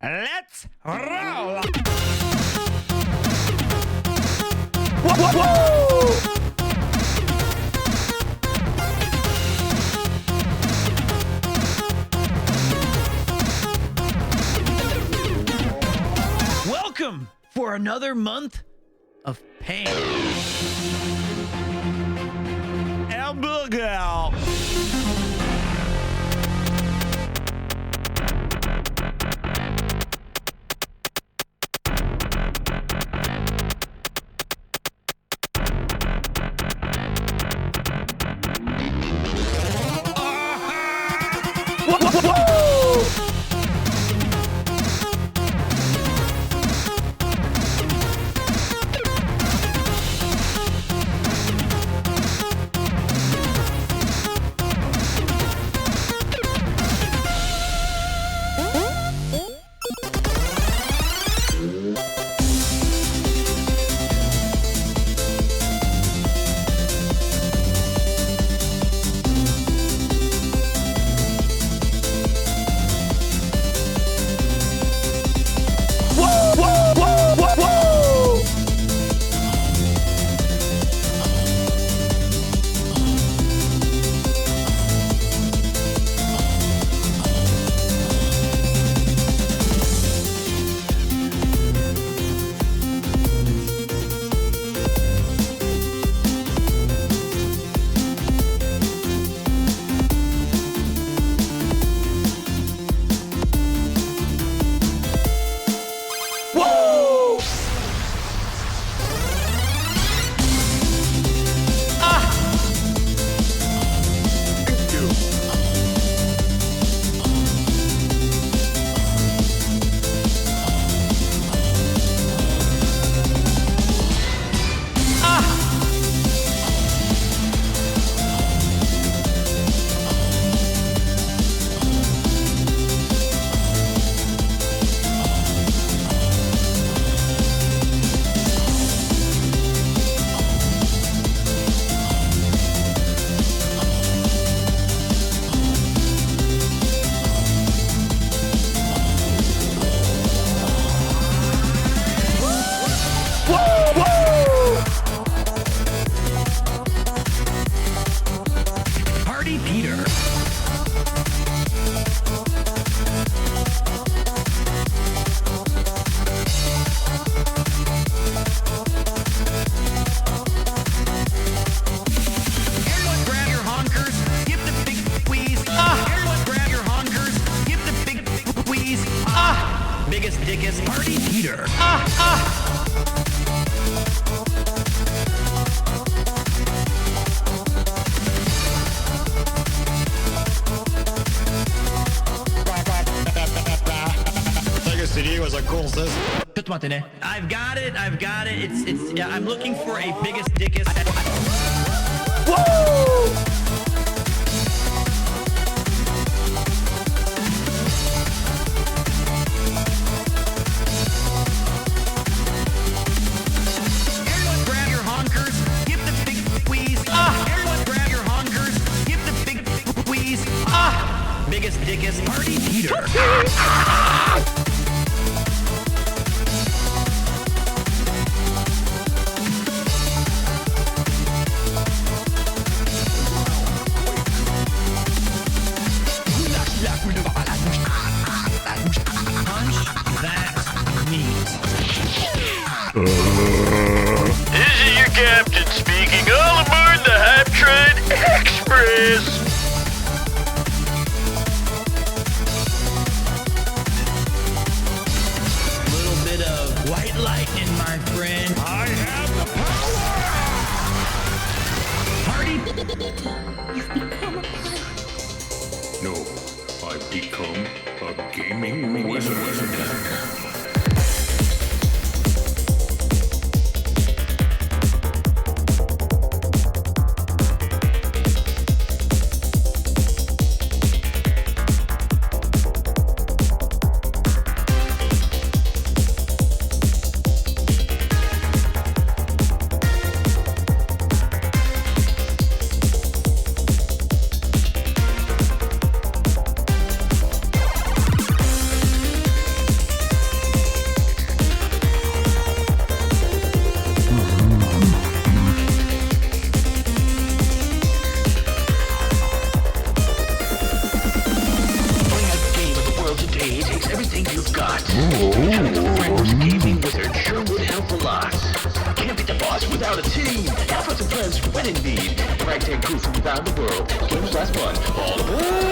Let's roll! Welcome for another month of pain. Hamburger. Biggest, dickest, Party Peter. CD was a cool sis. I've got it. It's. Yeah, I'm looking for a biggest, dickest. Woo! Everyone grab your honkers. Give the big squeeze. Everyone grab your honkers. Give the big squeeze. Biggest, dickest, Party Peter. This is your captain speaking. All aboard the Hype Train Express. A little bit of white lightning, my friend. I have the Party. You've become a pirate. No, I've become a gaming wizard. without a team. Efforts and friends when in need. The ragtag crew from around the world. Games last fun. All aboard!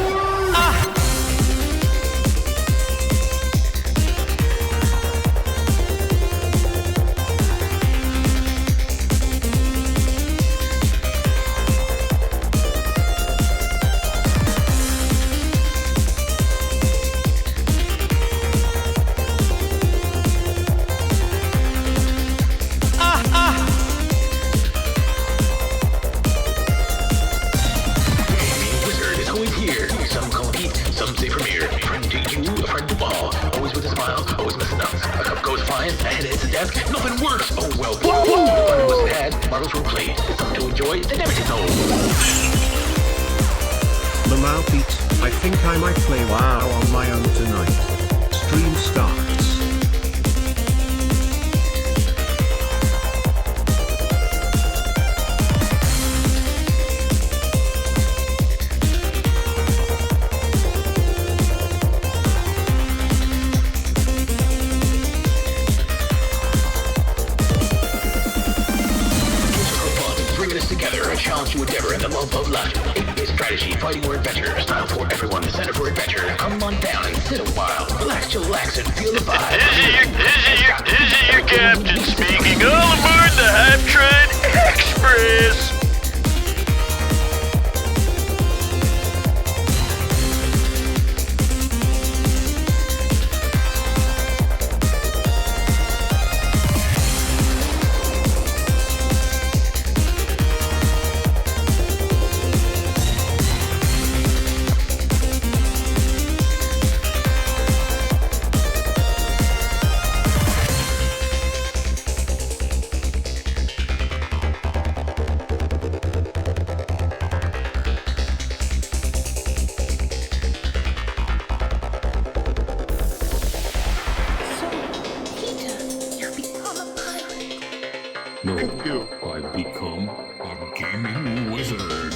Nothing works! Oh well, fun was had, marbles were played. It's something to enjoy, they never get old. Lamau Pete, I think I might play WoW on my own tonight. Stream starts. To endeavor and the love of life. It's strategy, fighting, or adventure. Style for everyone, the center for adventure. Come on down and sit a while. Relax, chillax, and feel the vibe. This is your captain speaking. All aboard the Hype Train Express. No, I've become a gaming wizard.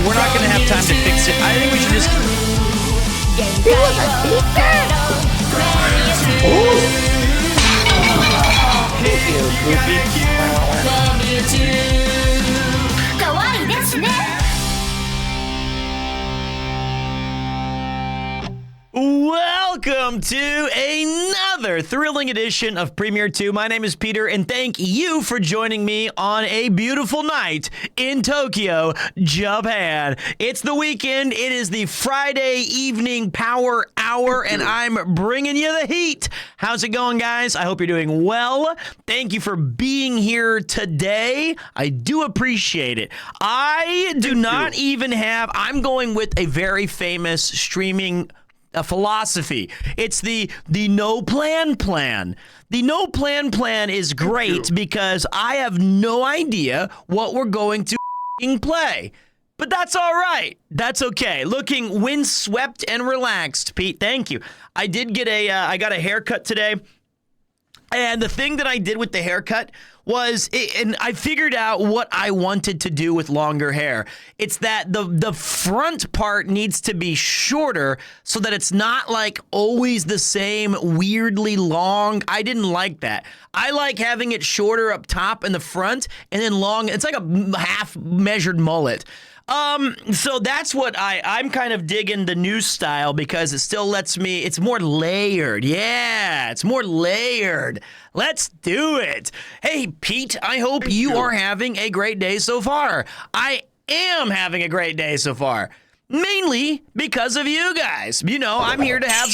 We're not gonna have time to fix it. I think we should just. Welcome to another thrilling edition of Premiere 2. My name is Peter, and thank you for joining me on a beautiful night in Tokyo, Japan. It's the weekend. It is the Friday evening power hour, and I'm bringing you the heat. How's it going, guys? I hope you're doing well. Thank you for being here today. I do appreciate it. I do not even have, I'm going with a very famous streaming philosophy. It's the no plan plan. The no plan plan is great because I have no idea what we're going to play. But that's all right. That's okay. Looking windswept and relaxed, Pete. Thank you. I did get I got a haircut today. And the thing that I did with the haircut was, and I figured out what I wanted to do with longer hair. It's that the front part needs to be shorter so that it's not like always the same weirdly long. I didn't like that. I like having it shorter up top in the front and then long. It's like a half measured mullet. So that's what I'm kind of digging the new style because it still lets me, it's more layered. Yeah, it's more layered. Let's do it. Hey, Pete, I hope you are having a great day so far. I am having a great day so far. Mainly because of you guys. You know, I'm here to have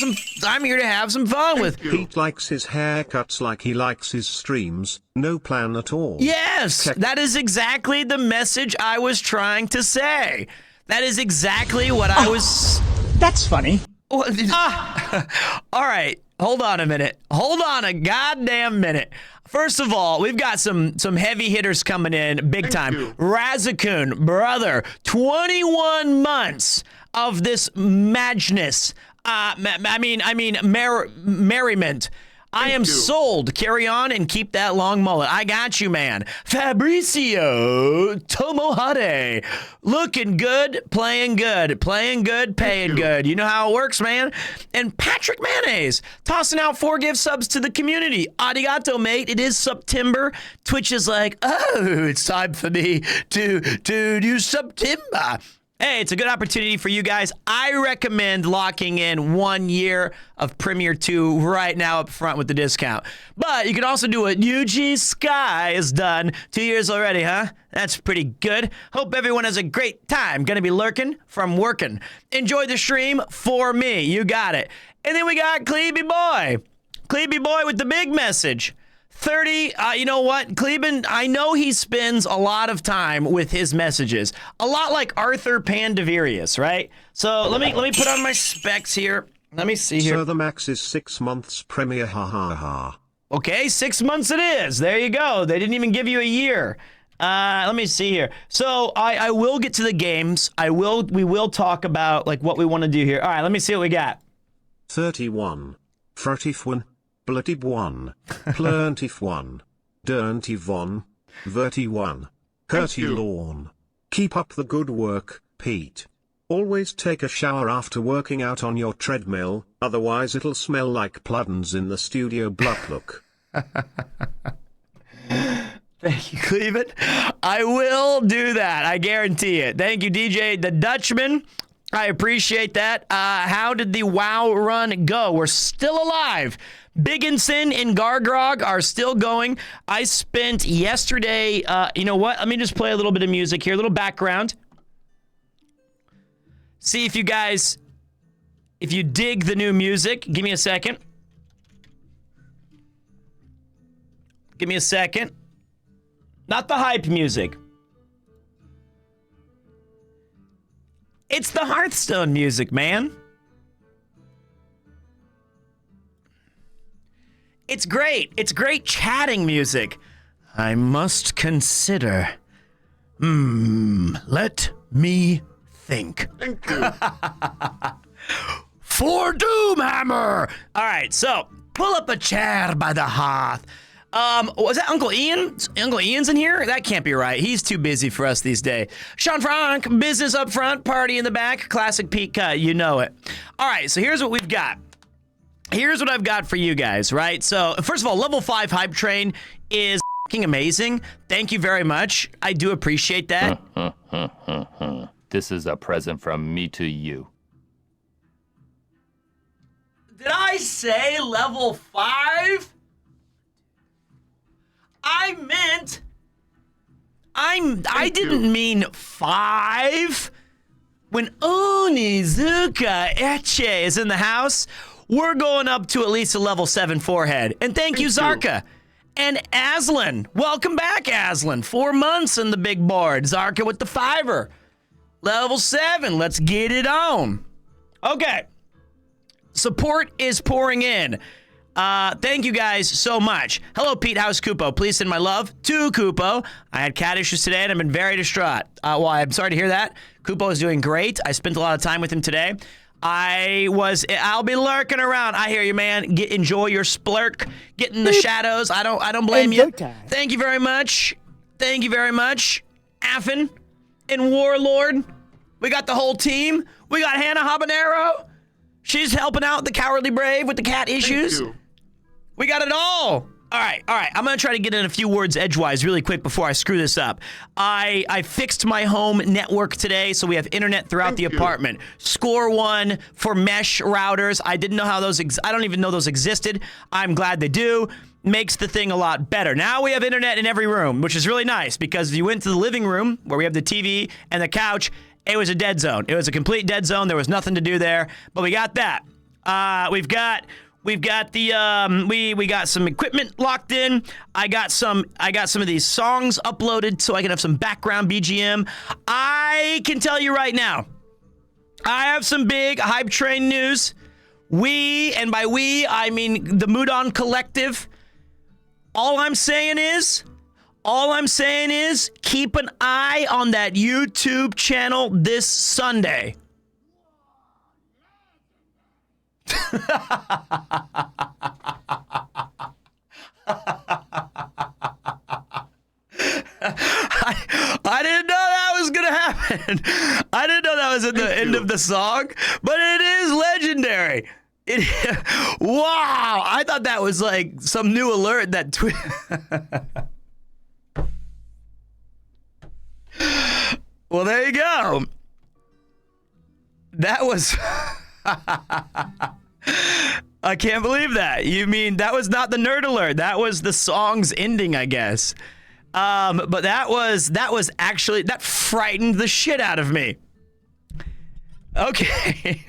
some fun with you. Pete likes his haircuts like he likes his streams. No plan at all. Yes, that is exactly the message I was trying to say. That is exactly what I was. That's funny. All right. Hold on a minute. Hold on a goddamn minute. First of all, we've got some heavy hitters coming in big time. Razakun, brother, 21 months of this madness. Merriment. I am sold. Carry on and keep that long mullet. I got you, man. Fabricio Tomohade. Looking good, playing good, paying good. You know how it works, man. And Patrick Mayonnaise tossing out 4 gift subs to the community. Arigato, mate. It is September. Twitch is like, oh, it's time for me to do September. Hey, it's a good opportunity for you guys. I recommend locking in 1 year of Premiere 2 right now up front with the discount. But you can also do what UG Sky has done. 2 years already, huh? That's pretty good. Hope everyone has a great time. Gonna be lurking from working. Enjoy the stream for me. You got it. And then we got Cleeby Boy. Cleeby Boy with the big message. 30, you know what, Cleben, I know he spends a lot of time with his messages. A lot like Arthur Pandavirius, right? So let me put on my specs here. Let me see here. So the max is 6 months premiere, ha ha ha. Okay, 6 months it is. There you go. They didn't even give you a year. Let me see here. So I will get to the games. We will talk about like what we want to do here. All right, let me see what we got. 31. 31. Bloody one. Plentif one. Dirty one. Verty one. Curty lawn. Keep up the good work, Pete. Always take a shower after working out on your treadmill, otherwise it'll smell like Pluddens in the studio blup look. Thank you, Cleveland. I will do that. I guarantee it. Thank you, DJ the Dutchman. I appreciate that. How did the WoW run go? We're still alive. Bigginson and Gargrog are still going. I spent yesterday, you know what? Let me just play a little bit of music here, a little background. See if you guys, if you dig the new music. Give me a second. Give me a second. Not the hype music. It's the Hearthstone music, man. It's great. It's great chatting music. I must consider. Let me think. Thank you. For Doomhammer! All right, so pull up a chair by the hearth. Was that Uncle Ian? Uncle Ian's in here? That can't be right. He's too busy for us these days. Sean Frank, business up front, party in the back, classic Pete cut. You know it. All right, so here's what we've got. Here's what I've got for you guys, right? So, first of all, level 5 hype train is fucking amazing. Thank you very much. I do appreciate that. This is a present from me to you. Did I say level 5? I didn't mean 5. When Onizuka Eche is in the house, we're going up to at least a level 7 forehead. And thank you, Zarka. And Aslan. Welcome back, Aslan. 4 months in the big board. Zarka with the 5er. Level 7. Let's get it on. Okay. Support is pouring in. Thank you guys so much. Hello, Pete. How's Kupo? Please send my love to Kupo. I had cat issues today and I've been very distraught. Well, I'm sorry to hear that. Kupo is doing great. I spent a lot of time with him today. I'll be lurking around. I hear you, man. Enjoy your splurk. Get in the shadows. I don't blame you. Thank you very much. Thank you very much. Affin and Warlord. We got the whole team. We got Hannah Habanero. She's helping out the Cowardly Brave with the cat issues. We got it all. All right. I'm going to try to get in a few words edgewise really quick before I screw this up. I fixed my home network today, so we have internet throughout the apartment. Score 1 for mesh routers. I didn't know how those, I don't even know those existed. I'm glad they do. Makes the thing a lot better. Now we have internet in every room, which is really nice because if you went to the living room where we have the TV and the couch, it was a dead zone. It was a complete dead zone. There was nothing to do there, but we got that. We've got the we got some equipment locked in. I got some of these songs uploaded so I can have some background BGM. I can tell you right now, I have some big hype train news. We, and by we, I mean the Mood On Collective. All I'm saying is keep an eye on that YouTube channel this Sunday. I didn't know that was going to happen. I didn't know that was at the end of the song, but it is legendary. Wow. I thought that was like some new alert that Well, there you go. That was... I can't believe that. You mean that was not the nerd alert. That was the song's ending, I guess. But that was actually, that frightened the shit out of me. Okay.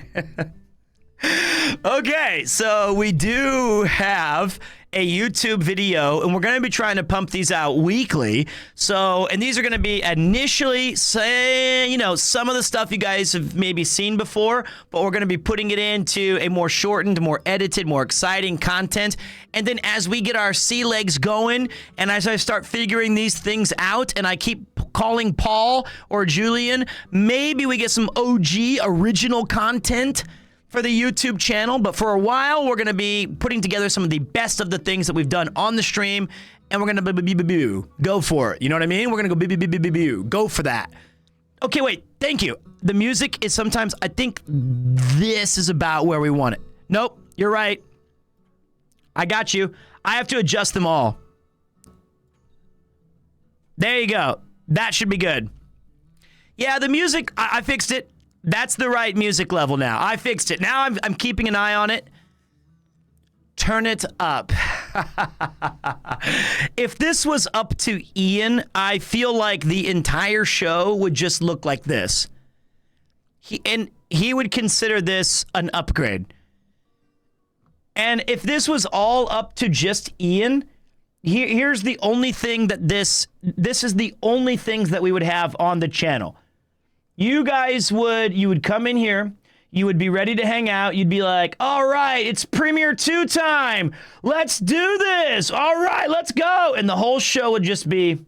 Okay, so we do have a YouTube video, and we're going to be trying to pump these out weekly. So, and these are going to be initially, some of the stuff you guys have maybe seen before, but we're going to be putting it into a more shortened, more edited, more exciting content. And then as we get our sea legs going, and as I start figuring these things out, and I keep calling Paul or Julian, maybe we get some OG original content for the YouTube channel, but for a while we're going to be putting together some of the best of the things that we've done on the stream, and we're going to go for it. You know what I mean? We're going to go for that. Okay, wait. Thank you. The music is sometimes, I think this is about where we want it. Nope, you're right. I got you. I have to adjust them all. There you go. That should be good. Yeah, the music, I fixed it. That's the right music level now. I fixed it. Now I'm keeping an eye on it. Turn it up. If this was up to Ian, I feel like the entire show would just look like this. He would consider this an upgrade. And if this was all up to just Ian, here's the only thing that this is the only things that we would have on the channel. You guys would come in here, you would be ready to hang out, you'd be like, all right, it's Premiere 2 time, let's do this, all right, let's go, and the whole show would just be,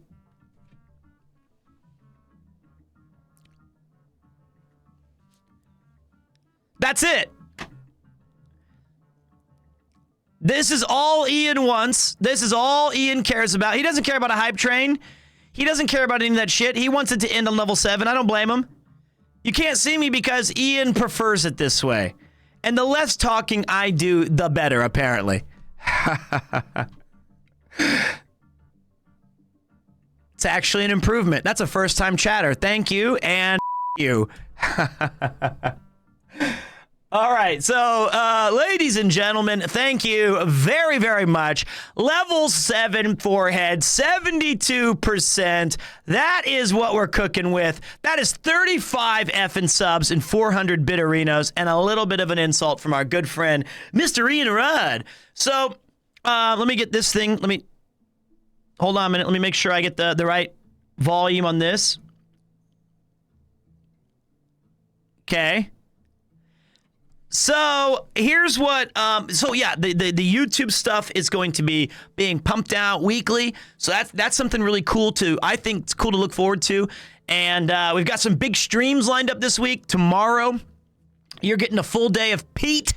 that's it. This is all Ian wants, this is all Ian cares about. He doesn't care about a hype train, he doesn't care about any of that shit, he wants it to end on level 7, I don't blame him. You can't see me because Ian prefers it this way. And the less talking I do, the better, apparently. It's actually an improvement. That's a first-time chatter. Thank you, and you. All right, so ladies and gentlemen, thank you very, very much. Level 7 forehead, 72%. That is what we're cooking with. That is 35 effing subs and 400 bitterinos, and a little bit of an insult from our good friend, Mr. Ian Rudd. So let me get this thing. Hold on a minute. Let me make sure I get the right volume on this. Okay. So here's what, the YouTube stuff is going to be being pumped out weekly. So that's something really cool I think it's cool to look forward to. And we've got some big streams lined up this week. Tomorrow, you're getting a full day of Pete.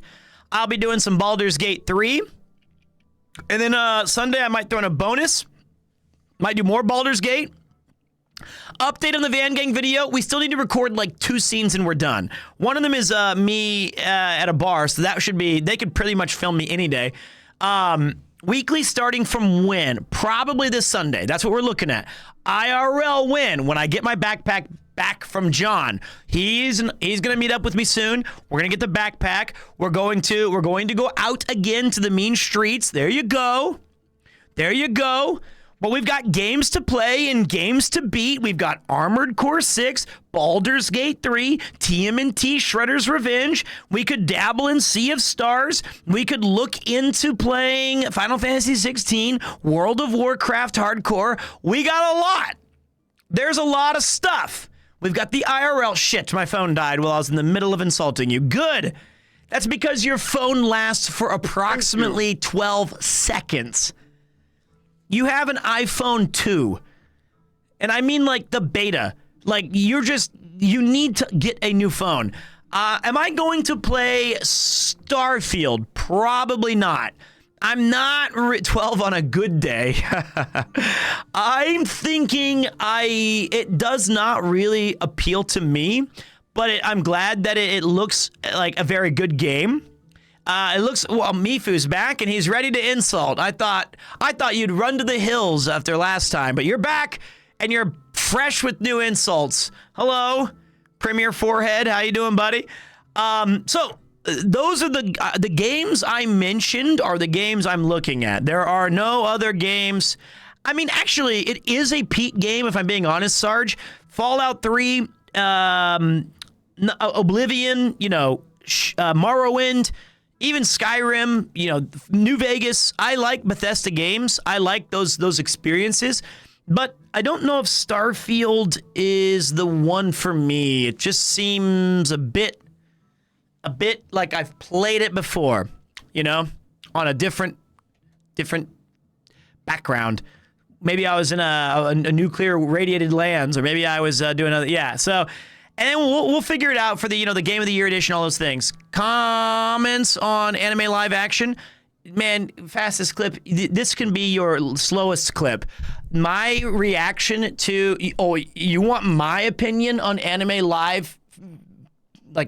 I'll be doing some Baldur's Gate 3. And then Sunday, I might throw in a bonus. Might do more Baldur's Gate. Update on the Van Gang video. We still need to record like 2 scenes and we're done. One of them is me at a bar, so that should be, they could pretty much film me any day. Weekly starting from when? Probably this Sunday. That's what we're looking at. IRL when I get my backpack back from John. He's gonna meet up with me soon. We're gonna get the backpack. We're going to go out again to the mean streets. There you go. There you go. But we've got games to play and games to beat. We've got Armored Core 6, Baldur's Gate 3, TMNT Shredder's Revenge. We could dabble in Sea of Stars. We could look into playing Final Fantasy 16, World of Warcraft Hardcore. We got a lot. There's a lot of stuff. We've got the IRL. Shit, my phone died while I was in the middle of insulting you. Good. That's because your phone lasts for approximately 12 seconds. You have an iPhone 2. And I mean like the beta. Like you need to get a new phone. Am I going to play Starfield? Probably not. I'm not 12 on a good day. I'm thinking it does not really appeal to me, but I'm glad that it looks like a very good game. It looks, well, Mifu's back and he's ready to insult. I thought you'd run to the hills after last time, but you're back and you're fresh with new insults. Hello, Premier Forehead. How you doing, buddy? Those are the games I mentioned are the games I'm looking at. There are no other games. I mean, actually, it is a peak game, if I'm being honest, Sarge. Fallout 3, Oblivion, Morrowind, even Skyrim, New Vegas. I like Bethesda games. I like those experiences. But I don't know if Starfield is the one for me. It just seems a bit like I've played it before, on a different background. Maybe I was in a nuclear radiated lands, or maybe I was doing other. Yeah. So, and then we'll figure it out for the the Game of the Year edition, all those things. Comments on anime live action, man. Fastest clip. This can be your slowest clip. My reaction to you want my opinion on anime live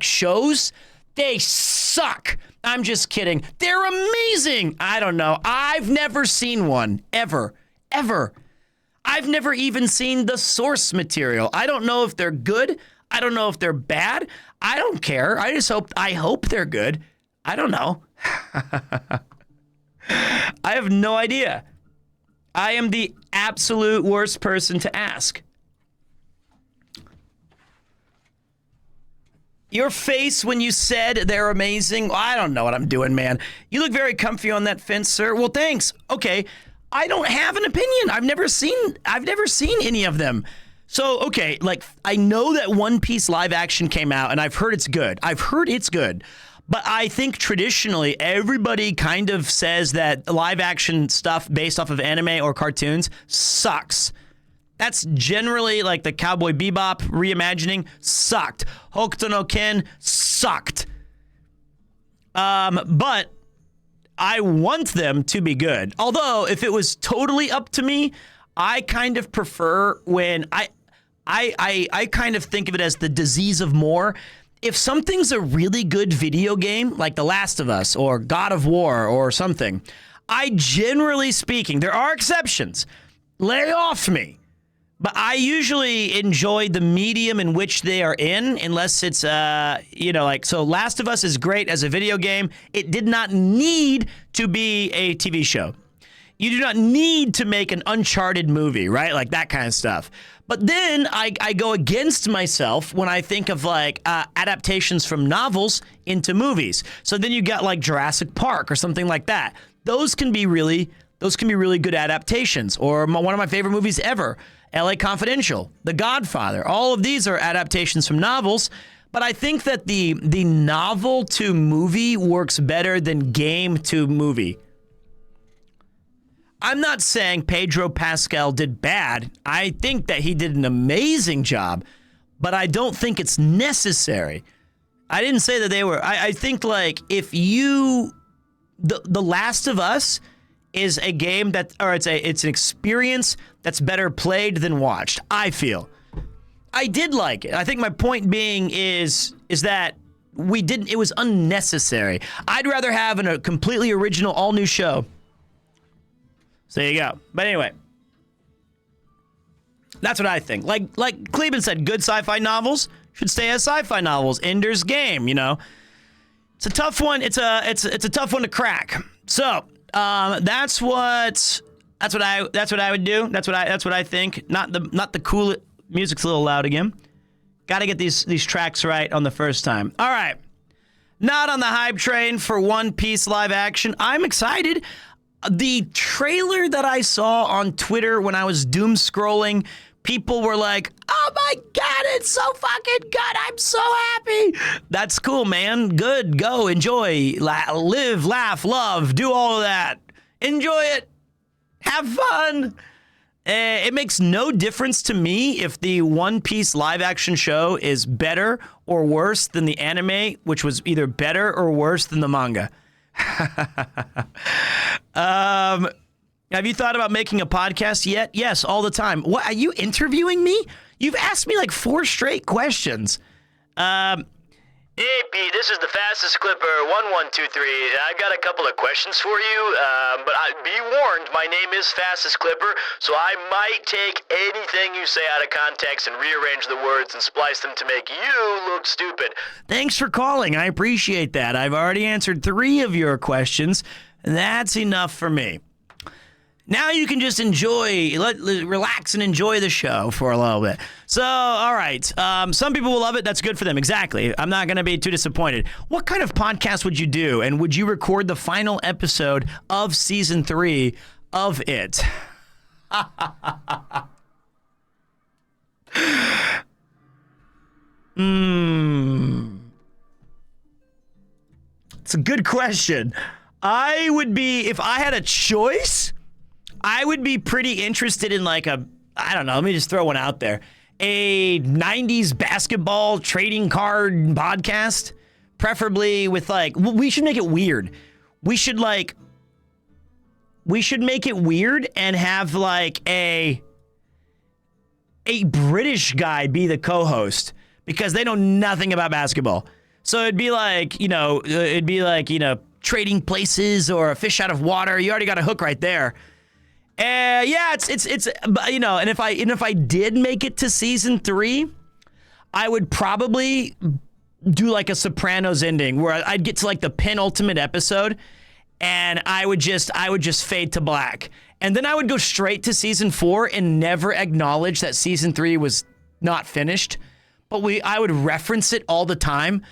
shows? They suck. I'm just kidding. They're amazing. I don't know. I've never seen one, ever. I've never even seen the source material. I don't know if they're good. I don't know if they're bad. I don't care. I hope they're good. I don't know. I have no idea. I am the absolute worst person to ask. Your face when you said they're amazing. I don't know what I'm doing, man. You look very comfy on that fence, sir. Well, thanks. Okay. I don't have an opinion. I've never seen any of them. So, okay, I know that One Piece live action came out and I've heard it's good. But I think traditionally everybody kind of says that live action stuff based off of anime or cartoons sucks. That's generally the Cowboy Bebop reimagining sucked. Hokuto no Ken sucked. But I want them to be good. Although if it was totally up to me, I kind of prefer when I kind of think of it as the disease of more. If something's a really good video game, like The Last of Us or God of War or something, I generally speaking, there are exceptions, lay off me. But I usually enjoy the medium in which they are in, unless it's, so Last of Us is great as a video game. It did not need to be a TV show. You do not need to make an Uncharted movie, right? Like that kind of stuff. But then I go against myself when I think of adaptations from novels into movies. So then you got Jurassic Park or something like that. Those can be really good adaptations. Or one of my favorite movies ever, LA Confidential, The Godfather. All of these are adaptations from novels, but I think that the novel to movie works better than game to movie. I'm not saying Pedro Pascal did bad. I think that he did an amazing job, but I don't think it's necessary. I didn't say that they were. I think if you, The Last of Us is a game it's an experience that's better played than watched. I feel. I did like it. I think my point being is that it was unnecessary. I'd rather have a completely original, all new show. So there you go. But anyway, that's what I think. Like Cleveland said, good sci-fi novels should stay as sci-fi novels. Ender's Game, it's a tough one. It's a tough one to crack. So that's what I would do. That's what I think. Not the cool. Music's a little loud again. Got to get these tracks right on the first time. All right. Not on the hype train for One Piece live action. I'm excited. The trailer that I saw on Twitter when I was doom scrolling people were like, oh my God, it's so fucking good. I'm so happy. That's cool, man. Good. Go. Enjoy. Live, laugh, love. Do all of that. Enjoy it. Have fun. It makes no difference to me if the One Piece live action show is better or worse than the anime, which was either better or worse than the manga. Have you thought about making a podcast yet? Yes, all the time. What, are you interviewing me? You've asked me like 4 straight questions. Hey, Pete, this is the fastest clipper 1123. I've got a couple of questions for you, but be warned, my name is Fastest Clipper, so I might take anything you say out of context and rearrange the words and splice them to make you look stupid. Thanks for calling. I appreciate that. I've already answered 3 of your questions. That's enough for me. Now you can just relax and enjoy the show for a little bit. So, all right. Some people will love it. That's good for them. Exactly. I'm not going to be too disappointed. What kind of podcast would you do? And would you record the final episode of season 3 of it? It's a good question. I would be, if I had a choice, I would be pretty interested in like I don't know, let me just throw one out there. A 90s basketball trading card podcast, preferably with like, we should make it weird. We should make it weird and have like a British guy be the co-host because they know nothing about basketball. So it'd be like, trading places or a fish out of water. You already got a hook right there. Yeah, it's and if I did make it to season 3, I would probably do like a Sopranos ending where I'd get to like the penultimate episode and I would just fade to black. And then I would go straight to season 4 and never acknowledge that season 3 was not finished. But I would reference it all the time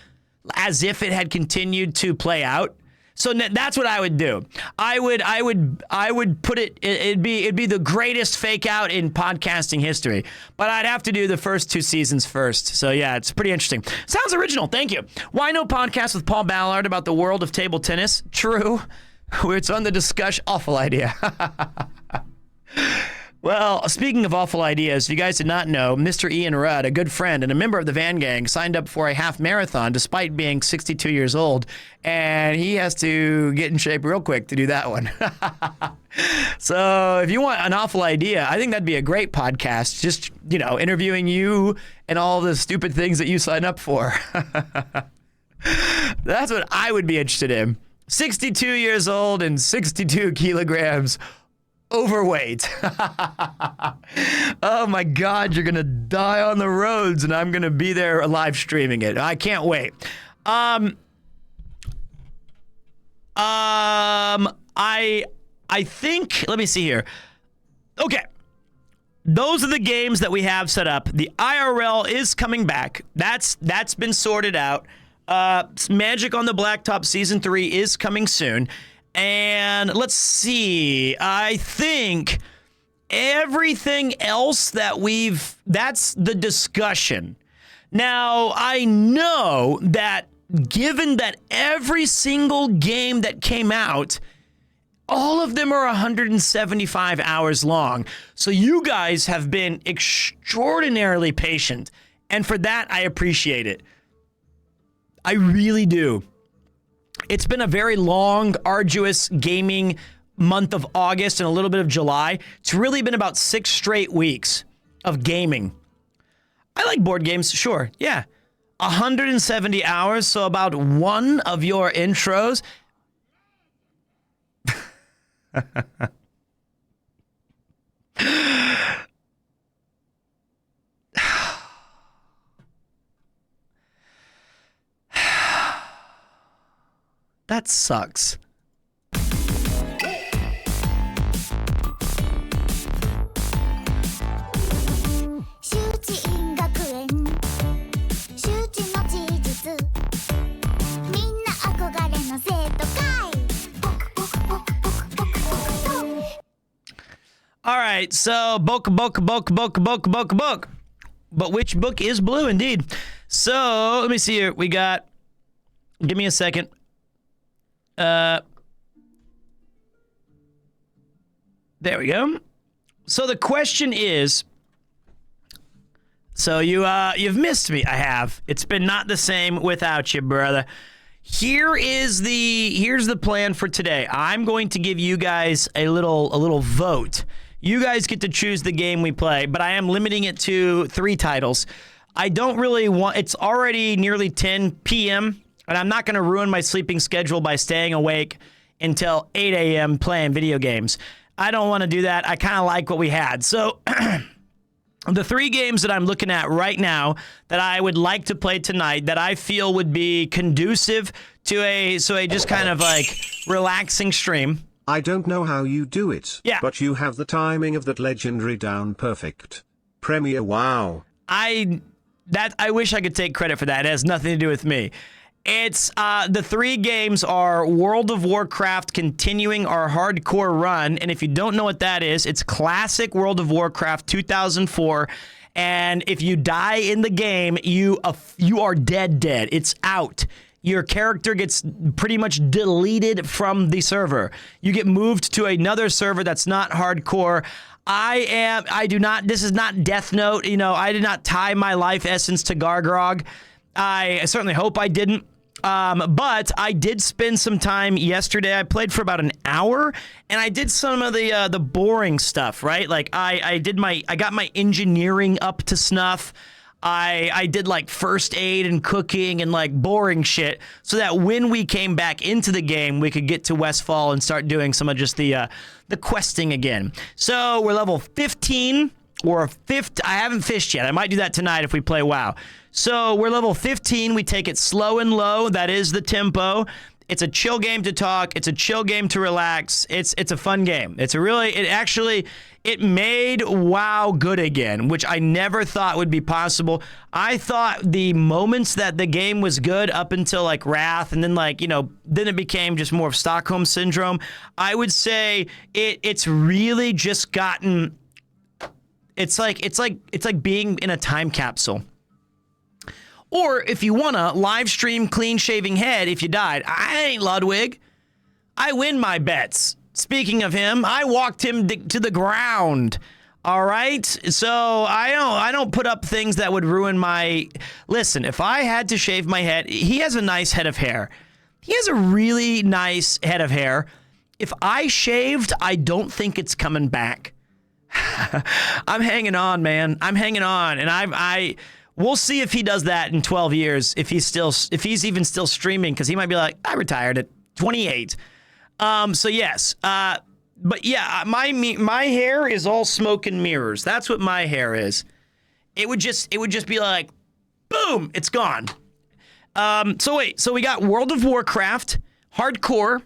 as if it had continued to play out. So that's what I would do. I would put it. It'd be the greatest fake out in podcasting history. But I'd have to do the first 2 seasons first. So yeah, it's pretty interesting. Sounds original. Thank you. Why no podcast with Paul Ballard about the world of table tennis? True. It's on the discussion. Awful idea. Well, speaking of awful ideas, if you guys did not know, Mr. Ian Rudd, a good friend and a member of the Van Gang, signed up for a half marathon despite being 62 years old, and he has to get in shape real quick to do that one. So if you want an awful idea, I think that'd be a great podcast, just, interviewing you and all the stupid things that you sign up for. That's what I would be interested in. 62 years old and 62 kilograms. Overweight. Oh my God, you're gonna die on the roads, and I'm gonna be there live streaming it. I can't wait. I think. Let me see here. Okay, those are the games that we have set up. The IRL is coming back. That's been sorted out. Magic on the Blacktop Season 3 is coming soon. And let's see, I think everything else that's the discussion. Now, I know that given that every single game that came out, all of them are 175 hours long. So you guys have been extraordinarily patient. And for that, I appreciate it. I really do. It's been a very long, arduous gaming month of August and a little bit of July. It's really been about 6 straight weeks of gaming. I like board games, sure, yeah. 170 hours, so about 1 of your intros. That sucks. All right, so book. But which book is blue indeed? So let me see here. We got. Give me a second. There we go. So the question is. So you've missed me. I have. It's been not the same without you, brother. Here's the plan for today. I'm going to give you guys a little vote. You guys get to choose the game we play, but I am limiting it to 3 titles. I don't really want. It's already nearly 10 p.m. and I'm not going to ruin my sleeping schedule by staying awake until 8 a.m. playing video games. I don't want to do that. I kind of like what we had. So the 3 games that I'm looking at right now that I would like to play tonight that I feel would be conducive to a just kind of like relaxing stream. I don't know how you do it, Yeah. but you have the timing of that legendary down perfect. Premiere, wow. I wish I could take credit for that. It has nothing to do with me. It's the 3 games are World of Warcraft continuing our hardcore run, and if you don't know what that is, it's classic World of Warcraft 2004. And if you die in the game, you are dead. It's out. Your character gets pretty much deleted from the server. You get moved to another server that's not hardcore. This is not Death Note. I did not tie my life essence to Gargrog. I certainly hope I didn't. But I did spend some time yesterday. I played for about an hour, and I did some of the boring stuff, right? Like I got my engineering up to snuff. I did like first aid and cooking and like boring shit so that when we came back into the game, we could get to Westfall and start doing some of just the questing again. So we're level 15 or 5th. I haven't fished yet. I might do that tonight if we play WoW. So we're level 15. We take it slow and low. That is the tempo. It's a chill game to talk. It's a chill game to relax. It's a fun game. It made WoW good again, which I never thought would be possible. I thought the moments that the game was good up until like Wrath, and then then it became just more of Stockholm Syndrome. I would say it's really just gotten. It's like being in a time capsule. Or if you wanna live stream clean shaving head if you died, I ain't Ludwig. I win my bets. Speaking of him, I walked him to the ground. All right, so I don't put up things that would ruin my. Listen, if I had to shave my head, he has a nice head of hair. He has a really nice head of hair. If I shaved, I don't think it's coming back. I'm hanging on, man. I'm hanging on, and we'll see if he does that in 12 years. If he's even still streaming, because he might be like, I retired at 28. So yes, but yeah, my hair is all smoke and mirrors. That's what my hair is. It would just be like, boom, it's gone. So we got World of Warcraft hardcore.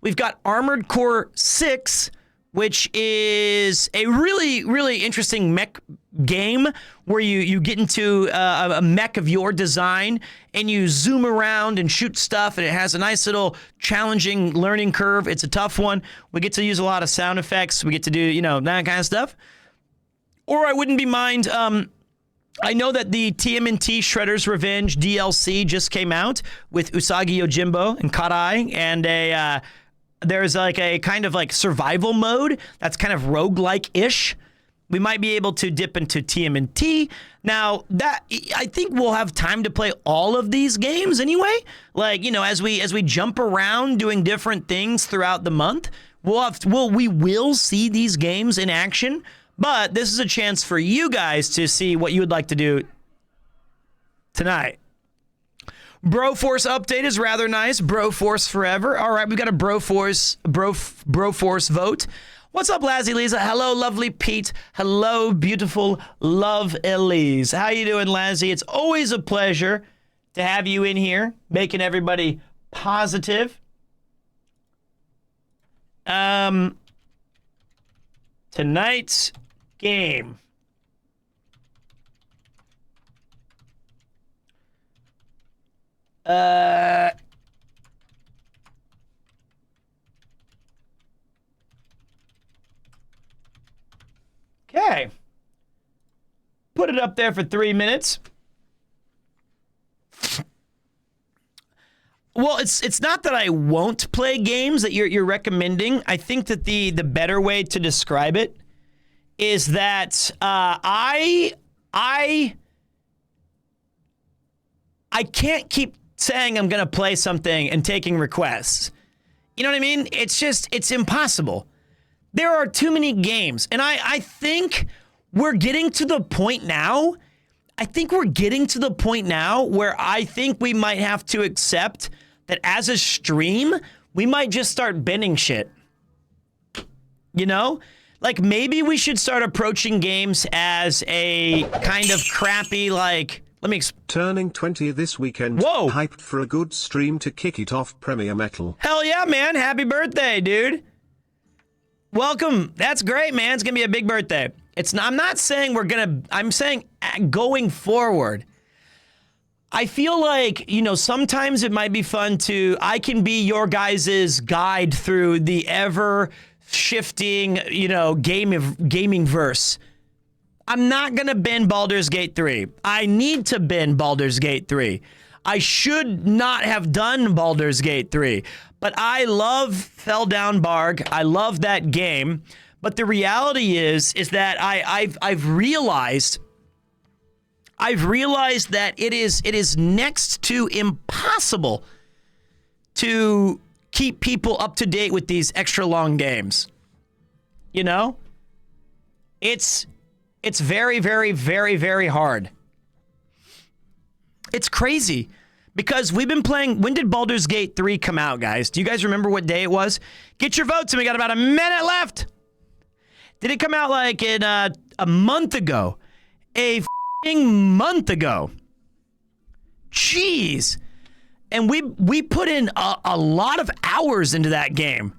We've got Armored Core 6, which is a really, really interesting mech game where you get into a mech of your design and you zoom around and shoot stuff, and it has a nice little challenging learning curve. It's a tough one. We get to use a lot of sound effects. We get to do, that kind of stuff. Or I wouldn't be mind. I know that the TMNT Shredder's Revenge DLC just came out with Usagi Yojimbo and Karai, and there's like a kind of like survival mode that's kind of roguelike-ish. We might be able to dip into TMNT. Now, that I think we'll have time to play all of these games anyway. Like, as we jump around doing different things throughout the month, we will see these games in action. But this is a chance for you guys to see what you would like to do tonight. Broforce update is rather nice. Broforce forever. All right, we've got a Broforce vote. What's up, Lazzy Lisa? Hello, lovely Pete. Hello, beautiful Love Elise. How you doing, Lazzy? It's always a pleasure to have you in here, making everybody positive. Tonight's game. put it up there for 3 minutes. Well, it's not that I won't play games that you're recommending. I think that the better way to describe it is that I can't keep saying I'm gonna play something and taking requests. You know what I mean? It's impossible. There are too many games, and I think we're getting to the point now. I think we're getting to the point now where I think we might have to accept that as a stream, we might just start bending shit. You know? Like, maybe we should start approaching games as a kind of crappy, like, let me Turning 20 this weekend. Whoa. Hyped for a good stream to kick it off. Premier Metal. Hell yeah, man. Happy birthday, dude. Welcome. That's great, man. It's going to be a big birthday. I'm not saying I'm saying going forward. I feel like, sometimes it might be fun I can be your guys' guide through the ever shifting, gaming verse. I'm not going to bend Baldur's Gate 3. I need to bend Baldur's Gate 3. I should not have done Baldur's Gate 3, but I love Fell Down Barg. I love that game. But the reality is that I've realized that it is next to impossible to keep people up to date with these extra long games. It's very, very, very, very hard. It's crazy because we've been playing. When did Baldur's Gate 3 come out, guys? Do you guys remember what day it was? Get your votes, and we got about a minute left. Did it come out like in a month ago? A month ago. Jeez. And we put in a lot of hours into that game.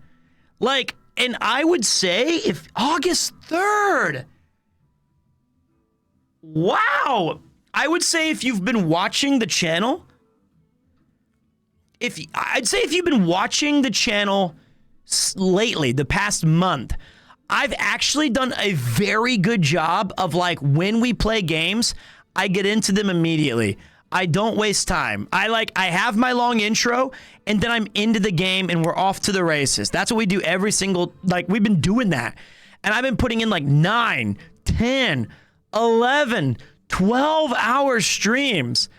Like, and I would say if August 3rd. Wow. I would say if you've been watching the channel, I'd say if you've been watching the channel lately, the past month, I've actually done a very good job of, like, when we play games, I get into them immediately. I don't waste time. I have my long intro, and then I'm into the game, and we're off to the races. That's what we do every single, we've been doing that. And I've been putting in, 9, 10, 11, 12-hour streams.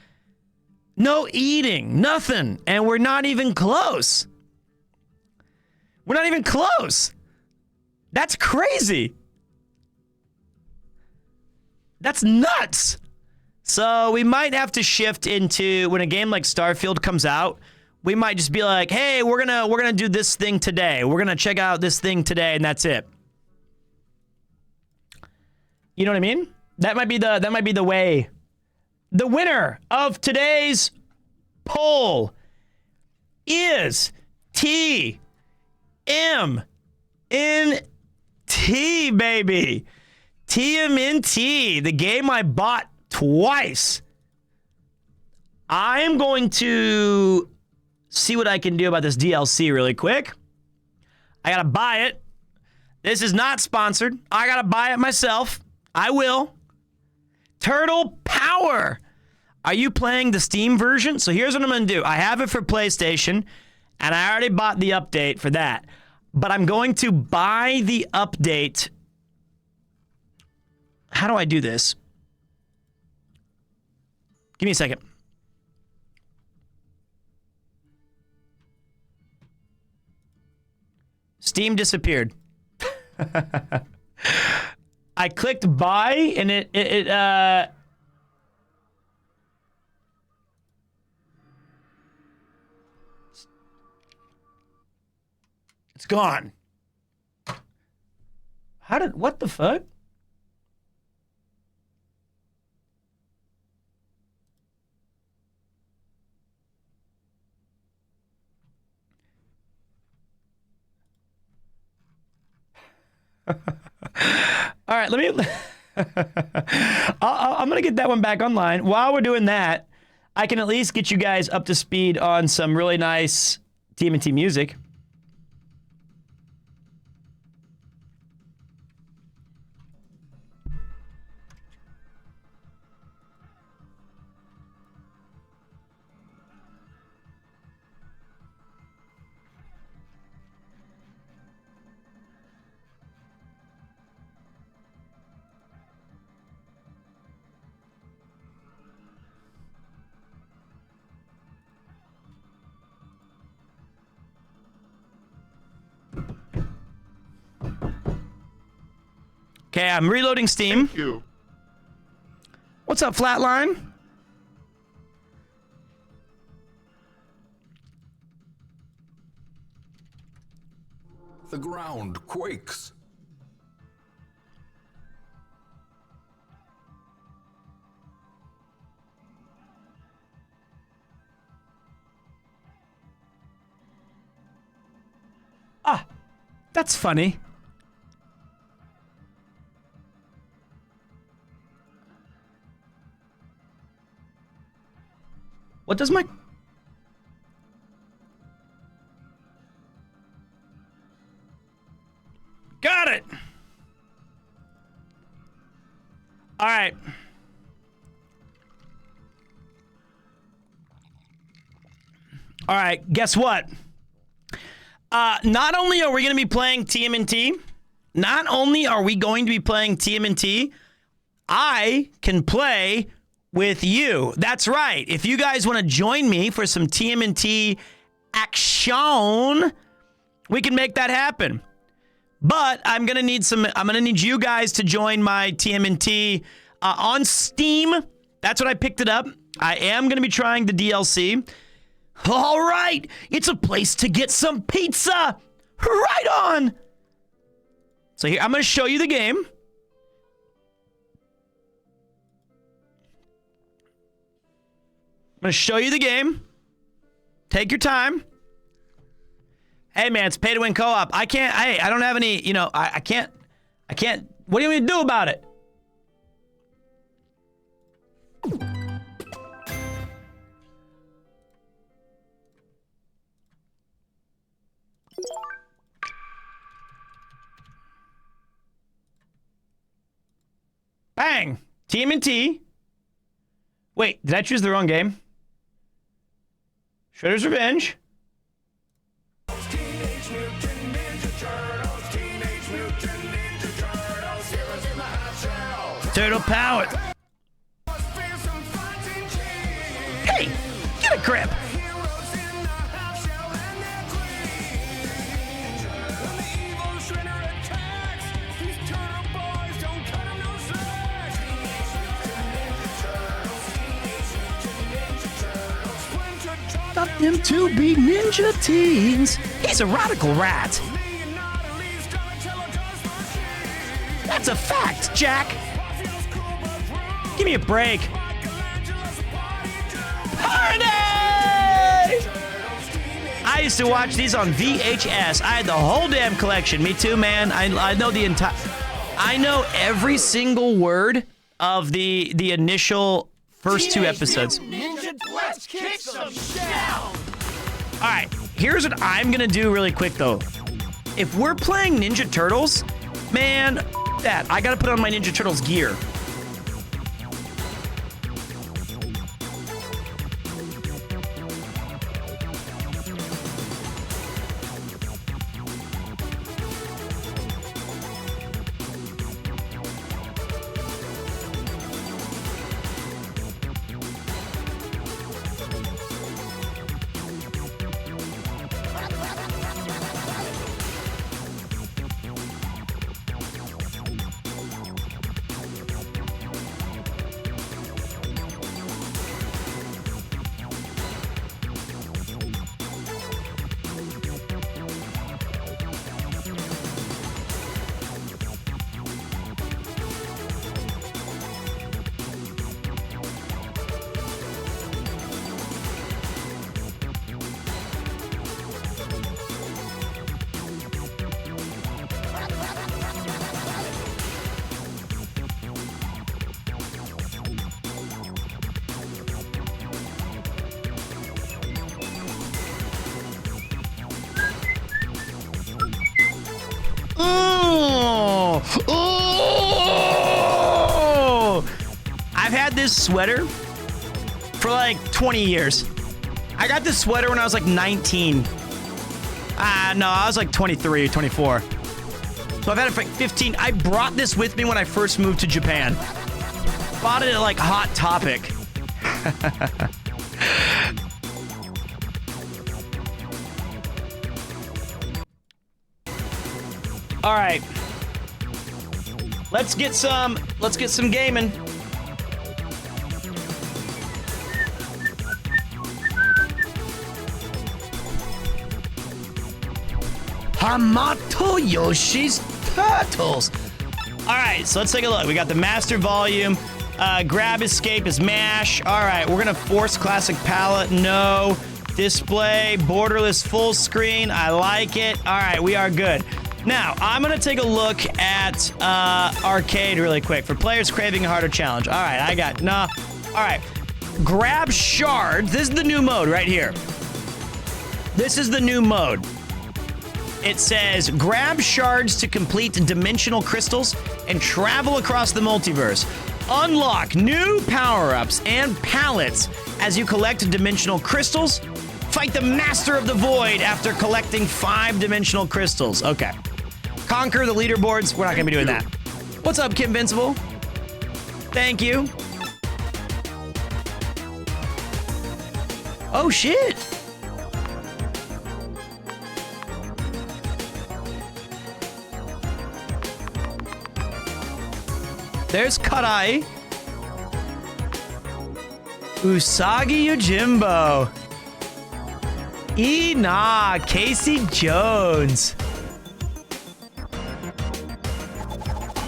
No eating, nothing. And we're not even close. We're not even close. That's crazy. That's nuts. So we might have to shift into when a game like Starfield comes out, we might just be like, hey, we're gonna do this thing today. We're gonna check out this thing today, and that's it. You know what I mean? That might be the way. The winner of today's poll is TMNT, baby. TMNT, the game I bought twice. I'm going to see what I can do about this DLC really quick. I gotta buy it. This is not sponsored. I gotta buy it myself. I will. Turtle Power. Are you playing the Steam version? So here's what I'm going to do. I have it for PlayStation, and I already bought the update for that. But I'm going to buy the update. How do I do this? Give me a second. Steam disappeared. I clicked buy, and it it's gone. What the fuck? All right, let me. I'm gonna get that one back online. While we're doing that, I can at least get you guys up to speed on some really nice TMNT music. Okay, I'm reloading Steam. Thank you. What's up, Flatline? The ground quakes. Ah, that's funny. What does my... Got it! All right. All right, guess what? Not only are we going to be playing TMNT, I can play with you. That's right. If you guys want to join me for some TMNT action, we can make that happen. But I'm going to need you guys to join my TMNT on Steam. That's what I picked it up. I am going to be trying the DLC. All right, it's a place to get some pizza. Right on. So here, I'm going to show you the game. I'm going to show you the game. Take your time. Hey, man, it's pay to win co-op. I don't have any, I can't. What do you want me to do about it? Bang! TMNT. Wait, did I choose the wrong game? Shredder's Revenge. Turtle Power. Hey, get a grip. Stop them to be ninja teens. He's a radical rat. That's a fact, Jack. Give me a break. Party! I used to watch these on VHS. I had the whole damn collection. Me too, man. I know the entire... I know every single word of the initial first two episodes. Let's kick some down! All right, here's what I'm gonna do really quick though. If we're playing Ninja Turtles, man, that I gotta put on my Ninja Turtles gear. Oh! I've had this sweater for like 20 years. I got this sweater when I was like 19. No, I was like 23 or 24. So I've had it for like 15. I brought this with me when I first moved to Japan. Bought it at like Hot Topic. All right. Let's get some gaming. Hamato Yoshi's Turtles. All right, so let's take a look. We got the master volume. Grab escape is mash. All right, we're gonna force classic palette. No. Display, borderless full screen. I like it. All right, we are good. Now, I'm gonna take a look at arcade really quick for players craving a harder challenge. All right, all right. Grab shards. This is the new mode right here. This is the new mode. It says, grab shards to complete dimensional crystals and travel across the multiverse. Unlock new power-ups and palettes as you collect dimensional crystals. Fight the Master of the Void after collecting 5-dimensional crystals. Okay. Conquer the leaderboards. We're not going to be doing that. What's up, Kim Invincible? Thank you. Oh, shit. There's Karai. Usagi Yojimbo. Casey Jones.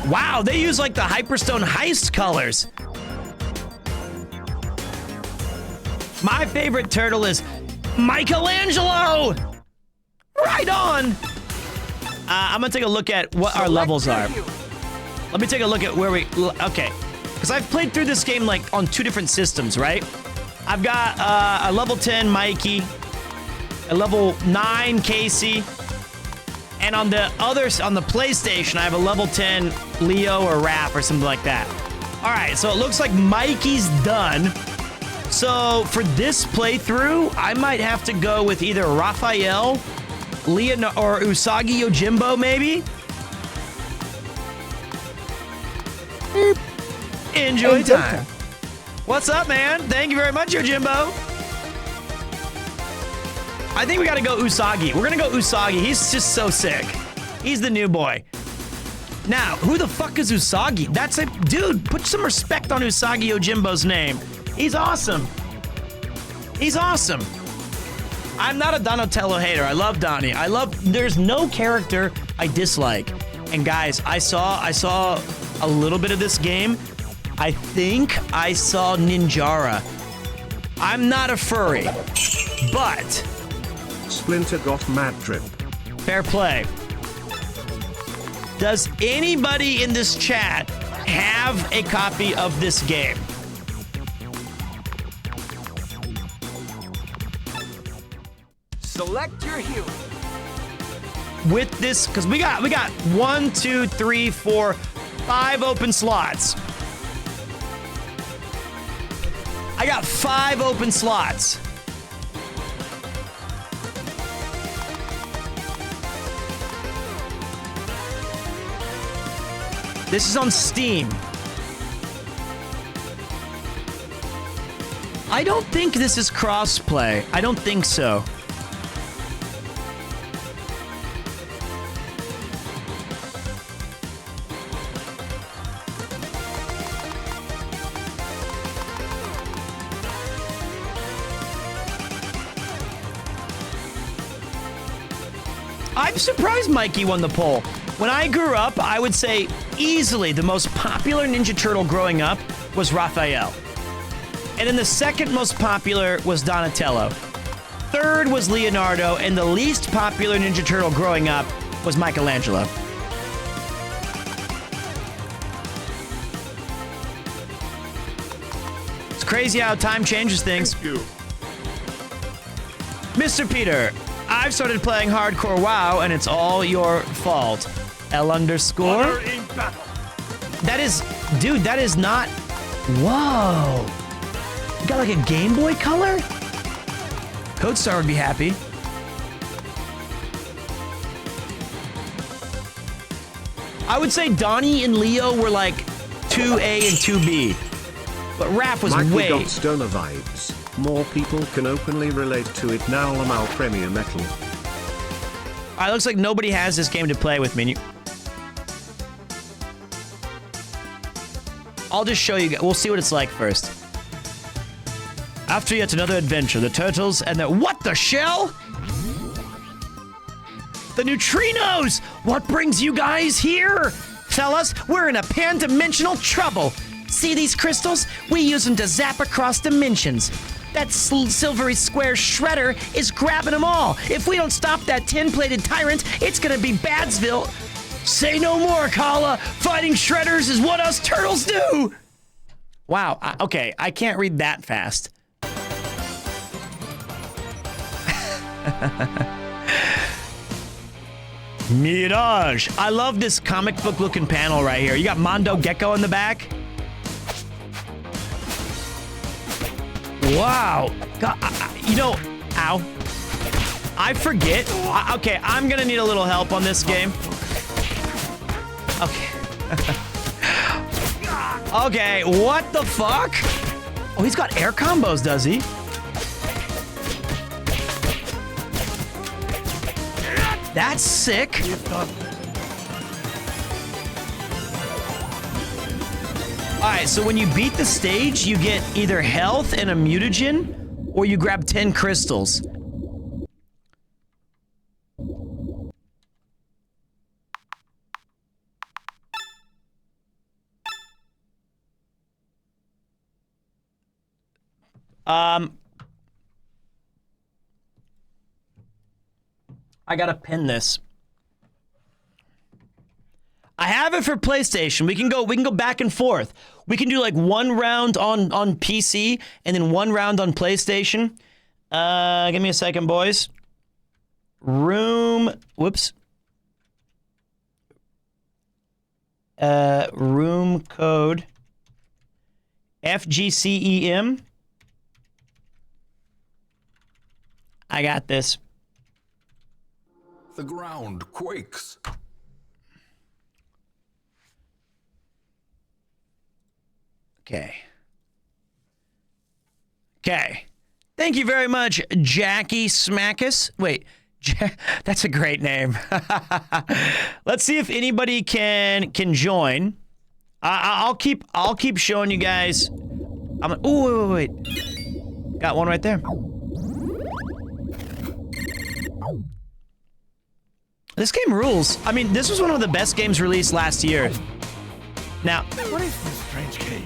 Wow, they use like the Hyperstone Heist colors. My favorite turtle is Michelangelo. Right on. I'm gonna take a look at what our levels are. Let me take a look at where we... Okay. Because I've played through this game, like, on 2 different systems, right? I've got a level 10 Mikey, a level 9 Casey, and on the PlayStation, I have a level 10 Leo or Raph or something like that. All right, so it looks like Mikey's done. So for this playthrough, I might have to go with either Raphael, Leonardo, or Usagi Yojimbo, maybe? Enjoy time. What's up, man? Thank you very much, Yojimbo. I think we gotta go Usagi. We're gonna go Usagi. He's just so sick. He's the new boy. Now, who the fuck is Usagi? That's a dude. Put some respect on Usagi Yojimbo's name. He's awesome. He's awesome. I'm not a Donatello hater. I love Donnie. There's no character I dislike. And guys, I saw a little bit of this game. I think I saw Ninjara. I'm not a furry, but... Splinter got mad drip. Fair play. Does anybody in this chat have a copy of this game? Select your hero. With this, because we got 1, 2, 3, 4, 5 open slots. I got 5 open slots. This is on Steam. I don't think this is crossplay. I don't think so. I'm surprised Mikey won the poll. When I grew up, I would say easily the most popular Ninja Turtle growing up was Raphael. And then the second most popular was Donatello. Third was Leonardo, and the least popular Ninja Turtle growing up was Michelangelo. It's crazy how time changes things. Thank you. Mr. Peter, I've started playing hardcore WoW, and it's all your fault. L underscore? Honor in battle. That is... Dude, that is not... Whoa. You got like a Game Boy Color? Codestar would be happy. I would say Donnie and Leo were like 2A and 2B. But Raph was Mikey way... got stoner vibes. More people can openly relate to it now. Lamal Premier Metal. Alright, looks like nobody has this game to play with me. I'll just show you. We'll see what it's like first. After yet another adventure, the turtles and the... What the shell? The neutrinos! What brings you guys here? Fellas, we're in a pan-dimensional trouble. See these crystals? We use them to zap across dimensions. That silvery square shredder is grabbing them all. If we don't stop that tin-plated tyrant, it's gonna be Badsville. Say no more, Kala. Fighting shredders is what us turtles do. Wow, okay, I can't read that fast. Mirage. I love this comic book looking panel right here. You got Mondo Gecko in the back. Wow. God, you know, ow. I forget. Okay, I'm gonna need a little help on this game. Okay. Okay, what the fuck? Oh, he's got air combos, does he? That's sick. Alright, so when you beat the stage, you get either health and a mutagen, or you grab 10 crystals. I gotta pin this. I have it for PlayStation. We can go back and forth. We can do like one round on PC and then one round on PlayStation. Give me a second, boys. Room code FGCEM. I got this. The ground quakes. Okay. Thank you very much, Jackie Smackus. Wait, that's a great name. Let's see if anybody can join. I'll keep showing you guys. Wait. Got one right there. This game rules. I mean, this was one of the best games released last year. Now, what is this strange cave?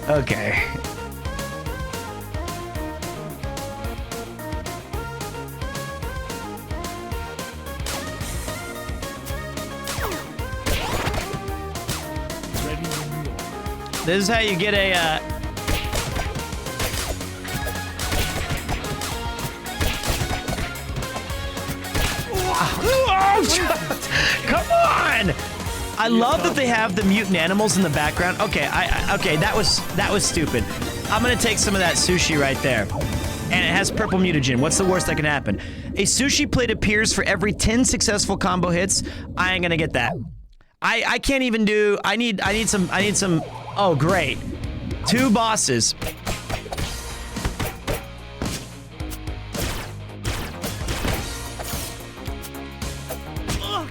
okay. This is how you get a, Come on! I love that they have the mutant animals in the background. Okay, okay, that was stupid. I'm gonna take some of that sushi right there. And it has purple mutagen. What's the worst that can happen? A sushi plate appears for every 10 successful combo hits. I ain't gonna get that. I can't even do, I need some, oh great. 2 bosses.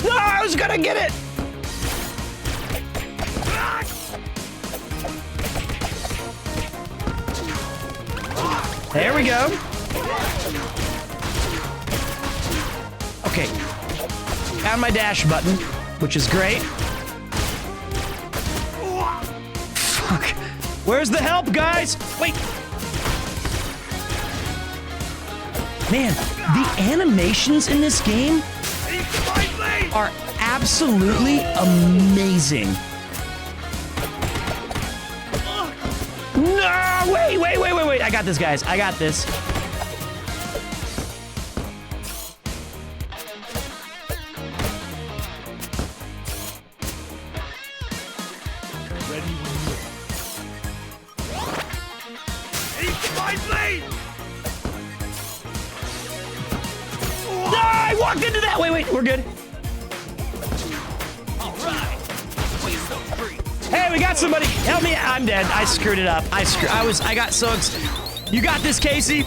No, I was gonna get it! There we go. Okay. Found my dash button, which is great. Fuck. Where's the help, guys? Wait. Man, the animations in this game are absolutely amazing. No! Wait. I got this, guys. I got this. Ready when you are. Eat my blade! No, I walked into that. Wait. We're good. All right. Please don't breathe. Hey, we got somebody. Help me. I'm dead. I screwed it up. I got so You got this, Casey.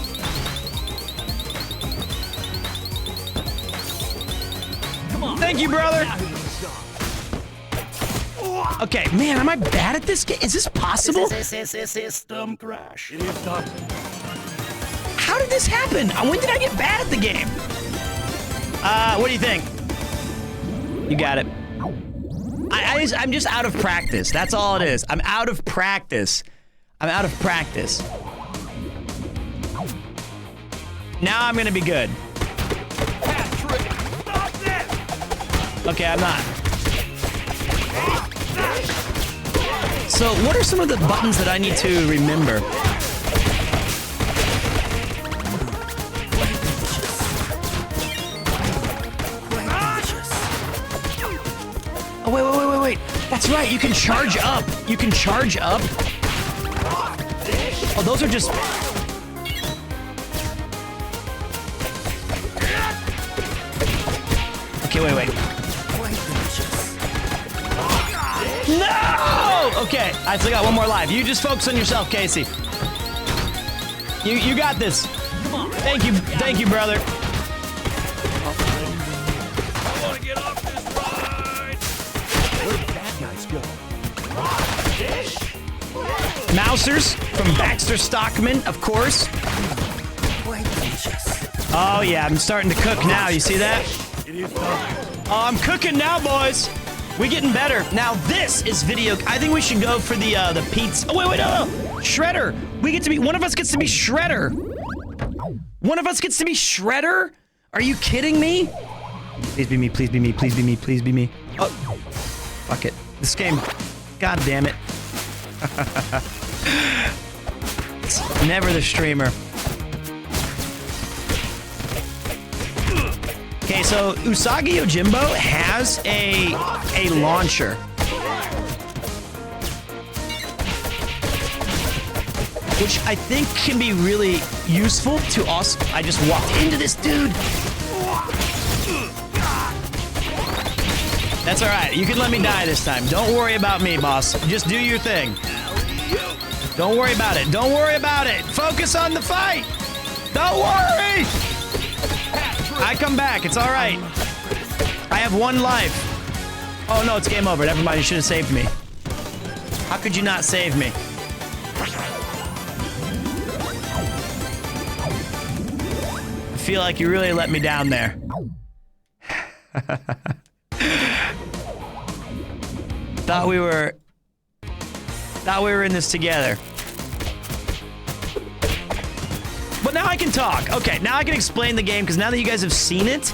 Come on. Thank you, brother. Now you're done. Okay, man, am I bad at this game? Is this possible? System crash. It is done. How did this happen? When did I get bad at the game? What do you think? You got it. I'm just out of practice. That's all it is. I'm out of practice. I'm out of practice. Now I'm gonna be good. Okay, I'm not. So, what are some of the buttons that I need to remember? Oh, wait. That's right, you can charge up. You can charge up. Oh, those are just... Okay, wait. No! Okay, I still got one more life. You just focus on yourself, Casey. You got this. Thank you, brother. I want to get off this ride. Where did the bad guys go? Mousers from Baxter Stockman, of course. Oh yeah, I'm starting to cook now. You see that? It is done. Oh, I'm cooking now, boys. We getting better. Now this is video. I think we should go for the pizza. Oh wait, no. Shredder. One of us gets to be Shredder. One of us gets to be Shredder? Are you kidding me? Please be me, please be me, please be me, please be me. Oh, fuck it. This game, god damn it. It's never the streamer. Okay, so Usagi Yojimbo has a launcher. Which I think can be really useful to us. I just walked into this dude. That's all right. You can let me die this time. Don't worry about me, boss. Just do your thing. Don't worry about it. Don't worry about it. Focus on the fight. Don't worry. I come back. It's all right. I have one life. Oh, no, it's game over. Never mind. You should have saved me. How could you not save me? I feel like you really let me down there. Thought we were in this together. But now I can talk. Okay, now I can explain the game, because now that you guys have seen it,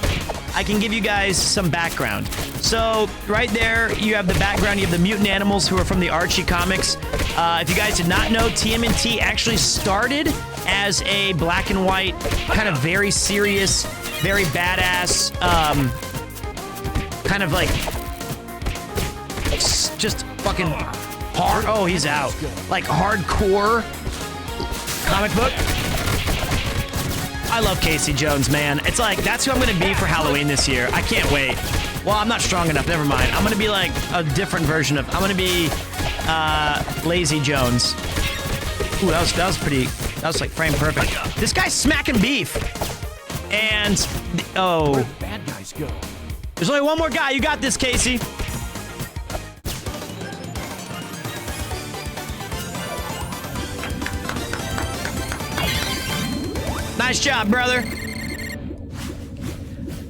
I can give you guys some background. So, right there, you have the background. You have the mutant animals who are from the Archie comics. If you guys did not know, TMNT actually started as a black and white, kind of very serious, very badass, kind of like, just fucking hard. Oh, he's out. Like hardcore comic book. I love Casey Jones, man. It's like, that's who I'm gonna be for Halloween this year. I can't wait. Well, I'm not strong enough, never mind. I'm gonna be like a different version of, I'm gonna be Lazy Jones. Ooh, that was pretty, that was like frame perfect. This guy's smacking beef. And, oh. Where did the bad guys go? There's only one more guy. You got this, Casey. Nice job, brother.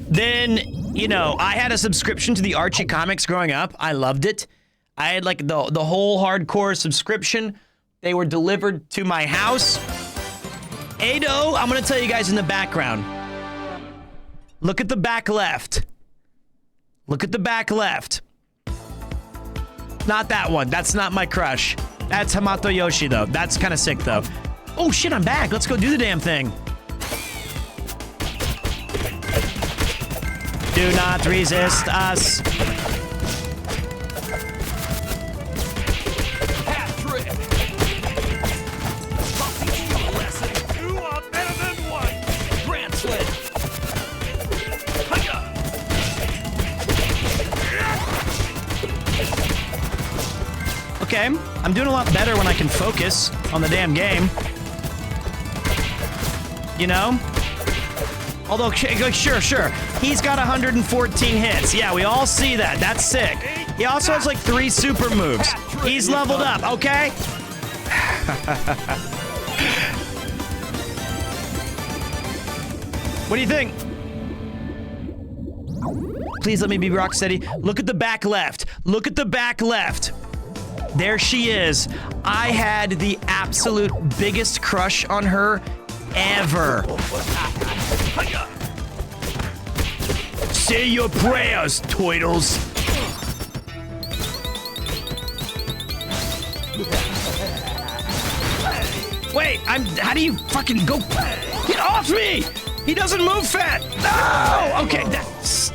Then, you know, I had a subscription to the Archie comics growing up. I loved it. I had like the whole hardcore subscription. They were delivered to my house. Ado, I'm gonna tell you guys in the background. Look at the back left. Look at the back left. Not that one. That's not my crush. That's Hamato Yoshi, though. That's kind of sick, though. Oh, shit, I'm back. Let's go do the damn thing. Do not resist us. You are better than white. Grand sled. Hiya. Okay, I'm doing a lot better when I can focus on the damn game. you know? Although, sure. He's got 114 hits. Yeah, we all see that. That's sick. He also has like 3 super moves. He's leveled up, okay? What do you think? Please let me be rock steady. Look at the back left. Look at the back left. There she is. I had the absolute biggest crush on her ever. Say your prayers, Toidles. Wait, how do you fucking go? Get off me! He doesn't move fat. No! Okay, that's...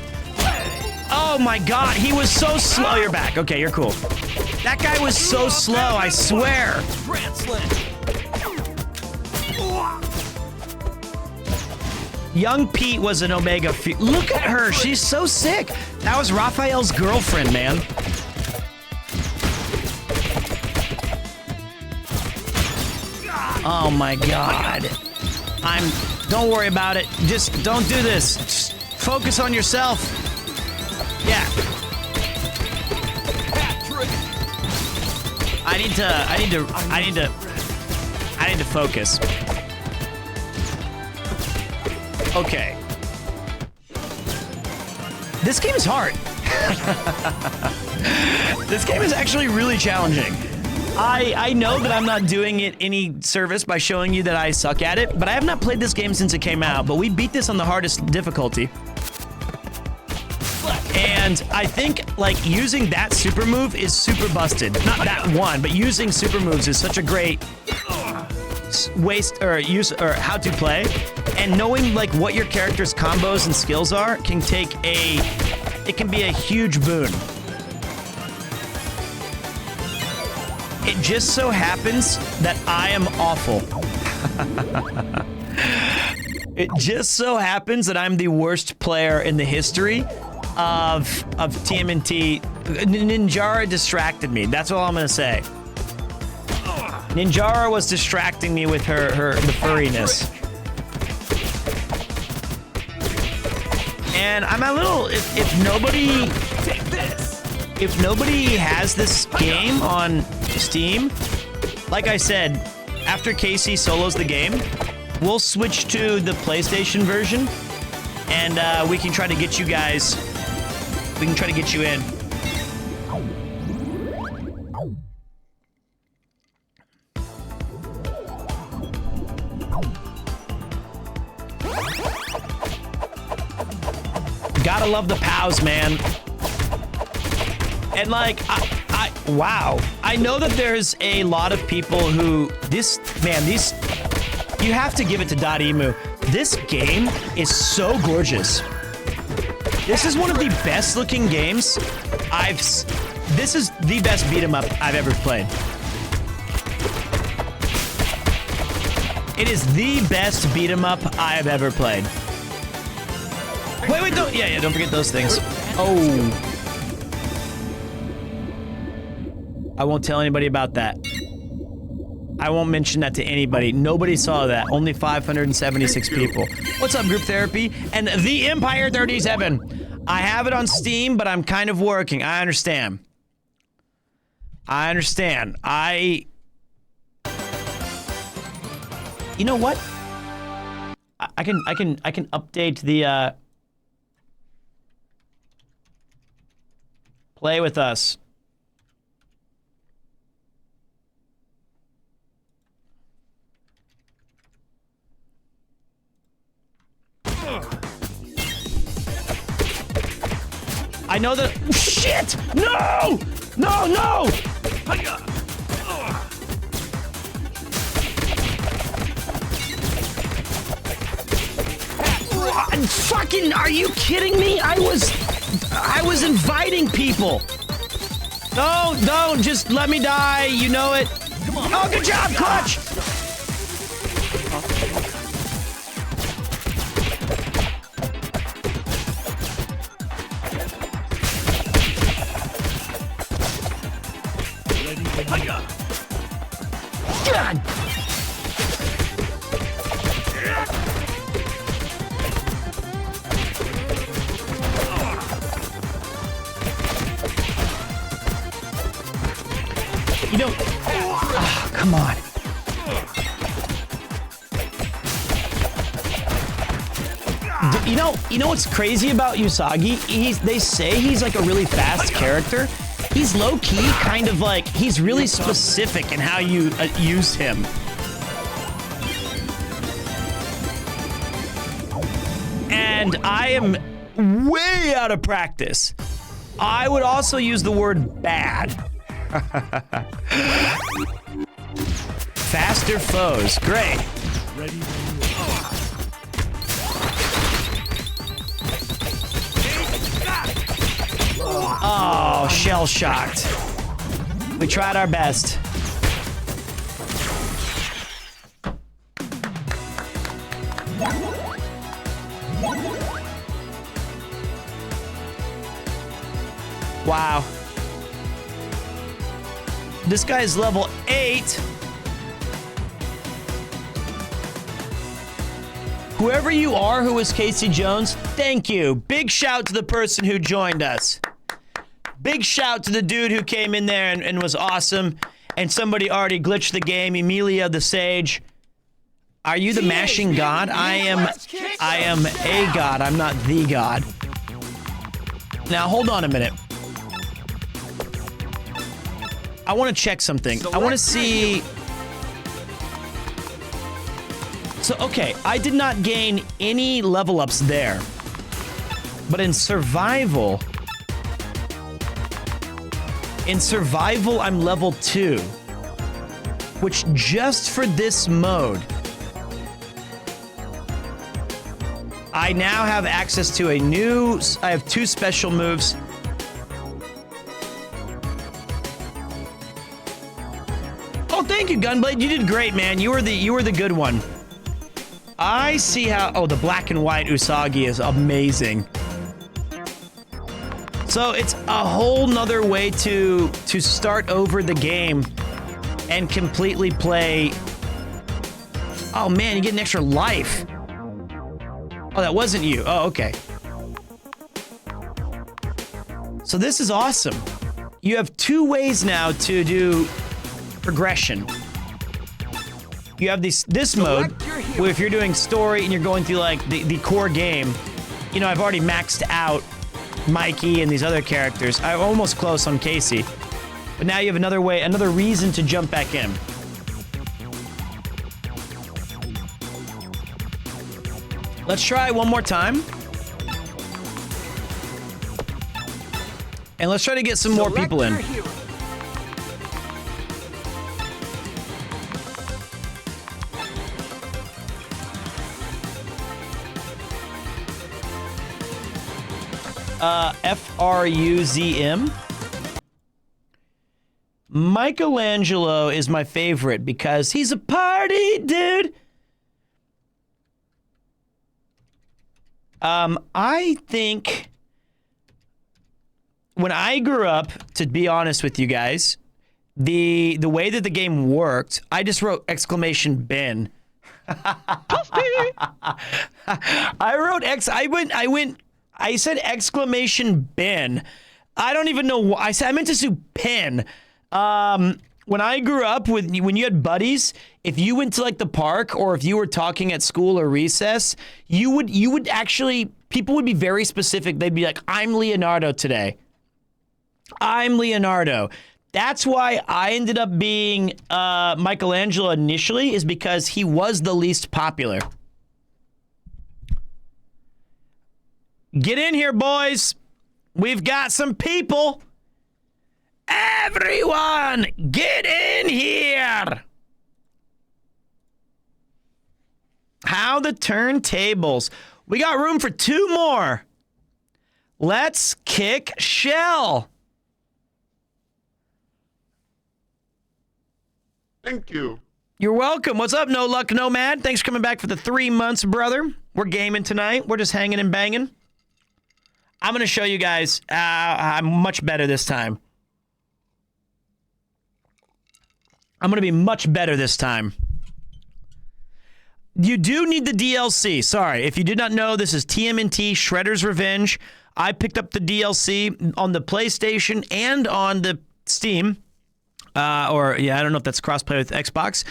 Oh my god, he was so slow. You're back. Okay, you're cool. That guy was so slow, I swear. Young Pete was an Omega. Look at her. She's so sick. That was Raphael's girlfriend, man. Oh my god. Don't worry about it. Just don't do this. Just focus on yourself. Yeah. I need to focus. Okay. This game is hard. This game is actually really challenging. I know that I'm not doing it any service by showing you that I suck at it, but I have not played this game since it came out, but we beat this on the hardest difficulty. And I think, like, using that super move is super busted. Not that one, but using super moves is such a great how to play. And knowing, like, what your character's combos and skills are can be a huge boon. It just so happens that I am awful. It just so happens that I'm the worst player in the history of TMNT. Ninjara distracted me. That's all I'm gonna say. Ninjara was distracting me with the furriness. And I'm a little, if nobody has this game on Steam, like I said, after Casey solos the game, we'll switch to the PlayStation version, and we can try to get you guys, we can try to get you in. Gotta love the POWs, man. And like, wow. I know that there's a lot of people who, you have to give it to Dotemu. This game is so gorgeous. This is one of the best looking games this is the best beat 'em up I've ever played. It is the best beat 'em up I've ever played. Wait, don't forget those things. Oh. I won't tell anybody about that. I won't mention that to anybody. Nobody saw that. Only 576 people. What's up, Group Therapy? And The Empire 37. I have it on Steam, but I'm kind of working. I understand. You know what? I can update the play with us. I know that. Shit! No! No! No! Fucking! Are you kidding me? I was inviting people. No! Don't! Just let me die. You know it. Come on. Oh, good job, Clutch! God! You don't... Oh, come on. You know what's crazy about Usagi? They say he's like a really fast character. He's low-key kind of like, he's really specific in how you use him. And I am way out of practice. I would also use the word bad. Faster foes, great. Ready. Oh, shell-shocked. We tried our best. Wow. This guy's level 8. Whoever you are who is Casey Jones, thank you. Big shout to the person who joined us. Big shout to the dude who came in there and was awesome. And somebody already glitched the game. Emilia the Sage. Are you the mashing god? I am a god. I'm not the god. Now, hold on a minute. I want to check something. I want to see... So, okay, I did not gain any level ups there. But in survival... In survival, I'm level 2. Which, just for this mode... I now have access to a new... I have 2 special moves. Oh, thank you, Gunblade. You did great, man. You were the good one. I see how... Oh, the black and white Usagi is amazing. So it's a whole nother way to start over the game and completely play... Oh, man, you get an extra life. Oh, that wasn't you. Oh, okay. So this is awesome. You have 2 ways now to do progression. You have this mode, where if you're doing story and you're going through like the core game, you know, I've already maxed out Mikey and these other characters. I'm almost close on Casey. But now you have another way, another reason to jump back in. Let's try one more time. And let's try to get some more people in. Fruzm. Michelangelo is my favorite because he's a party dude. I think when I grew up, to be honest with you guys, the way that the game worked, I just wrote exclamation Ben. I said exclamation Ben. I don't even know why. I meant to say pin. When I grew up, when you had buddies, if you went to like the park or if you were talking at school or recess, you would actually, people would be very specific. They'd be like, I'm Leonardo today. I'm Leonardo. That's why I ended up being Michelangelo initially, is because he was the least popular. Get in here, boys. We've got some people. Everyone, get in here. How the turntables. We got room for 2 more. Let's kick shell. Thank you. You're welcome. What's up, No Luck Nomad? Thanks for coming back for the 3 months, brother. We're gaming tonight. We're just hanging and banging. I'm going to show you guys I'm much better this time. I'm going to be much better this time. You do need the DLC. Sorry, if you did not know, this is TMNT Shredder's Revenge. I picked up the DLC on the PlayStation and on the Steam. or yeah, I don't know if that's crossplay with Xbox.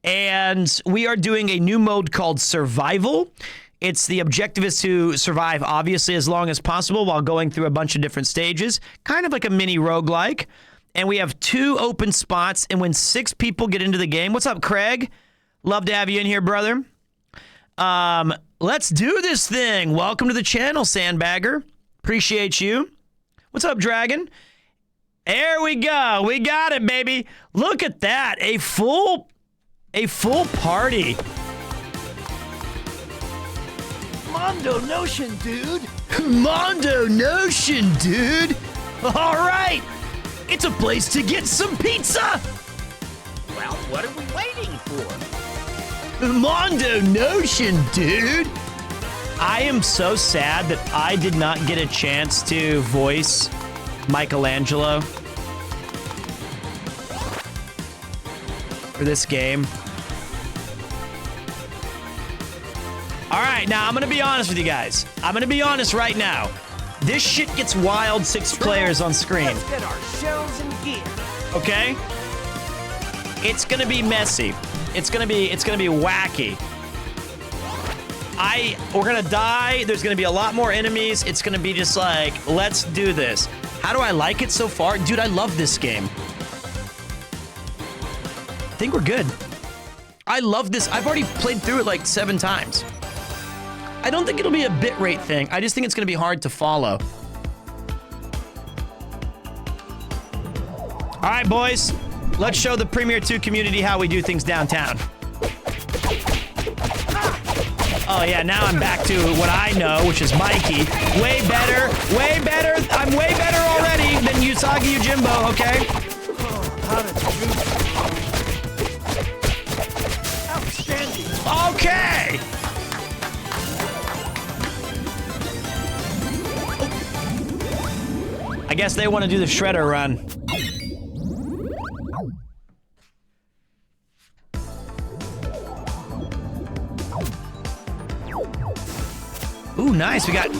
And we are doing a new mode called Survival. It's the objective is to survive, obviously, as long as possible while going through a bunch of different stages, kind of like a mini roguelike. And we have 2 open spots, and when 6 people get into the game, what's up, Craig? Love to have you in here, brother. Let's do this thing. Welcome to the channel, Sandbagger. Appreciate you. What's up, Dragon? There we go. We got it, baby. Look at that. A full party. Mondo Notion, dude. Mondo Notion, dude. All right. It's a place to get some pizza. Well, what are we waiting for? Mondo Notion, dude. I am so sad that I did not get a chance to voice Michelangelo for this game. All right, now I'm going to be honest with you guys. I'm going to be honest right now. This shit gets wild 6 players on screen. Let's get our shells and gear. Okay? It's going to be messy. It's going to be wacky. We're going to die. There's going to be a lot more enemies. It's going to be just like, let's do this. How do I like it so far? Dude, I love this game. I think we're good. I love this. I've already played through it like 7 times. I don't think it'll be a bitrate thing. I just think it's going to be hard to follow. All right, boys. Let's show the Premier 2 community how we do things downtown. Oh, yeah, now I'm back to what I know, which is Mikey. Way better. Way better. I'm way better already than Usagi Yojimbo, okay? Outstanding. Okay. I guess they want to do the Shredder run. Ooh, nice. We got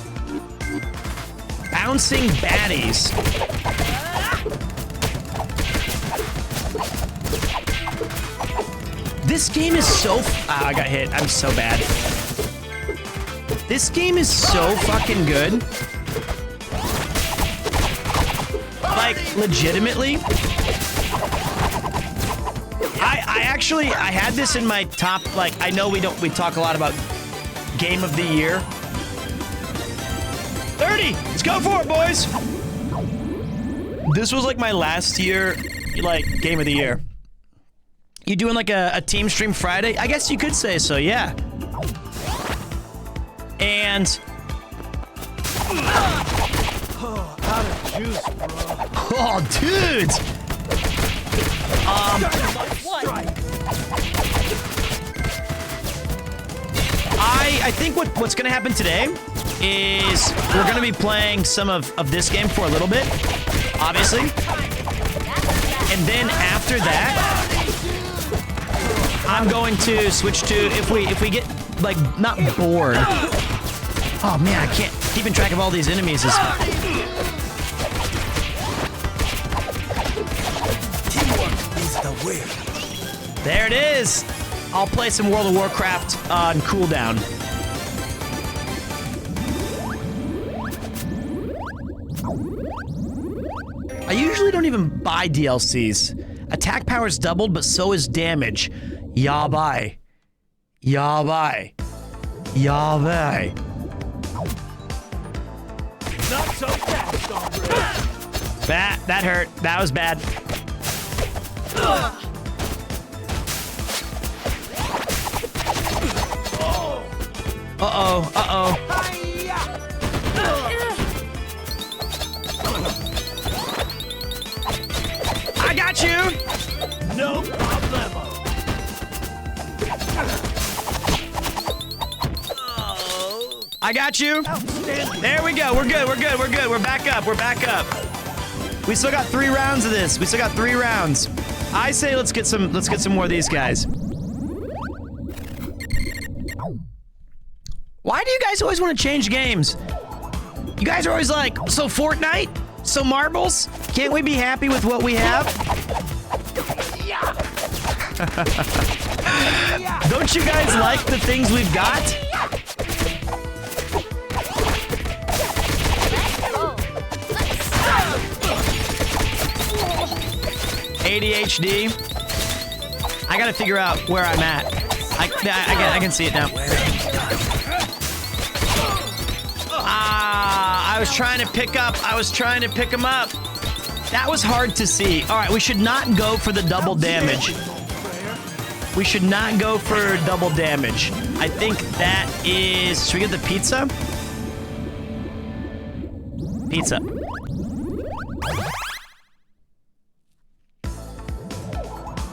bouncing baddies. This game is so... I got hit. I'm so bad. This game is so fucking good. Like, legitimately. I had this in my top, like, I know we talk a lot about game of the year. 30! Let's go for it, boys! This was like my last year, like, game of the year. You doing like a team stream Friday? I guess you could say so, yeah. And... Out of juice, bro. Oh, dude! I think what's gonna happen today is we're gonna be playing some of this game for a little bit, obviously. And then after that, I'm going to switch to, if we get, like, not bored. Oh man, I can't, keeping track of all these enemies is... There it is! I'll play some World of Warcraft on cooldown. I usually don't even buy DLCs. Attack power's doubled, but so is damage. Yabai. Yabai. Yabai. Not so fast, hombre. That hurt. That was bad. Uh-oh, uh-oh. I got you! No problemo. I got you. Outstanding. There we go. We're good. We're good. We're good. We're back up. We're back up. We still got 3 rounds of this. We still got 3 rounds. I say let's get some more of these guys. Why do you guys always want to change games? You guys are always like, so Fortnite? So marbles? Can't we be happy with what we have? Don't you guys like the things we've got? ADHD. I gotta figure out where I'm at. I can see it now. Ah, I was trying to pick him up. That was hard to see. All right, we should not go for the double damage. We should not go for double damage. I think that is... Should we get the pizza? Pizza.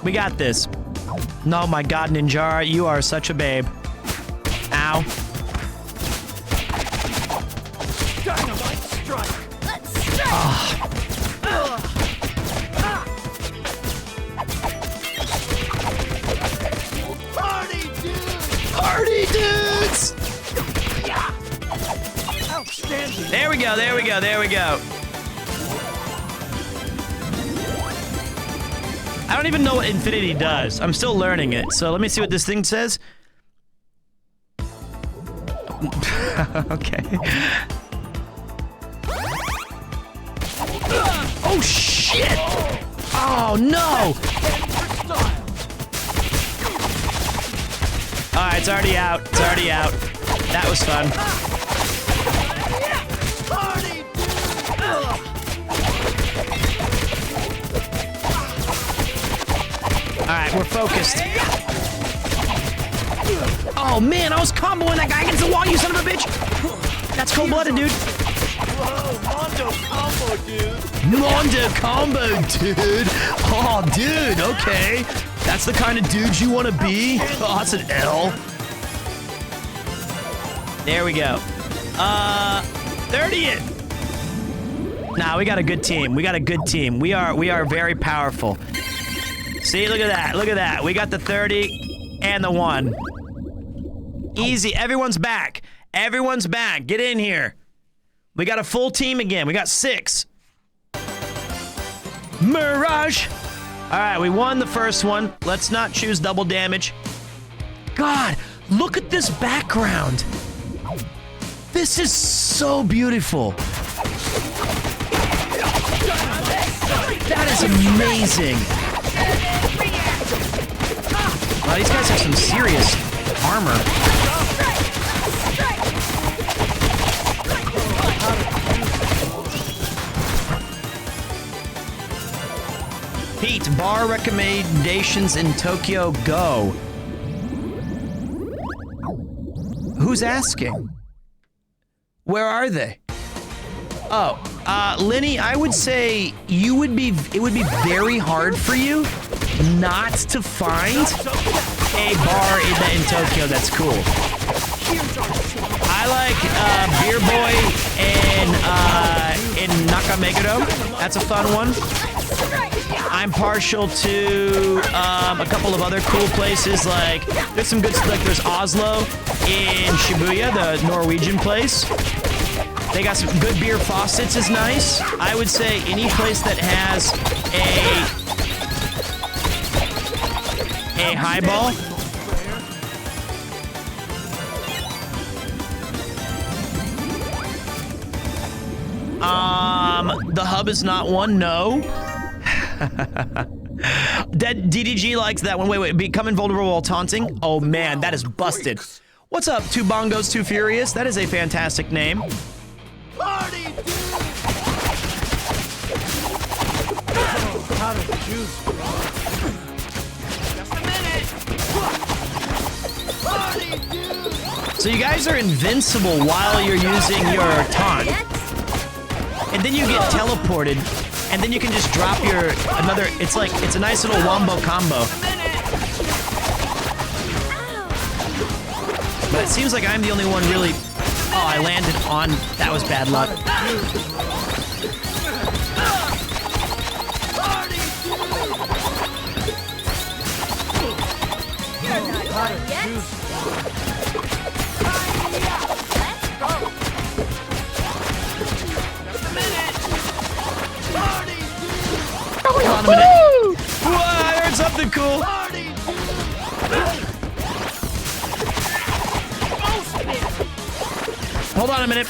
We got this. No, my God, Ninjara, you are such a babe. Ow. Dynamite strike. Let's strike. Party dude. Party dudes! Outstanding. There we go, there we go, there we go. I don't even know what infinity does. I'm still learning it. So let me see what this thing says. Okay. Oh, shit! Oh, no! Alright, it's already out. It's already out. That was fun. Party Alright, we're focused. Oh, man, I was comboing that guy against the wall, you son of a bitch! That's cold-blooded, dude. Whoa, Mondo combo, dude. Mondo combo, dude. Oh, dude, okay. That's the kind of dude you want to be? Oh, that's an L. There we go. 30th. Nah, we got a good team. We got a good team. We are very powerful. See, look at that. Look at that. We got the 30 and the 1. Easy. Everyone's back. Everyone's back. Get in here. We got a full team again. We got 6. Mirage. All right, we won the first one. Let's not choose double damage. God, look at this background. This is so beautiful. That is amazing. Wow, these guys have some serious armor. Pete, bar recommendations in Tokyo Go. Who's asking? Where are they? Oh, Lenny, I would say it would be very hard for you not to find a bar in Tokyo that's cool. I like Beer Boy in Nakameguro. That's a fun one. I'm partial to a couple of other cool places. Like there's some good like there's Oslo in Shibuya, the Norwegian place. They got some good beer faucets is nice. I would say any place that has a highball. The hub is not one, no. Dead DDG likes that one. Wait, become invulnerable while taunting? Oh man, that is busted. What's up, Two Bongos, Too Furious? That is a fantastic name. Party dude. How to choose? Just a minute. Party dude. So you guys are invincible while you're using your taunt. And then you get teleported, and then you can just drop your another. It's a nice little wombo combo. But it seems like I'm the only one really. Oh, I landed on. That was bad luck. You're not done yet. Hold on a minute. Whoa, I heard something cool. Hold on a minute.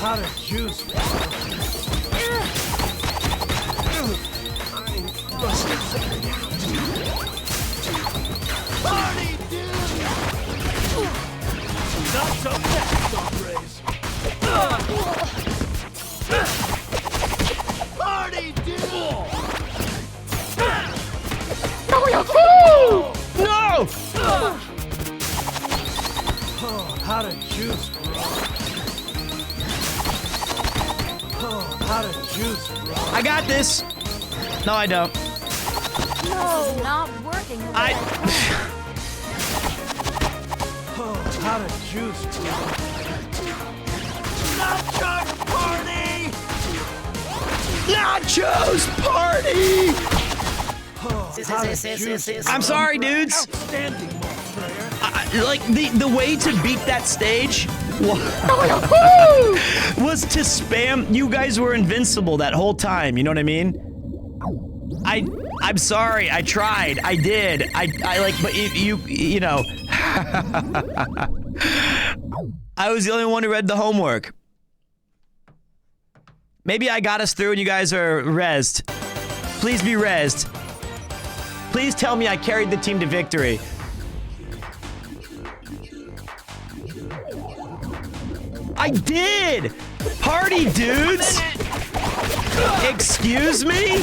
How to juice. Party, dude! Not so fast, Brace. Party, dude! No! How to juice, bro. How to juice, bro. I got this. No, I don't. No, not working. How to juice, bro. Nachos party! Nachos party! How to juice, I'm sorry, dudes. Outstanding, Player. Like the way to beat that stage was to spam. You guys were invincible that whole time. You know what I mean? I'm sorry. I tried. I did. I like, but you know, I was the only one who read the homework. Maybe I got us through and you guys are rezzed. Please be rezzed. Please tell me I carried the team to victory. I did! Party, dudes! Excuse me?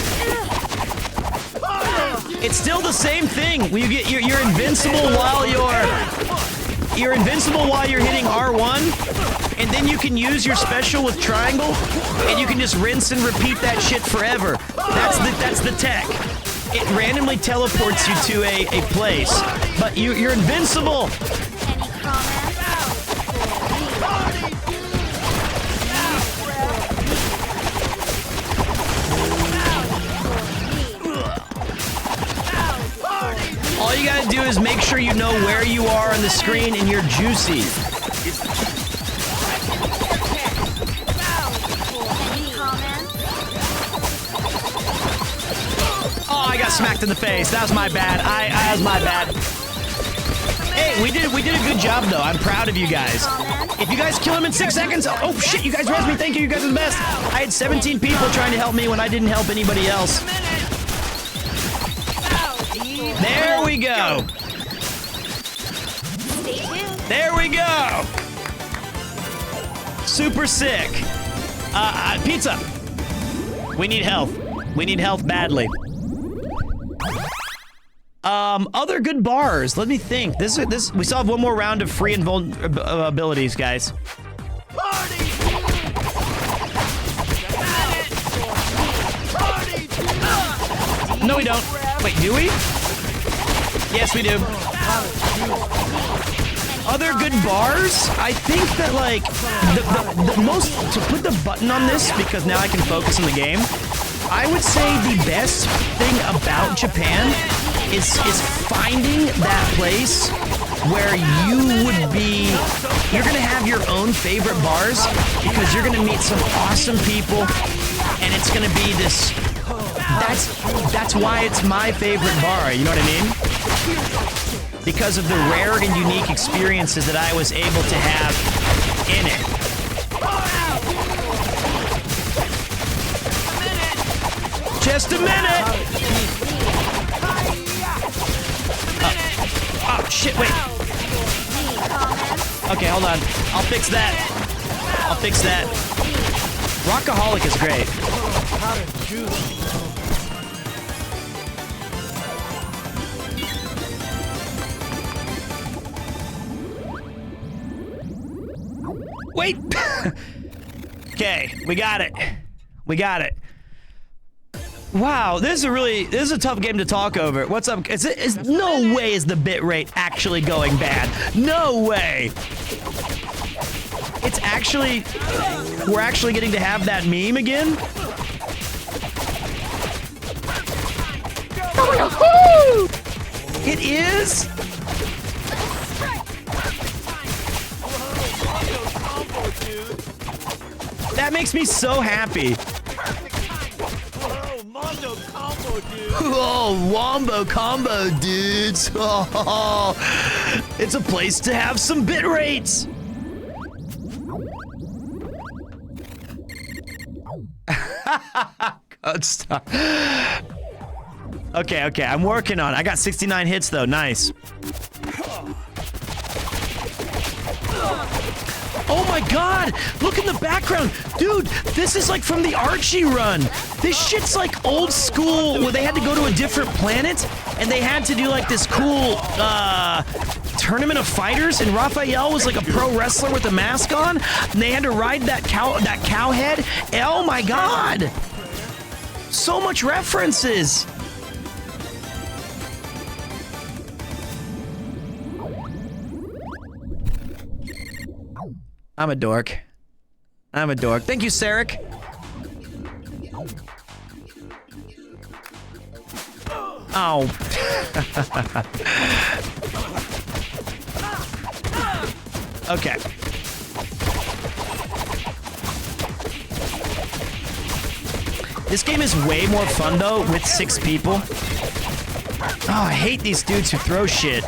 It's still the same thing. You get you're invincible while you're invincible while you're hitting R1, and then you can use your special with triangle, and you can just rinse and repeat that shit forever. That's the tech. It randomly teleports you to a place, but you're invincible. All you gotta do is make sure you know where you are on the screen and you're juicy. Oh, I got smacked in the face. That was my bad. That was my bad. Hey, we did a good job though. I'm proud of you guys. If you guys kill him in 6 seconds, oh shit, you guys res me. Thank you. You guys are the best. I had 17 people trying to help me when I didn't help anybody else. There we go. There we go. Super sick. Pizza. We need health. We need health badly. Other good bars. Let me think. This we still have one more round of free abilities, guys. No, we don't. Wait, do we? Yes, we do. Other good bars? I think that, like, the most... To put the button on this, because now I can focus on the game, I would say the best thing about Japan is finding that place where you would be... You're going to have your own favorite bars, because you're going to meet some awesome people, and it's going to be this... That's why it's my favorite bar, you know what I mean? Because of the rare and unique experiences that I was able to have in it. Just a minute! Oh, shit, wait. Okay, hold on. I'll fix that. I'll fix that. Rockaholic is great. Wait! Okay, we got it. We got it. Wow, this is a tough game to talk over. What's up? No way is the bitrate actually going bad. No way! It's actually... We're actually getting to have that meme again? It is? dude. That makes me so happy. Whoa, Mondo combo, dude. Oh, wombo combo, dudes. Oh, it's a place to have some bit rates. God, stop. Okay, I'm working on it. I got 69 hits, though. Nice. Oh my god! Look in the background! Dude, this is like from the Archie run! This shit's like old school where they had to go to a different planet and they had to do like this cool tournament of fighters, and Raphael was like a pro wrestler with a mask on, and they had to ride that cow head. Oh my god! So much references! I'm a dork. I'm a dork. Thank you, Sarek. Oh. Okay. This game is way more fun, though, with 6 people. Oh, I hate these dudes who throw shit.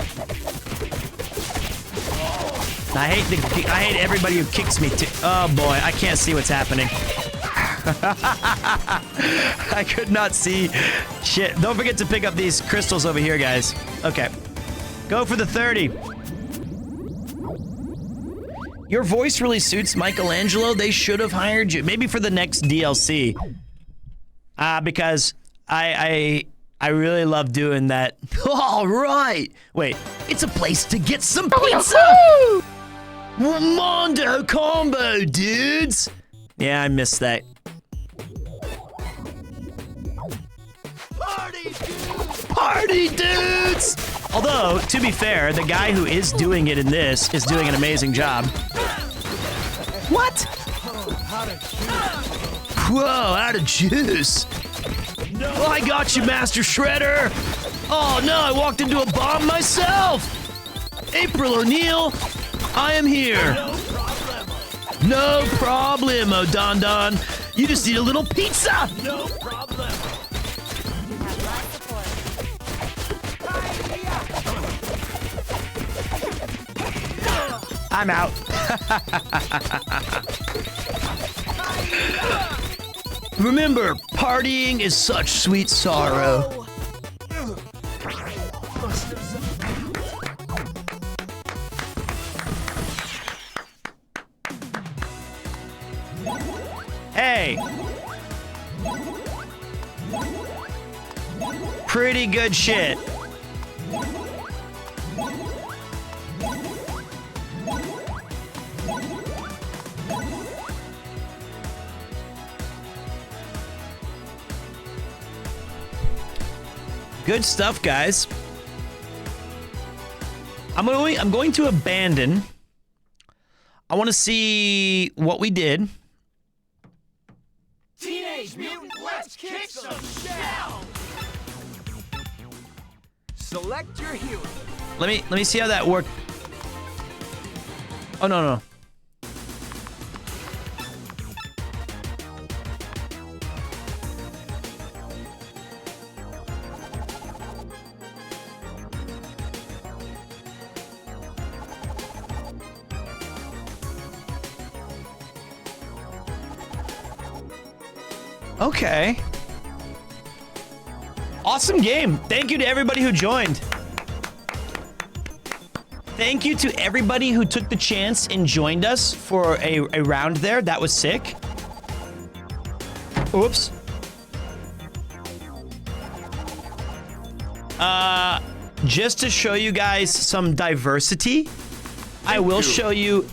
I hate everybody who kicks me too. Oh boy, I can't see what's happening. I could not see shit. Don't forget to pick up these crystals over here, guys. Okay. Go for the 30. Your voice really suits Michelangelo. They should have hired you. Maybe for the next DLC. Because I really love doing that. All right. Wait, it's a place to get some pizza. Mondo combo, dudes! Yeah, I missed that. Party, dude! Party, dudes! Although, to be fair, the guy who is doing it in this is doing an amazing job. What? Whoa, out of juice. No. Oh, I got you, Master Shredder! Oh no, I walked into a bomb myself! April O'Neil, I am here. No problemo, Don Don. You just need a little pizza. No problem. I'm out. Remember, partying is such sweet sorrow. Hey! Pretty good shit. Good stuff, guys. I'm going to abandon. I want to see what we did. Teenage Mutant, let's kick some shell! Select your hero. Let me see how that worked. Oh no. Okay. Awesome game. Thank you to everybody who joined. Thank you to everybody who took the chance and joined us for a round there. That was sick. Oops. Just to show you guys some diversity, I will show you.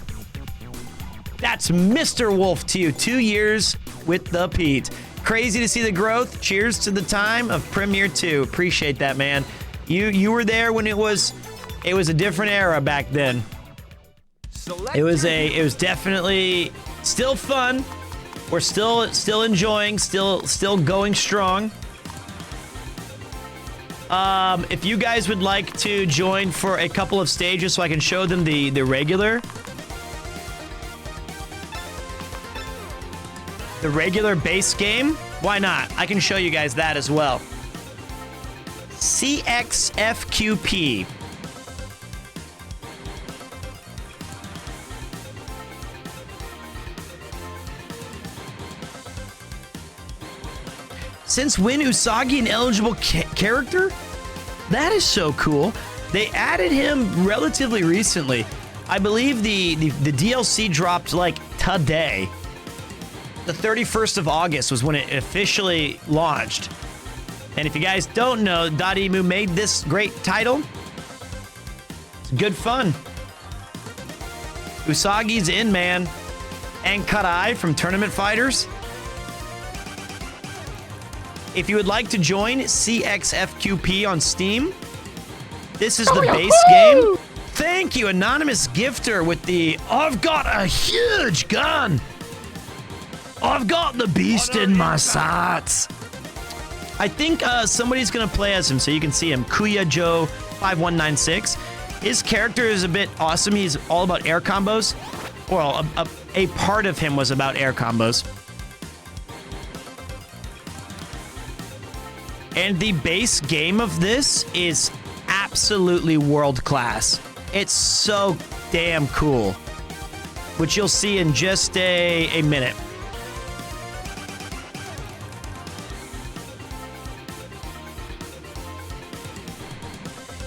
That's Mr. Wolf to you. 2 years with the Pete. Crazy to see the growth. Cheers to the time of Premiere 2. Appreciate that, man. You were there when it was a different era back then. It was definitely still fun. We're still enjoying, still going strong. If you guys would like to join for a couple of stages so I can show them the regular. the regular base game, why not? I can show you guys that as well. CXFQP. Since when Usagi an eligible character? That is so cool. They added him relatively recently. I believe the DLC dropped like today. The 31st of August was when it officially launched. And if you guys don't know, Dotemu made this great title. It's good fun. Usagi's in, man. And Karai from Tournament Fighters. If you would like to join CXFQP on Steam, this is the base game. Thank you, Anonymous Gifter, with the I've got a huge gun. I've got the beast in my sights. I think somebody's going to play as him so you can see him. Kuya Joe 5196. His character is a bit awesome. He's all about air combos. Well, a part of him was about air combos. And the base game of this is absolutely world class. It's so damn cool, which you'll see in just a minute.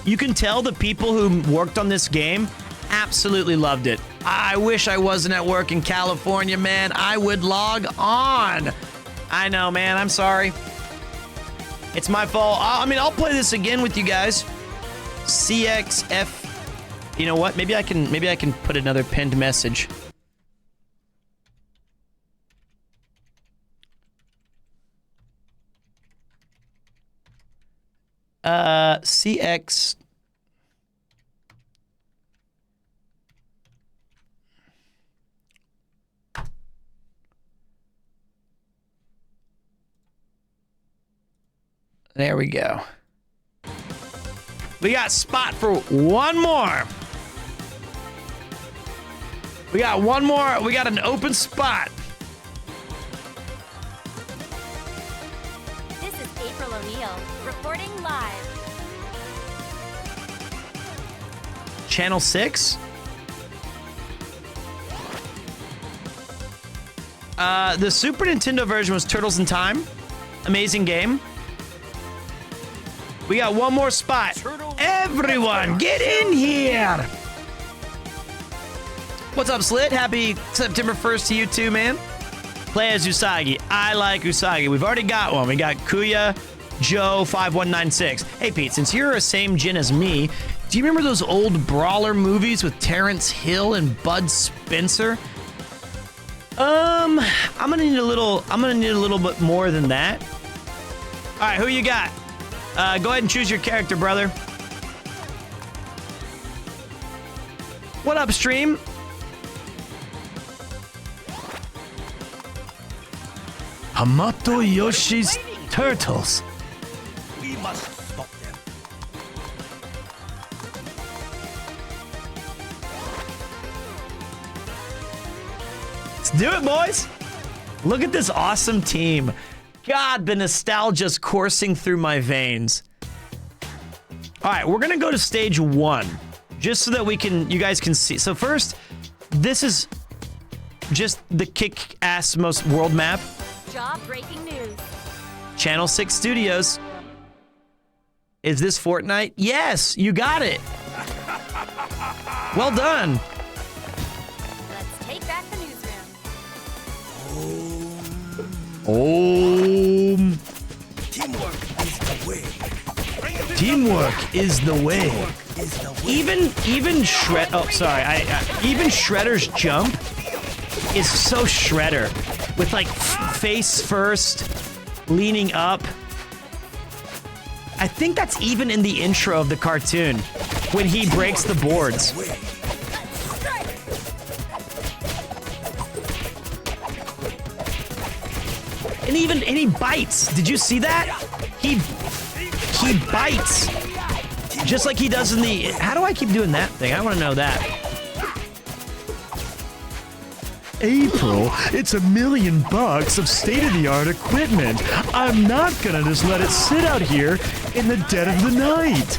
You can tell the people who worked on this game absolutely loved it. I wish I wasn't at work in California, man. I would log on. I know, man. I'm sorry. It's my fault. I mean, I'll play this again with you guys. CXF. You know what? Maybe I can put another pinned message. CX. There we go. We got spot for one more. We got one more. We got an open spot. This is April O'Neil, reporting live. Channel 6. The Super Nintendo version was Turtles in Time. Amazing game. We got one more spot. Everyone, get in here. What's up, Slit? Happy September 1st to you too, man. Play as Usagi. I like Usagi. We've already got one. We got Kuya Joe 5196. Hey, Pete, since you're the same gen as me, do you remember those old brawler movies with Terrence Hill and Bud Spencer? I'm gonna need a little bit more than that. All right, who you got? Go ahead and choose your character, brother. What up, stream? Hamato Yoshi's Turtles. We must stop them. Let's do it, boys. Look at this awesome team. God, the nostalgia's coursing through my veins. All right, we're gonna go to stage 1, just so that you guys can see. So first, this is just the kick-ass most world map. Job breaking news. Channel 6 Studios. Is this Fortnite? Yes, you got it. Well done. Let's take back the newsroom. Teamwork is the way. Teamwork is the way. Even Shred. Oh, sorry. Even Shredder's jump is so Shredder, with like face first, leaning up. I think that's even in the intro of the cartoon when he breaks the boards. And he bites. Did you see that? He bites. Just like he does in the... How do I keep doing that thing? I want to know that. April, it's $1 million of state-of-the-art equipment. I'm not gonna just let it sit out here in the dead of the night.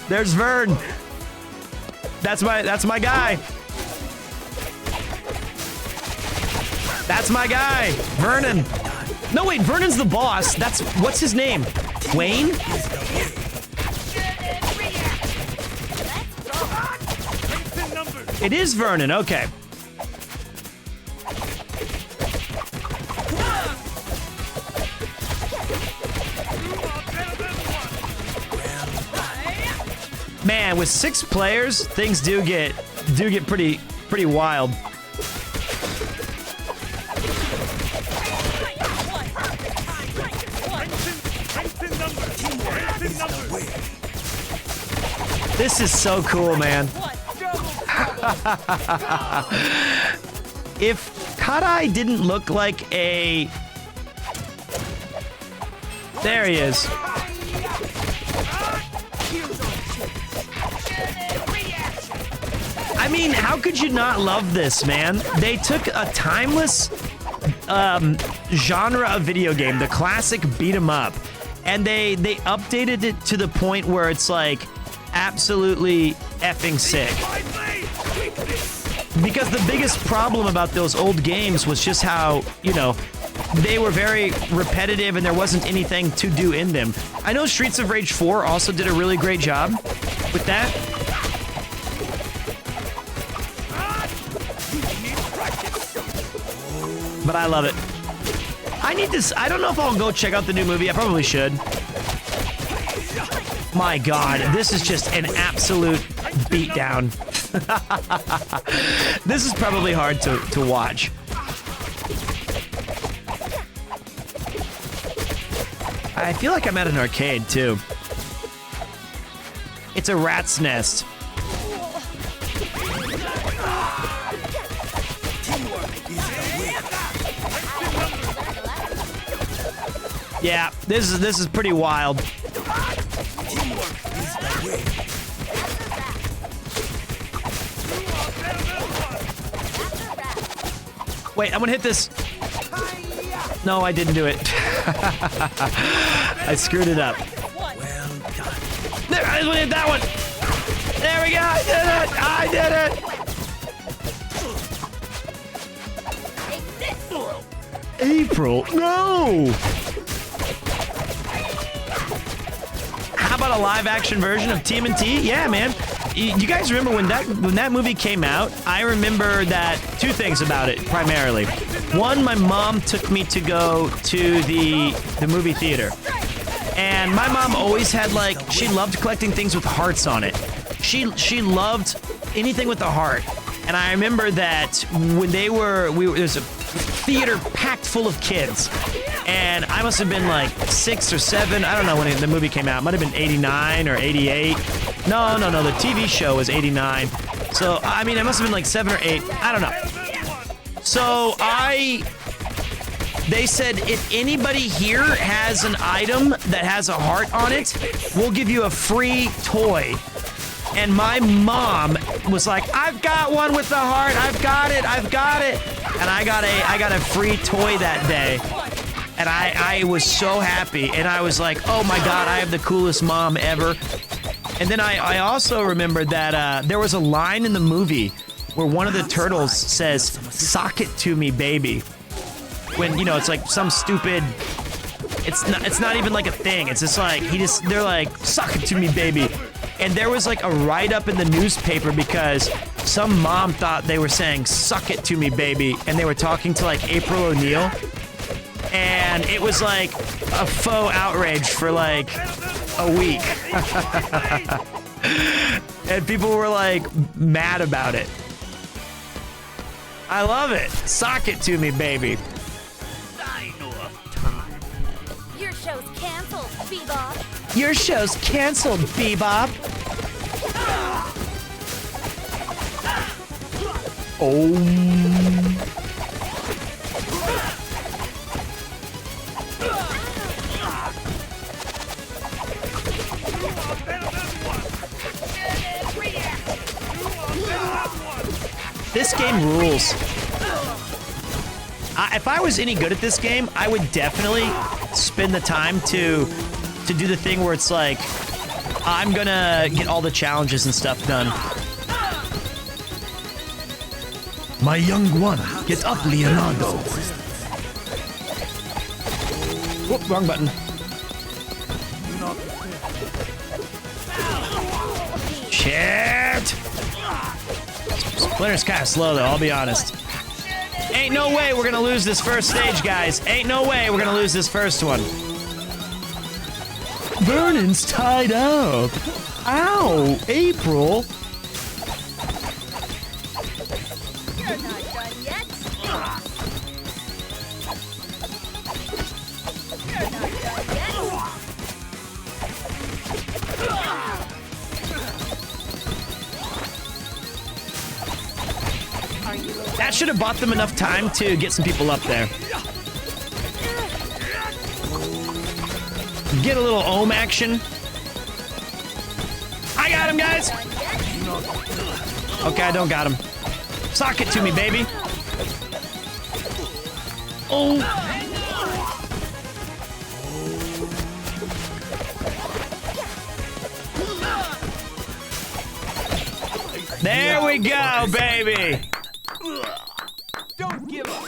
There's Vern. That's my guy. That's my guy, Vernon. No, wait, Vernon's the boss. What's his name? Wayne? It is Vernon, okay. Man, with 6 players, things do get pretty wild. This is so cool, man. If Cut-Eye didn't look like a... There he is. I mean, how could you not love this, man? They took a timeless genre of video game, the classic beat 'em up, and they updated it to the point where it's like absolutely effing sick. Because the biggest problem about those old games was just how, you know, they were very repetitive and there wasn't anything to do in them. I know Streets of Rage 4 also did a really great job with that. But I love it. I don't know if I'll go check out the new movie. I probably should. My God, this is just an absolute beatdown. This is probably hard to watch. I feel like I'm at an arcade, too. It's a rat's nest. Yeah, this is pretty wild. Wait, I'm gonna hit this. No, I didn't do it. I screwed it up. There, I just want to hit that one. There we go. I did it. April, no. How about a live-action version of TMNT? Yeah, man. You guys remember when that movie came out? I remember that 2 things about it primarily. One, my mom took me to go to the movie theater, and my mom always had she loved collecting things with hearts on it. She loved anything with a heart, and I remember that when there's a theater packed full of kids. And I must have been like 6 or 7. I don't know when the movie came out. It might have been 89 or 88. No. The TV show was 89. So, I mean, I must have been like 7 or 8. I don't know. So, they said, if anybody here has an item that has a heart on it, we'll give you a free toy. And my mom was like, I've got one with the heart. I've got it. And I got a free toy that day. And I was so happy, and I was like, oh my God, I have the coolest mom ever. And then I also remembered that there was a line in the movie where one of the turtles says, "Sock it to me, baby." When, you know, it's like some stupid, it's not even like a thing. It's just like, they're like, "Sock it to me, baby." And there was like a write-up in the newspaper because some mom thought they were saying, "Suck it to me, baby." And they were talking to like April O'Neil. And it was like a faux outrage for like a week. And people were like mad about it. I love it. Sock it to me, baby. Your show's canceled, Bebop. Your show's canceled, Bebop. Oh. This game rules. If I was any good at this game, I would definitely spend the time to do the thing where it's like, I'm gonna get all the challenges and stuff done. My young one, get up, Leonardo. Whoop, wrong button. Shit! Splinter's kind of slow, though, I'll be honest. Ain't no way we're gonna lose this first stage, guys. Ain't no way we're gonna lose this first one. Vernon's tied up. Ow, April. You're not done yet. You're not done yet. That should have bought them enough time to get some people up there. Get a little ohm action. I got him, guys. Okay, I don't got him. Sock it to me, baby. Oh. There we go, baby. Don't give up.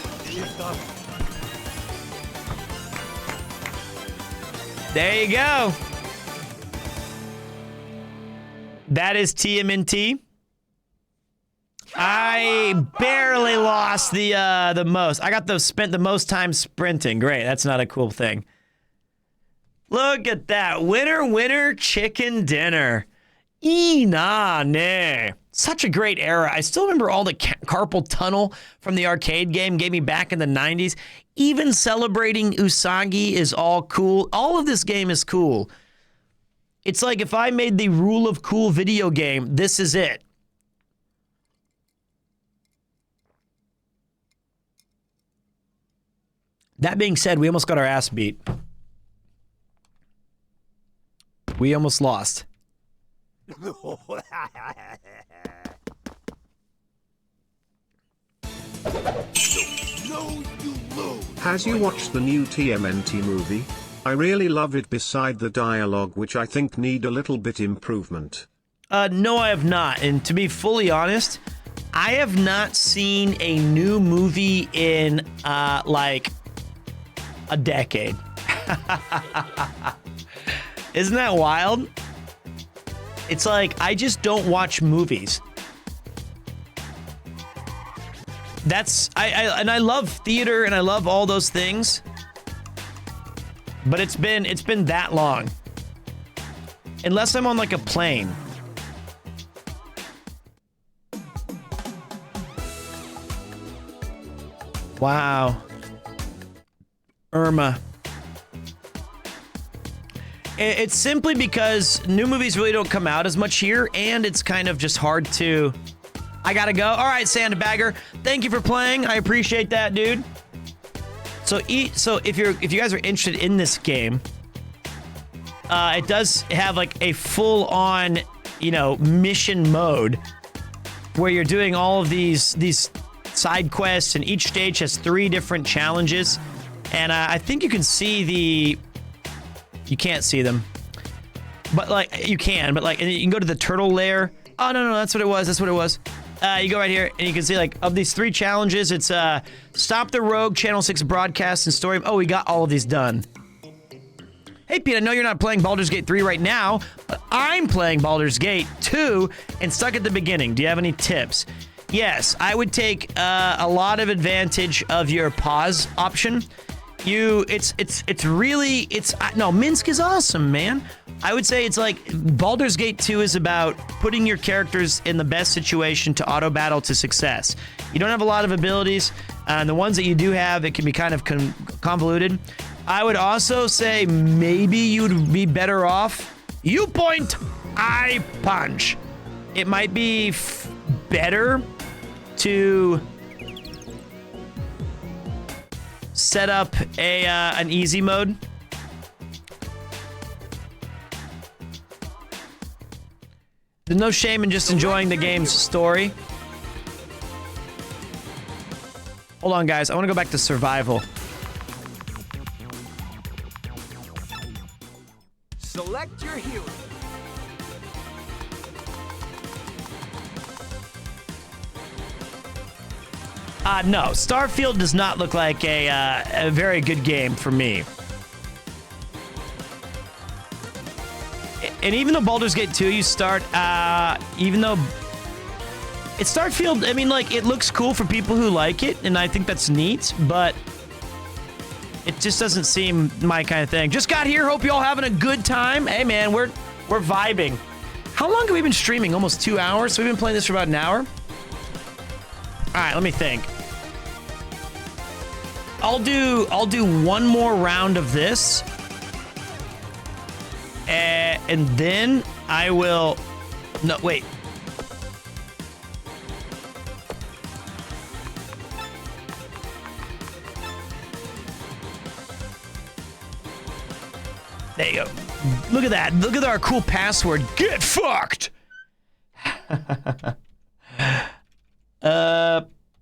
There you go. That is TMNT. I barely lost the most. I got spent the most time sprinting. Great. That's not a cool thing. Look at that. Winner, winner, chicken dinner. Inane. Such a great era. I still remember all the carpal tunnel from the arcade game gave me back in the 90s. Even celebrating Usagi is all cool. All of this game is cool. It's like if I made the rule of cool video game, this is it. That being said, we almost got our ass beat. We almost lost. Has you watched the new TMNT movie? I really love it beside the dialogue, which I think need a little bit improvement. No, I have not. And to be fully honest, I have not seen a new movie in, like, a decade. Isn't that wild? It's like, I just don't watch movies. And I love theater and I love all those things. But it's been that long. Unless I'm on like a plane. Wow. Irma. It's simply because new movies really don't come out as much here, and it's kind of just hard to... I gotta go. All right, Sandbagger. Thank you for playing. I appreciate that, dude. So if you guys are interested in this game, it does have like a full-on, you know, mission mode where you're doing all of these side quests, and each stage has 3 different challenges. And I think you can see the... You can't see them. But, like, you can. But, like, and you can go to the turtle lair. Oh, no, that's what it was. That's what it was. You go right here, and you can see, like, of these 3 challenges, it's Stop the Rogue, Channel 6 broadcast, and story. Oh, we got all of these done. Hey, Pete, I know you're not playing Baldur's Gate 3 right now, but I'm playing Baldur's Gate 2 and stuck at the beginning. Do you have any tips? Yes, I would take a lot of advantage of your pause option. No, Minsk is awesome, man. I would say it's like Baldur's Gate 2 is about putting your characters in the best situation to auto battle to success. You don't have a lot of abilities, and the ones that you do have, it can be kind of convoluted. I would also say maybe you'd be better off. You point, I punch. It might be better to set up an easy mode. There's no shame in just enjoying the game's story. Hold on, guys. I want to go back to survival. Select your hero. No, Starfield does not look like a very good game for me. And even though Baldur's Gate 2, you start, even though it's Starfield, I mean, like, it looks cool for people who like it, and I think that's neat, but it just doesn't seem my kind of thing. Just got here, hope you all having a good time. Hey, man, we're vibing. How long have we been streaming? Almost 2 hours? So we've been playing this for about an hour? All right, let me think. I'll do one more round of this. And then I will... No, wait. There you go. Look at that. Look at our cool password. Get fucked!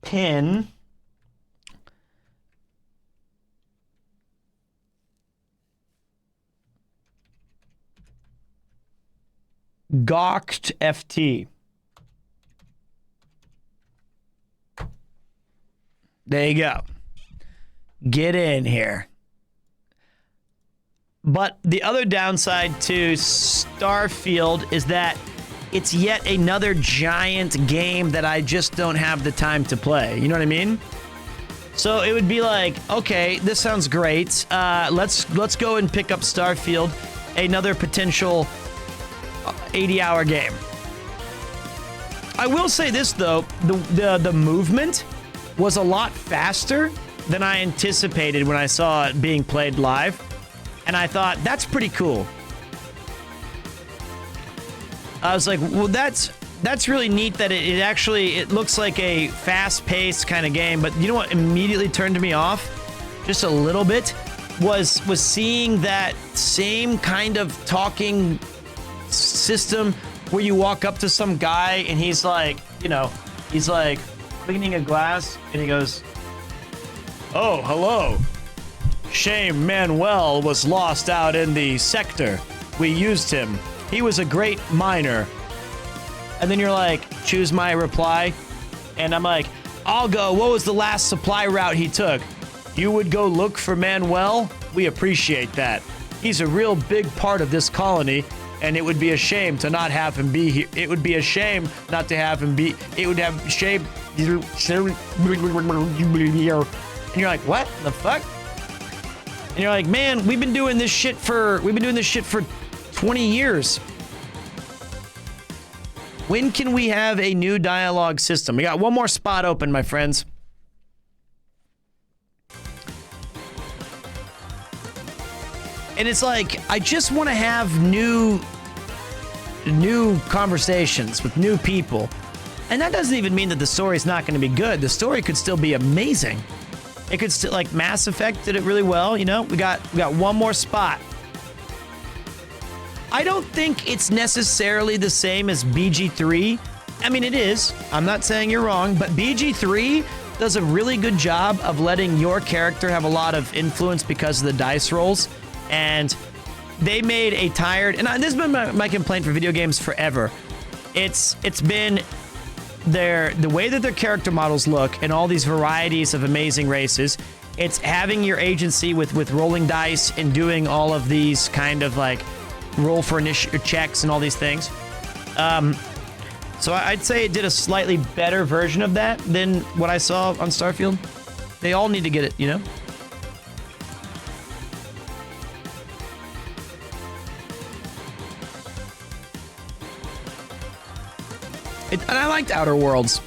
Pin. Gawked FT. There you go. Get in here. But the other downside to Starfield is that it's yet another giant game that I just don't have the time to play. You know what I mean? So it would be like, okay, this sounds great. Let's go and pick up Starfield, another potential 80-hour game. I will say this though, the movement was a lot faster than I anticipated when I saw it being played live, and I thought that's pretty cool. I was like, well, that's really neat that it actually looks like a fast-paced kind of game. But you know what immediately turned me off, just a little bit, was seeing that same kind of talking system where you walk up to some guy and he's like, you know, he's like cleaning a glass and he goes, "Oh, hello. Shame Manuel was lost out in the sector. We used him. He was a great miner." And then you're like, choose my reply. And I'm like, I'll go, what was the last supply route he took? You would go look for Manuel? We appreciate that. He's a real big part of this colony, and it would be a shame to not have him be here. It would be a shame not to have him be. It would have shame. And you're like, what the fuck? And you're like, man, we've been doing this shit for 20 years. When can we have a new dialogue system? We got one more spot open, my friends. And it's like, I just want to have new conversations with new people. And that doesn't even mean that the story's not going to be good. The story could still be amazing. It could still, like, Mass Effect did it really well, you know? We got one more spot. I don't think it's necessarily the same as BG3. I mean, it is. I'm not saying you're wrong, but BG3 does a really good job of letting your character have a lot of influence because of the dice rolls. And they made a tired, and this has been my complaint for video games forever. It's been the way that their character models look and all these varieties of amazing races. It's having your agency with rolling dice and doing all of these kind of like roll for initiative checks and all these things. So I'd say it did a slightly better version of that than what I saw on Starfield. They all need to get it, you know? And I liked Outer Worlds.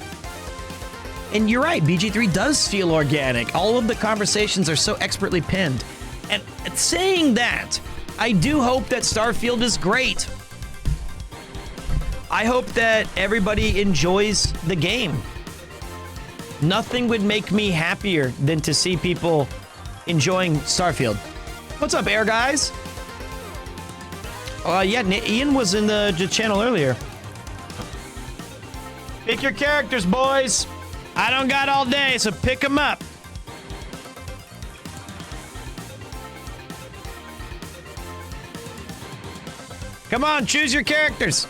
And you're right, BG3 does feel organic. All of the conversations are so expertly pinned. And saying that, I do hope that Starfield is great. I hope that everybody enjoys the game. Nothing would make me happier than to see people enjoying Starfield. What's up, Air Guys? Yeah, Ian was in the channel earlier. Pick your characters, boys. I don't got all day, so pick them up. Come on, choose your characters.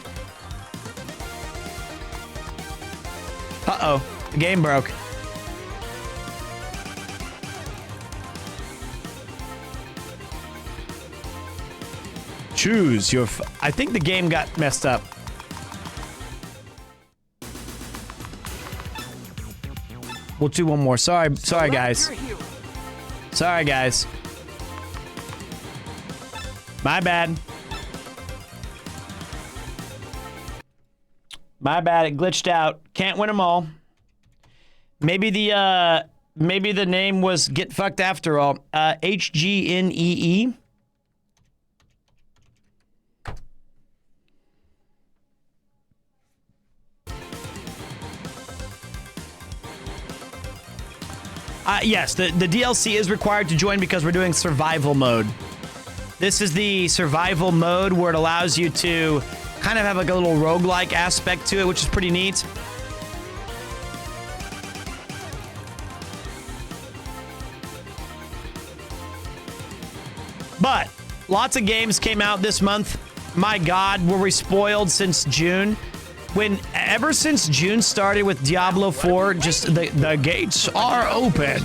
Uh-oh, the game broke. Choose your... I think the game got messed up. We'll do one more. Sorry, guys. Sorry, guys. My bad. My bad. It glitched out. Can't win them all. Maybe the name was Get Fucked After All. HGNEE. Yes, the DLC is required to join because we're doing survival mode. This is the survival mode where it allows you to kind of have like a little roguelike aspect to it, which is pretty neat. But lots of games came out this month. My God, were we spoiled since June? Ever since June started with Diablo 4, just the gates are open.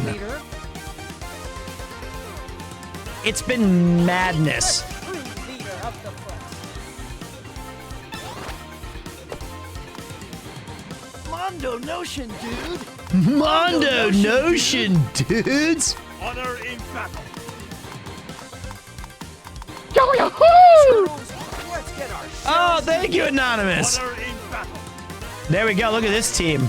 It's been madness. Mondo Notion, dude. Mondo Notion, dudes. Honor in battle. Let's get our Oh, thank you, Anonymous. Honor in battle. There we go. Look at this team.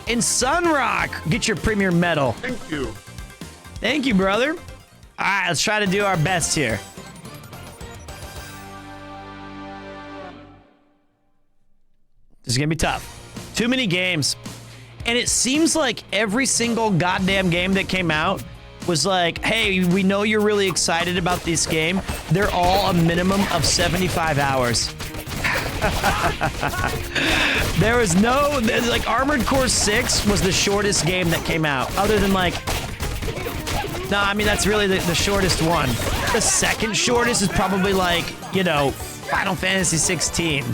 In Sunrock, get your premier medal. Thank you. Thank you, brother. All right, let's try to do our best here. This is gonna be tough. Too many games. And it seems like every single goddamn game that came out was like, hey, we know you're really excited about this game. They're all a minimum of 75 hours. There was no, like, Armored Core 6 was the shortest game that came out. Other than, like, no, I mean, that's really the shortest one. The second shortest is probably, like, you know, Final Fantasy 16.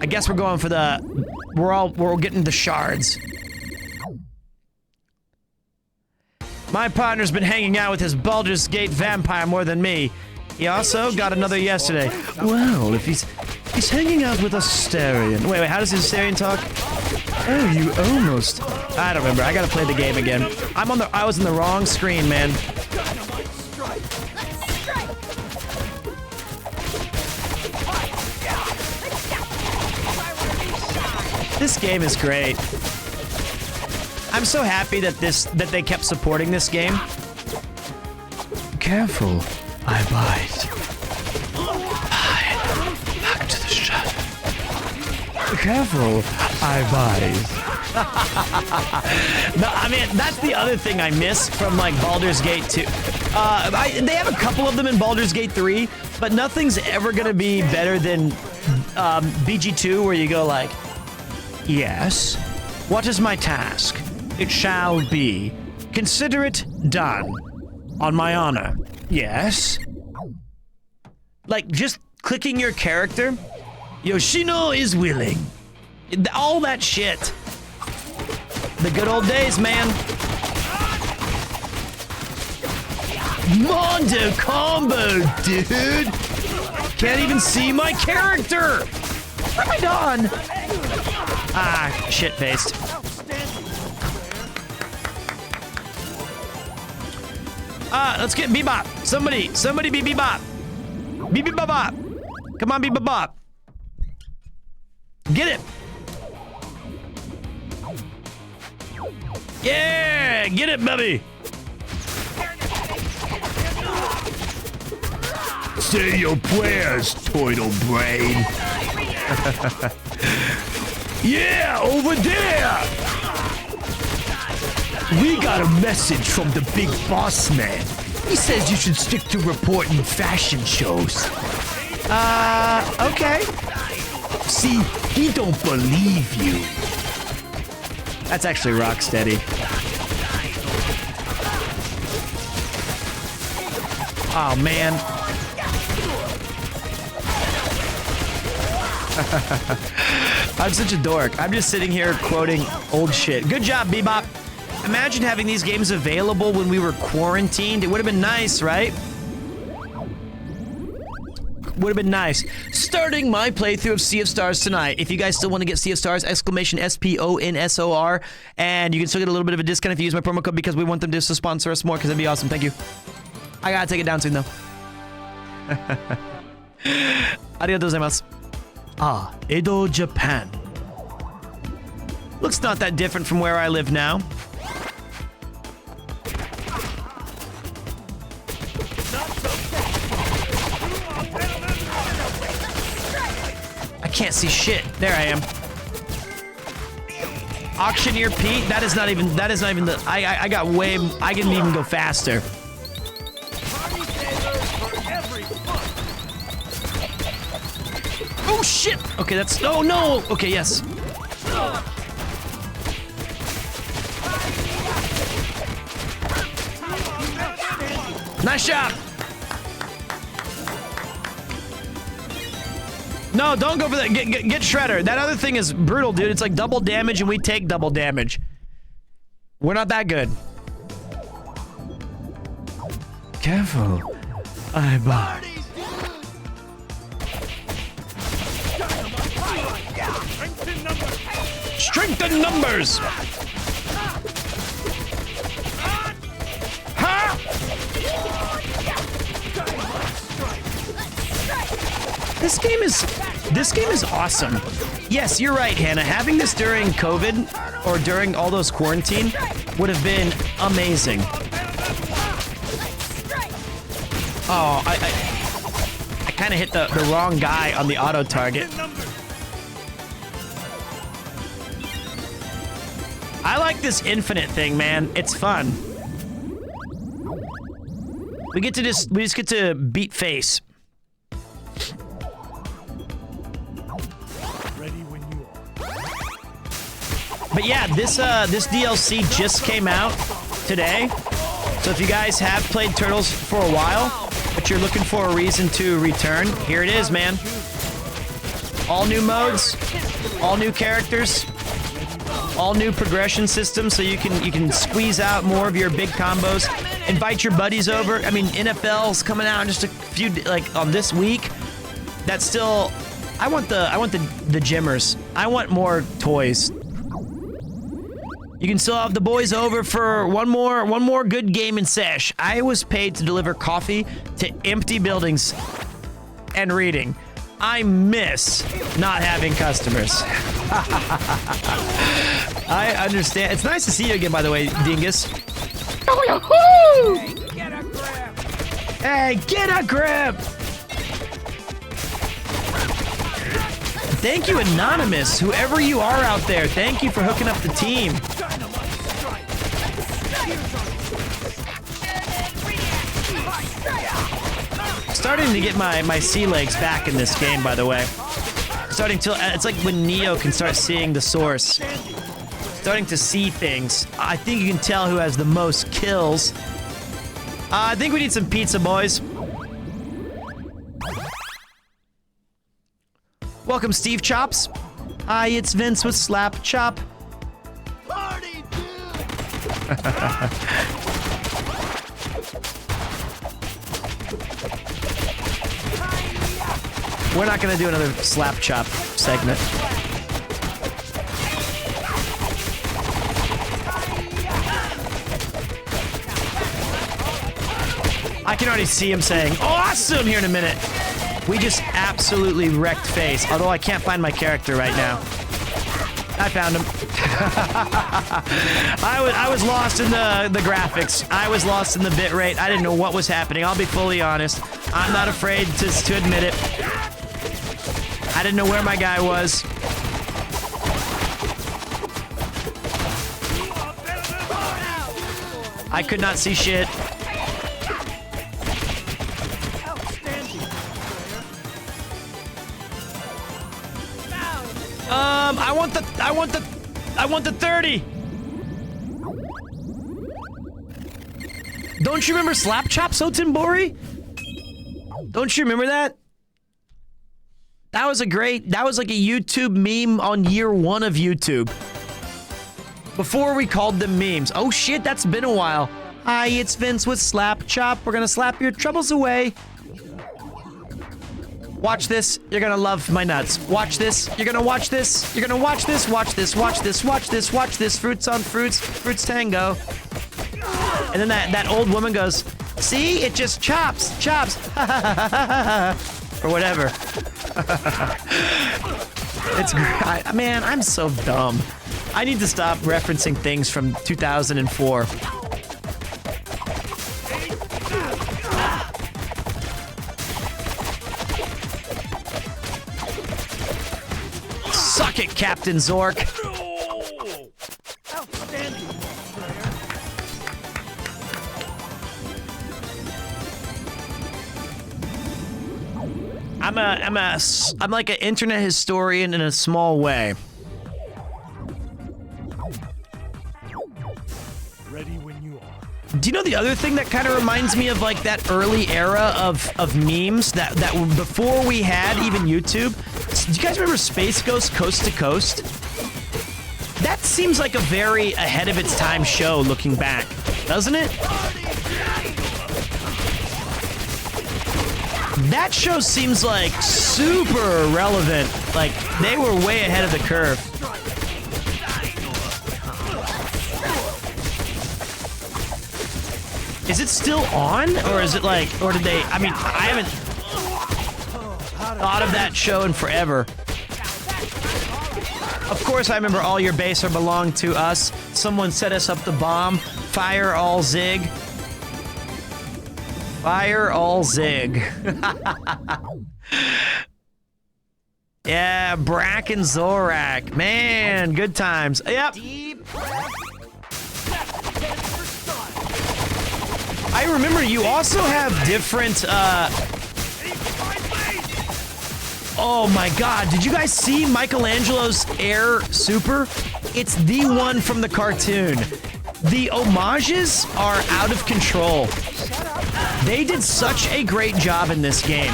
I guess we're going for the, we're getting the shards. My partner's been hanging out with his Baldur's Gate vampire more than me. He also got another yesterday. Well, if he's hanging out with a Astarion. Wait, how does Astarion talk? Oh, you almost. I don't remember. I gotta play the game again. I was on the wrong screen, man. This game is great. I'm so happy that they kept supporting this game. Careful, I bite. Hide. Back to the shadow. Careful, I bite. No, I mean, that's the other thing I miss from, like, Baldur's Gate 2. They have a couple of them in Baldur's Gate 3, but nothing's ever gonna be better than BG2, where you go like, yes, what is my task? It shall be. Consider it done. On my honor. Yes. Like, just clicking your character. Yoshino is willing. All that shit. The good old days, man. Mondo combo, dude. Can't even see my character. Right on. Ah, shit-faced. Let's get Bebop. Somebody be Bebop. Be Bebop. Come on, be Bebop. Get it. Yeah, get it, baby. Say your prayers, turtle brain. Yeah, over there. We got a message from the big boss man. He says you should stick to reporting fashion shows. Okay. See, he don't believe you. That's actually rock steady. Oh, man. I'm such a dork. I'm just sitting here quoting old shit. Good job, Bebop. Imagine having these games available when we were quarantined. It would have been nice, right? Would have been nice. Starting my playthrough of Sea of Stars tonight. If you guys still want to get Sea of Stars, exclamation SPONSOR, and you can still get a little bit of a discount if you use my promo code because we want them to sponsor us more because that'd be awesome. Thank you. I gotta take it down soon though. Arigatou gozaimasu. Ah, Edo, Japan. Looks not that different from where I live now. I can't see shit. There I am. Auctioneer Pete. That is not even the. I got way. I can even go faster. Oh shit! Okay, that's. Oh no! Okay, yes. Nice job! No, don't go for that. Get Shredder. That other thing is brutal, dude. It's like double damage and we take double damage. We're not that good. Careful. I buy. Strength in numbers! Huh? This game is awesome. Yes, you're right, Hannah. Having this during COVID or during all those quarantine would have been amazing. Oh, I kind of hit the wrong guy on the auto target. I like this infinite thing, man. It's fun. We just get to beat face. But yeah, this DLC just came out today. So if you guys have played Turtles for a while, but you're looking for a reason to return, here it is, man. All new modes, all new characters, all new progression systems, so you can squeeze out more of your big combos. Invite your buddies over. I mean, NFL's coming out in just a few, like on this week. That's still. I want the gymmers. I want more toys. You can still have the boys over for one more good gaming sesh. I was paid to deliver coffee to empty buildings and reading. I miss not having customers. I understand. It's nice to see you again, by the way, Dingus. Hey, get a grip! Thank you, Anonymous. Whoever you are out there, thank you for hooking up the team. Starting to get my sea legs back in this game, by the way. Starting to, it's like when Neo can start seeing the source. Starting to see things. I think you can tell who has the most kills. I think we need some pizza, boys. Welcome, Steve Chops. Hi, it's Vince with Slap Chop. Party, dude. We're not gonna do another Slap Chop segment. I can already see him saying, awesome, here in a minute. We just absolutely wrecked face, although I can't find my character right now. I found him. I was lost in the graphics. I was lost in the bitrate. I didn't know what was happening. I'll be fully honest. I'm not afraid to admit it. I didn't know where my guy was. I could not see shit. I want the 30. Don't you remember Slap Chop Sotenbori? Don't you remember that? That was like a YouTube meme on year 1 of YouTube. Before we called them memes. Oh shit, that's been a while. Hi, it's Vince with Slap Chop. We're gonna slap your troubles away. Watch this. You're gonna love my nuts. Watch this. You're gonna watch this. You're gonna watch this. Watch this. Watch this. Watch this. Watch this. Fruits on fruits. Fruits tango. And then that old woman goes, see, it just chops. Or whatever. It's great. Man, I'm so dumb. I need to stop referencing things from 2004. Suck it, Captain Zork. I'm like an internet historian in a small way. Ready when you are. Do you know the other thing that kind of reminds me of like that early era of memes that before we had even YouTube? Do you guys remember Space Ghost Coast to Coast? That seems like a very ahead of its time show looking back, doesn't it? That show seems like super relevant. Like, they were way ahead of the curve. Is it still on? Or is it like, or did they, I mean, I haven't thought of that show in forever. Of course, I remember All Your Base Are Belong to Us. Someone set us up the bomb. Fire all zig. Fire all zig. Yeah, Brack and Zorak. Man, good times. Yep. I remember you also have different, oh my god, did you guys see Michelangelo's Air Super? It's the one from the cartoon. The homages are out of control. They did such a great job in this game.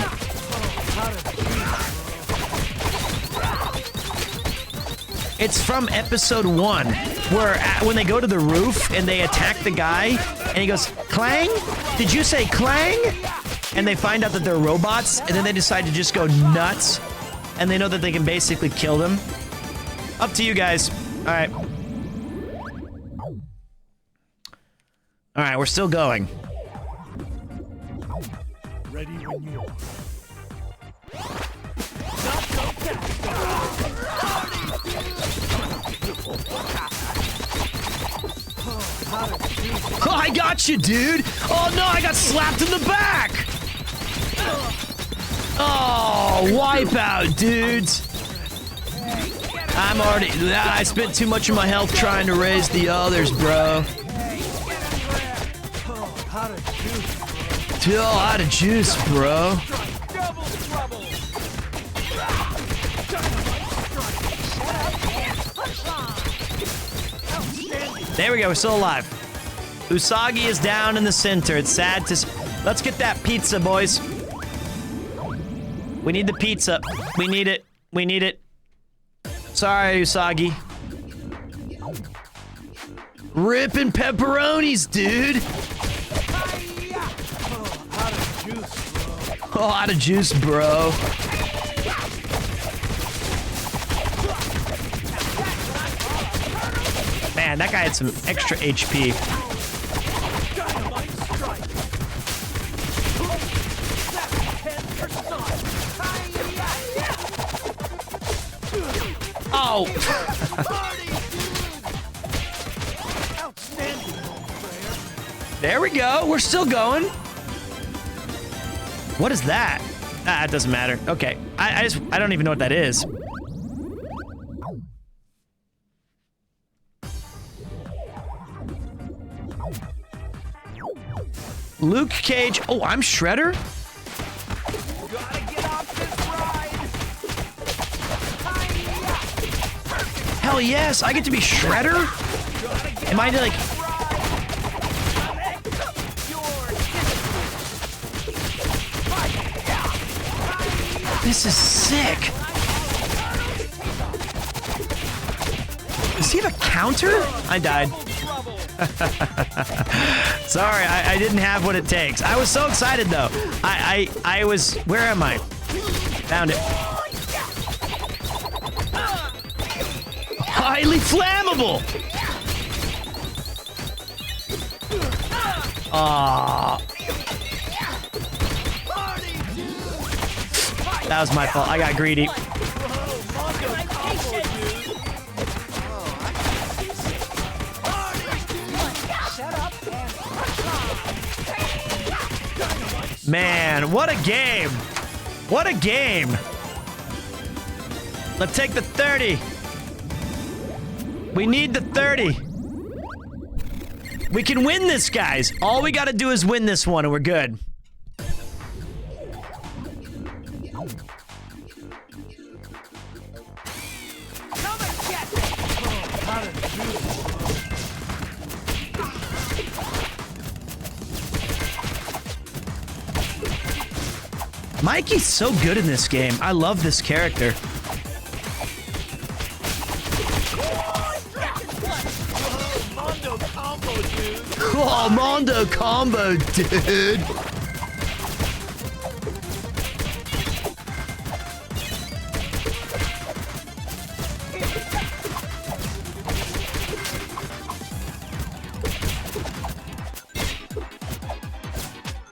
It's from episode 1, where when they go to the roof and they attack the guy, and he goes, Clang? Did you say Clang? And they find out that they're robots, and then they decide to just go nuts, and they know that they can basically kill them. Up to you guys. Alright. Alright, we're still going. Ready when you are. Oh, I got you, dude! Oh no, I got slapped in the back! Oh, wipeout, dudes! I spent too much of my health trying to raise the others, bro. Oh, out of juice, bro. There we go, we're still alive. Usagi is down in the center. It's sad to... Let's get that pizza, boys. We need the pizza. We need it. We need it. Sorry, Usagi. Ripping pepperonis, dude. Oh, out of juice, bro. Man, that guy had some extra HP. Oh! There we go. We're still going. What is that? Ah, it doesn't matter. Okay. I don't even know what that is. Luke Cage. Oh, I'm Shredder? Gotta get off this ride. Hell yes, I get to be Shredder? Am I like... This is sick. Does he have a counter? I died. Sorry, I didn't have what it takes. I was so excited though. I was, where am I? Found it. Highly flammable. That was my fault. I got greedy. Man, what a game. What a game. Let's take the 30. We need the 30. We can win this, guys. All we got to do is win this one and we're good. Mikey's so good in this game. I love this character. Oh, Mondo combo, dude.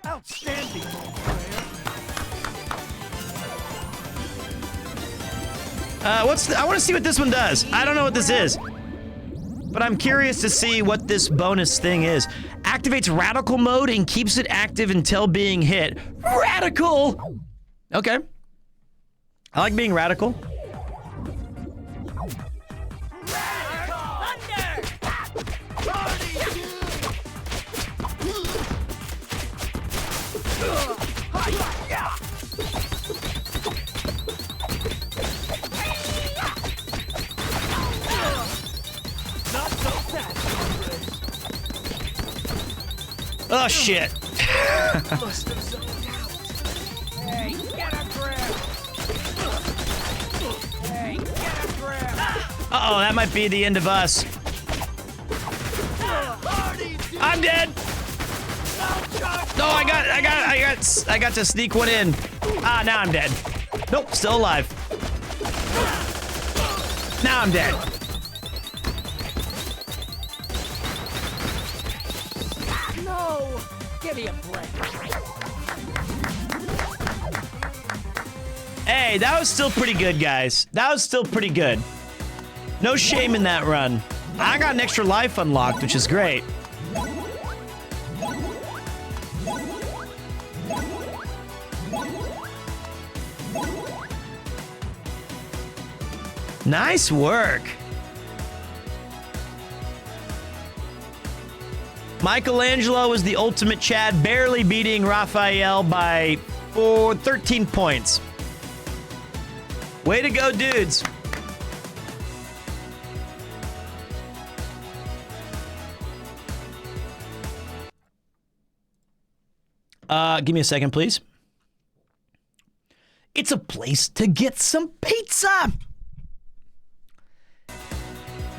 Outstanding. I want to see what this one does. I don't know what this is. But I'm curious to see what this bonus thing is. Activates radical mode and keeps it active until being hit. Radical! Okay. I like being radical. Oh shit. Uh-oh, that might be the end of us. I'm dead. No, I got to sneak one in. Ah, now I'm dead. Nope, still alive. Now I'm dead. No! Give me a break. Hey, that was still pretty good, guys. That was still pretty good. No shame in that run. I got an extra life unlocked, which is great. Nice work. Michelangelo was the ultimate Chad, barely beating Raphael by 13 points. Way to go, dudes. Give me a second, please. It's a place to get some pizza.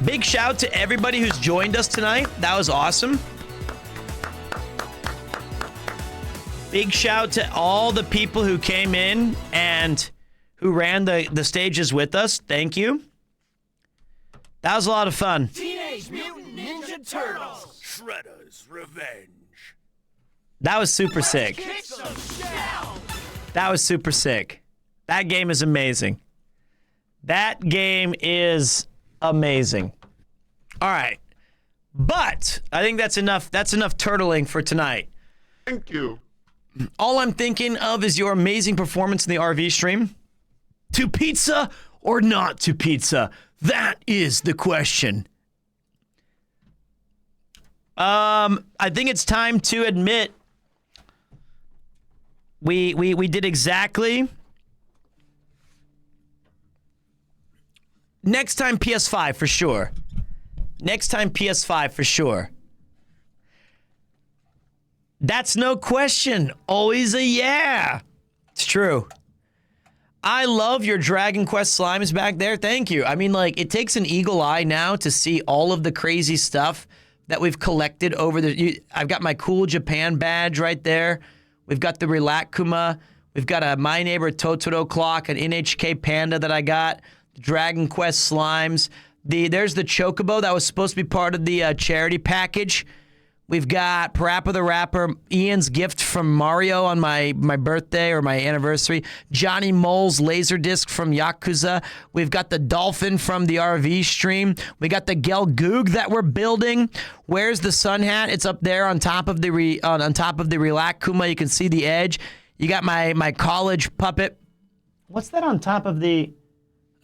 Big shout to everybody who's joined us tonight. That was awesome. Big shout to all the people who came in and who ran the stages with us. Thank you. That was a lot of fun. Teenage Mutant Ninja Turtles. Shredder's Revenge. That was super sick. Kick some down. That was super sick. That game is amazing. That game is amazing. All right. But I think that's enough. That's enough turtling for tonight. Thank you. All I'm thinking of is your amazing performance in the RV stream. To pizza or not to pizza? That is the question. I think it's time to admit we did exactly next time PS5 for sure. Next time PS5 for sure. That's no question. Always a yeah. It's true. I love your Dragon Quest slimes back there. Thank you. I mean, like, it takes an eagle eye now to see all of the crazy stuff that we've collected over the... I've got my cool Japan badge right there. We've got the Rilakkuma. We've got a My Neighbor Totoro clock, an NHK Panda that I got, Dragon Quest slimes. There's the Chocobo that was supposed to be part of the charity package. We've got Parappa the Rapper, Ian's gift from Mario on my birthday or my anniversary, Johnny Mole's Laserdisc from Yakuza. We've got the Dolphin from the RV stream. We got the Gelgoog that we're building. Where's the sun hat? It's up there on top of the Rilakkuma. You can see the edge. You got my college puppet. What's that on top of the...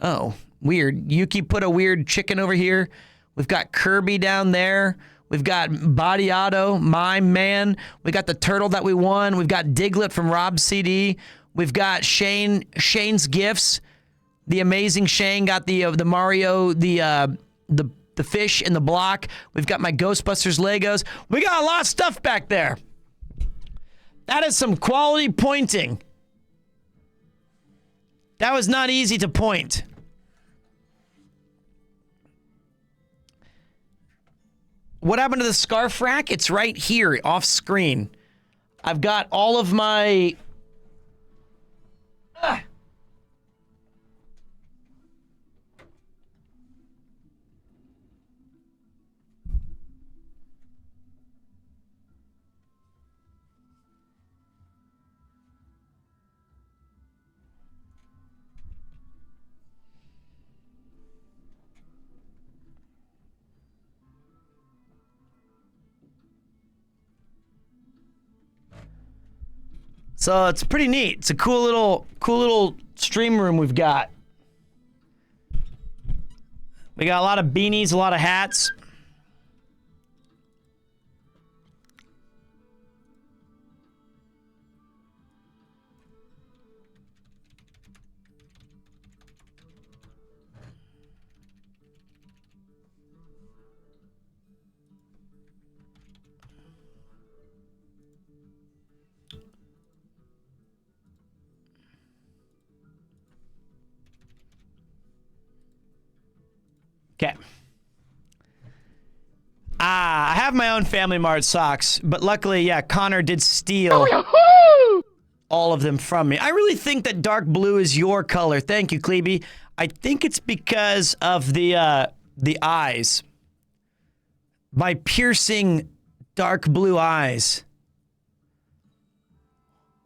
Oh, weird. Yuki put a weird chicken over here. We've got Kirby down there. We've got Badiato, my man. We got the turtle that we won. We've got Diglett from Rob CD. We've got Shane's gifts. The amazing Shane got the Mario, the fish in the block. We've got my Ghostbusters Legos. We got a lot of stuff back there. That is some quality pointing. That was not easy to point. What happened to the scarf rack? It's right here, off screen. I've got all of my... So it's pretty neat. It's a cool little stream room we've got. We got a lot of beanies, a lot of hats. Okay. I have my own Family Mart socks, but luckily, yeah, Connor did steal all of them from me. I really think that dark blue is your color. Thank you, Klebe. I think it's because of the eyes. My piercing dark blue eyes.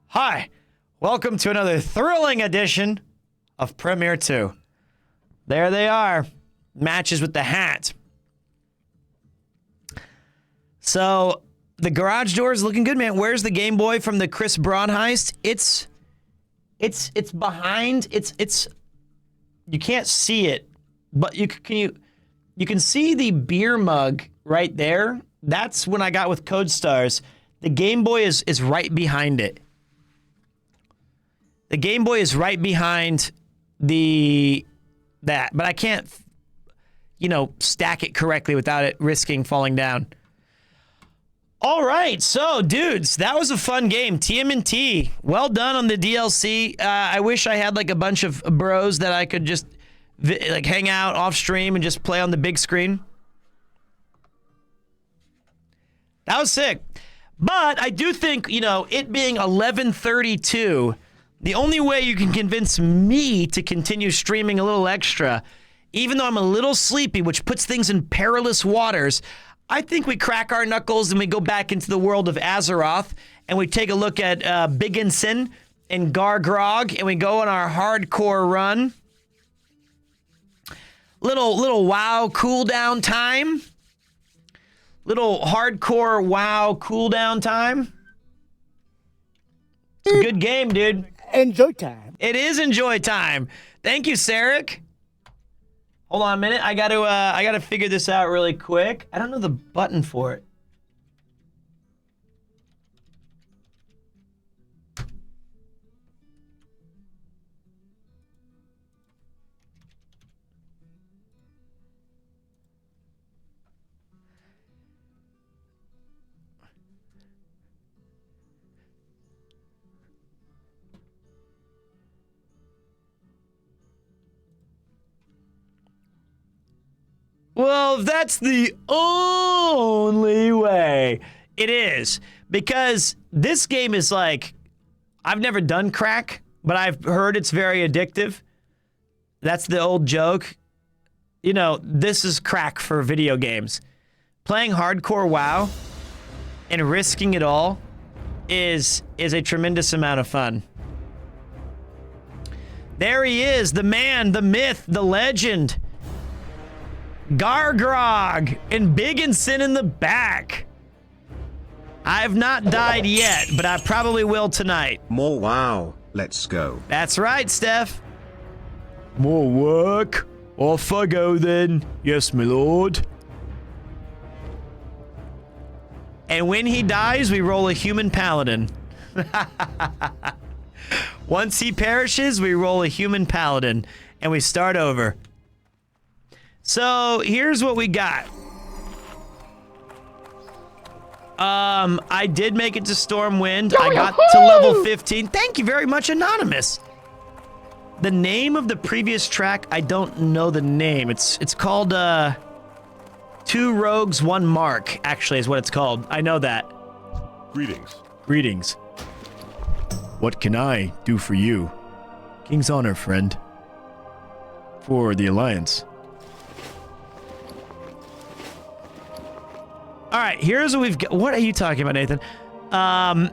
Hi, welcome to another thrilling edition of Premiere 2. There they are. Matches with the hat. So the garage door is looking good, man. Where's the Game Boy from the Chris Braun heist? It's behind. It's you can't see it, but you can see the beer mug right there. That's when I got with Code Stars. The Game Boy is right behind it. The Game Boy is right behind that, but I can't stack it correctly without it risking falling down. All right, so dudes, that was a fun game. TMNT, well done on the DLC. I wish I had like a bunch of bros that I could just like hang out off stream and just play on the big screen. That was sick. But I do think, it being 11:32, the only way you can convince me to continue streaming a little extra, even though I'm a little sleepy, which puts things in perilous waters, I think we crack our knuckles and we go back into the world of Azeroth and we take a look at Bigginson and Gargrog and we go on our hardcore run. Little WoW cooldown time. Little hardcore WoW cooldown time. It's a good game, dude. Enjoy time. It is enjoy time. Thank you, Sarek. Hold on a minute. I gotta figure this out really quick. I don't know the button for it. Well, if that's the only way, it is. Because this game is like, I've never done crack, but I've heard it's very addictive. That's the old joke. You know, this is crack for video games. Playing hardcore WoW and risking it all is a tremendous amount of fun. There he is, the man, the myth, the legend. Gargrog and Bigginson in the back. I've not died yet, but I probably will tonight. More WoW, let's go. That's right, Steph. More work. Off I go then. Yes, my lord. And when he dies, we roll a human paladin. Once he perishes, we roll a human paladin, and we start over. So, here's what we got. I did make it to Stormwind. I got to level 15. Thank you very much, Anonymous. The name of the previous track, I don't know the name. It's called, 2 Rogues, 1 Mark, actually, is what it's called. I know that. Greetings. Greetings. What can I do for you? King's honor, friend. For the Alliance. All right, here's what we've got. What are you talking about, Nathan? I've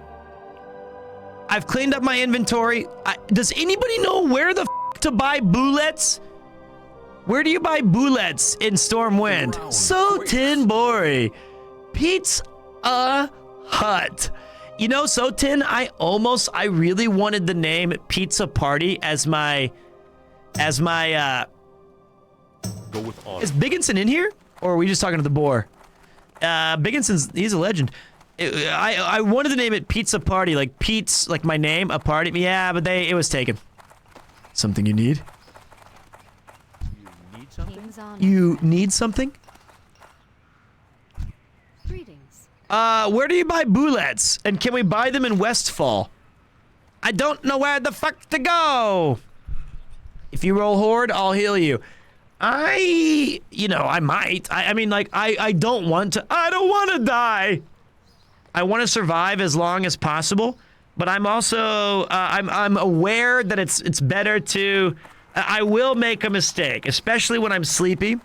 cleaned up my inventory. Does anybody know where the to buy bullets? Where do you buy bullets in Stormwind? So Tinbori. Pizza Hut. You know, Sotin, I really wanted the name Pizza Party as my Go with honor. Is Bigginson in here? Or are we just talking to the boar? He's a legend. I wanted to name it Pizza Party, like Pete's, like my name, a party. Yeah, but it was taken. Something you need? You need something? Greetings. Where do you buy bullets? And can we buy them in Westfall? I don't know where the fuck to go. If you roll Horde, I'll heal you. I might. I mean, like, I don't want to die. I want to survive as long as possible, but I'm also, I'm aware that it's better to, I will make a mistake, especially when I'm sleepy,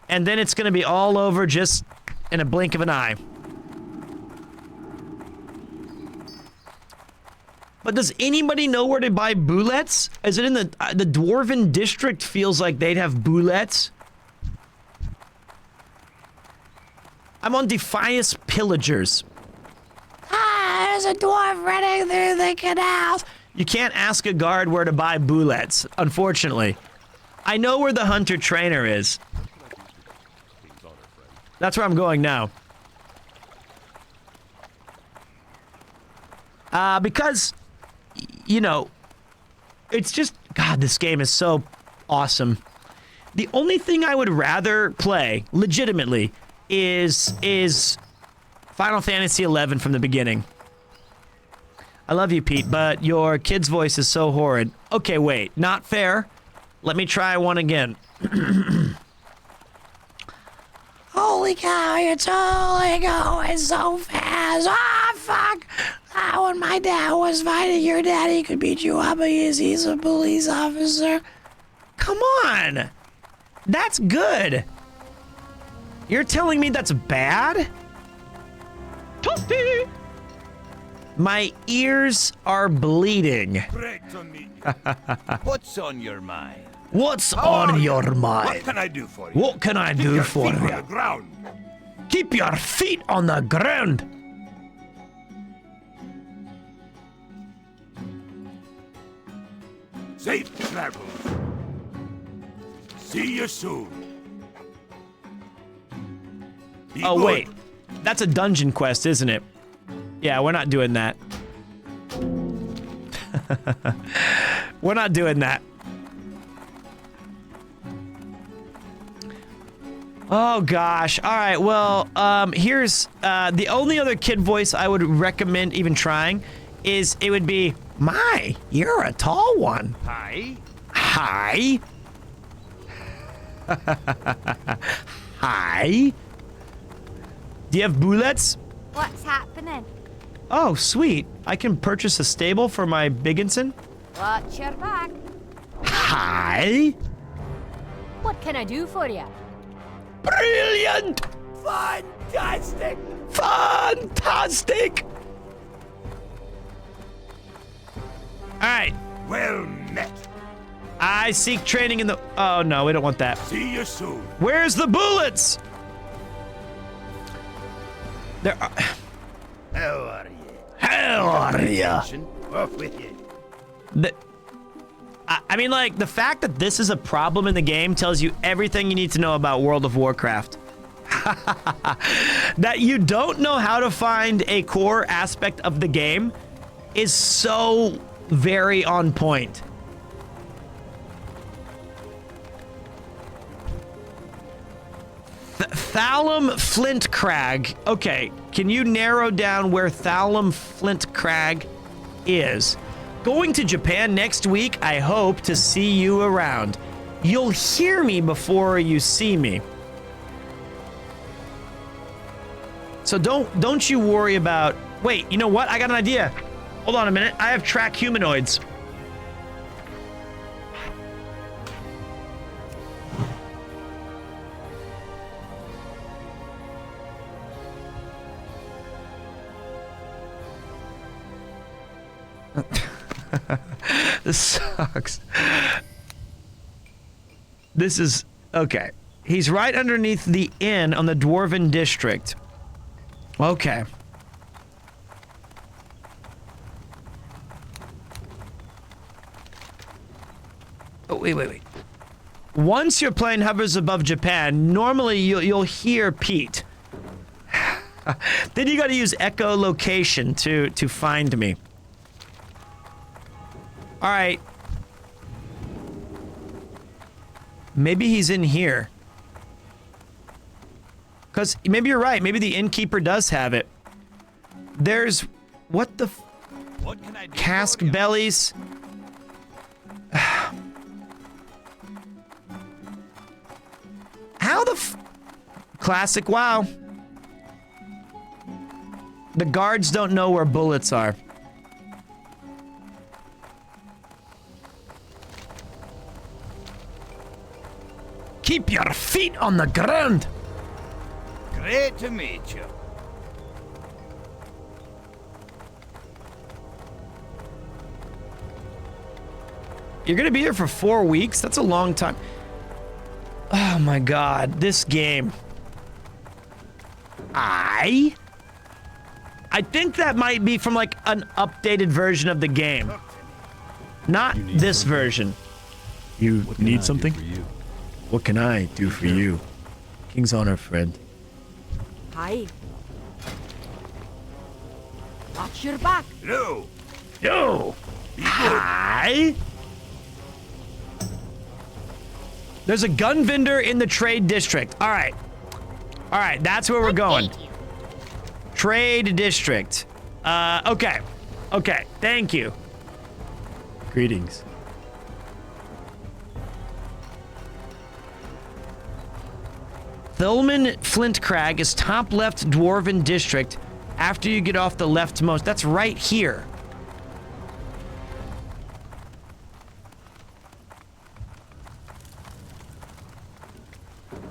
and then it's going to be all over just in a blink of an eye. But does anybody know where to buy bullets? Is it in the Dwarven District? Feels like they'd have bullets. I'm on Defias Pillagers. There's a dwarf running through the canals. You can't ask a guard where to buy bullets, unfortunately. I know where the hunter trainer is. That's where I'm going now. Because, you know, it's just, God, this game is so awesome. The only thing I would rather play, legitimately, is Final Fantasy XI from the beginning. I love you, Pete, but your kid's voice is so horrid. Okay, wait, not fair. Let me try one again. Holy cow, you're totally going so fast. Ah, fuck. When my dad was fighting your dad, he could beat you up because he's a police officer. Come on. That's good. You're telling me that's bad? Toasty! My ears are bleeding. What's on your mind? What's on your mind? What can I do for you? What can I do for Keep your feet on you? the ground. Keep your feet on the ground. Safe travels. See you soon. Be Oh, good. wait. That's a dungeon quest, isn't it? Yeah, we're not doing that. We're not doing that. Oh, gosh. All right, well, here's the only other kid voice I would recommend even trying is it would be, my, you're a tall one. Hi. Hi. Hi. Do you have bullets? What's happening? Oh, sweet. I can purchase a stable for my Bigginson. Watch your back. Hi. What can I do for you? Brilliant. Fantastic! Fantastic. All right. Well met. I seek training in the... Oh, no, we don't want that. See you soon. Where's the bullets? There are... How are you? How are ya? Off with you. I mean, like, the fact that this is a problem in the game tells you everything you need to know about World of Warcraft. That you don't know how to find a core aspect of the game is so very on point. Thalum Flint Crag. Okay, can you narrow down where Thalum Flint Crag is? Going to Japan next week. I hope to see you around. You'll hear me before you see me. So don't you worry about... Wait, you know what? I got an idea. Hold on a minute. I have track humanoids. This sucks. This is... Okay. He's right underneath the inn on the Dwarven District. Okay. Oh, wait. Once your plane hovers above Japan, normally you'll hear Pete. Then you gotta use echolocation to find me. Alright. Maybe he's in here. Because maybe you're right. Maybe the innkeeper does have it. There's... What the... What can I do? Cask bellies. How the Classic WoW. The guards don't know where bullets are. Keep your feet on the ground. Great to meet you. You're gonna be here for 4 weeks? That's a long time. Oh my god, this game. I think that might be from like an updated version of the game. Not this version. You need something? What can I do for you? King's Honor, friend. Hi. Watch your back. No. Yo! Hi! There's a gun vendor in the trade district. All right. All right, that's where we're going. Trade district. Okay. Okay, thank you. Greetings. Thilman Flint Crag is top left Dwarven district after you get off the leftmost. That's right here.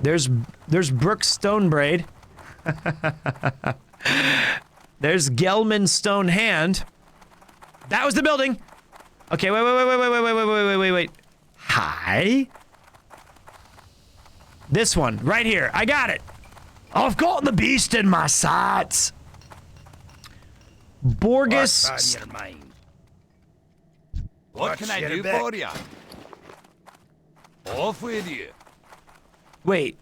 There's Brooke Stonebraid. There's Gelman Stonehand. That was the building. Okay, wait. Hi. This one, right here. I got it. I've got the beast in my sights. Borgus. What's on your mind? What can I do for you? Off with you. Wait.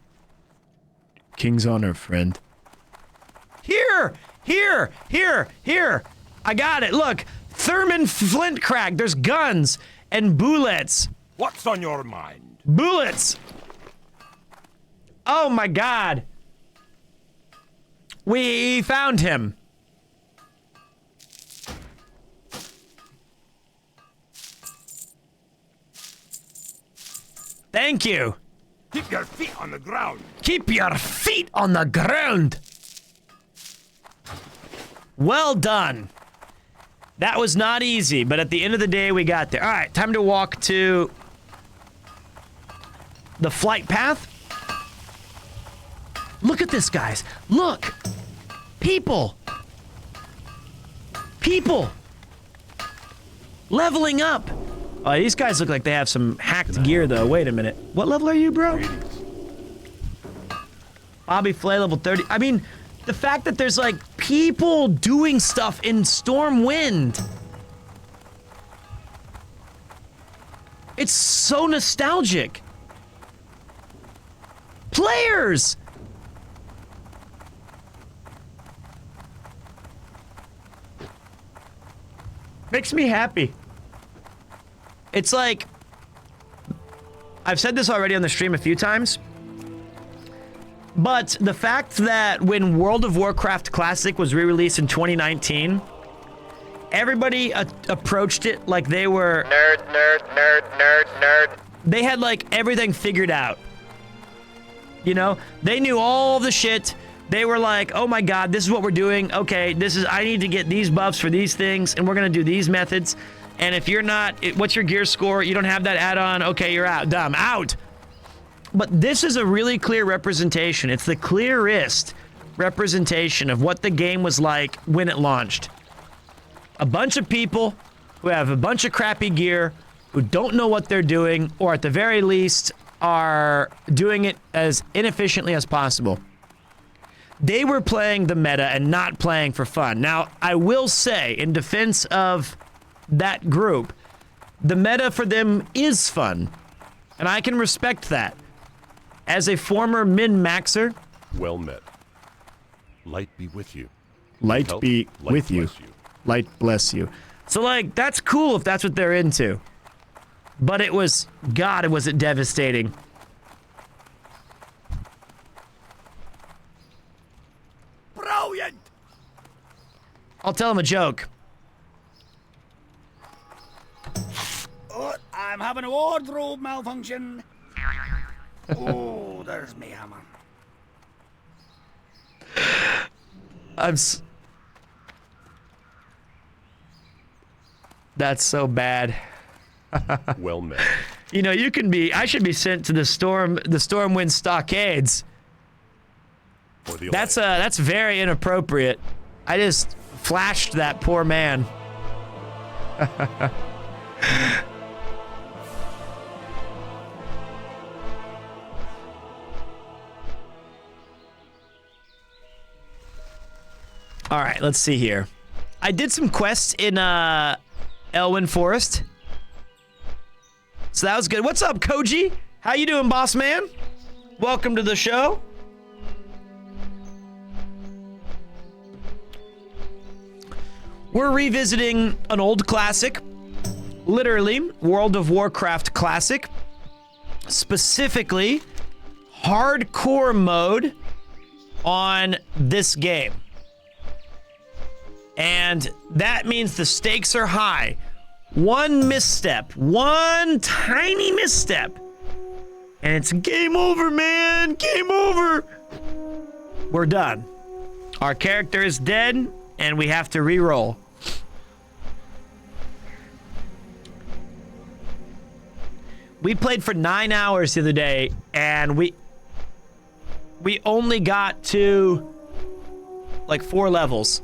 King's Honor, friend. Here! I got it. Look. Thurman Flint Crag. There's guns and bullets. What's on your mind? Bullets. Oh my god. We found him. Thank you. Keep your feet on the ground. Keep your feet on the ground. Well done. That was not easy, but at the end of the day, we got there. All right, time to walk to the flight path. Look at this, guys. Look. People. People. Leveling up. Oh, these guys look like they have some hacked gear, though. Wait a minute. What level are you, bro? Bobby Flay, level 30. I mean, the fact that there's, like, people doing stuff in Stormwind. It's so nostalgic. Players! Makes me happy. It's like, I've said this already on the stream a few times, but the fact that when World of Warcraft Classic was re-released in 2019, everybody approached it like they were... Nerd. They had, like, everything figured out. You know? They knew all the shit. They were like, oh my god, this is what we're doing. Okay, I need to get these buffs for these things, and we're gonna do these methods. And if you're not, what's your gear score? You don't have that add-on. Okay, you're out. Dumb. Out. But this is a really clear representation. It's the clearest representation of what the game was like when it launched. A bunch of people who have a bunch of crappy gear, who don't know what they're doing, or at the very least are doing it as inefficiently as possible. They were playing the meta and not playing for fun. Now, I will say, in defense of that group, the meta for them is fun, and I can respect that. As a former min-maxer... Well met. Light be with you. Light be with you. Light bless you. So, like, that's cool if that's what they're into. But it was... God, was it devastating. Brilliant! I'll tell him a joke. Oh, I'm having a wardrobe malfunction. Oh, there's me hammer. That's so bad. Well met. You know, I should be sent to the Stormwind stockades. That's very inappropriate. I just flashed that poor man. All right, let's see here. I did some quests in Elwyn Forest. So that was good. What's up, Koji? How you doing, boss man? Welcome to the show. We're revisiting an old classic. Literally, World of Warcraft Classic. Specifically, hardcore mode on this game. And that means the stakes are high. One misstep, one tiny misstep, and it's game over, man. Game over. We're done. Our character is dead, and we have to re-roll. We played for 9 hours the other day, and we only got to like 4 levels.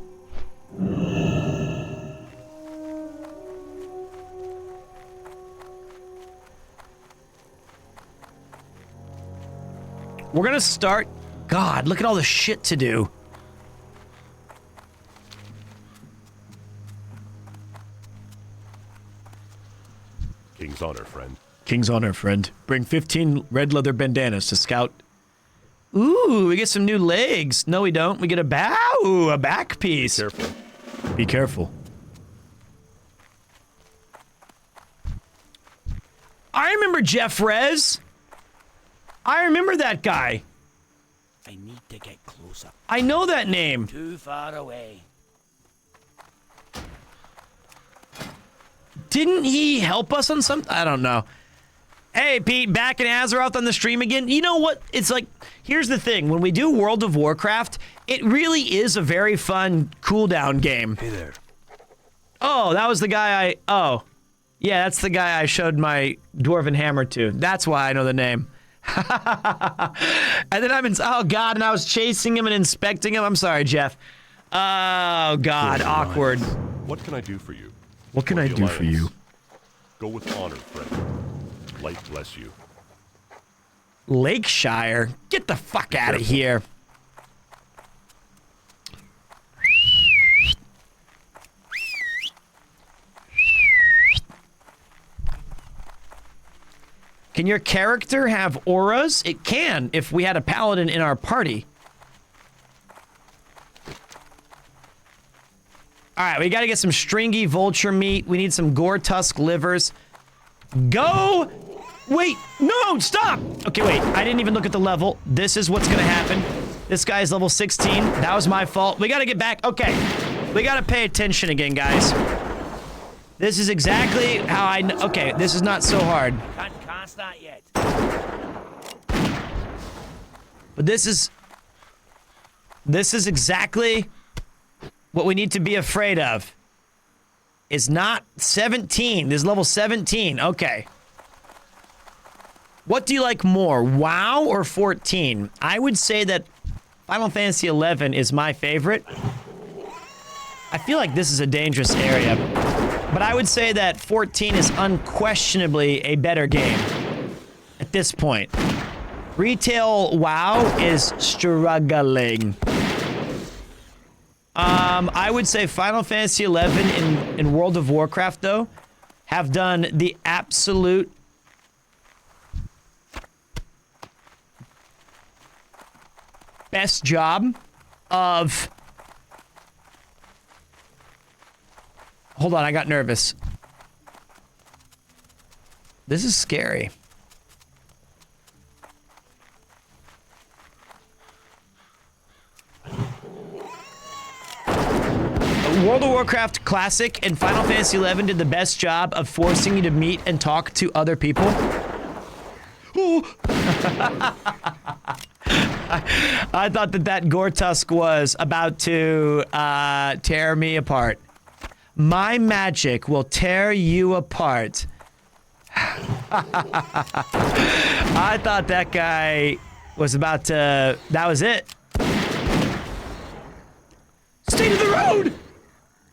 We're gonna start. God, look at all the shit to do. King's honor, friend. King's honor, friend. Bring 15 red leather bandanas to scout. Ooh, we get some new legs. No, we don't. We get a back piece. Be careful. Be careful. I remember Jeff Rez. I remember that guy. I need to get closer. I know that name. Too far away. Didn't he help us on something? I don't know. Hey, Pete, back in Azeroth on the stream again. You know what? It's like, here's the thing. When we do World of Warcraft, it really is a very fun cooldown game. Hey there. Oh, that was the guy oh. Yeah, that's the guy I showed my Dwarven Hammer to. That's why I know the name. And then oh God, and I was chasing him and inspecting him. I'm sorry, Jeff. Oh God, awkward. What can I do for you? What can I do for you? Go with honor, friend. Light bless you. Lakeshire? Get the fuck out of here. Can your character have auras? It can, if we had a paladin in our party. Alright, we gotta get some stringy vulture meat. We need some gore tusk livers. Go! Wait, no, stop! Okay, wait, I didn't even look at the level. This is what's gonna happen. This guy's level 16. That was my fault. We gotta get back. Okay, we gotta pay attention again, guys. This is exactly how I know. Okay, this is not so hard. Can't start yet. But this is exactly what we need to be afraid of. Is not 17. This is level 17. Okay. What do you like more, WoW or 14? I would say that Final Fantasy 11 is my favorite. I feel like this is a dangerous area. But I would say that 14 is unquestionably a better game at this point. Retail WoW is struggling. I would say Final Fantasy 11 in World of Warcraft, though, have done the absolute best job of... Hold on, I got nervous. This is scary. World of Warcraft Classic and Final Fantasy XI did the best job of forcing you to meet and talk to other people. I thought that Gore Tusk was about to tear me apart. My magic will tear you apart. I thought that guy was about to... That was it. Stay to the road!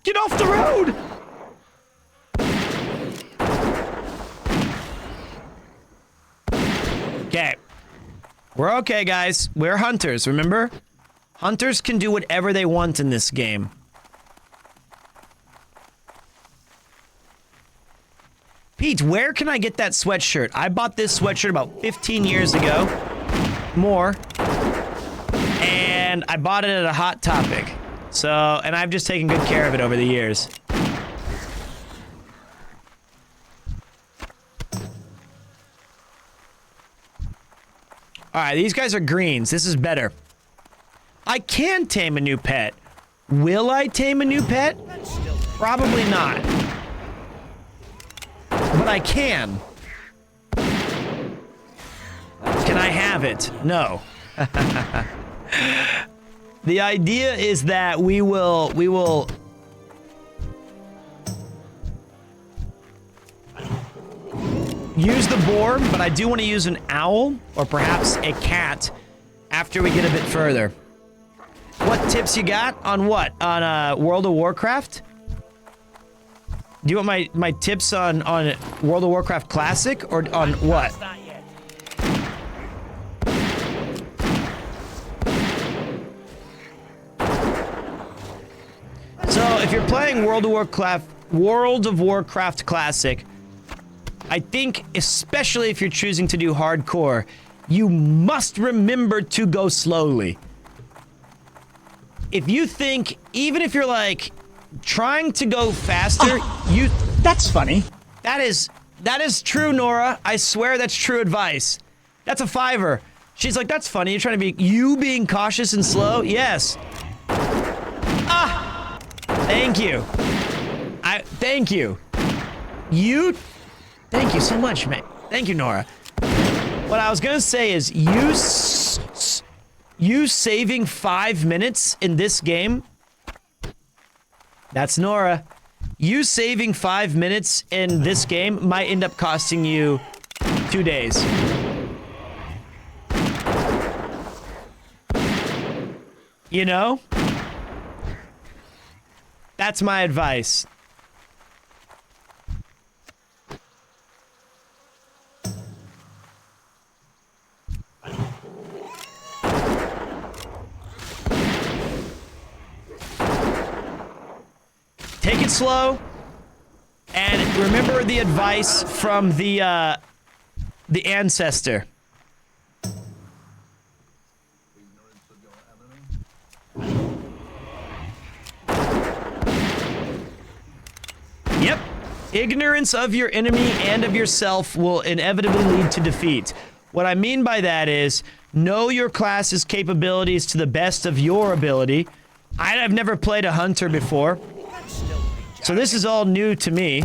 Get off the road! Okay. We're okay, guys. We're hunters, remember? Hunters can do whatever they want in this game. Pete, where can I get that sweatshirt? I bought this sweatshirt about 15 years ago. More. And I bought it at a Hot Topic. So, and I've just taken good care of it over the years. Alright, these guys are greens. This is better. I can tame a new pet. Will I tame a new pet? Probably not. But I can. Can I have it? No. The idea is that we will use the boar, but I do want to use an owl or perhaps a cat after we get a bit further. What tips you got on what? On World of Warcraft? Do you want my tips on World of Warcraft Classic or on what? So if you're playing World of Warcraft Classic, I think especially if you're choosing to do hardcore, you must remember to go slowly. If you think, even if you're like trying to go faster, that's funny. That is true, Nora. I swear that's true advice. That's a 5-er. She's like, that's funny. You're trying to be being cautious and slow? Yes. Ah! Thank you. Thank you. Thank you so much, man. Thank you, Nora. What I was gonna say is you saving 5 minutes in this game. That's Nora. You saving 5 minutes in this game might end up costing you 2 days. You know? That's my advice. Take it slow, and remember the advice from the ancestor. Yep. Ignorance of your enemy and of yourself will inevitably lead to defeat. What I mean by that is, know your class's capabilities to the best of your ability. I've never played a hunter before, so this is all new to me.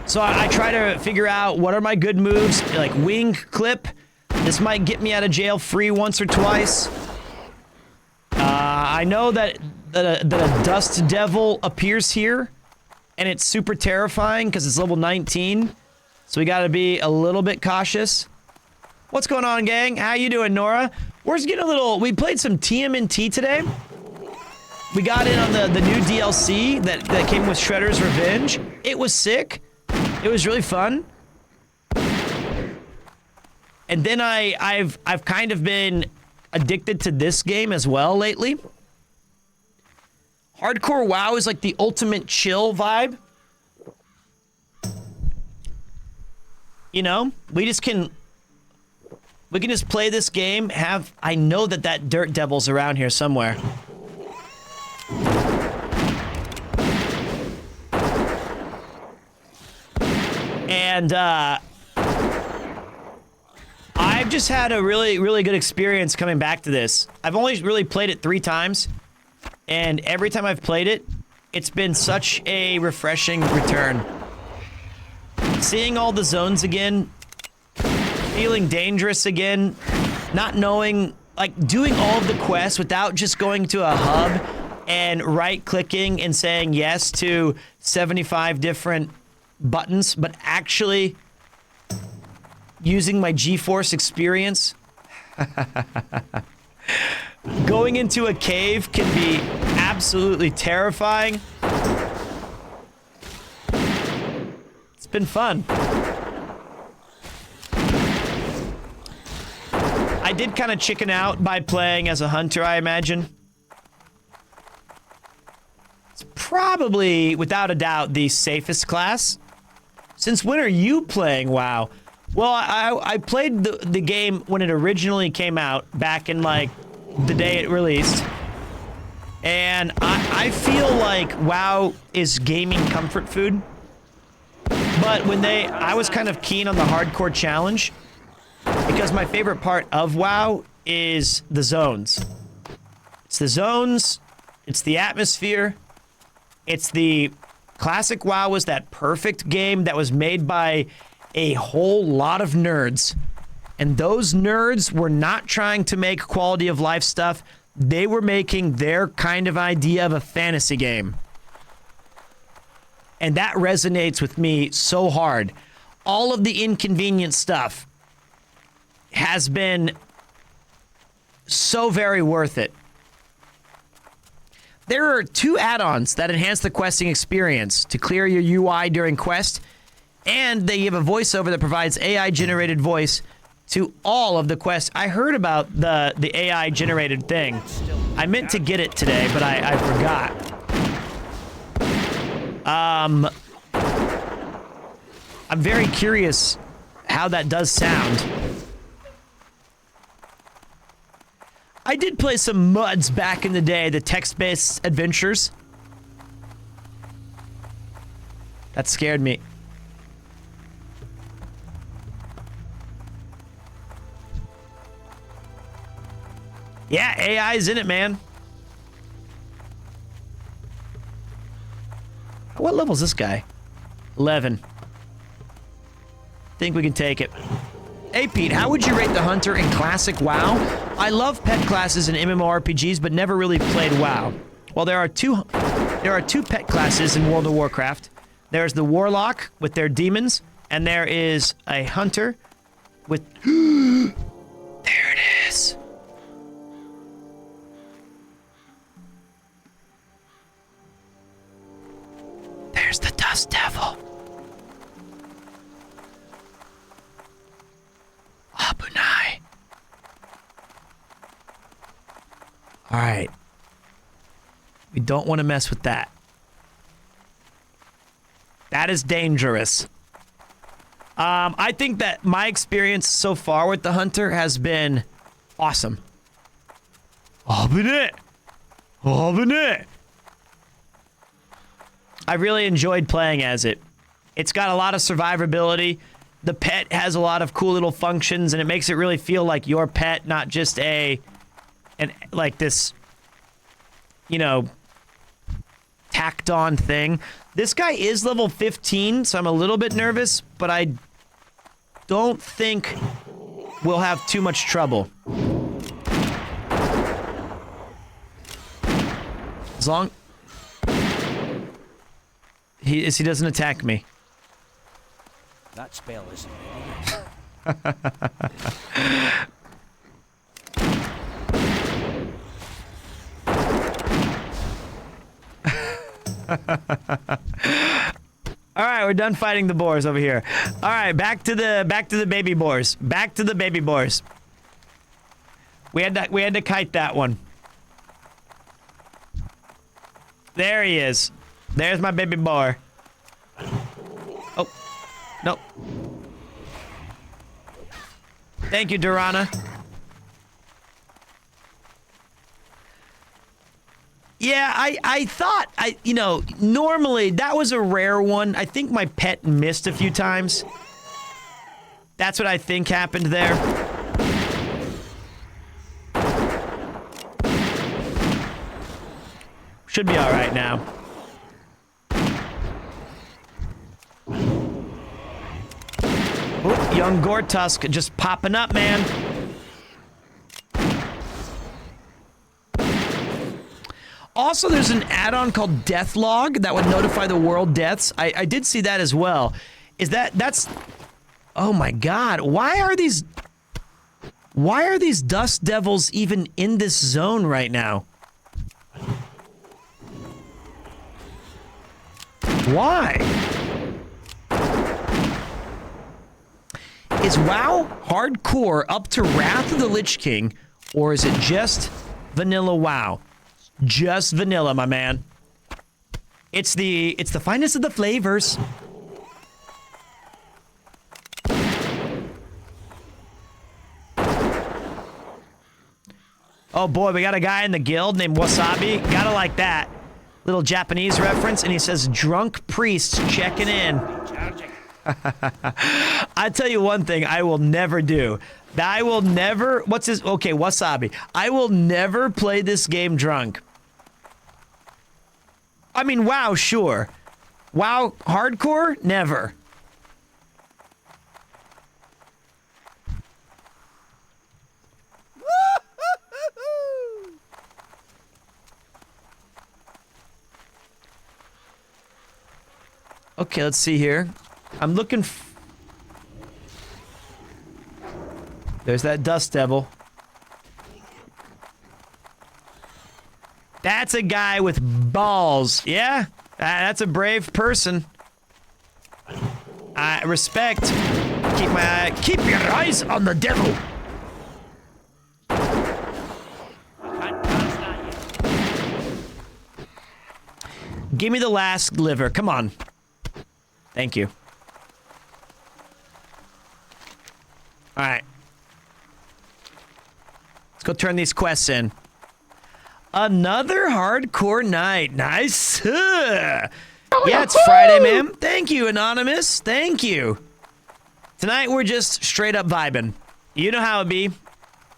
So I try to figure out what are my good moves, like wing clip. This might get me out of jail free once or twice. I know that a dust devil appears here, and it's super terrifying because it's level 19. So we gotta be a little bit cautious. What's going on, gang? How you doing, Nora? We're just getting a little... We played some TMNT today. We got in on the new DLC that came with Shredder's Revenge. It was sick. It was really fun. And then I've kind of been addicted to this game as well lately. Hardcore WoW is like the ultimate chill vibe. You know, we can just play this game, I know that dirt devil's around here somewhere. And, I've just had a really, really good experience coming back to this. I've only really played it 3 times, and every time I've played it, it's been such a refreshing return. Seeing all the zones again, feeling dangerous again, not knowing, like, doing all of the quests without just going to a hub and right-clicking and saying yes to 75 different buttons, but actually using my GeForce experience. Going into a cave can be absolutely terrifying. It's been fun. I did kind of chicken out by playing as a hunter, I imagine. It's probably, without a doubt, the safest class. Since when are you playing WoW? Well, I played the game when it originally came out, back in, like, the day it released. And I feel like WoW is gaming comfort food. But when I was kind of keen on the hardcore challenge, because my favorite part of WoW is the zones. It's the zones, it's the atmosphere, it's the classic WoW was that perfect game that was made by a whole lot of nerds. And those nerds were not trying to make quality of life stuff. They were making their kind of idea of a fantasy game. And that resonates with me so hard. All of the inconvenient stuff has been so very worth it. There are 2 add-ons that enhance the questing experience to clear your UI during quest, and they give a voiceover that provides AI-generated voice to all of the quests. I heard about the AI-generated thing. I meant to get it today, but I forgot. I'm very curious how that does sound. I did play some MUDs back in the day, the text-based adventures. That scared me. Yeah, AI's in it, man. What level is this guy? 11. Think we can take it. Hey, Pete, how would you rate the Hunter in Classic WoW? I love pet classes in MMORPGs, but never really played WoW. Well, there are two pet classes in World of Warcraft. There's the Warlock with their demons, and there is a Hunter with... There it is. There's the Dust Devil. Abunai. All right. We don't want to mess with that. That is dangerous. I think that my experience so far with the Hunter has been awesome. Abunai. Abunai. I really enjoyed playing as it. It's got a lot of survivability. The pet has a lot of cool little functions, and it makes it really feel like your pet, not just like this, you know, tacked on thing. This guy is level 15, so I'm a little bit nervous, but I don't think we'll have too much trouble. As long he doesn't attack me. That spell isn't All right, we're done fighting the boars over here. All right, back to the baby boars. Back to the baby boars. We had to kite that one. There he is. There's my baby boar. Oh, no. Thank you, Durana. Yeah, I thought, you know, normally that was a rare one. I think my pet missed a few times. That's what I think happened there. Should be all right now. Ooh, young Gortusk just popping up, man. Also, there's an add-on called Death Log that would notify the world deaths. I did see that as well. That's... Oh my god. Why are these Dust Devils even in this zone right now? Why? Is WoW hardcore up to Wrath of the Lich King, or is it just vanilla WoW? Just vanilla, my man. It's the finest of the flavors. Oh boy, we got a guy in the guild named Wasabi. Gotta like that. Little Japanese reference, and he says, drunk priests checking in. I tell you one thing I will never do. I will never, okay, Wasabi. I will never play this game drunk. I mean, WoW, sure. WoW hardcore? Never. Okay, let's see here. I'm looking. There's that Dust Devil. That's a guy with balls. Yeah, that's a brave person. I respect. Keep your eyes on the devil. Give me the last liver. Come on. Thank you. All right. Let's go turn these quests in. Another hardcore night. Nice. Yeah, it's Friday, ma'am. Thank you, Anonymous. Thank you. Tonight, we're just straight up vibing. You know how it be.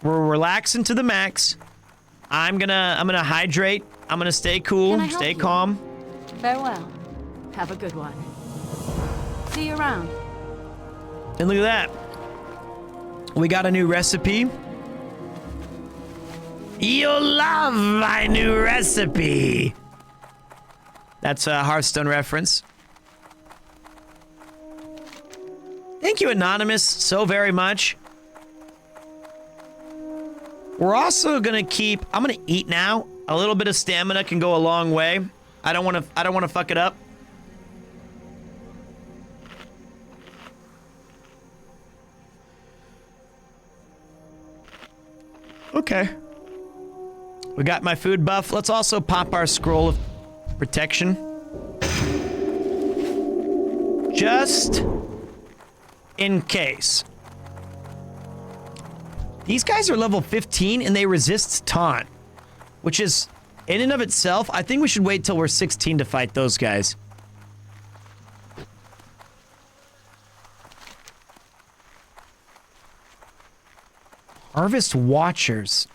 We're relaxing to the max. I'm gonna hydrate. I'm gonna stay cool, stay calm. Farewell. Have a good one. See you around. And look at that. We got a new recipe. You'll love my new recipe. That's a Hearthstone reference. Thank you, Anonymous, so very much. We're also gonna keep. I'm gonna eat now. A little bit of stamina can go a long way. I don't want to fuck it up. Okay. We got my food buff. Let's also pop our scroll of protection. Just in case. These guys are level 15 and they resist taunt, which is, in and of itself, I think we should wait till we're 16 to fight those guys. Harvest Watchers.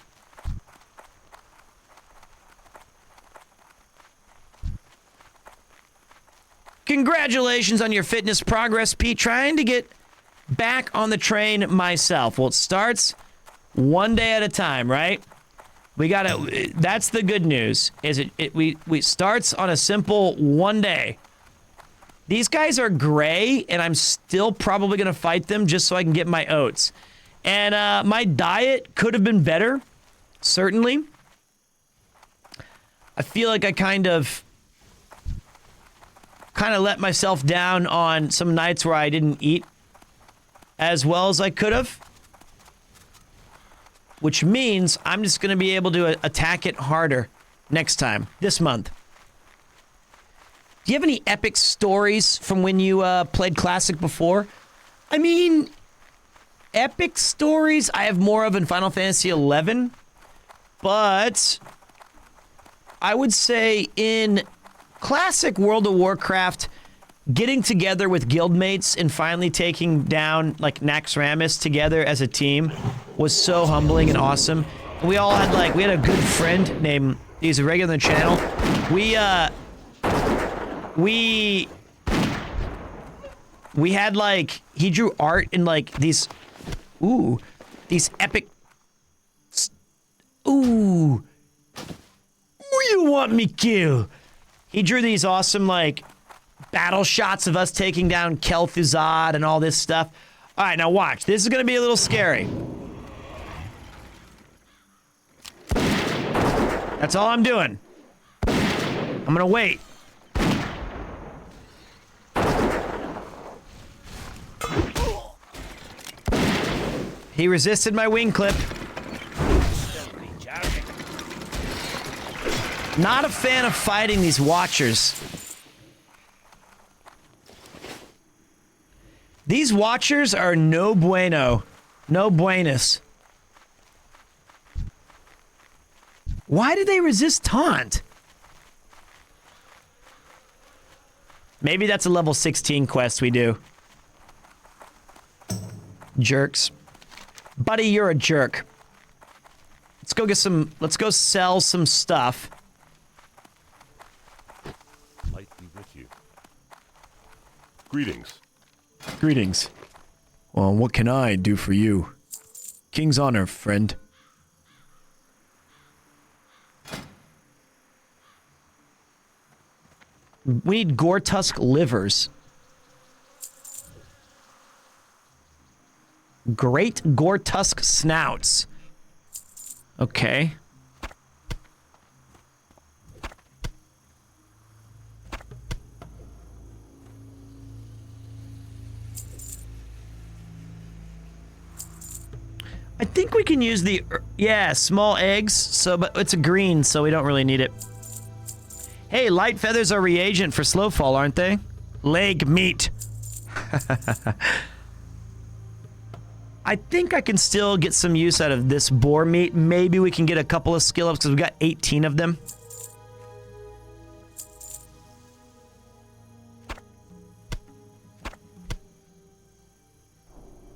Congratulations on your fitness progress, Pete. Trying to get back on the train myself. Well, it starts one day at a time, right? We gotta. That's the good news. Is we starts on a simple one day. These guys are gray, and I'm still probably gonna fight them just so I can get my oats. And my diet could have been better, certainly. I feel like I kind of let myself down on some nights where I didn't eat as well as I could have. Which means I'm just going to be able to attack it harder next time, this month. Do you have any epic stories from when you played Classic before? I mean, epic stories I have more of in Final Fantasy XI. But I would say in Classic World of Warcraft, getting together with guildmates and finally taking down like Naxxramas together as a team was so humbling and awesome. We all had we had a good friend named, he's a regular on the channel. We had he drew art in these epic, who you want me kill? He drew these awesome battle shots of us taking down Kel'Thuzad and all this stuff. All right, now watch. This is going to be a little scary. That's all I'm doing. I'm going to wait. He resisted my wing clip. Not a fan of fighting these Watchers. These Watchers are no bueno. No buenos. Why do they resist taunt? Maybe that's a level 16 quest we do. Jerks. Buddy, you're a jerk. Let's go sell some stuff. Light be with you. Greetings. Greetings. Well, what can I do for you? King's honor, friend. We need Gore-Tusk livers. Great Gore-Tusk snouts. Okay. I think we can use the, small eggs, but it's a green, so we don't really need it. Hey, light feathers are reagent for Slowfall, aren't they? Leg meat. I think I can still get some use out of this boar meat. Maybe we can get a couple of skill ups because we've got 18 of them.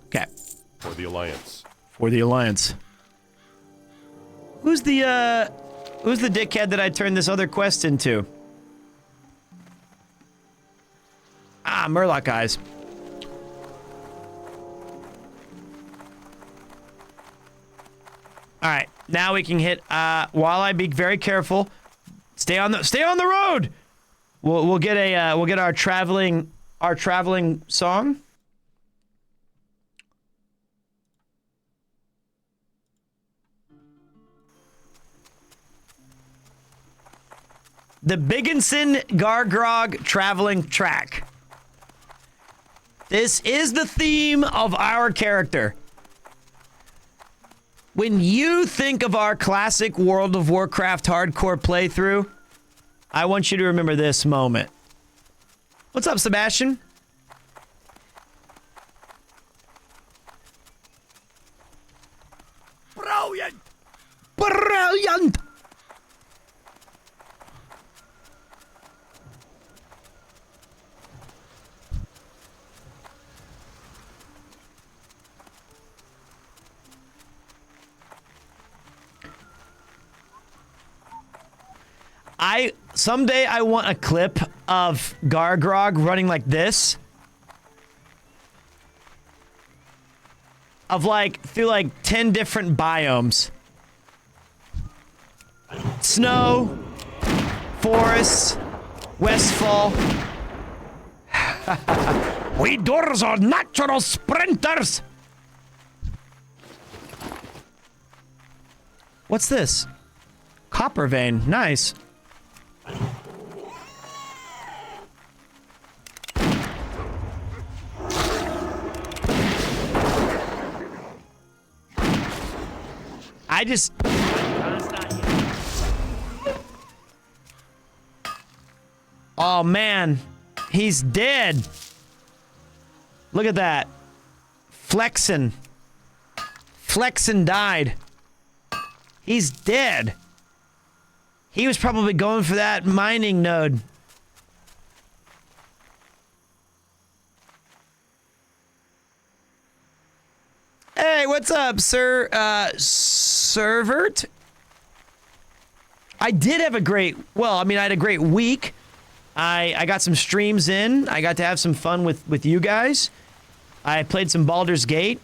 Okay. For the Alliance. For the Alliance. Who's the dickhead that I turned this other quest into? Ah, Murloc eyes. All right, now we can hit. While I be very careful, stay on the road. We'll get our traveling song. The Bigginson Gargrog traveling track. This is the theme of our character. When you think of our classic World of Warcraft hardcore playthrough, I want you to remember this moment. What's up, Sebastian? Brilliant! Brilliant! Someday I want a clip of Gargrog running like this. Of through 10 different biomes. Snow, forests, Westfall. We doors are natural sprinters. What's this? Copper vein, nice. Oh man, he's dead. Look at that. Flexin died. He's dead. He was probably going for that mining node. Hey, what's up, sir? Servert? I did have a great, I had a great week. I got some streams in. I got to have some fun with you guys. I played some Baldur's Gate.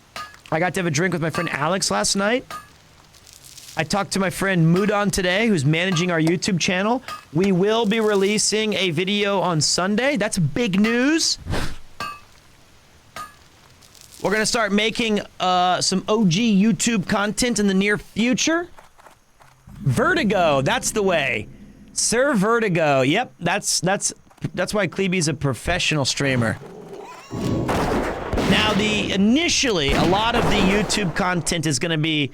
I got to have a drink with my friend Alex last night. I talked to my friend Mudon today, who's managing our YouTube channel. We will be releasing a video on Sunday. That's big news. We're going to start making some OG YouTube content in the near future. Vertigo, that's the way. Sir Vertigo. Yep, that's why Kleeby's a professional streamer. Now, initially, a lot of the YouTube content is going to be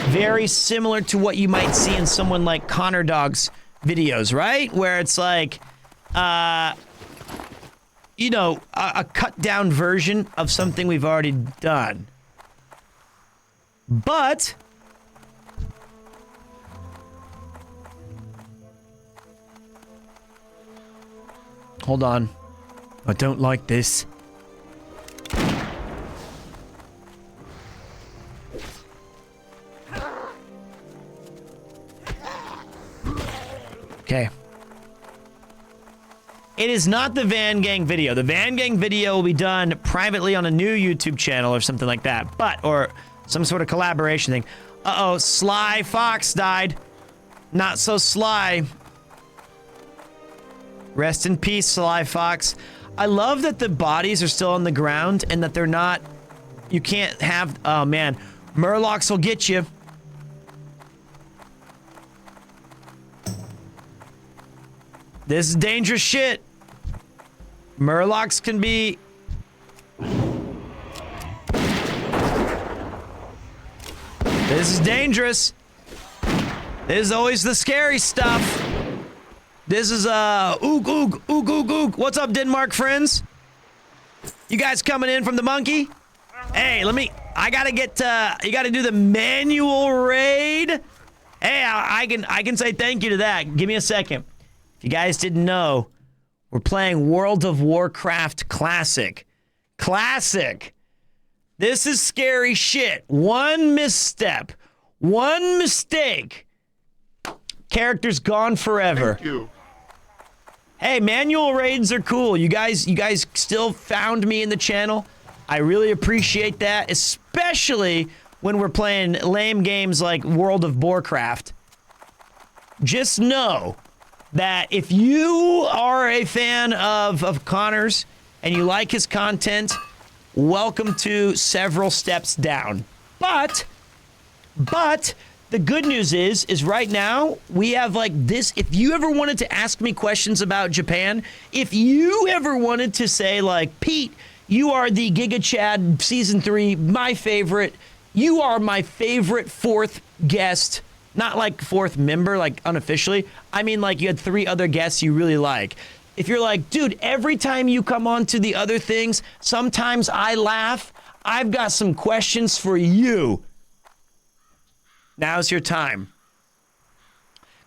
very similar to what you might see in someone like Connor Dog's videos, right? Where it's like, a cut down version of something we've already done. But hold on. I don't like this. Okay. It is not the Van Gang video. The Van Gang video will be done privately on a new YouTube channel or something like that. Or some sort of collaboration thing. Uh-oh, Sly Fox died. Not so sly. Rest in peace, Sly Fox. I love that the bodies are still on the ground and that they're not... You can't have... Oh, man. Murlocs will get you. This is dangerous shit. Murlocs can be... This is dangerous. This is always the scary stuff. This is, oog, oog, oog, oog, oog. What's up, Denmark friends? You guys coming in from the monkey? Hey, I gotta get, you gotta do the manual raid. Hey, I can say thank you to that. Give me a second. If you guys didn't know, we're playing World of Warcraft Classic. Classic. This is scary shit. One misstep, one mistake, character's gone forever. Thank you. Hey, manual raids are cool. You guys still found me in the channel. I really appreciate that, especially when we're playing lame games like World of Warcraft. Just know that if you are a fan of Connor's and you like his content, welcome to several steps down. But the good news is right now we have like this. If you ever wanted to ask me questions about Japan, if you ever wanted to say like, Pete, you are the Giga Chad season 3, my favorite. You are my favorite fourth guest. Not like fourth member, like unofficially. I mean, like you had 3 other guests you really like. If you're like, dude, every time you come on to the other things, sometimes I laugh. I've got some questions for you. Now's your time.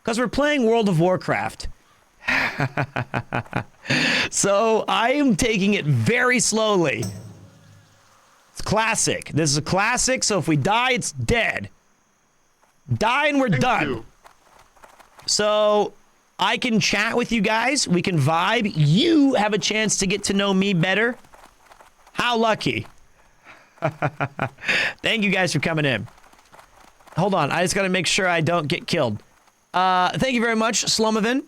Because we're playing World of Warcraft. So I am taking it very slowly. It's classic. This is a classic, so if we die, it's dead. Die and we're done. You. So I can chat with you guys. We can vibe. You have a chance to get to know me better. How lucky. Thank you guys for coming in. Hold on. I just got to make sure I don't get killed. Thank you very much, Slomovin.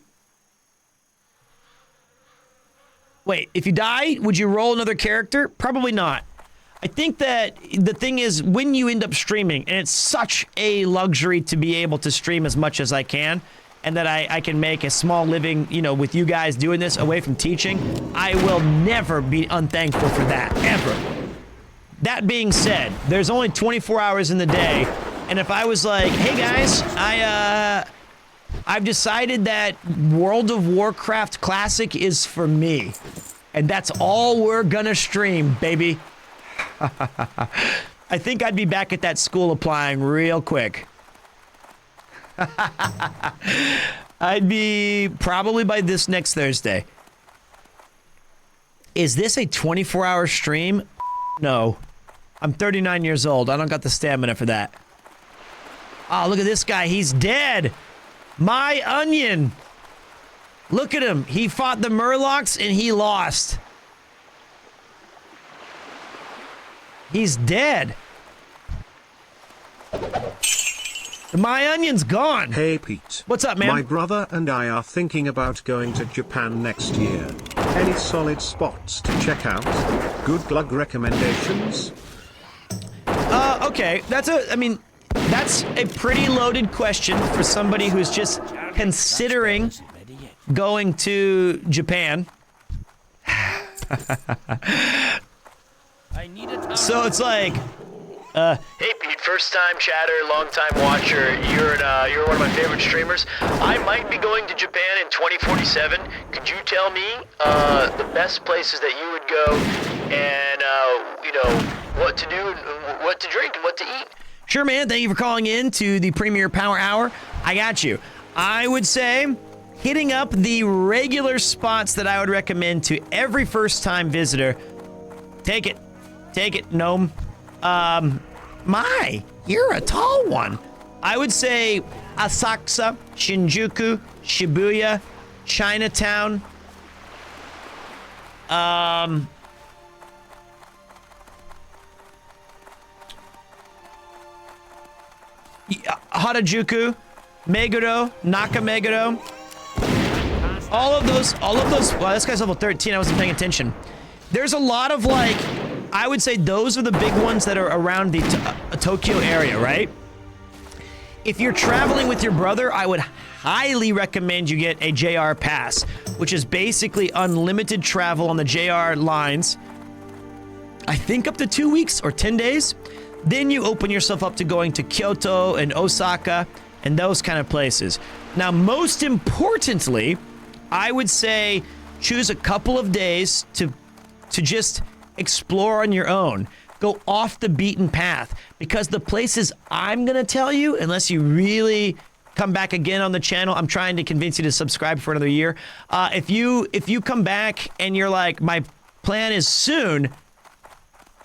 Wait, if you die, would you roll another character? Probably not. I think that the thing is, when you end up streaming, and it's such a luxury to be able to stream as much as I can, and that I can make a small living, you know, with you guys doing this away from teaching, I will never be unthankful for that, ever. That being said, there's only 24 hours in the day, and if I was like, hey guys, I've decided that World of Warcraft Classic is for me, and that's all we're gonna stream, baby. I think I'd be back at that school applying real quick. I'd be probably by this next Thursday. Is this a 24-hour stream? No. I'm 39 years old. I don't got the stamina for that. Oh, look at this guy. He's dead. My onion. Look at him. He fought the Murlocs and he lost. He's dead. My onion's gone. Hey Pete. What's up, man? My brother and I are thinking about going to Japan next year. Any solid spots to check out? Good glug recommendations? Okay. That's a pretty loaded question for somebody who's just considering going to Japan. So it's like, Hey Pete, first time chatter, long time watcher. You're one of my favorite streamers. I might be going to Japan in 2047. Could you tell me the best places that you would go, and what to do, and what to drink, and what to eat? Sure, man. Thank you for calling in to the Premier Power Hour. I got you. I would say hitting up the regular spots that I would recommend to every first-time visitor. Take it, gnome. You're a tall one. I would say Asakusa, Shinjuku, Shibuya, Chinatown. Harajuku, Meguro, Nakameguro. All of those, wow, this guy's level 13, I wasn't paying attention. There's a lot of like, I would say those are the big ones that are around the Tokyo area, right? If you're traveling with your brother, I would highly recommend you get a JR pass, which is basically unlimited travel on the JR lines. I think up to 2 weeks or 10 days. Then you open yourself up to going to Kyoto and Osaka and those kind of places. Now, most importantly, I would say choose a couple of days to just explore on your own. Go off the beaten path, because the places I'm going to tell you, unless you really come back again on the channel, I'm trying to convince you to subscribe for another year. If you come back and you're like, my plan is soon,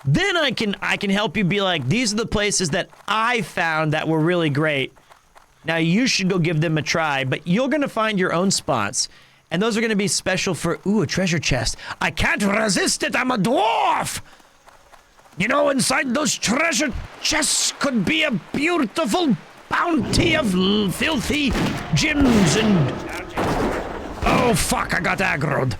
then I can help you be like, these are the places that I found that were really great. Now you should go give them a try, but you're going to find your own spots. And those are going to be special for, ooh, a treasure chest. I can't resist it, I'm a dwarf! You know, inside those treasure chests could be a beautiful bounty of filthy gems and... Oh, fuck, I got aggroed.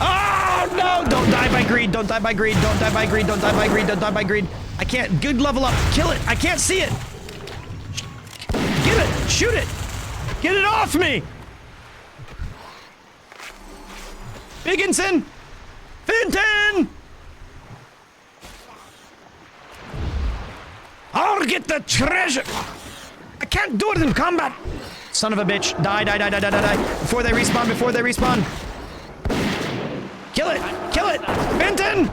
Oh, no! Don't die by greed, don't die by greed, don't die by greed, don't die by greed, don't die by greed. I can't... Good level up. Kill it. I can't see it. Get it. Shoot it. Get it off me. Bigginson. Finton. I'll get the treasure. I can't do it in combat. Son of a bitch. Die, die, die, die, die, die, die. Before they respawn, before they respawn. Kill it. Kill it. Finton.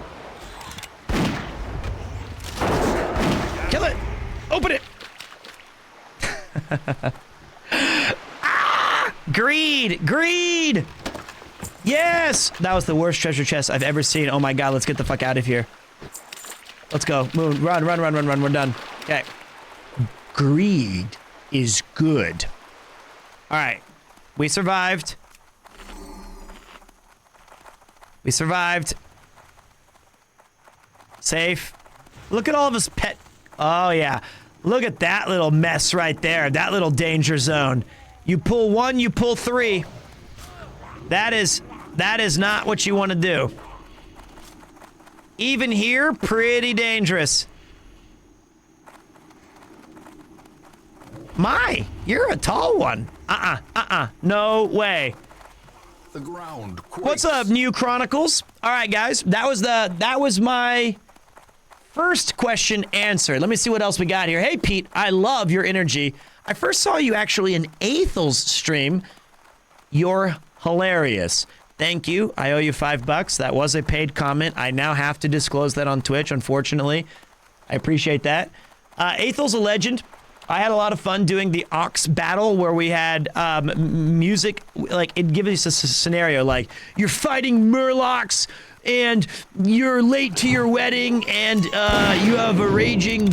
Kill it. Open it. Ah! Greed. Greed. Yes. That was the worst treasure chest I've ever seen. Oh my god, let's get the fuck out of here. Let's go. Moon. Run, run, run, run, run. We're done. Okay. Greed is good. All right. We survived. We survived. Safe. Look at all of his pet. Oh, yeah. Look at that little mess right there. That little danger zone. You pull one, you pull three. That is not what you want to do. Even here, pretty dangerous. My, you're a tall one. No way. The ground quakes. What's up, New Chronicles? All right, guys. That was my first question answered. Let me see what else we got here. Hey, Pete, I love your energy. I first saw you actually in Athel's stream. You're hilarious. Thank you. I owe you $5. That was a paid comment. I now have to disclose that on Twitch, unfortunately. I appreciate that. Athel's a legend. I had a lot of fun doing the Ox battle where we had music, like it'd give us a scenario like you're fighting Murlocs and you're late to your wedding and you have a raging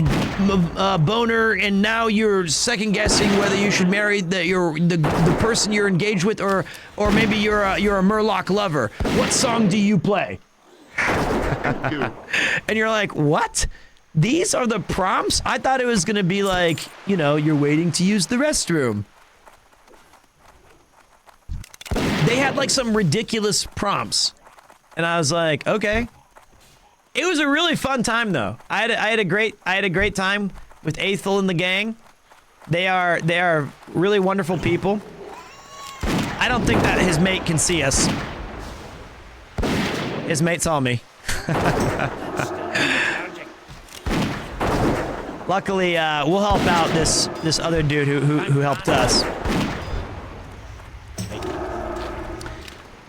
boner and now you're second guessing whether you should marry the person you're engaged with or maybe you're a Murloc lover. What song do you play? And you're like, what? These are the prompts? I thought it was going to be like, you know, you're waiting to use the restroom. They had like some ridiculous prompts. And I was like, okay. It was a really fun time though. I had a great time with Athel and the gang. They are really wonderful people. I don't think that his mate can see us. His mate saw me. Luckily, we'll help out this other dude who helped us.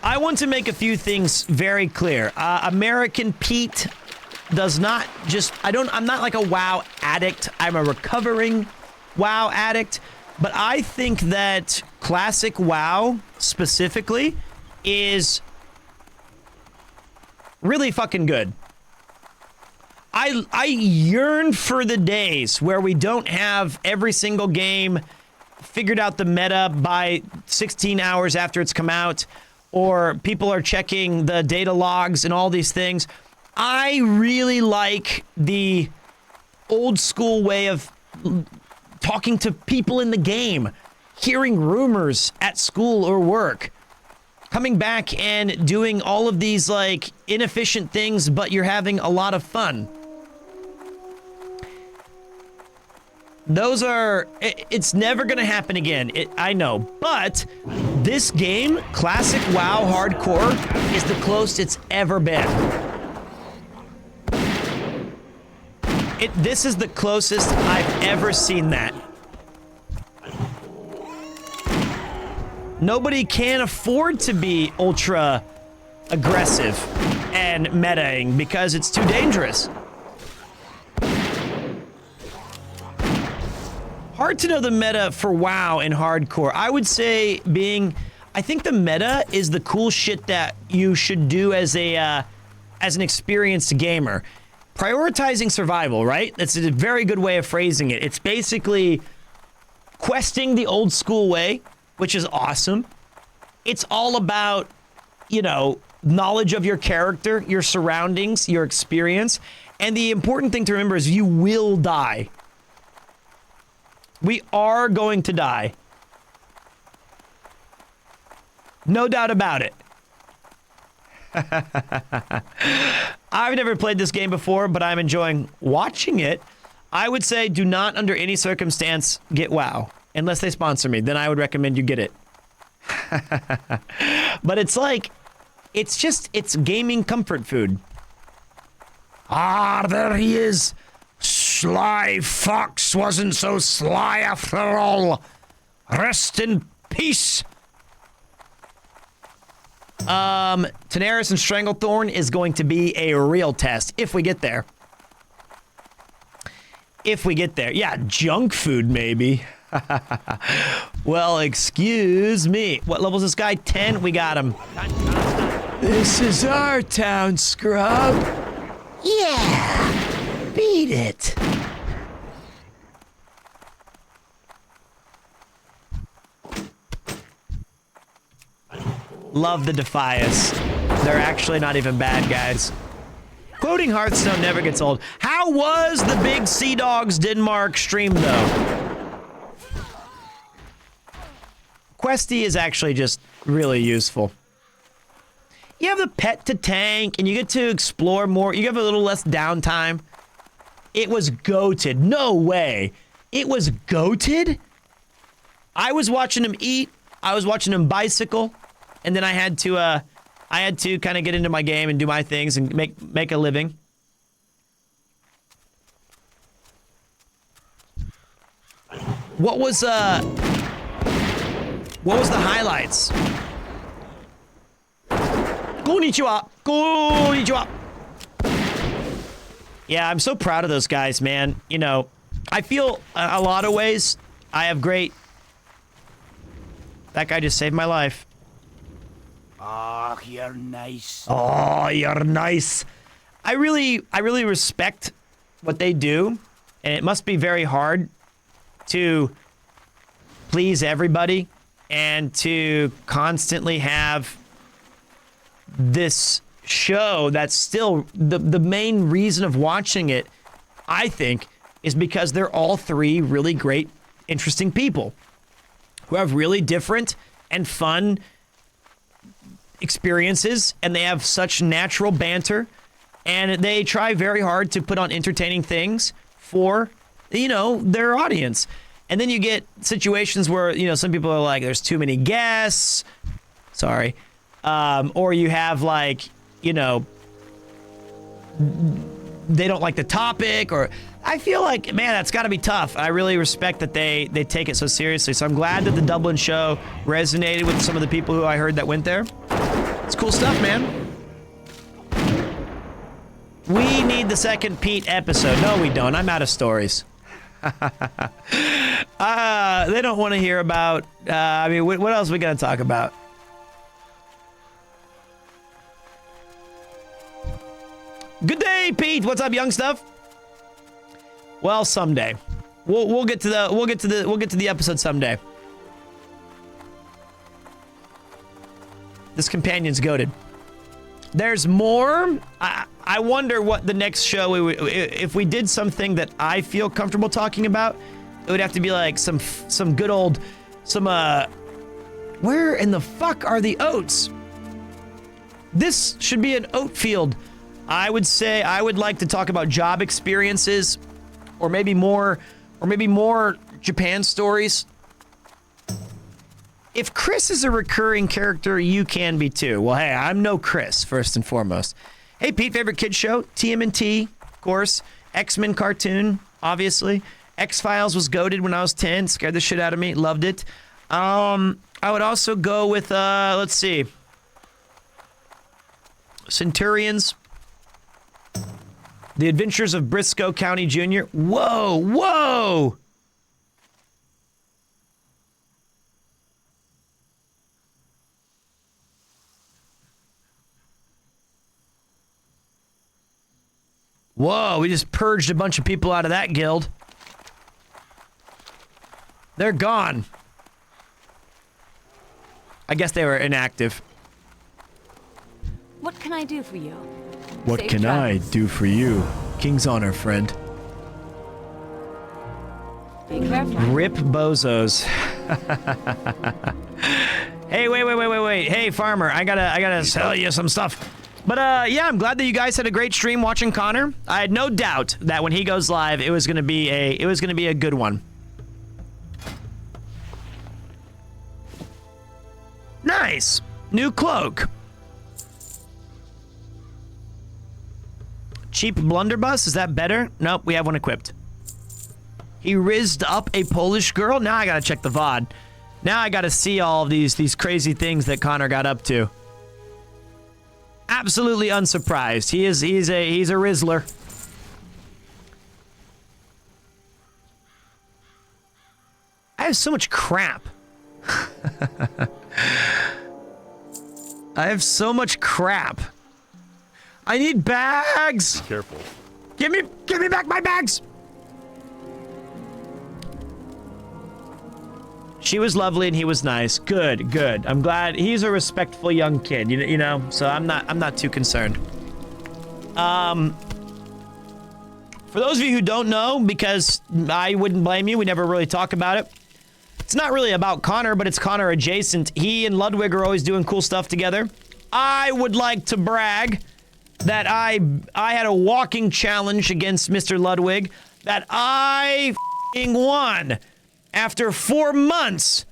I want to make a few things very clear. American Pete does not just... I'm not like a WoW addict. I'm a recovering WoW addict. But I think that classic WoW, specifically, is really fucking good. I yearn for the days where we don't have every single game figured out the meta by 16 hours after it's come out, or people are checking the data logs and all these things. I really like the old school way of talking to people in the game, hearing rumors at school or work, coming back and doing all of these like inefficient things, but you're having a lot of fun. Those are... It's never gonna happen again. I know. But this game, classic WoW hardcore, is the closest it's ever been. This is the closest I've ever seen that. Nobody can afford to be ultra aggressive and metaing because it's too dangerous. Hard to know the meta for WoW and hardcore. I would say I think the meta is the cool shit that you should do as an experienced gamer. Prioritizing survival, right? That's a very good way of phrasing it. It's basically questing the old school way, which is awesome. It's all about, you know, knowledge of your character, your surroundings, your experience. And the important thing to remember is you will die. We are going to die. No doubt about it. I've never played this game before, but I'm enjoying watching it. I would say do not under any circumstance get WoW. Unless they sponsor me, then I would recommend you get it. But it's like, it's gaming comfort food. Ah, there he is. Sly Fox wasn't so sly after all. Rest in peace. Daenerys and Stranglethorn is going to be a real test if we get there. If we get there. Yeah, junk food maybe. Well, excuse me. What level is this guy? 10? We got him. This is our town, scrub. Yeah, beat it. Love the Defias. They're actually not even bad, guys. Quoting Hearthstone never gets old. How was the Big Sea Dogs Denmark stream, though? Questy is actually just really useful. You have the pet to tank, and you get to explore more. You have a little less downtime. It was goated. No way. It was goated? I was watching him eat. I was watching him bicycle. And then I had to kind of get into my game and do my things and make a living. What was the highlights? Konnichiwa. Konnichiwa. Yeah, I'm so proud of those guys, man. You know, I feel a lot of ways I have great... That guy just saved my life. Oh, you're nice. Oh, you're nice. I really respect what they do, and it must be very hard to please everybody and to constantly have this show that's still the main reason of watching it, I think, is because they're all three really great, interesting people who have really different and fun experiences, and they have such natural banter, and they try very hard to put on entertaining things for, you know, their audience. And then you get situations where, you know, some people are like, there's too many guests. Sorry. Or you have, like, you know, they don't like the topic, or I feel like, man, that's got to be tough. I really respect that they take it so seriously. So I'm glad that the Dublin show resonated with some of the people who I heard that went there. It's cool stuff, man. We need the second Pete episode. No, we don't. I'm out of stories. They don't want to hear about... I mean, what else are we going to talk about? Good day, Pete. What's up, young stuff? Well, someday. We'll get to the episode someday. This companion's goated. There's more. I wonder what the next show if we did something that I feel comfortable talking about. It would have to be like some good old where in the fuck are the oats? This should be an oat field. I would say I would like to talk about job experiences, or maybe more Japan stories. If Chris is a recurring character, you can be too. Well, hey, I'm no Chris, first and foremost. Hey, Pete, favorite kid show? TMNT, of course. X-Men cartoon, obviously. X-Files was goated when I was 10. Scared the shit out of me. Loved it. I would also go with, let's see. Centurions. The Adventures of Briscoe County Jr. Whoa, whoa! Whoa, we just purged a bunch of people out of that guild. They're gone. I guess they were inactive. What can I do for you? What Safe can I travels. do for you? King's honor, friend. Be careful. Rip bozos. Hey, wait. Hey, farmer, I gotta sell you some stuff. But yeah, I'm glad that you guys had a great stream watching Connor. I had no doubt that when he goes live, it was gonna be a good one. Nice. New cloak. Cheap blunderbuss, is that better? Nope, we have one equipped. He rizzed up a Polish girl? Now I gotta check the VOD. Now I gotta see all of these crazy things that Connor got up to. Absolutely unsurprised. He's a Rizzler. I have so much crap. I have so much crap. I need bags. Careful. Give me back my bags. She was lovely and he was nice. Good. I'm glad he's a respectful young kid. You know, so I'm not too concerned. For those of you who don't know, because I wouldn't blame you, we never really talk about it. It's not really about Connor, but it's Connor adjacent. He and Ludwig are always doing cool stuff together. I would like to brag that I had a walking challenge against Mr. Ludwig that I won after 4 months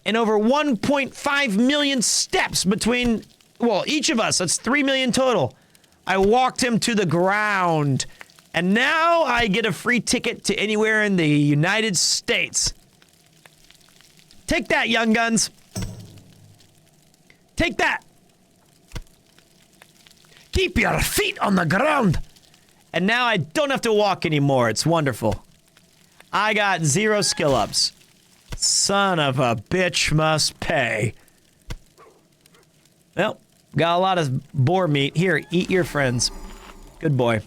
and over 1.5 million steps between, well, each of us. That's 3 million total. I walked him to the ground, and now I get a free ticket to anywhere in the United States. Take that, young guns. Take that. Keep your feet on the ground. And now I don't have to walk anymore. It's wonderful. I got 0 skill ups. Son of a bitch must pay. Well, got a lot of boar meat. Here, eat your friends. Good boy.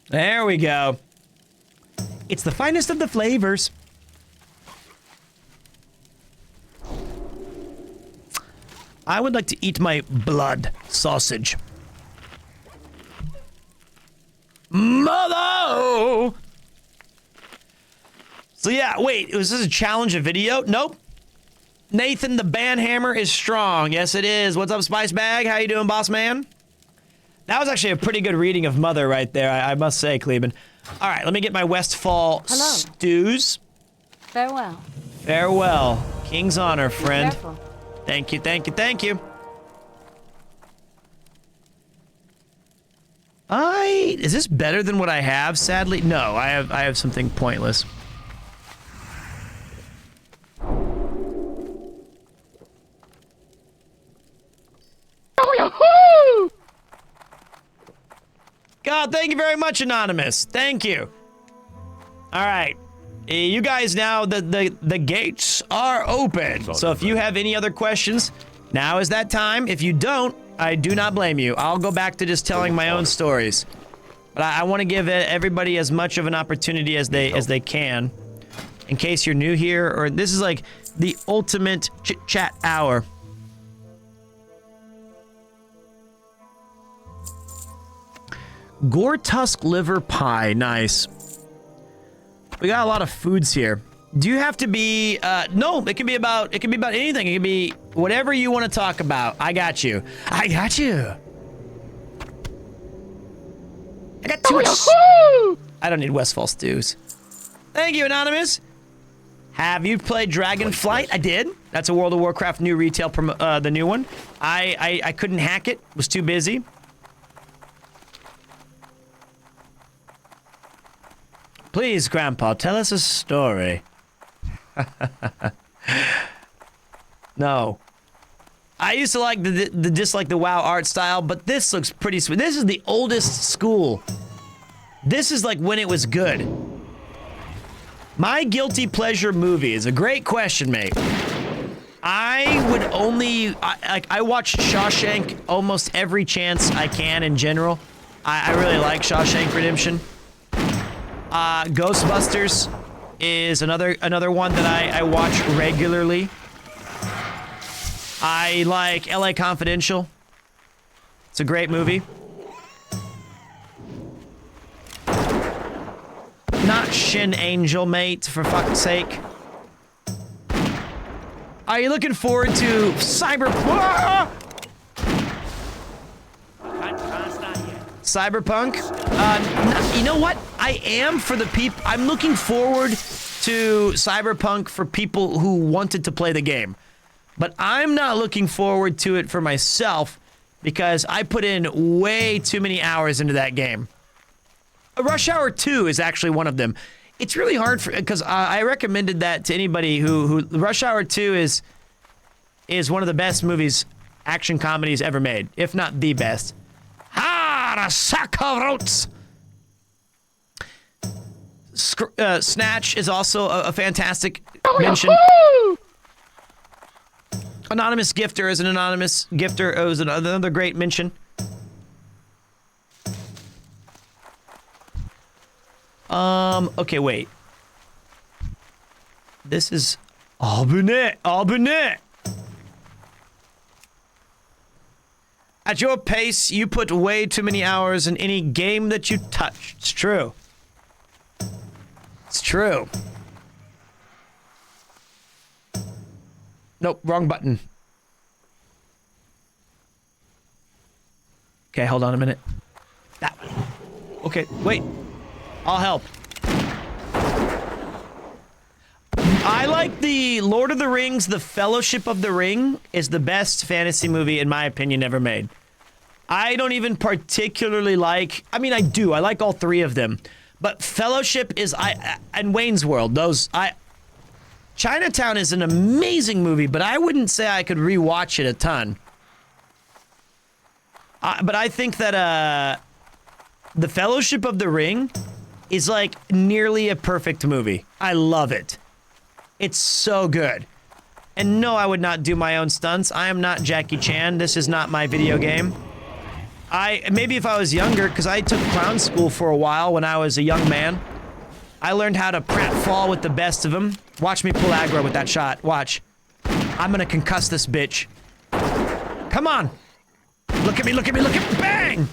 There we go. It's the finest of the flavors. I would like to eat my blood sausage. Mother! So yeah, wait, was this a challenge, a video? Nope. Nathan the Banhammer is strong. Yes, it is. What's up, Spice Bag? How you doing, boss man? That was actually a pretty good reading of Mother right there, I must say, Cleben. All right, let me get my Westfall stews. Farewell. Farewell. King's honor, friend. Be careful. Thank you. Is this better than what I have? Sadly, no. I have something pointless. God, thank you very much, Anonymous. Thank you. All right. You guys now, the gates are open. So if you have any other questions, now is that time. If you don't, I do not blame you. I'll go back to just telling my own stories. But I want to give everybody as much of an opportunity as they can. In case you're new here, or this is like the ultimate chit-chat hour. Gore tusk liver pie, nice. We got a lot of foods here. Do you have to be, no, it can be about anything. It can be whatever you want to talk about. I got you. I got too much. I don't need Westfall stews. Thank you, Anonymous. Have you played Dragonflight? I did. That's a World of Warcraft new retail, the new one. I couldn't hack it. Was too busy. Please, Grandpa, tell us a story. No. I used to like dislike the WoW art style, but this looks pretty sweet. This is the oldest school. This is like when it was good. My guilty pleasure movie is a great question, mate. I would only... I watch Shawshank almost every chance I can in general. I really like Shawshank Redemption. Ghostbusters is another one that I watch regularly. I like LA Confidential. It's a great movie. Not Shin Angel, mate, for fuck's sake. Are you looking forward to Cyberpunk? You know what? I am for the people. I'm looking forward to Cyberpunk for people who wanted to play the game. But I'm not looking forward to it for myself because I put in way too many hours into that game. Rush Hour 2 is actually one of them. It's really hard because I recommended that to anybody who Rush Hour 2 is one of the best movies, action comedies ever made, if not the best. The sack of roots. Snatch is also a fantastic mention. Anonymous Gifter is an anonymous gifter. It was another great mention. Okay, wait. This is Albany. At your pace, you put way too many hours in any game that you touch. It's true. It's true. Nope, wrong button. Okay, hold on a minute. That one. Okay, wait. I'll help. I like the Lord of the Rings, The Fellowship of the Ring is the best fantasy movie, in my opinion, ever made. I don't even particularly like, I mean, I do. I like all three of them. But Fellowship is, and Wayne's World, Chinatown is an amazing movie, but I wouldn't say I could rewatch it a ton. But I think that The Fellowship of the Ring is like nearly a perfect movie. I love it. It's so good. And no, I would not do my own stunts. I am not Jackie Chan. This is not my video game. Maybe if I was younger, because I took clown school for a while when I was a young man. I learned how to pratfall with the best of them. Watch me pull aggro with that shot. Watch. I'm gonna concuss this bitch. Come on. Look at me, look at me, look at me. Bang!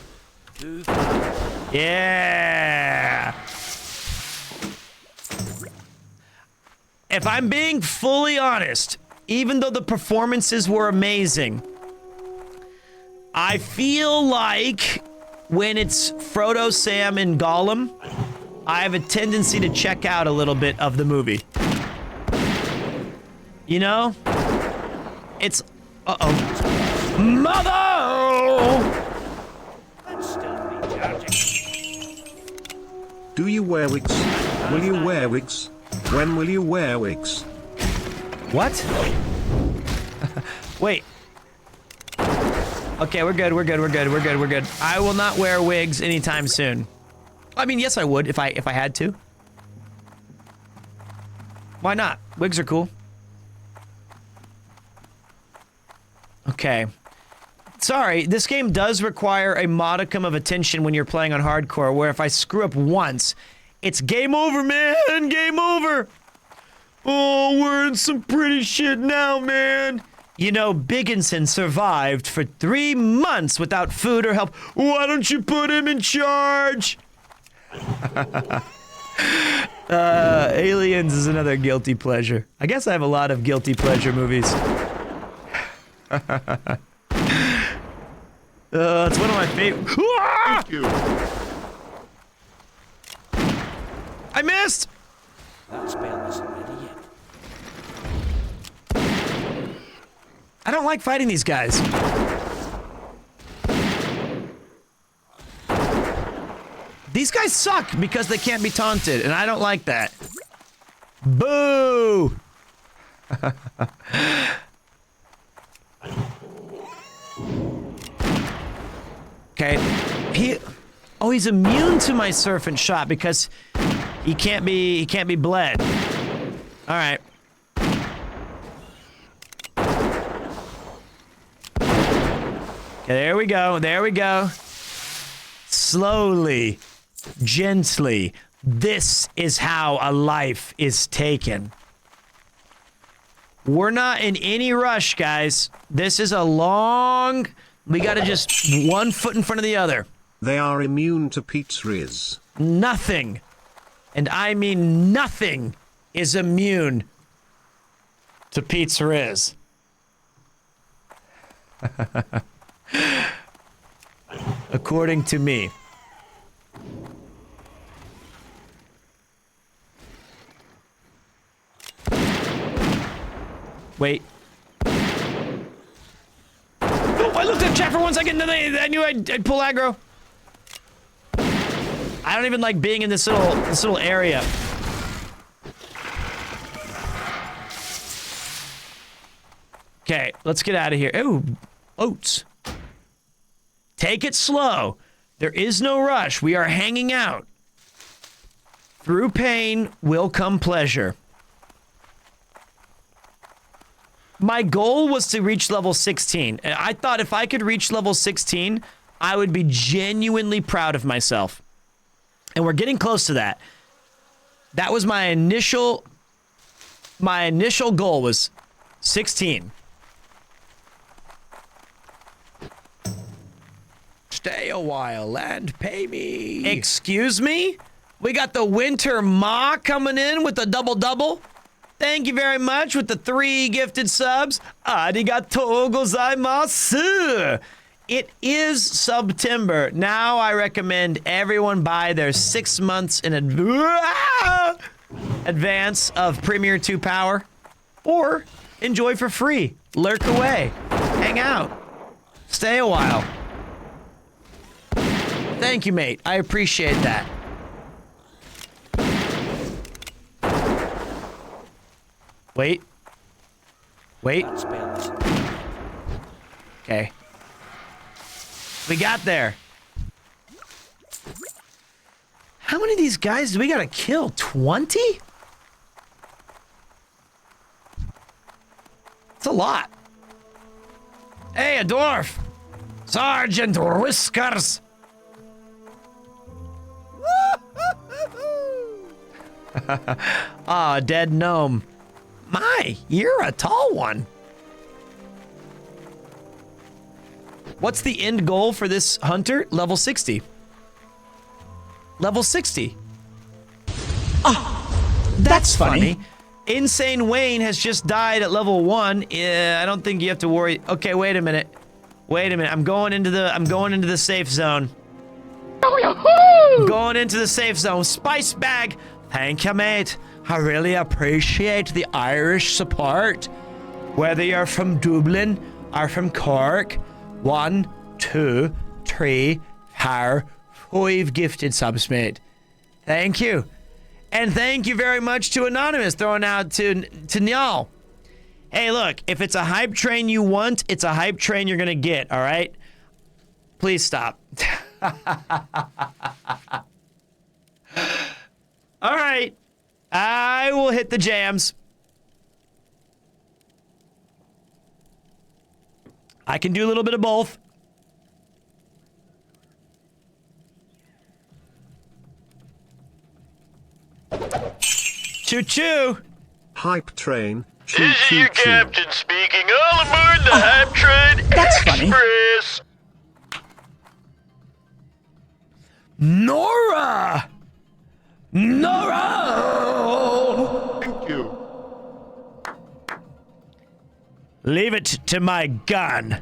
Yeah. If I'm being fully honest, even though the performances were amazing, I feel like when it's Frodo, Sam, and Gollum, I have a tendency to check out a little bit of the movie. You know? It's... Uh-oh. Mother! Do you wear wigs? Will you wear wigs? When will you wear wigs? What? Wait. Okay, we're good, we're good, we're good, we're good, we're good. I will not wear wigs anytime soon. I mean, yes, I would if I had to. Why not? Wigs are cool. Okay. Sorry, this game does require a modicum of attention when you're playing on hardcore, where if I screw up once, it's game over, man! Game over! Oh, we're in some pretty shit now, man! You know, Bigginson survived for 3 months without food or help. Why don't you put him in charge? Aliens is another guilty pleasure. I guess I have a lot of guilty pleasure movies. It's one of my favorite. Thank you. I missed! That spell isn't ready yet. I don't like fighting these guys. These guys suck because they can't be taunted, and I don't like that. Boo! Okay, he's immune to my serpent shot because he can't be bled. All right. Okay, there we go. There we go. Slowly, gently. This is how a life is taken. We're not in any rush, guys. This is a long... We gotta just one foot in front of the other. They are immune to Pete's Riz. Nothing, and I mean nothing, is immune to Pete's Riz. According to me. Wait. Oh, I looked at chat for 1 second and then I knew I'd pull aggro. I don't even like being in this little area. Okay, let's get out of here. Ooh, oats. Take it slow. There is no rush. We are hanging out. Through pain will come pleasure. My goal was to reach level 16. I thought if I could reach level 16, I would be genuinely proud of myself. And we're getting close to that. That was my initial goal was 16. Stay a while and pay me. Excuse me? We got the Winter Ma coming in with the double-double. Thank you very much with the 3 gifted subs. Arigatou gozaimasu. It is September. Now I recommend everyone buy their 6 months in advance of Premier 2 Power. Or enjoy for free. Lurk away. Hang out. Stay a while. Thank you, mate. I appreciate that. Wait. Wait. Okay. We got there. How many of these guys do we gotta kill? 20? It's a lot. Hey, a dwarf. Sergeant Whiskers. Ah, dead gnome. My, you're a tall one. What's the end goal for this hunter? Level 60. Level 60. Ah, that's funny. Insane Wayne has just died at level 1. I don't think you have to worry. Okay, wait a minute. Wait a minute. I'm going into the safe zone. Going into the safe zone. Spice bag. Thank you, mate. I really appreciate the Irish support. Whether you're from Dublin or from Cork. 1, 2, 3, 4, 5 gifted subs, mate. Thank you. And thank you very much to Anonymous throwing out to Nyal. Hey, look, if it's a hype train you want, it's a hype train you're gonna get, all right? Please stop. All right. I will hit the jams. I can do a little bit of both. Choo-choo. Hype train. Choo, This is choo, your choo. captain speaking. All aboard the Hype Train That's funny. Express. Nora! Nora! Thank you. Leave it to my gun.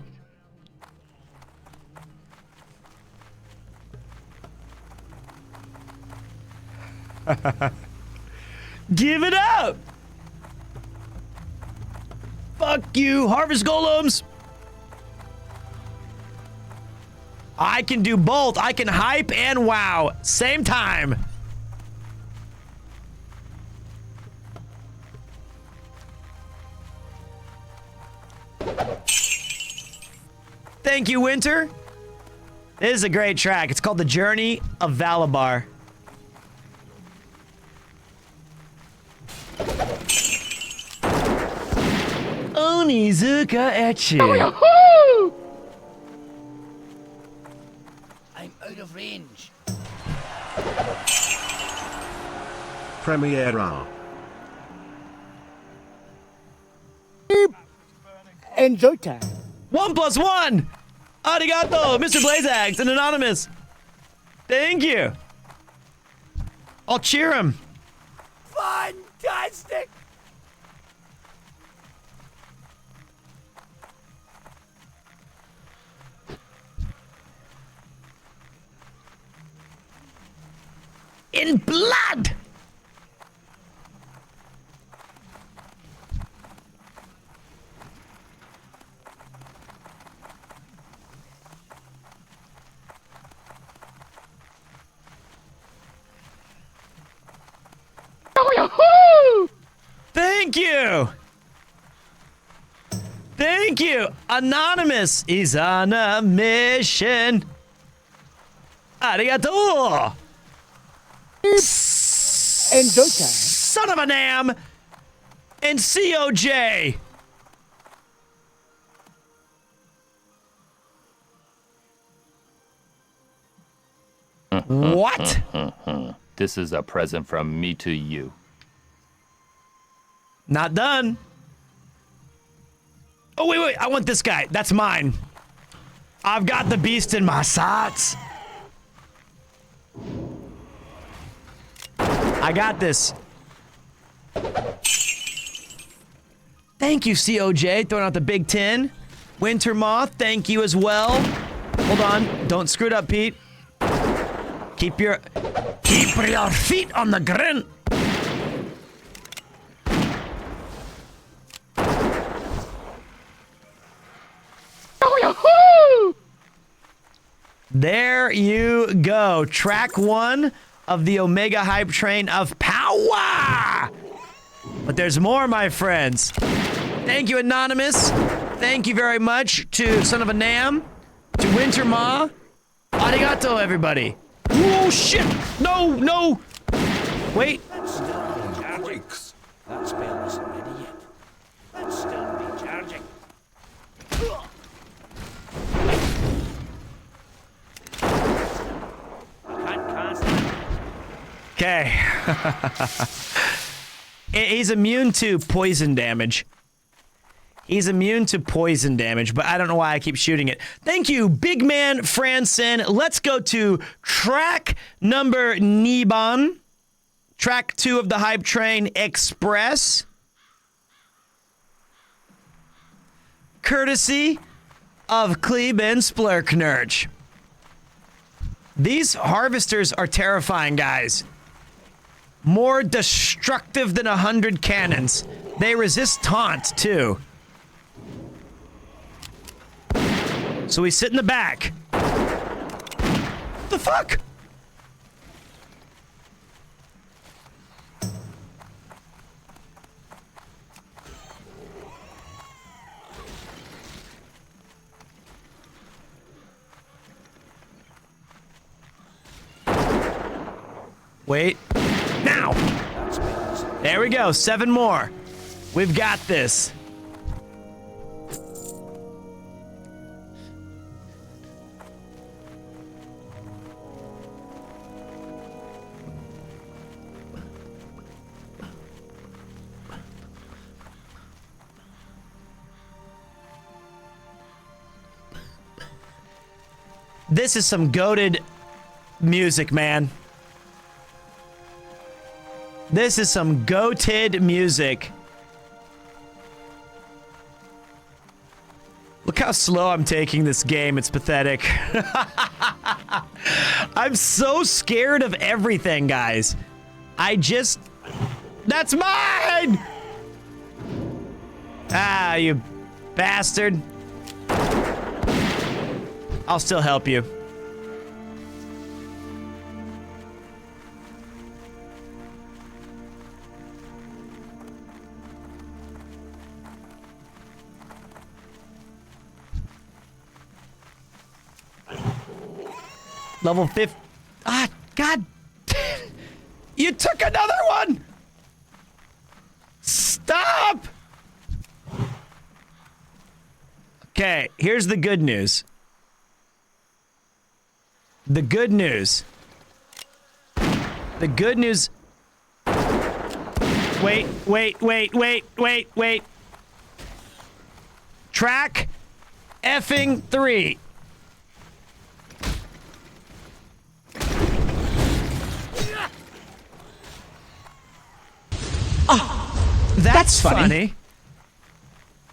Give it up! Fuck you, Harvest Golems! I can do both. I can hype and wow. Same time. Thank you, Winter. This is a great track. It's called The Journey of Valabar. Onizuka Echi. I'm out of range. Premiere R. Enjoy time. 1 + 1. Arigato, Mr. Blazax and Anonymous. Thank you. I'll cheer him. Fantastic. In blood. Thank you. Thank you. Anonymous is on a mission. Arigato. Enjoy time. Son of a Nam. And COJ. What? This is a present from me to you. Not done. Oh, wait. I want this guy. That's mine. I've got the beast in my sights. I got this. Thank you, COJ. Throwing out the Big 10. Winter Moth, thank you as well. Hold on. Don't screw it up, Pete. Keep your feet on the ground. There you go. Track 1 of the Omega Hype Train of Power. But there's more, my friends. Thank you, Anonymous. Thank you very much to Son of a Nam, to Winter Ma. Arigato, everybody. Oh, shit. No. Wait. Breaks. That spell isn't ready yet. Let's still be charging. Can't cast that. Okay. He's immune to poison damage. He's immune to poison damage, but I don't know why I keep shooting it. Thank you, Big Man Franson. Let's go to track number Niban. Track 2 of the Hype Train Express. Courtesy of Klebe and Splurknurch. These harvesters are terrifying, guys. More destructive than 100 cannons. They resist taunt, too. So we sit in the back. What the fuck? Wait. Now! There we go. 7 more. We've got this. This is some goated music, man. This is some goated music. Look how slow I'm taking this game. It's pathetic. I'm so scared of everything, guys. That's mine! Ah, you bastard. I'll still help you. Level 5. Ah, God. You took another one. Stop. Okay, here's the good news. The good news. The good news. Wait. track effing 3. Oh, that's funny.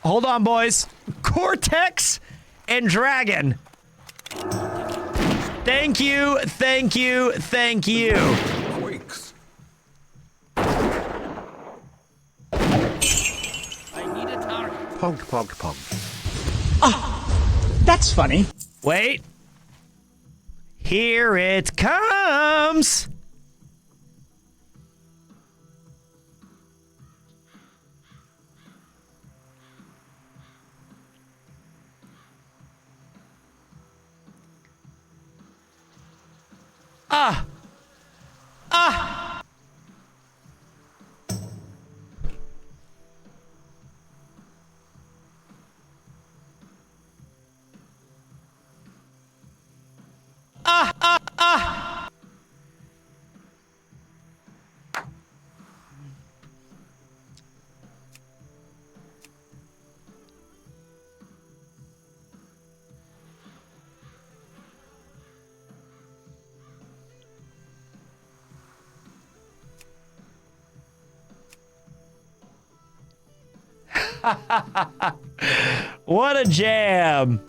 Hold on, boys. Cortex and Dragon. Thank you, thank you, thank you. Quakes. Pog, pog, pog. That's funny. Wait. Here it comes. Ah. Ah. Ah, ah, ah. What a jam.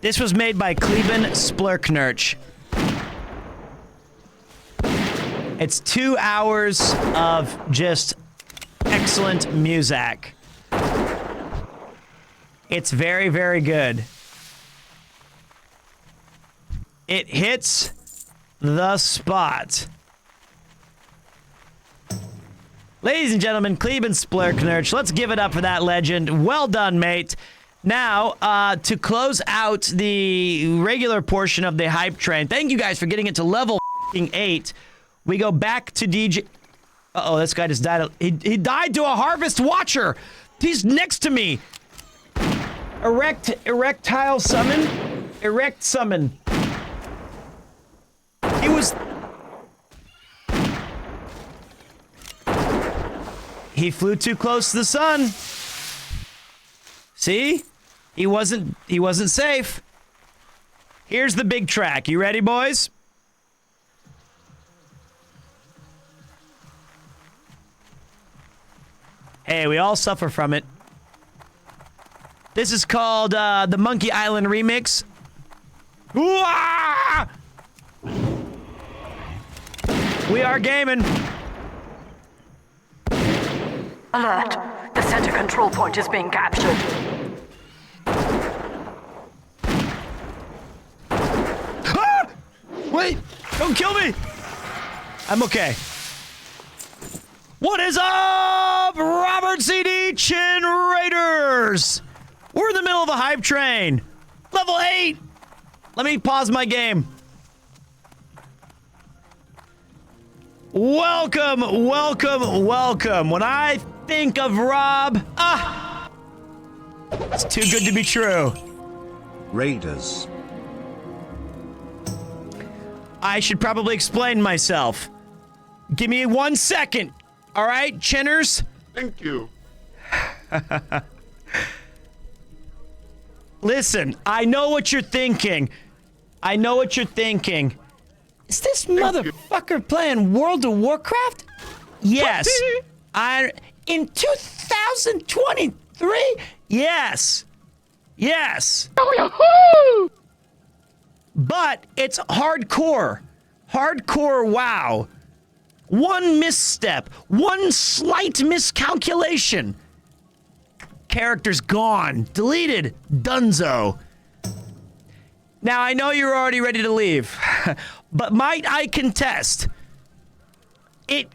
This was made by Kleben Splurknurch. It's 2 hours of just excellent music. It's very, very good. It hits the spot. Ladies and gentlemen, Kleben Splurknurch, let's give it up for that legend. Well done, mate. Now, to close out the regular portion of the hype train, thank you guys for getting it to level 8. We go back to DJ. Uh-oh, this guy just died. He died to a Harvest Watcher. He's next to me. Erectile summon? Erect summon. He was... He flew too close to the sun. See? He wasn't safe. Here's the big track. You ready, boys? Hey, we all suffer from it. This is called the Monkey Island Remix. Ooh-ah! We are gaming. Alert. The center control point is being captured. Ah! Wait! Don't kill me! I'm okay. What is up, Robert CD Chin Raiders? We're in the middle of a hype train. Level 8! Let me pause my game. Welcome, welcome, welcome. When I think of Rob, it's too good to be true. Raiders. I should probably explain myself. Give me 1 second. All right, Chinners? Thank you. Listen, I know what you're thinking. I know what you're thinking. Is this motherfucker playing World of Warcraft? Yes. In 2023? Yes. Yes. But it's hardcore. Hardcore WoW. One misstep, one slight miscalculation. Character's gone, deleted, dunzo. Now, I know you're already ready to leave, but might I contest, it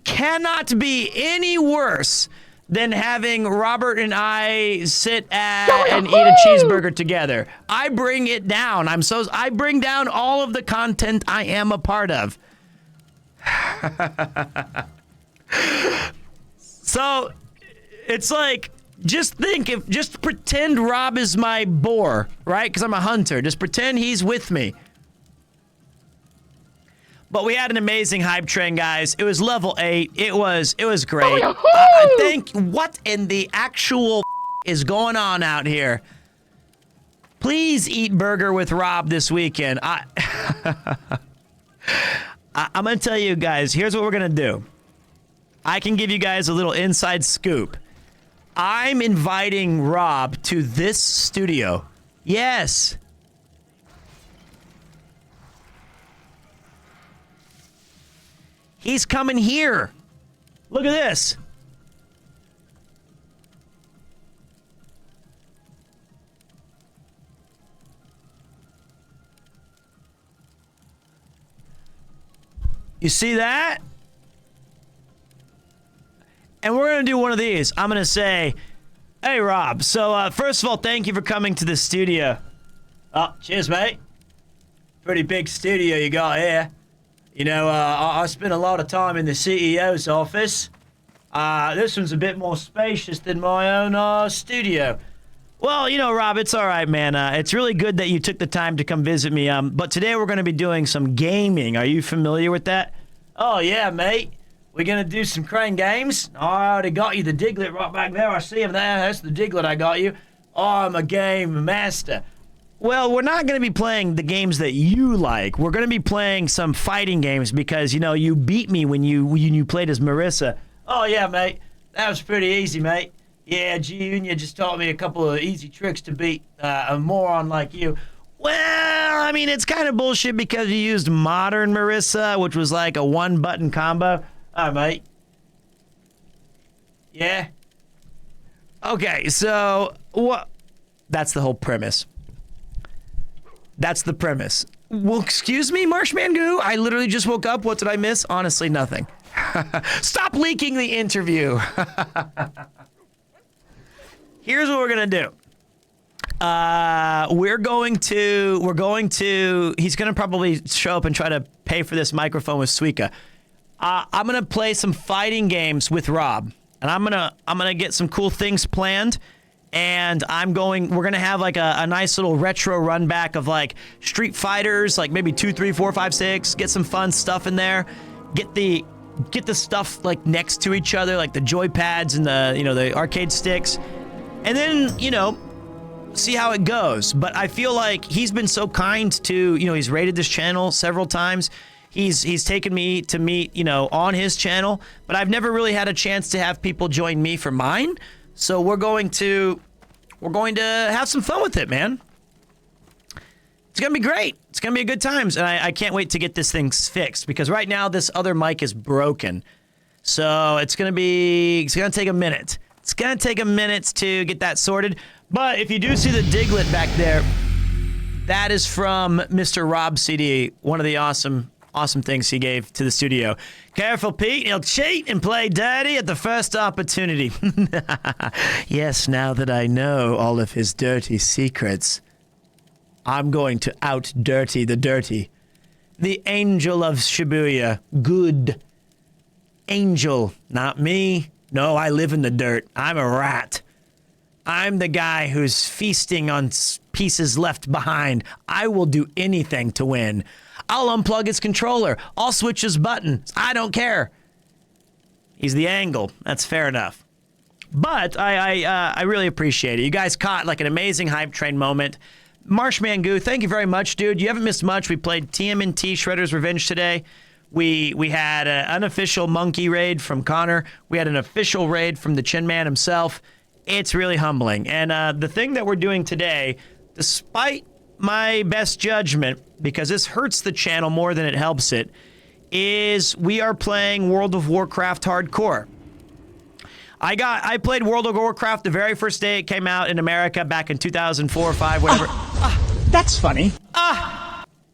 cannot be any worse than having Robert and I sit and eat a cheeseburger together. I bring it down. I bring down all of the content I am a part of. So, it's like just pretend Rob is my boar, right? Because I'm a hunter. Just pretend he's with me. But we had an amazing hype train, guys. It was level 8. It was great. What in the actual is going on out here? Please eat burger with Rob this weekend. I'm going to tell you guys, here's what we're going to do. I can give you guys a little inside scoop. I'm inviting Rob to this studio. Yes. He's coming here. Look at this. You see that? And we're going to do one of these. I'm going to say, hey, Rob. So, first of all, thank you for coming to the studio. Oh, cheers, mate. Pretty big studio you got here. You know, I spent a lot of time in the CEO's office. This one's a bit more spacious than my own studio. Well, you know, Rob, it's all right, man. It's really good that you took the time to come visit me. But today we're going to be doing some gaming. Are you familiar with that? Oh, yeah, mate. We're going to do some crane games. I already got you the Diglett right back there. I see him there. That's the Diglett I got you. I'm a game master. Well, we're not going to be playing the games that you like. We're going to be playing some fighting games because, you know, you beat me when you played as Marissa. Oh, yeah, mate. That was pretty easy, mate. Yeah, Junior just taught me a couple of easy tricks to beat a moron like you. Well, I mean, it's kind of bullshit because you used modern Marissa, which was like a one-button combo. All right, mate. Yeah? Okay, so what? That's the whole premise. That's the premise. Well, excuse me, Marshman Goo? I literally just woke up. What did I miss? Honestly, nothing. Stop leaking the interview. Here's what we're going to do. He's going to probably show up and try to pay for this microphone with Suika. I'm going to play some fighting games with Rob. And I'm going to get some cool things planned. And we're going to have like a nice little retro run back of like Street Fighters, like maybe 2, 3, 4, 5, 6. Get some fun stuff in there. Get the stuff like next to each other, like the joy pads and the arcade sticks. And then, see how it goes. But I feel like he's been so kind to, he's rated this channel several times. He's taken me to meet, on his channel, but I've never really had a chance to have people join me for mine. So we're going to have some fun with it, man. It's going to be great. It's going to be a good times. And I can't wait to get this thing fixed because right now this other mic is broken. So it's going to take a minute. It's going to take a minute to get that sorted. But if you do see the Diglett back there, that is from Mr. Rob CD, one of the awesome things he gave to the studio. Careful, Pete. He'll cheat and play dirty at the first opportunity. Yes, now that I know all of his dirty secrets, I'm going to out-dirty the dirty. The angel of Shibuya. Good. Angel. Not me. No, I live in the dirt. I'm a rat. I'm the guy who's feasting on pieces left behind. I will do anything to win. I'll unplug his controller. I'll switch his buttons. I don't care. He's the angle. That's fair enough. But I really appreciate it. You guys caught like an amazing hype train moment. Marshman Goo, thank you very much, dude. You haven't missed much. We played TMNT Shredder's Revenge today. We had an unofficial monkey raid from Connor. We had an official raid from the Chin Man himself. It's really humbling. And the thing that we're doing today, despite my best judgment, because this hurts the channel more than it helps it, is we are playing World of Warcraft Hardcore. I played World of Warcraft the very first day it came out in America back in 2004 or 5, whatever. That's funny.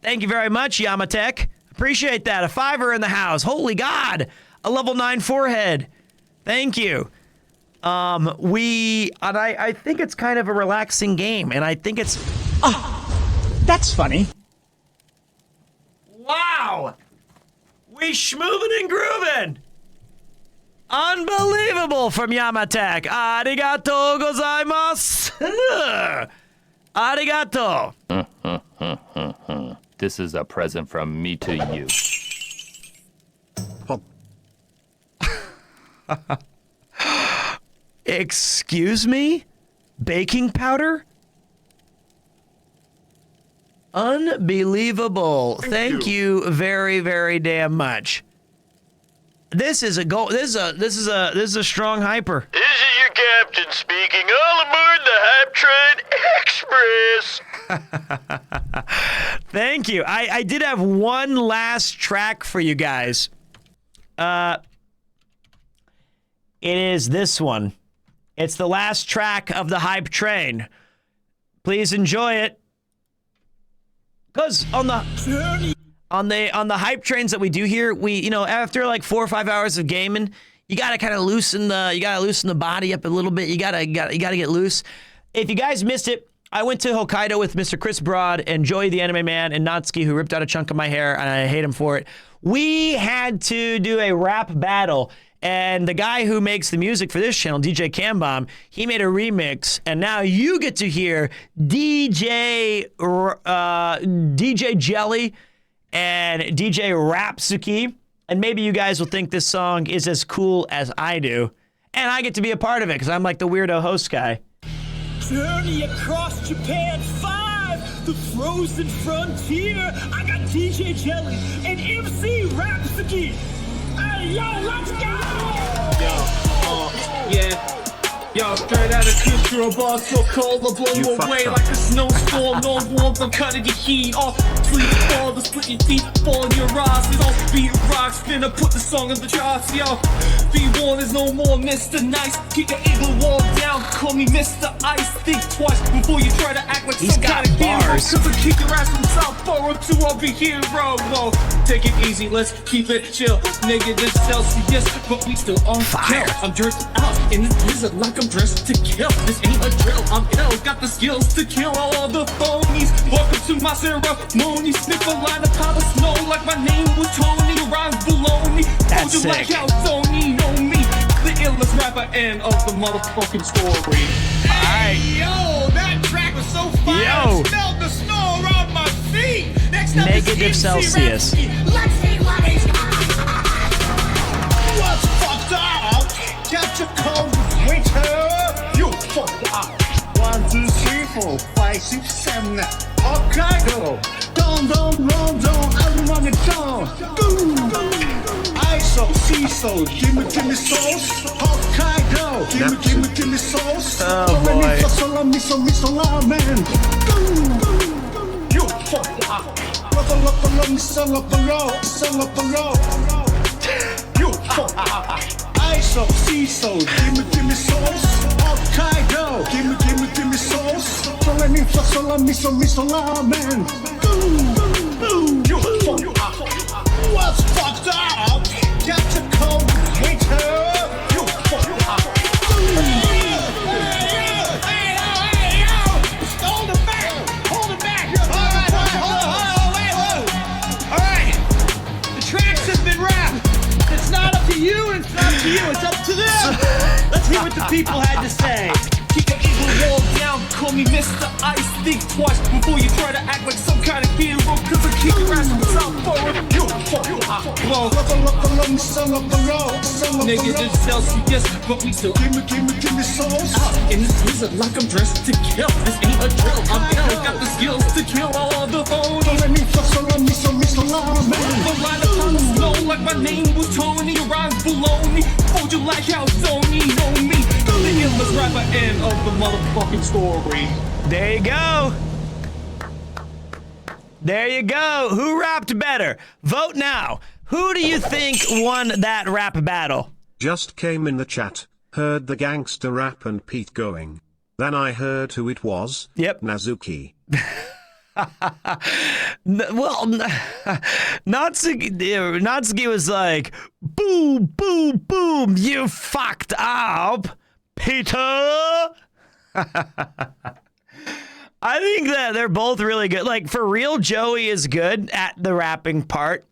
Thank you very much, Yamatek. Appreciate that. A $5 in the house. Holy God. A level 9 forehead. Thank you. I think it's kind of a relaxing game, and I think it's... That's funny. Wow! We schmoovin' and groovin'! Unbelievable from Yamatek. Arigato gozaimasu. Arigato. This is a present from me to you. Excuse me? Baking powder? Unbelievable. Thank you very, very damn much. This is a goal. This is a strong hyper. This is your captain speaking. All aboard the Hype Train Express. Thank you. I did have one last track for you guys. It is this one. It's the last track of the Hype Train. Please enjoy it. Because on the hype trains that we do here, we after like 4 or 5 hours of gaming, you gotta kind of loosen the body up a little bit. You gotta get loose. If you guys missed it, I went to Hokkaido with Mr. Chris Broad and Joey the Anime Man and Natsuki, who ripped out a chunk of my hair, and I hate him for it. We had to do a rap battle. And the guy who makes the music for this channel, DJ Cambomb, he made a remix, and now you get to hear DJ Jelly and DJ Rapsuki, and maybe you guys will think this song is as cool as I do, and I get to be a part of it because I'm like the weirdo host guy. Journey across Japan 5, the frozen frontier. I got DJ Jelly and MC Rapsuki. Hey, yo, let's go! Yeah. Yo, straight out of Kusura bar, so cold, I blow you away like a snowstorm. No warmth, I'm cutting your heat off. Sleep fall, the split your teeth, fall in your eyes. It's all beat rocks, finna put the song in the charts, yo. Be warned, there's no more Mr. Nice. Keep the eagle wall down, call me Mr. Ice. Think twice before you try to act like some kind of hero. Cause I kick your ass from Southborough to I'll be hero. Whoa, take it easy, let's keep it chill. Negative Celsius, but we still on fire. I'm dressed out in this blizzard like I'm dressed to kill. This ain't a drill, I'm ill. Got the skills to kill all the phonies. Welcome to my ceremony. Sniff a line of powder snow like my name was Tony. Rhymes baloney. That's sick. Like how Tony know me. The illest rapper end of the motherfucking story. Hey, yo, that track was so fire. Yo. I smelled the snow around my feet. Next up Negative is Celsius. Let's see what he's got. What's fucked up? Got your cold with winter. You fucked up. 1, 2, 3, 4, 5, 6, 7. Hokkaido. Don't, I'm on the dawn. ISO, CISO, give me sauce. Hokkaido, give me sauce. Oh boy. Miso ramen. You fucked up. You fucked up. ISO, CISO, give me sauce. Hokkaido, give me sauce. Miso ramen. You fucked up. What's fucked up? Got your cold winter. You fucked up. Hey, yo. Hold it back. All right. The tracks have been wrapped. It's not up to you, and it's not up to you. It's up to them. Let's hear what the people had to say. Keep the evil wall down, call me Mr. Ice. Think twice before you try to act like some kind of hero. Cause I keep your ass from Southborough. You fuck up. Negative Celsius, but we still give me sauce. In this blizzard like I'm dressed to kill. This ain't a drill, I'm ill. Got the skills to kill all the phonies. The line upon the snow like my name was Tony. Rhymes baloney. Hold you like how Sony know me. The illest rapper end of the motherfucking story. There you go. There you go. Who rapped better? Vote now. Who do you think won that rap battle? Just came in the chat, heard the gangster rap and Pete going. Then I heard who it was. Yep. Nazuki. Well, Natsuki was like, boom, boom, boom, you fucked up, Peter. I think that they're both really good. Like, for real, Joey is good at the rapping part,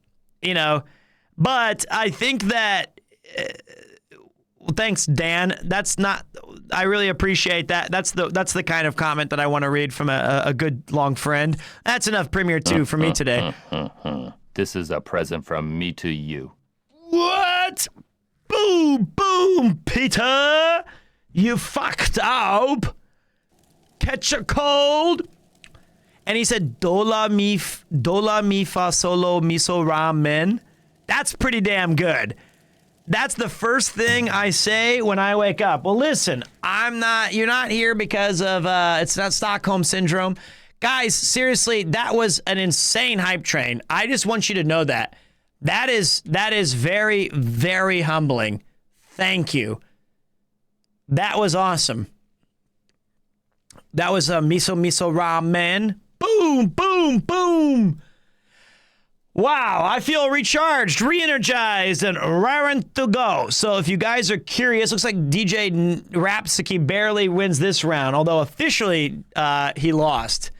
but I think that thanks, Dan. That's not. I really appreciate that. That's the kind of comment that I want to read from a good long friend. That's enough Premiere 2 for me today. This is a present from me to you. What? Boom, boom, Peter. You fucked up. Catch a cold. And he said, dola mi fa solo miso ramen. That's pretty damn good. That's the first thing I say when I wake up. Well, listen, you're not here because of, it's not Stockholm Syndrome. Guys, seriously, that was an insane hype train. I just want you to know that. That is very, very humbling. Thank you. That was awesome. That was a miso ramen. Boom, boom, boom. Wow, I feel recharged, re-energized, and raring to go. So if you guys are curious, looks like DJ Rapsiki barely wins this round, although officially he lost.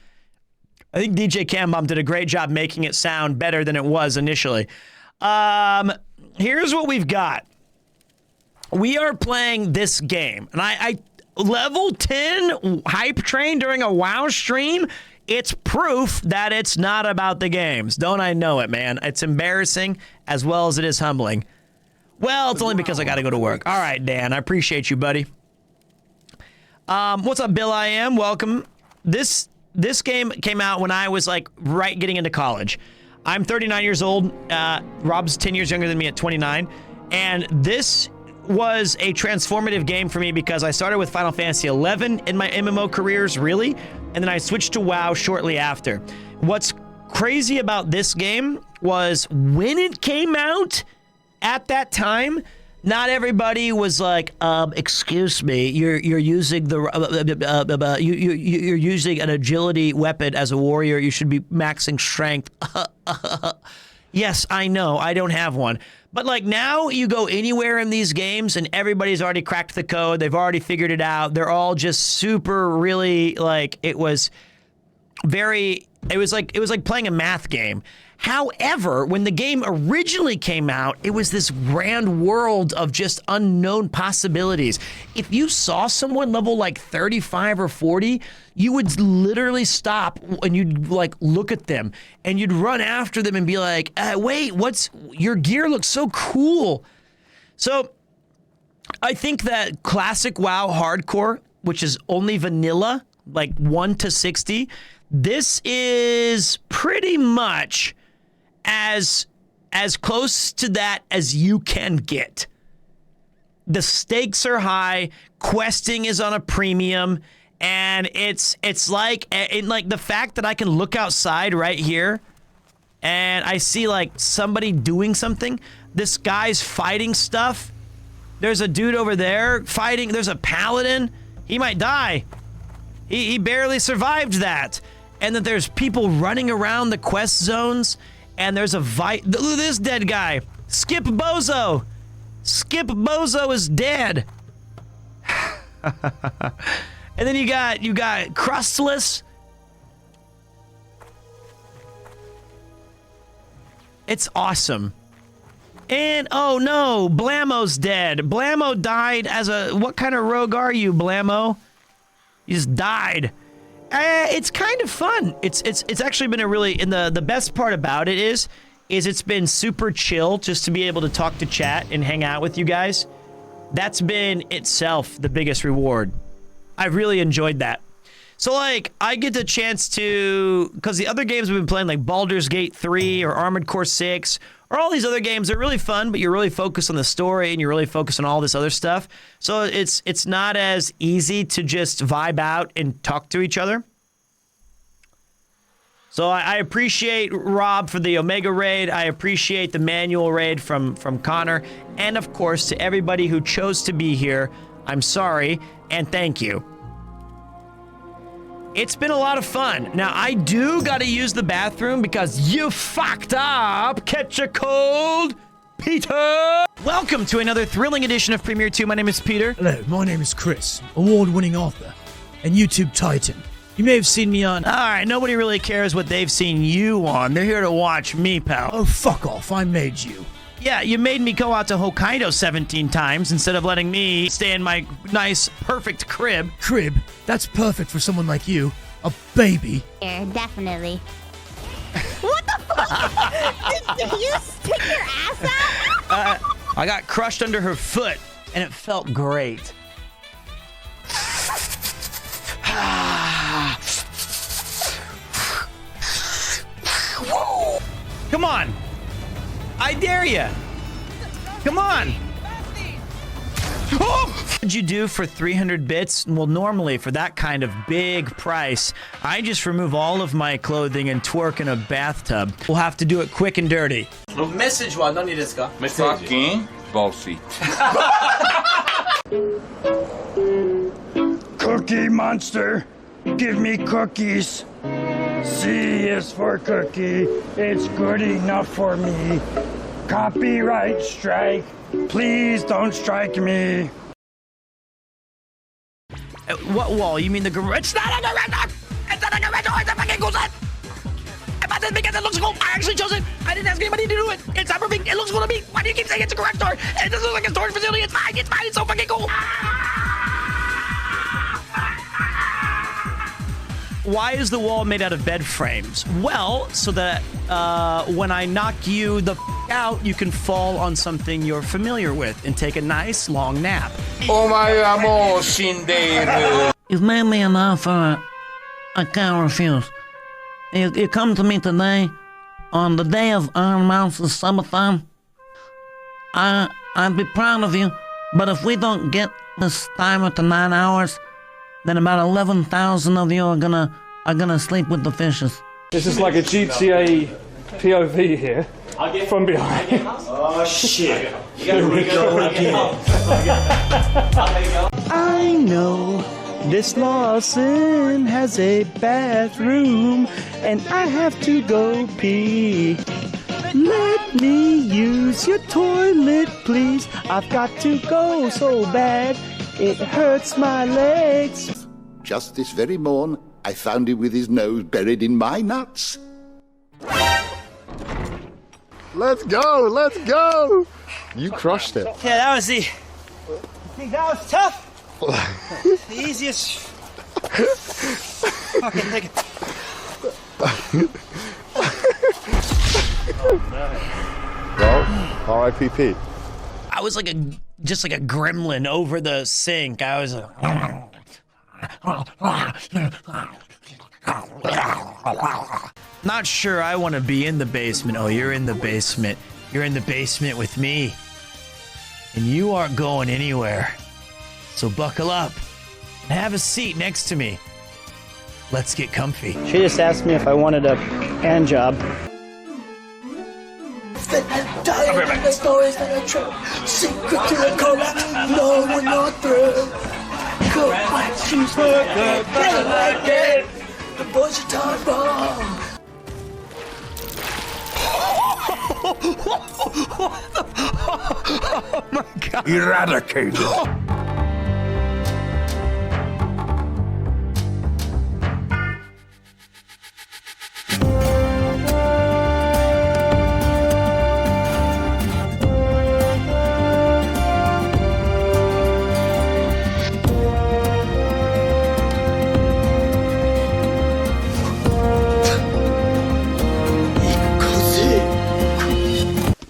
I think DJ Cambomb did a great job making it sound better than it was initially. Here's what we've got. We are playing this game, and I level 10 hype train during a WoW stream. It's proof that it's not about the games. Don't I know it, man? It's embarrassing as well as it is humbling. Well, it's only because I got to go to work. All right, Dan, I appreciate you, buddy. What's up, Bill? I am welcome. This game came out when I was like right getting into college. I'm 39 years old. Rob's 10 years younger than me at 29, and this was a transformative game for me because I started with Final Fantasy XI in my MMO careers, really, and then I switched to WoW shortly after. What's crazy about this game was when it came out at that time, not everybody was like, excuse me, you're using the you're using an agility weapon as a warrior. You should be maxing strength. Yes, I know. I don't have one. But like now you go anywhere in these games and everybody's already cracked the code. They've already figured it out. They're all just super really like it was like playing a math game. However, when the game originally came out, it was this grand world of just unknown possibilities. If you saw someone level like 35 or 40, you would literally stop and you'd like look at them and you'd run after them and be like, wait, your gear looks so cool. So I think that classic WoW hardcore, which is only vanilla, like 1 to 60, this is pretty much as close to that as you can get. The stakes are high, questing is on a premium, and it's like the fact that I can look outside right here and I see like somebody doing something. This guy's fighting stuff. There's a dude over there fighting. There's a paladin. He might die. He barely survived that. And that there's people running around the quest zones. And there's this dead guy. Skip Bozo. Skip Bozo is dead. And then you got Crustless. It's awesome. And oh no, Blamo's dead. Blamo died as what kind of rogue are you, Blamo? You just died. It's kind of fun. It's actually been a really, and the best part about it is it's been super chill just to be able to talk to chat and hang out with you guys. That's been itself the biggest reward. I've really enjoyed that. So like I get the chance to, because the other games we've been playing like Baldur's Gate 3 or Armored Core 6 or all these other games are really fun, but you're really focused on the story and you're really focused on all this other stuff. So it's not as easy to just vibe out and talk to each other. So I appreciate Rob for the Omega raid. I appreciate the manual raid from Connor. And of course, to everybody who chose to be here, I'm sorry and thank you. It's been a lot of fun. Now, I do gotta use the bathroom because you fucked up. Catch a cold, Peter. Welcome to another thrilling edition of Premiere 2. My name is Peter. Hello, my name is Chris, award-winning author and YouTube titan. You may have seen me on... All right, nobody really cares what they've seen you on. They're here to watch me, pal. Oh, fuck off. I made you. Yeah, you made me go out to Hokkaido 17 times instead of letting me stay in my nice, perfect crib. Crib? That's perfect for someone like you. A baby. Yeah, definitely. What the fuck? Did you stick your ass out? I got crushed under her foot, and it felt great. Come on. I dare you. Come on. What would you do for 300 bits? Well, normally for that kind of big price, I just remove all of my clothing and twerk in a bathtub. We'll have to do it quick and dirty. Message wa nani desu ka? Fucking bossy. Cookie monster, give me cookies. C is for cookie, it's good enough for me. Copyright strike, please don't strike me. What wall? You mean the garage? It's not a garage! It's not a garage! It's a fucking closet! I bought this because it looks cool. I actually chose it. I didn't ask anybody to do it. It's not perfect. It looks cool to me. Why do you keep saying it's a garage door? It doesn't look like a storage facility. It's fine. It's fine. It's so fucking cool. Why is the wall made out of bed frames? Well, so that when I knock you the out, you can fall on something you're familiar with and take a nice long nap. You've made me an offer I can't refuse. You come to me today on the day of Iron Mouse's subathon. I'd be proud of you, but if we don't get this timer to 9 hours, then about 11,000 of you are gonna sleep with the fishes. This is like a GTA POV here, from behind. Oh shit. Here we go again. I know this Lawson has a bathroom, and I have to go pee. Let me use your toilet, please. I've got to go so bad, it hurts my legs. Just this very morn, I found him with his nose buried in my nuts. Let's go, let's go. You crushed it. Yeah, that was the... I think that was tough. The easiest... Fucking thing. Well, R.I.P.P. I was like just like a gremlin over the sink. I was not sure I want to be in the basement. Oh, you're in the basement. You're in the basement with me. And you aren't going anywhere. So buckle up and have a seat next to me. Let's get comfy. She just asked me if I wanted a hand job. The stories that I tell, secret to the collapse, no one not through. Go back, she's working, like it. The boys are time bomb. Oh my god. Eradicated.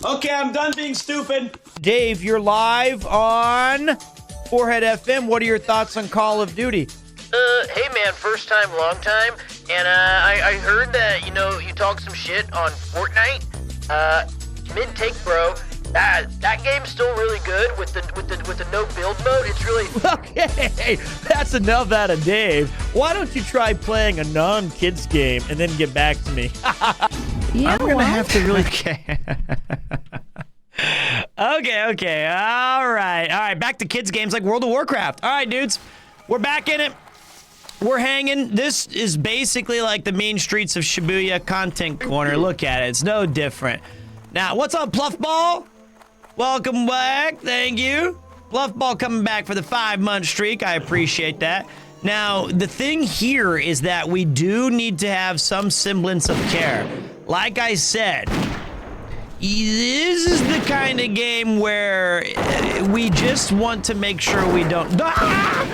Okay, I'm done being stupid. Dave, you're live on Forehead FM. What are your thoughts on Call of Duty? Hey man, first time, long time. And I heard that, you talk some shit on Fortnite. Mid-take, bro. That game's still really good with the no build mode. It's really Okay, that's enough out of Dave. Why don't you try playing a non-kids game and then get back to me? I'm gonna have to really. Okay. All right. Back to kids games like World of Warcraft. All right, dudes, we're back in it. We're hanging. This is basically like the mean streets of Shibuya content corner. Look at it. It's no different. Now, what's up, Pluffball? Welcome back. Thank you. Pluffball coming back for the 5-month streak. I appreciate that. Now, the thing here is that we do need to have some semblance of care. Like I said, This is the kind of game where we just want to make sure we don't... Ah!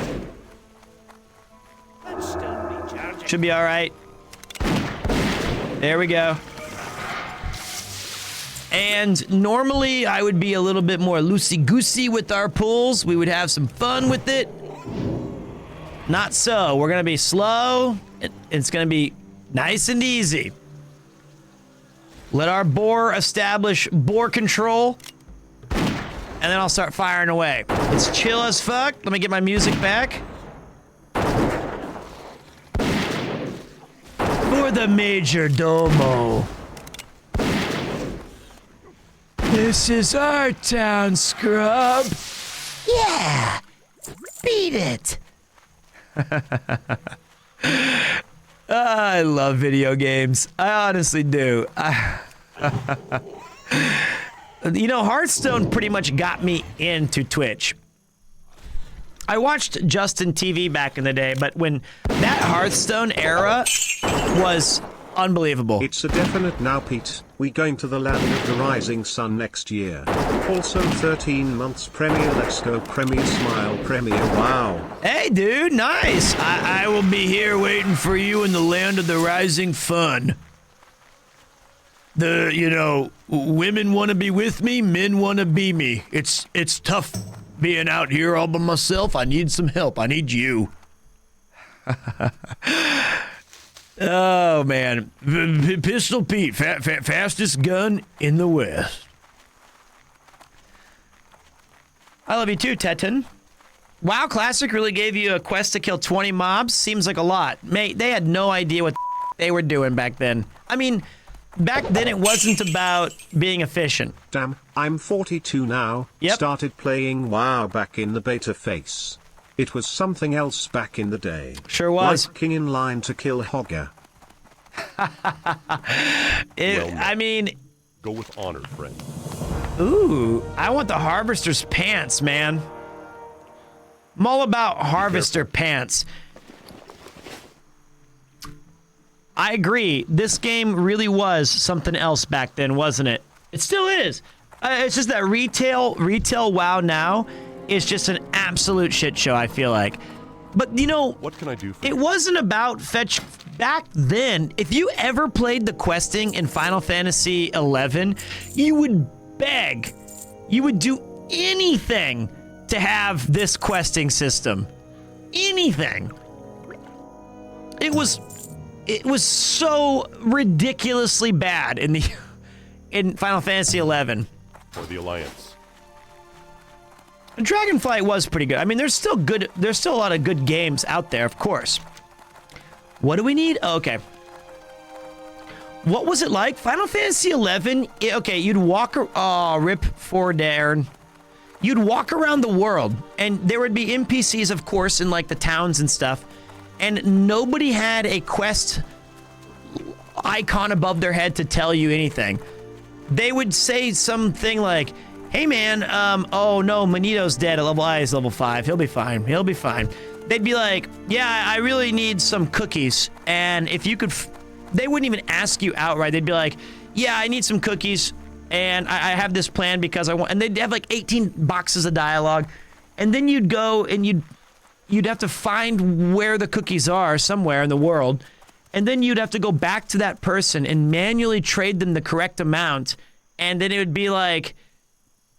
Should be all right. There we go. And normally I would be a little bit more loosey-goosey with our pulls. We would have some fun with it. Not so. We're gonna be slow. It's gonna be nice and easy. Let our boar establish boar control. And then I'll start firing away. It's chill as fuck. Let me get my music back. For the Major Domo. This is our town, scrub. Yeah! Beat it! I love video games. I honestly do. You know, Hearthstone pretty much got me into Twitch. I watched Justin TV back in the day, but when that Hearthstone era was unbelievable. It's a definite now, Pete. We going to the land of the rising sun next year. Also 13 months premiere. Let's go premiere, smile premiere. Wow. Hey, dude, nice. I will be here waiting for you in the land of the rising fun. Women want to be with me, men want to be me. It's tough being out here all by myself. I need some help. I need you. Oh, man. Pistol Pete, fastest gun in the West. I love you too, Teton. WoW Classic really gave you a quest to kill 20 mobs. Seems like a lot. Mate, they had no idea what they were doing back then. I mean, back then it wasn't about being efficient. Damn, I'm 42 now. Yep. Started playing WoW back in the beta phase. It was something else back in the day. Sure was. Like king in line to kill Hogger. I mean... Go with honor, friend. Ooh, I want the Harvester's pants, man. I'm all about Harvester pants. I agree. This game really was something else back then, wasn't it? It still is. It's just that retail WoW now is just an absolute shit show, I feel like. But, you know, what can I do for it wasn't about fetch. Back then, if you ever played the questing in Final Fantasy XI, you would beg. You would do anything to have this questing system. Anything. It was so ridiculously bad in Final Fantasy XI. For the Alliance. Dragonflight was pretty good. I mean, there's still a lot of good games out there, of course. What do we need? Oh, okay. What was it like? Final Fantasy XI, okay, you'd walk... Oh, rip for Darren. You'd walk around the world, and there would be NPCs, of course, in, like, the towns and stuff, and nobody had a quest icon above their head to tell you anything. They would say something like, hey, man, oh, no, Manito's dead at level I is level 5. He'll be fine. He'll be fine. They'd be like, yeah, I really need some cookies, and if you could... They wouldn't even ask you outright. They'd be like, yeah, I need some cookies, and I have this plan because I want... And they'd have like 18 boxes of dialogue, and then you'd go and you'd have to find where the cookies are somewhere in the world, and then you'd have to go back to that person and manually trade them the correct amount, and then it would be like,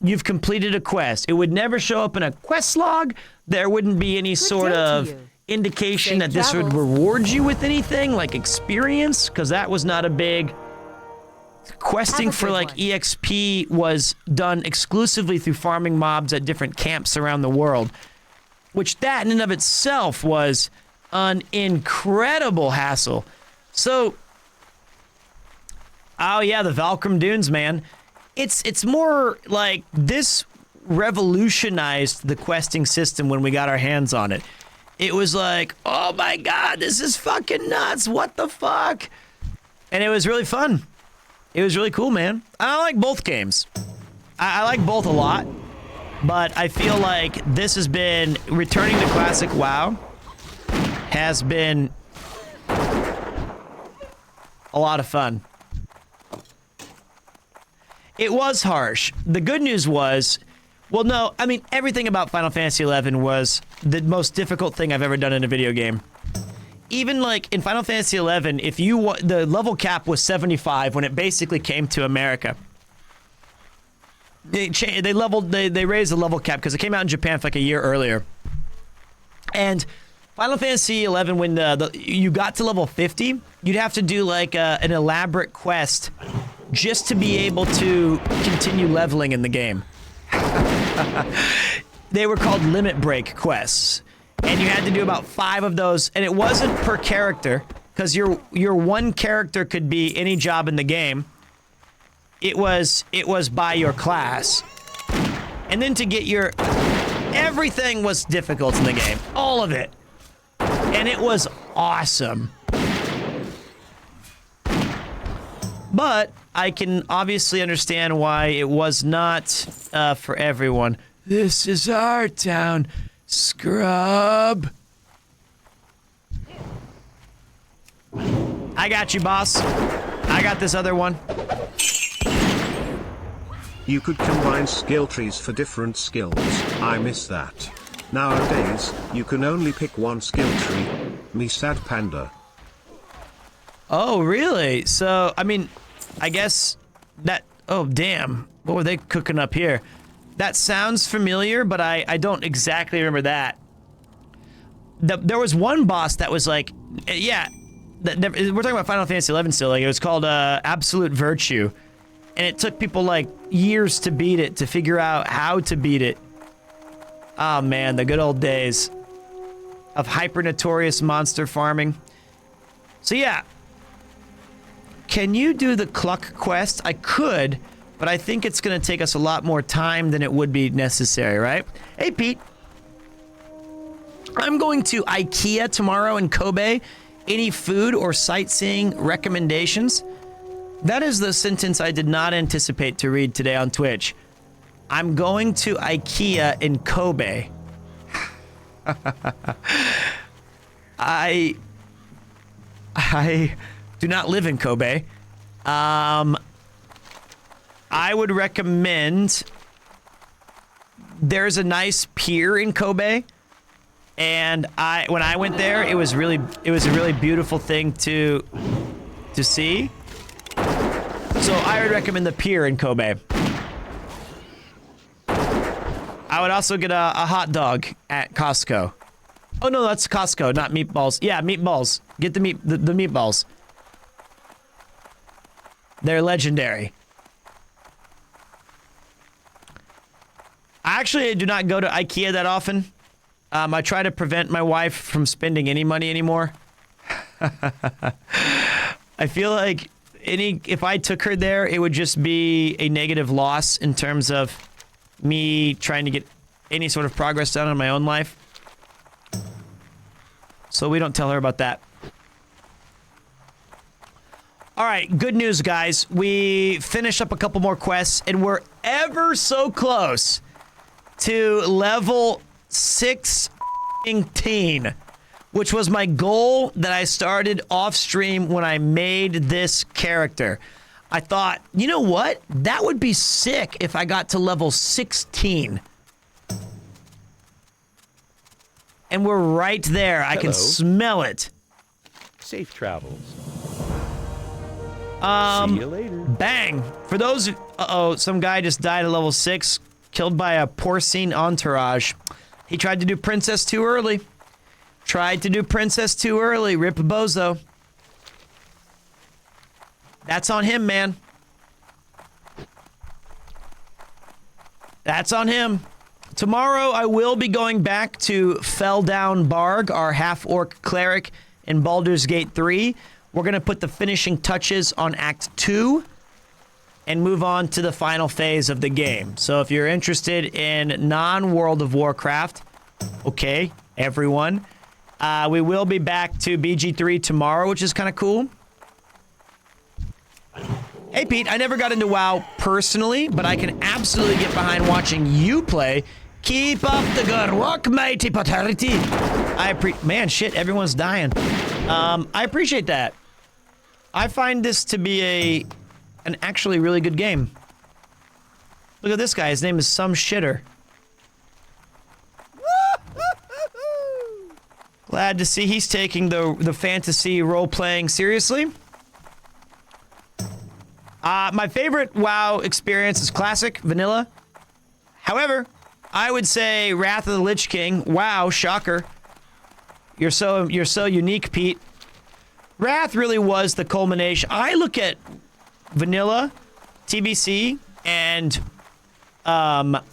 you've completed a quest. It would never show up in a quest log. There wouldn't be any sort of indication that this would reward you with anything, like experience, because that was not a big... Questing for, like, EXP was done exclusively through farming mobs at different camps around the world, which that in and of itself was an incredible hassle. So, oh yeah, the Valkyrie Dunes, man. It's more like this revolutionized the questing system when we got our hands on it. It was like, oh my god, this is fucking nuts, what the fuck? And it was really fun. It was really cool, man. I like both games. I like both a lot, but I feel like this has been, returning to classic WoW has been a lot of fun. It was harsh. The good news was, well, no, I mean, everything about Final Fantasy XI was the most difficult thing I've ever done in a video game. Even like in Final Fantasy XI, if you the level cap was 75 when it basically came to America. They raised the level cap because it came out in Japan for like a year earlier. And Final Fantasy XI, when you got to level 50, you'd have to do like an elaborate quest just to be able to continue leveling in the game. They were called limit break quests. And you had to do about 5 of those, and it wasn't per character, because your one character could be any job in the game. It was by your class. And then to get your... Everything was difficult in the game. All of it. And it was awesome. But I can obviously understand why it was not for everyone. This is our town, scrub. I got you, boss. I got this other one. You could combine skill trees for different skills. I miss that. Nowadays, you can only pick one skill tree. Me sad panda. Oh, really? So, I mean, I guess that... Oh, damn. What were they cooking up here? That sounds familiar, but I don't exactly remember that. There was one boss that was like... Yeah. We're talking about Final Fantasy XI still. Like, it was called Absolute Virtue. And it took people, like, years to beat it, to figure out how to beat it. Oh, man, the good old days of hyper-notorious monster farming. So, yeah. Can you do the Cluck quest? I could, but I think it's going to take us a lot more time than it would be necessary, right? Hey, Pete. I'm going to IKEA tomorrow in Kobe. Any food or sightseeing recommendations? That is the sentence I did not anticipate to read today on Twitch. I'm going to IKEA in Kobe. I do not live in Kobe. I would recommend... There's a nice pier in Kobe. And when I went there, it was a really beautiful thing to see. So I would recommend the pier in Kobe. I would also get a hot dog at Costco. Oh no, that's Costco, not meatballs. Yeah, meatballs. Get the meatballs. They're legendary. Actually, I do not go to IKEA that often. I try to prevent my wife from spending any money anymore. I feel like if I took her there, it would just be a negative loss in terms of me trying to get any sort of progress done in my own life. So we don't tell her about that. All right, good news, guys. We finished up a couple more quests, and we're ever so close to level 16, which was my goal that I started off stream when I made this character. I thought, you know what? That would be sick if I got to level 16. And we're right there. I can smell it. Safe travels. See you later. Bang. For those... Uh-oh, some guy just died at level 6, killed by a porcine entourage. He tried to do Princess too early. Tried to do Princess too early. Rip Bozo. That's on him, man. That's on him. Tomorrow, I will be going back to Felldown Barg, our half-orc cleric in Baldur's Gate 3. We're going to put the finishing touches on Act 2 and move on to the final phase of the game. So if you're interested in non-World of Warcraft, okay, everyone, we will be back to BG3 tomorrow, which is kind of cool. Hey, Pete, I never got into WoW personally, but I can absolutely get behind watching you play. Keep up the good work, mighty paternity. Man, shit, everyone's dying. I appreciate that. I find this to be an actually really good game. Look at this guy. His name is Some Shitter. Glad to see he's taking the fantasy role-playing seriously. My favorite WoW experience is classic, vanilla. However, I would say Wrath of the Lich King. Wow, shocker. You're so unique, Pete. Wrath really was the culmination. I look at vanilla, TBC, and Wrath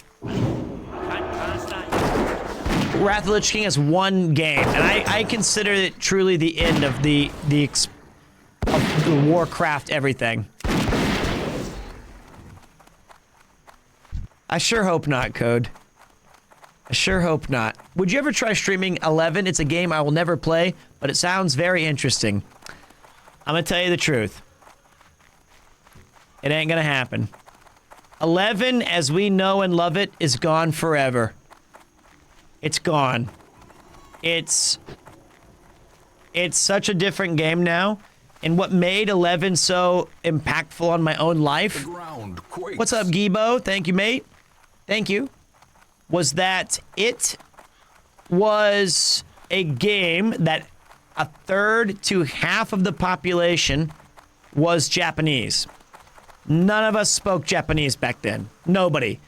of the Lich King as one game, and I consider it truly the end of the Warcraft everything. I sure hope not, Code. I sure hope not. Would you ever try streaming 11? It's a game I will never play, but it sounds very interesting. I'm gonna tell you the truth. It ain't gonna happen. 11, as we know and love it, is gone forever. It's gone. It's such a different game now, and what made 11 so impactful on my own life. What's up, Gibo? Thank you, mate. Thank you. Was that it was a game that a third to half of the population was Japanese. None of us spoke Japanese back then. Nobody.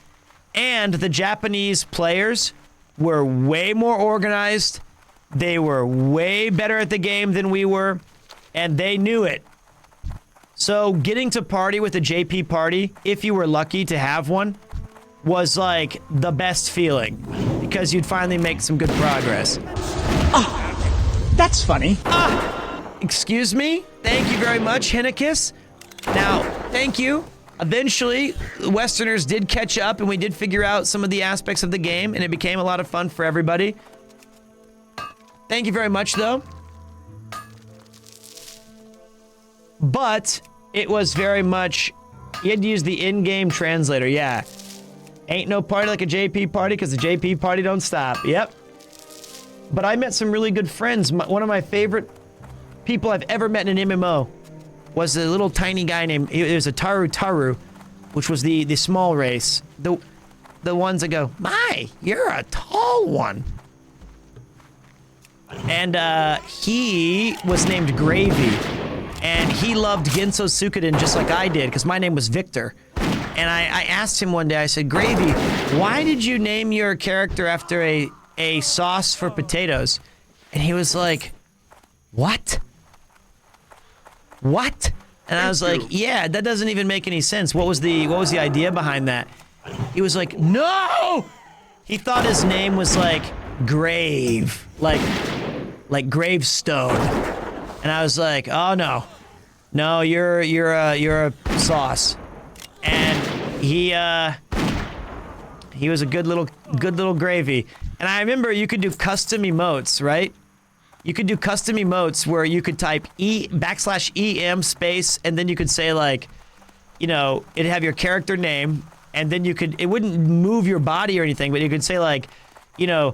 And the Japanese players were way more organized. They were way better at the game than we were, and they knew it. So getting to party with a JP party, if you were lucky to have one, was like the best feeling because you'd finally make some good progress. Oh, that's funny. Excuse me? Thank you very much, Hinnikis. Now, thank you. Eventually, Westerners did catch up and we did figure out some of the aspects of the game and it became a lot of fun for everybody. Thank you very much, though. But it was very much, you had to use the in-game translator, yeah. Ain't no party like a JP party because the JP party don't stop. Yep. But I met some really good friends. One of my favorite people I've ever met in an MMO was a little tiny guy named, it was a Taru, which was the small race. The ones that go, my, you're a tall one. And he was named Gravy. And he loved Genso Suikoden just like I did because my name was Victor. And I asked him one day, I said, Gravy, why did you name your character after a sauce for potatoes? And he was like, what? What? And I was like, yeah, that doesn't even make any sense. What was the idea behind that? He was like, no! He thought his name was like Grave, like gravestone. And I was like, oh no. No, you're a sauce. And he was a good little gravy. And I remember you could do custom emotes, right? You could do custom emotes where you could type /EM space, and then you could say like, you know, it'd have your character name, and then it wouldn't move your body or anything, but you could say like, you know,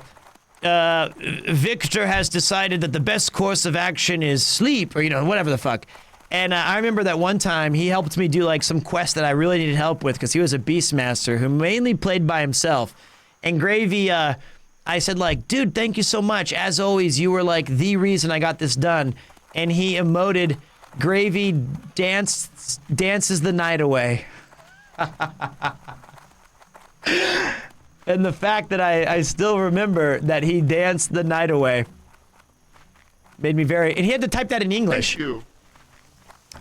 Victor has decided that the best course of action is sleep, or, you know, whatever the fuck. And I remember that one time he helped me do like some quest that I really needed help with because he was a Beastmaster who mainly played by himself. And Gravy, I said like, dude, thank you so much. As always, you were like the reason I got this done. And he emoted, Gravy dances the night away. And the fact that I still remember that he danced the night away made me very, and he had to type that in English. Thank you.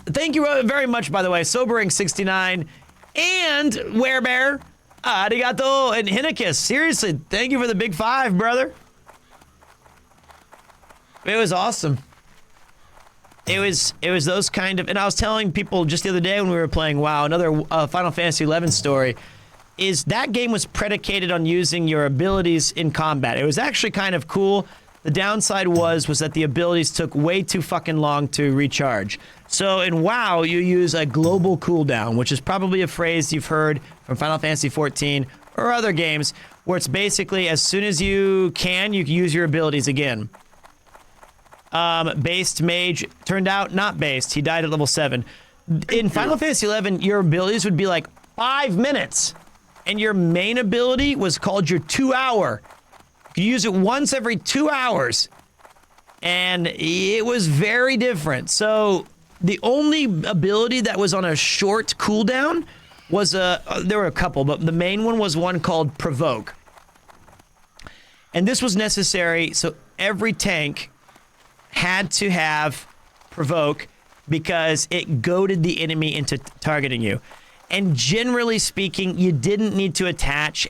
Thank you very much, by the way, Sobering69 and Werebear, arigato, and Hinnikis. Seriously, thank you for the big 5, brother. It was awesome. It was those kind of, and I was telling people just the other day when we were playing WoW, another Final Fantasy XI story, is that game was predicated on using your abilities in combat. It was actually kind of cool. The downside was that the abilities took way too fucking long to recharge. So in WoW, you use a global cooldown, which is probably a phrase you've heard from Final Fantasy XIV or other games, where it's basically as soon as you can use your abilities again. Based Mage turned out not based. He died at level 7. In Final Fantasy XI, your abilities would be like 5 minutes. And your main ability was called your 2-hour. You could use it once every 2 hours. And it was very different. So the only ability that was on a short cooldown was there were a couple, but the main one was one called Provoke. And this was necessary, so every tank had to have Provoke because it goaded the enemy into targeting you. And generally speaking, you didn't need to attach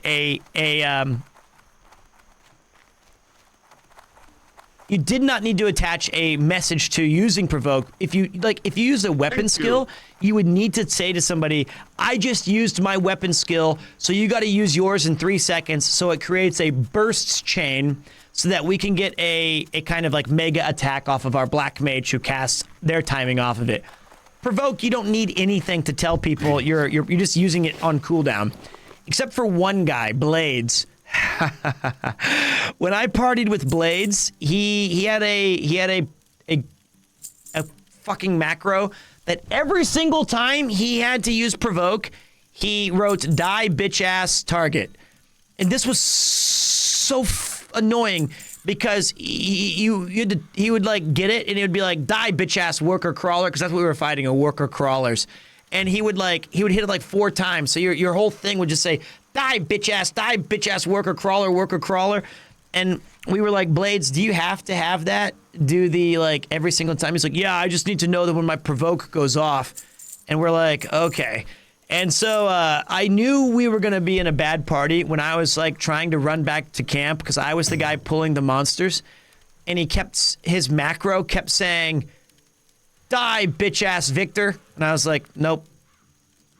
you did not need to attach a message to using Provoke. If you use a weapon skill, you would need to say to somebody, I just used my weapon skill, so you got to use yours in 3 seconds. So it creates a bursts chain so that we can get a kind of like mega attack off of our Black Mage who casts their timing off of it. Provoke, you don't need anything to tell people. You're just using it on cooldown. Except for one guy, Blades. When I partied with Blades, he had a fucking macro that every single time he had to use Provoke, he wrote die bitch ass target. And this was so annoying because he would like get it and it would be like die bitch ass worker crawler, because that's what we were fighting, a worker crawlers. And he would hit it like 4 times. So your whole thing would just say die bitch ass worker crawler. And we were like, Blades, do you have to have that? Do the like every single time? He's like, yeah, I just need to know that when my Provoke goes off. And we're like, okay. And so I knew we were gonna be in a bad party when I was like trying to run back to camp because I was the guy pulling the monsters. And his macro kept saying, die bitch ass Victor. And I was like, nope.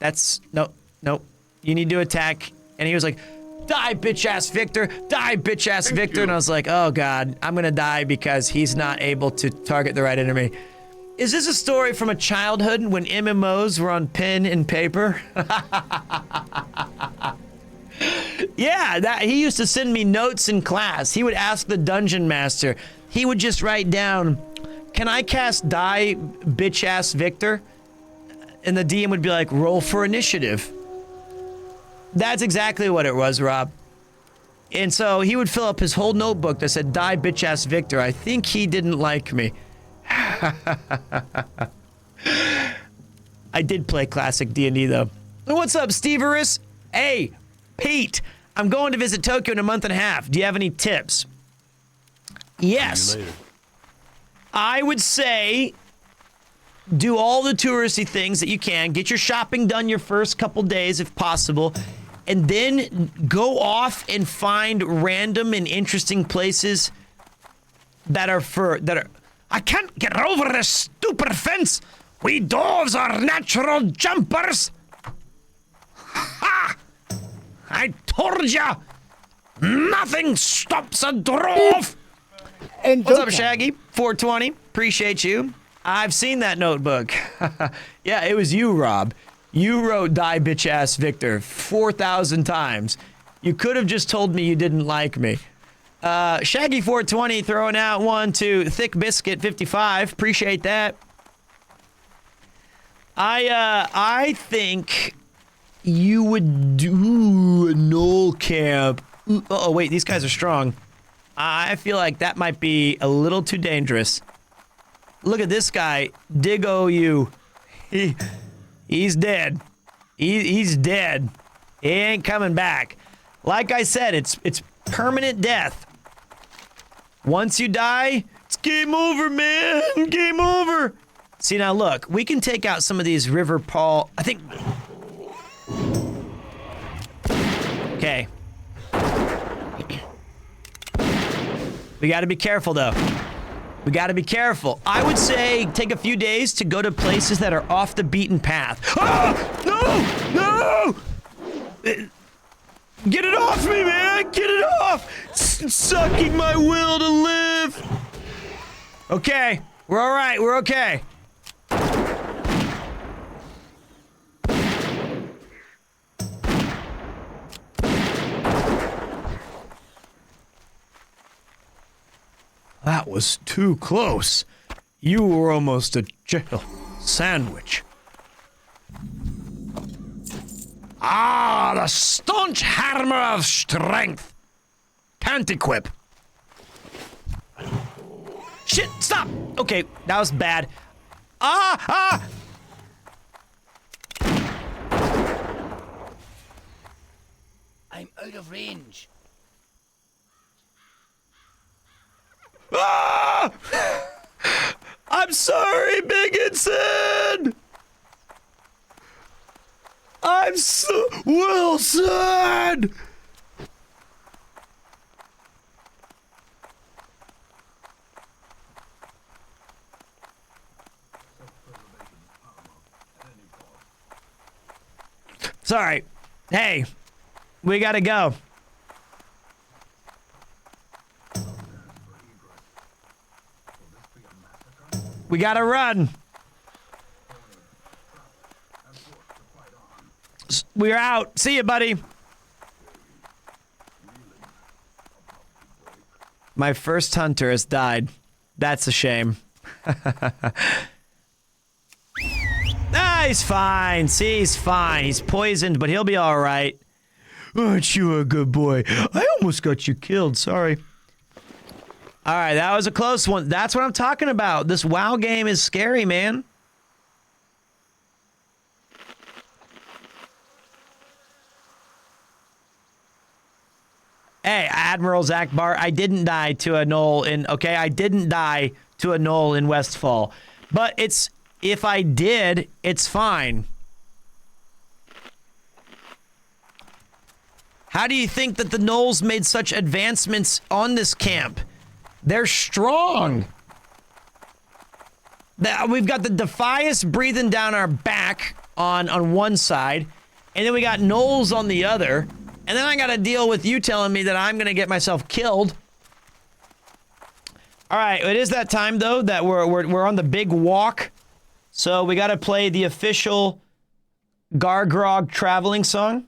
Nope. You need to attack. And he was like, die bitch ass Victor, die bitch ass Victor. And I was like, oh God, I'm gonna die because he's not able to target the right enemy. Is this a story from a childhood when MMOs were on pen and paper? Yeah, he used to send me notes in class. He would ask the dungeon master. He would just write down, can I cast die bitch ass Victor? And the DM would be like, roll for initiative. That's exactly what it was, Rob. And so he would fill up his whole notebook that said, die bitch ass Victor. I think he didn't like me. I did play classic D&D though. What's up, Steverus? Hey, Pete, I'm going to visit Tokyo in a month and a half. Do you have any tips? Yes. See you later. I would say do all the touristy things that you can. Get your shopping done your first couple days if possible. And then go off and find random and interesting places that are I can't get over this stupid fence. We dwarves are natural jumpers. Ha! I told ya. Nothing stops a dwarf. And what's up, Shaggy? 420. Appreciate you. I've seen that notebook. Yeah, it was you, Rob. You wrote die bitch ass Victor 4,000 times. You could have just told me you didn't like me. Shaggy 420 throwing out one to Thick Biscuit 55. Appreciate that. I think you would do a null camp. Oh wait, these guys are strong. I feel like that might be a little too dangerous. Look at this guy, Diggo you. He's dead. He's dead. He ain't coming back. Like I said, it's permanent death. Once you die, it's game over, man. Game over. See, now look, we can take out some of these River Paul. I think. Okay. We got to be careful, though. We got to be careful. I would say take a few days to go to places that are off the beaten path. Ah! No! No! Get it off me, man! Get it off! Sucking my will to live! Okay. We're all right. We're okay. That was too close. You were almost a jail sandwich. Ah, the staunch hammer of strength. Can't equip. Shit, stop. Okay, that was bad. Ah! I'm out of range. Ah! I'm sorry, Bigginson! I'm so... Wilson! Sorry. Hey, we gotta go. We gotta run. We're out. See you, buddy. My first hunter has died. That's a shame. Ah, he's fine. See, he's fine. He's poisoned, but he'll be all right. Aren't you a good boy? I almost got you killed. Sorry. All right, that was a close one. That's what I'm talking about. This WoW game is scary, man. Hey, Admiral Zakbar, I didn't die to a knoll in... Okay, I didn't die to a knoll in Westfall. But it's... If I did, it's fine. How do you think that the gnolls made such advancements on this camp? They're strong. We've got the Defias breathing down our back on one side, and then we got gnolls on the other, and then I gotta deal with you telling me that I'm gonna get myself killed. All right, it is that time though that we're on the big walk, so we gotta play the official Gargrog traveling song.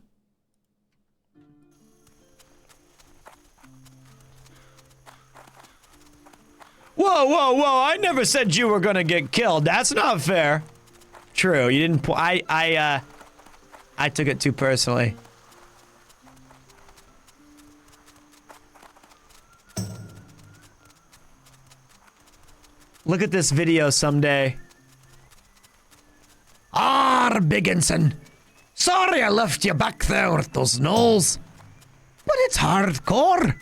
Whoa, whoa, whoa, I never said you were gonna get killed. That's not fair. True, you didn't I took it too personally. Look at this video someday. Bigginson. Sorry I left you back there with those gnolls. But it's hardcore.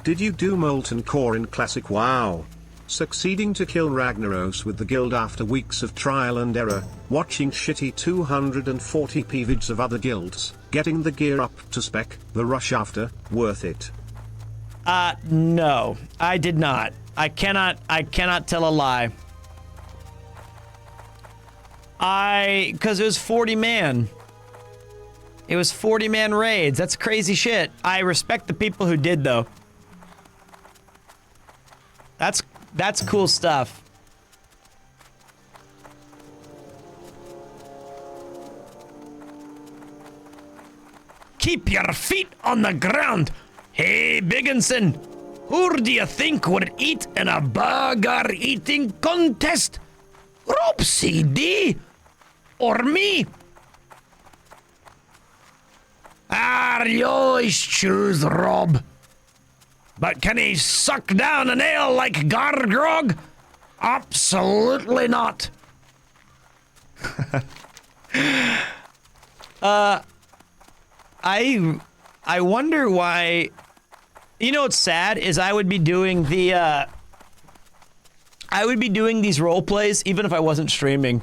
Did you do Molten Core in Classic WoW? Succeeding to kill Ragnaros with the guild after weeks of trial and error, watching shitty 240p vids of other guilds, getting the gear up to spec, the rush after, worth it? No, I did not. I cannot tell a lie. Cause it was 40 man. It was 40 man raids. That's crazy shit. I respect the people who did though. That's cool stuff. Keep your feet on the ground. Hey, Bigginson, who do you think would eat in a burger eating contest? Rob CD or me? You always choose Rob. But can he suck down an ale like Gargrog? Absolutely not. I wonder why. You know what's sad is I would be doing the I would be doing these role plays even if I wasn't streaming.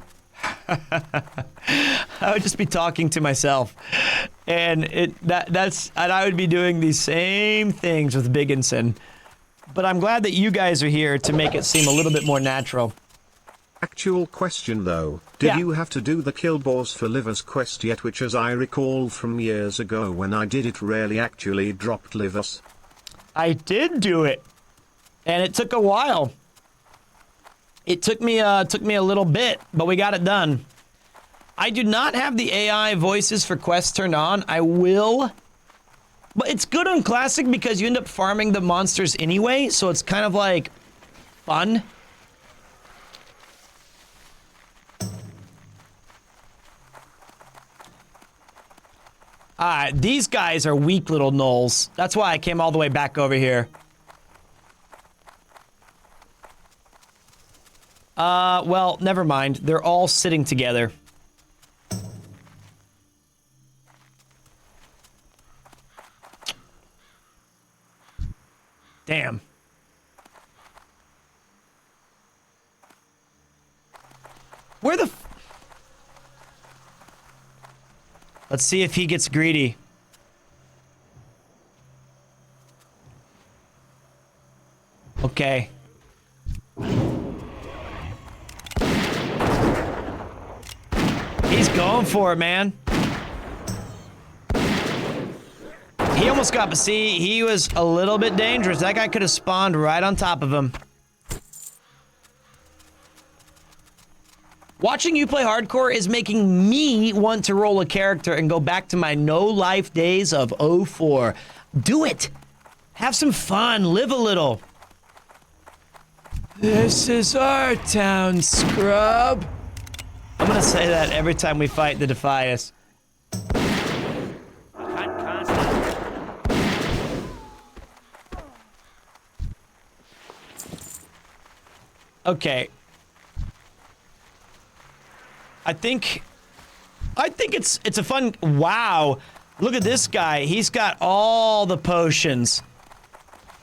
I would just be talking to myself, and I would be doing these same things with Bigginson. But I'm glad that you guys are here to make it seem a little bit more natural. Actual question though, did you have to do the kill boss for Liver's quest yet, which as I recall from years ago when I did it rarely actually dropped Livers? I did do it, and it took a while. It took me a little bit, but we got it done. I do not have the AI voices for quests turned on. I will. But it's good on Classic because you end up farming the monsters anyway, so it's kind of like fun. These guys are weak little gnolls. That's why I came all the way back over here. Well, never mind. They're all sitting together. Damn. Where the f— Let's see if he gets greedy. Okay. He's going for it, man. He almost got, but see, he was a little bit dangerous. That guy could have spawned right on top of him. Watching you play hardcore is making me want to roll a character and go back to my no-life days of 04. Do it. Have some fun. Live a little. This is our town, scrub. I'm gonna say that every time we fight the Defias. Okay. I think it's a fun— wow. Look at this guy. He's got all the potions.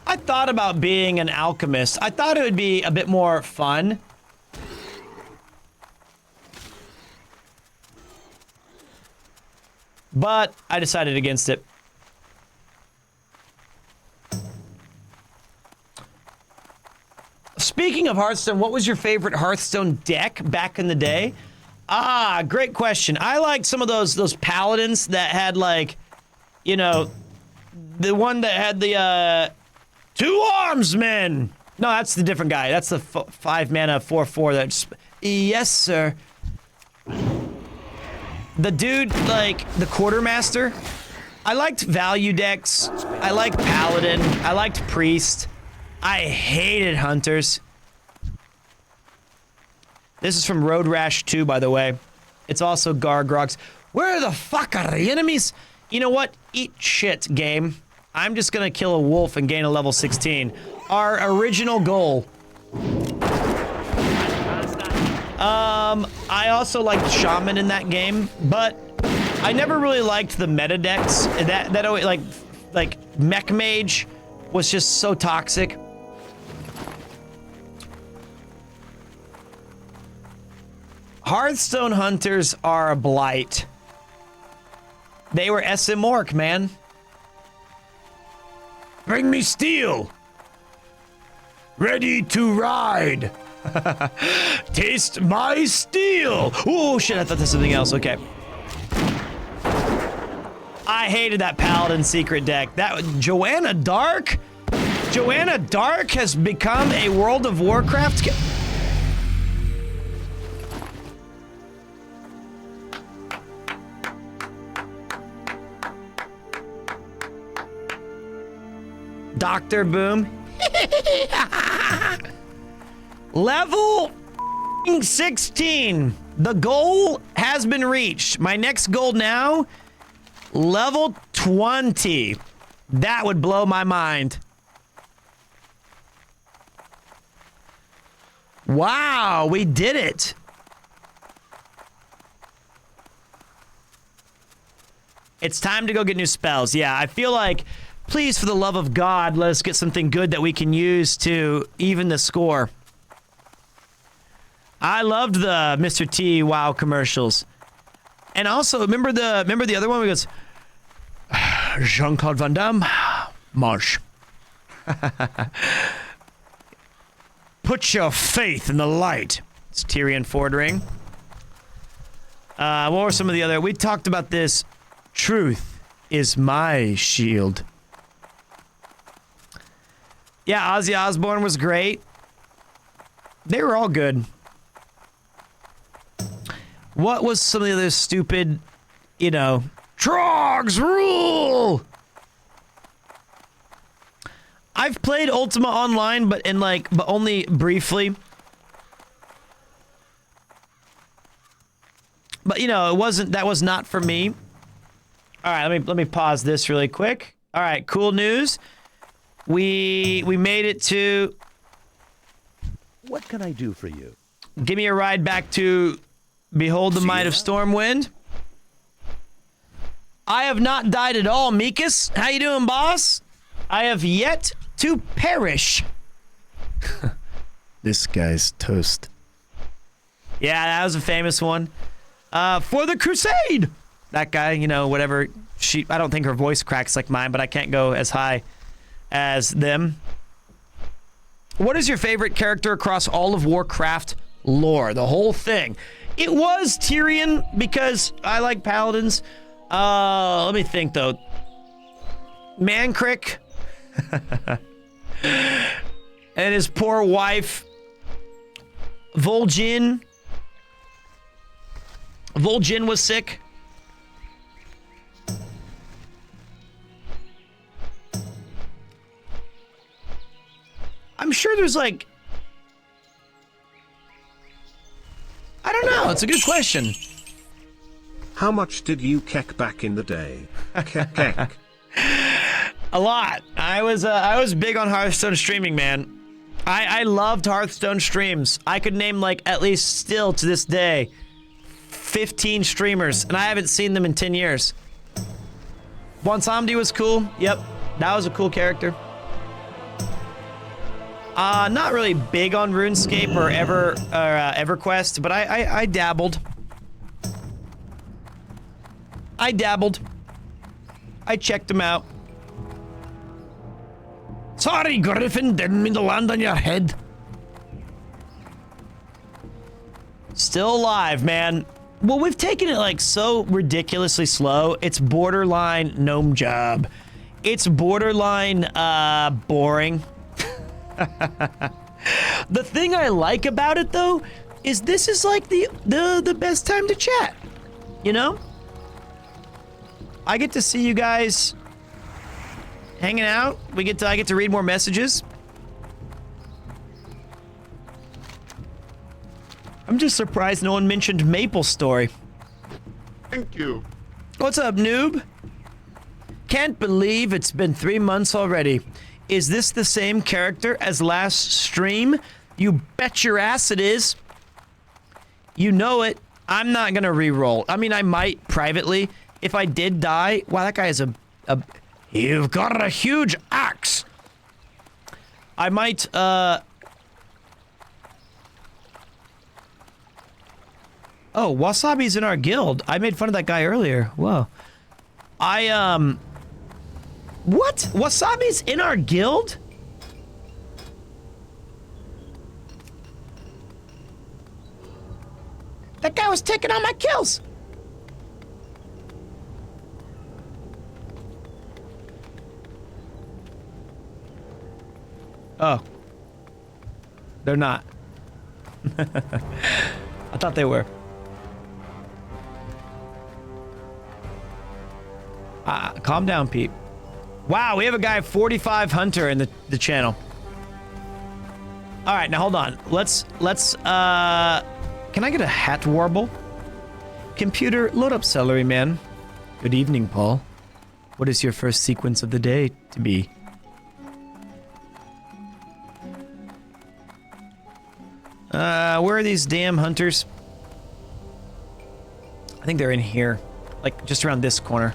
I thought about being an alchemist. I thought it would be a bit more fun. But I decided against it. Speaking of Hearthstone, what was your favorite Hearthstone deck back in the day? Great question. I liked some of those paladins that had, like, you know, the one that had the 2 armsmen. No, that's the different guy. That's the 5 mana 4/4 that just— yes, sir. The dude, like, the quartermaster. I liked value decks. I liked paladin. I liked priest. I hated hunters. This is from Road Rash 2, by the way. It's also Gargrogs. Where the fuck are the enemies? You know what? Eat shit, game. I'm just gonna kill a wolf and gain a level 16. Our original goal. I also liked Shaman in that game, but I never really liked the meta decks. That always, like Mech Mage was just so toxic. Hearthstone hunters are a blight. They were SM Orc, man. Bring me steel. Ready to ride. Taste my steel. Oh shit, I thought this was something else. Okay. I hated that Paladin secret deck. That Joanna Dark? Joanna Dark has become a World of Warcraft. Dr. Boom. Level 16. The goal has been reached. My next goal now, level 20. That would blow my mind. Wow, we did it. It's time to go get new spells. Yeah, I feel like, please, for the love of God, let us get something good that we can use to even the score. I loved the Mr. T WoW commercials. And also, remember the other one where he goes, Jean-Claude Van Damme, March. Put your faith in the light. It's Tyrion Fordring. What were some of the other? We talked about this. Truth is my shield. Yeah, Ozzy Osbourne was great. They were all good. What was some of the other stupid, you know, Trogs rule? I've played Ultima Online, but only briefly. But you know, that was not for me. All right, let me pause this really quick. All right, cool news. We made it to. What can I do for you? Give me a ride back to Behold the Might of Stormwind. I have not died at all, Mikas. How you doing, boss? I have yet to perish. This guy's toast. Yeah, that was a famous one. For the Crusade! That guy, you know, whatever. I don't think her voice cracks like mine, but I can't go as high as them. What is your favorite character across all of Warcraft lore? The whole thing. It was Tyrion because I like paladins. Let me think, though. Mancrick. And his poor wife. Vol'jin. Vol'jin was sick. I'm sure there's like... I don't know. It's a good question. How much did you keck back in the day? Keck. A lot. I was big on Hearthstone streaming, man. I loved Hearthstone streams. I could name like at least still to this day 15 streamers, and I haven't seen them in 10 years. Bonsomdi was cool. Yep, that was a cool character. Not really big on RuneScape or EverQuest, but I dabbled. I checked them out. Sorry, Griffin, didn't mean to land on your head. Still alive, man. Well, we've taken it like so ridiculously slow. It's borderline gnome job. It's borderline boring. The thing I like about it though is this is like the best time to chat. You know? I get to see you guys hanging out. I get to read more messages. I'm just surprised no one mentioned Maple Story. Thank you. What's up, noob? Can't believe it's been 3 months already. Is this the same character as last stream? You bet your ass it is. You know it. I'm not gonna re-roll. I mean, I might privately. If I did die, wow, that guy is a you've got a huge axe. I might, Oh, Wasabi's in our guild. I made fun of that guy earlier. Whoa. What? Wasabi's in our guild? That guy was taking all my kills. Oh. They're not. I thought they were. Calm down, Pete. Wow, we have a guy 45 Hunter in the channel. All right, now hold on. Let's can I get a hat warble? Computer, load up Celery Man. Good evening, Paul. What is your first sequence of the day to be? Where are these damn hunters? I think they're in here. Like, just around this corner.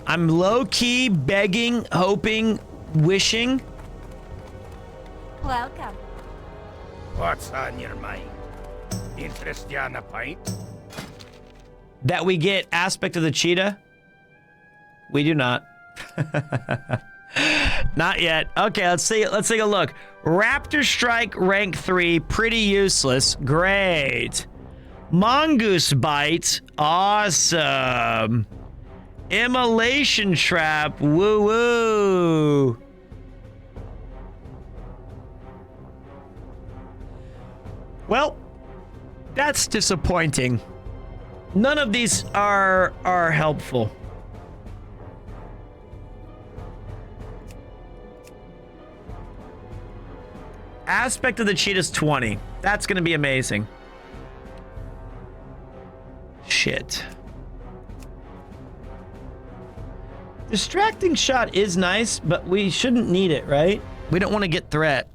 I'm low-key begging, hoping, wishing. Welcome. What's on your mind? Interest you on a pint? That we get Aspect of the Cheetah? We do not. Not yet. Okay, let's take a look. Raptor Strike rank 3, pretty useless. Great. Mongoose Bite, awesome. Immolation Trap, woo woo. Well, that's disappointing. None of these are helpful. Aspect of the Cheetah's 20. That's gonna be amazing. shit. Distracting shot is nice, but we shouldn't need it, right? We don't want to get threat.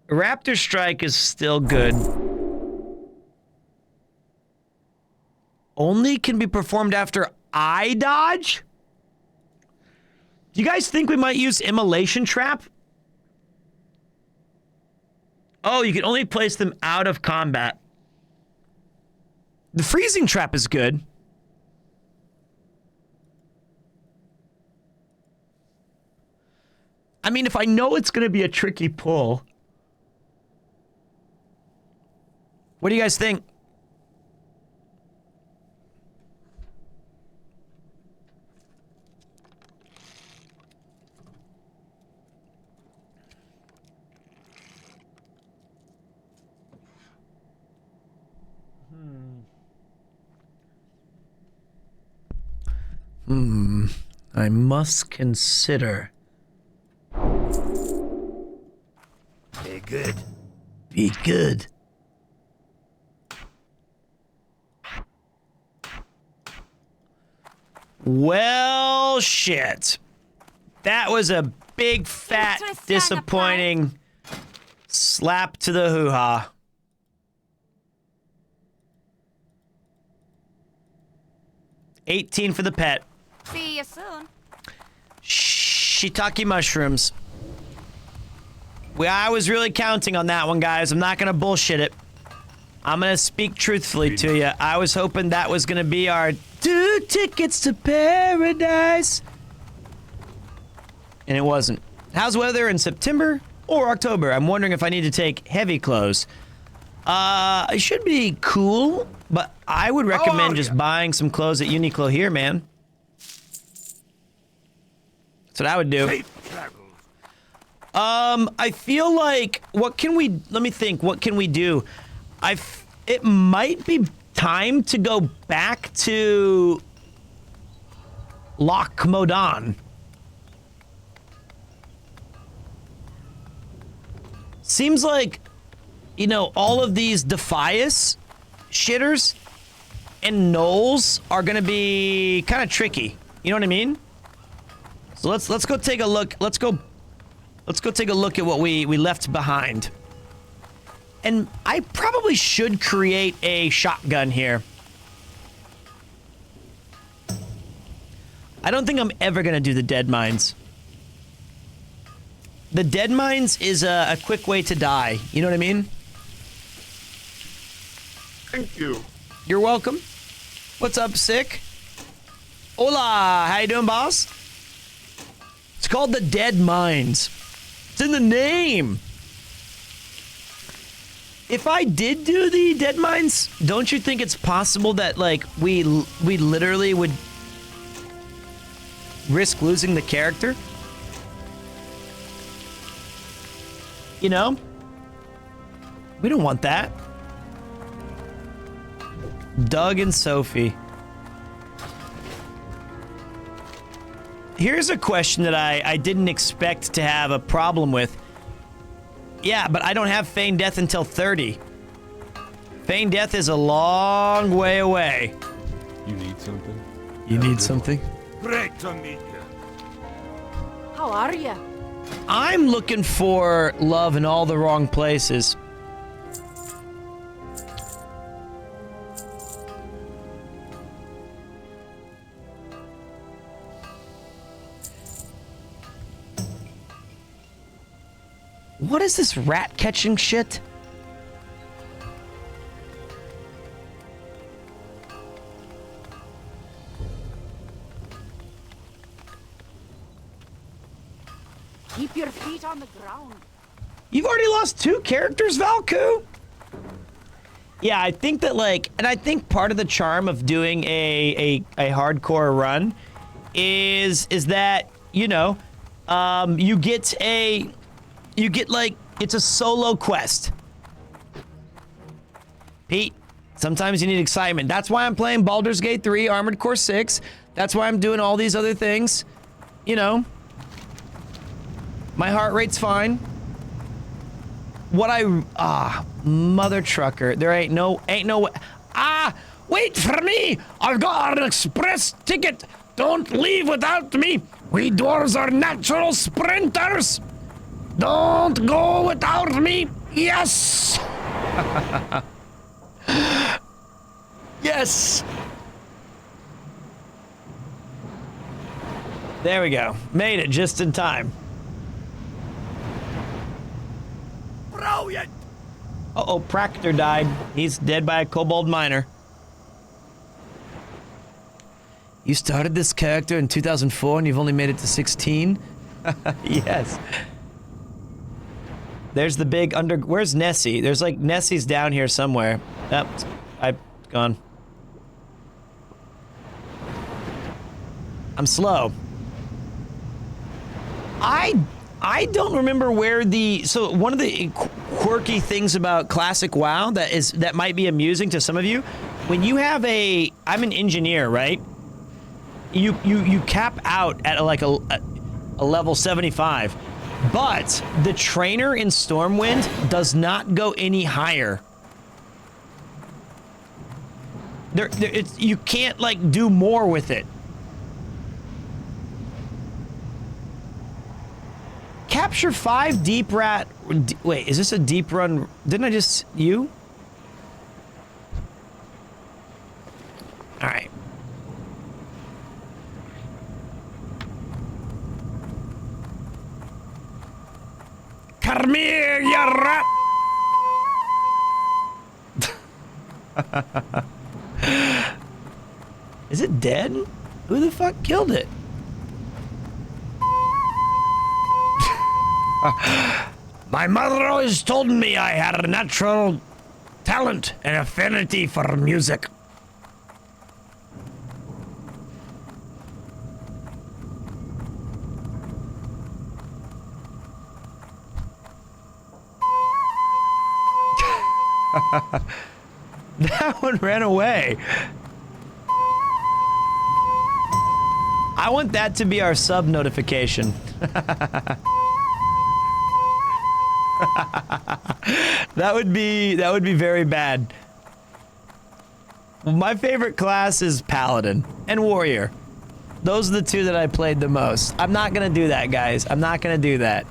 Raptor Strike is still good. Only can be performed after eye dodge? Do you guys think we might use Immolation Trap? Oh, you can only place them out of combat. The Freezing Trap is good. I mean, if I know it's going to be a tricky pull. What do you guys think? I must consider. Be good. Be good. Well, shit. That was a big, fat, disappointing slap to the hoo-ha. $18 for the pet. See you soon. Shiitake mushrooms. I was really counting on that one, guys. I'm not gonna bullshit it. I'm gonna speak truthfully to you. I was hoping that was gonna be our 2 tickets to paradise. And it wasn't. How's weather in September or October? I'm wondering if I need to take heavy clothes. It should be cool, but I would recommend just buying some clothes at Uniqlo here, man. That's what I would do. I feel like, let me think, what can we do? It might be time to go back to Loch Modan. Seems like, you know, all of these Defias shitters and gnolls are gonna be kind of tricky. You know what I mean? So let's go take a look. Let's go take a look at what we left behind. And I probably should create a shotgun here. I don't think I'm ever gonna do the dead mines. The dead mines is a quick way to die. You know what I mean? Thank you. You're welcome. What's up, Sick? Hola, how you doing, boss? It's called the Dead Mines. It's in the name. If I did do the dead mines, don't you think it's possible that, like, we literally would risk losing the character? You know? We don't want that. Doug and Sophie. Here's a question that I didn't expect to have a problem with. Yeah, but I don't have Feign Death until 30. Feign Death is a long way away. You need something? You need something? Great to meet you. How are you? I'm looking for love in all the wrong places. What is this rat catching shit? Keep your feet on the ground. You've already lost 2 characters, Valku? Yeah, I think that, like, and I think part of the charm of doing a hardcore run is that, you know, you get like, it's a solo quest. Pete, sometimes you need excitement. That's why I'm playing Baldur's Gate 3, Armored Core 6. That's why I'm doing all these other things, you know. My heart rate's fine. Mother trucker. There ain't no wait for me! I've got an express ticket! Don't leave without me! We dwarves are natural sprinters! Don't go without me! Yes! Yes! There we go. Made it just in time. Brilliant! Uh-oh, Proctor died. He's dead by a kobold miner. You started this character in 2004 and you've only made it to 16? Yes. There's the big where's Nessie? There's like, Nessie's down here somewhere. Yep, I've gone. I'm slow. I don't remember where so one of the quirky things about classic WoW that might be amusing to some of you, when you have I'm an engineer, right? You cap out at like a level 75, but the trainer in Stormwind does not go any higher. You can't like do more with it. Capture 5 deep rat. Wait, is this a deep run? Didn't I just you? All right. Come here, you rat! Is it dead? Who the fuck killed it? My mother always told me I had a natural talent and affinity for music. That one ran away. I want that to be our sub notification. That would be very bad. My favorite class is Paladin and Warrior. Those are the two that I played the most. I'm not gonna do that, guys. I'm not gonna do that.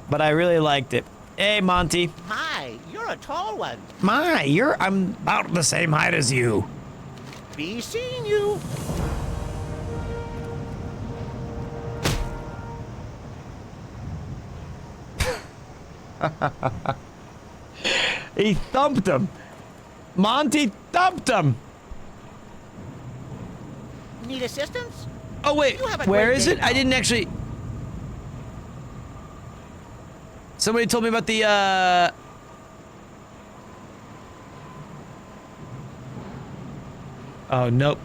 But I really liked it. Hey, Monty. Hi, you're a tall one. I'm about the same height as you. Be seeing you. He thumped him. Monty thumped him. Need assistance? Oh, wait. Where is it? I didn't actually... Somebody told me about the, Oh, nope.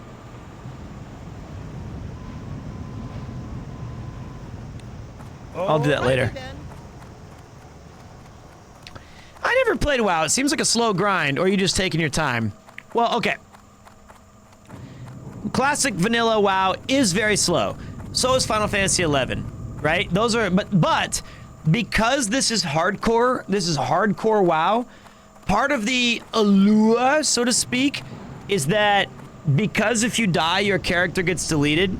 I'll do that later. I never played WoW. It seems like a slow grind, or are you just taking your time? Well, okay. Classic vanilla WoW is very slow. So is Final Fantasy XI, right? Those are, but because this is hardcore WoW, part of the allure, so to speak, is that because if you die, your character gets deleted,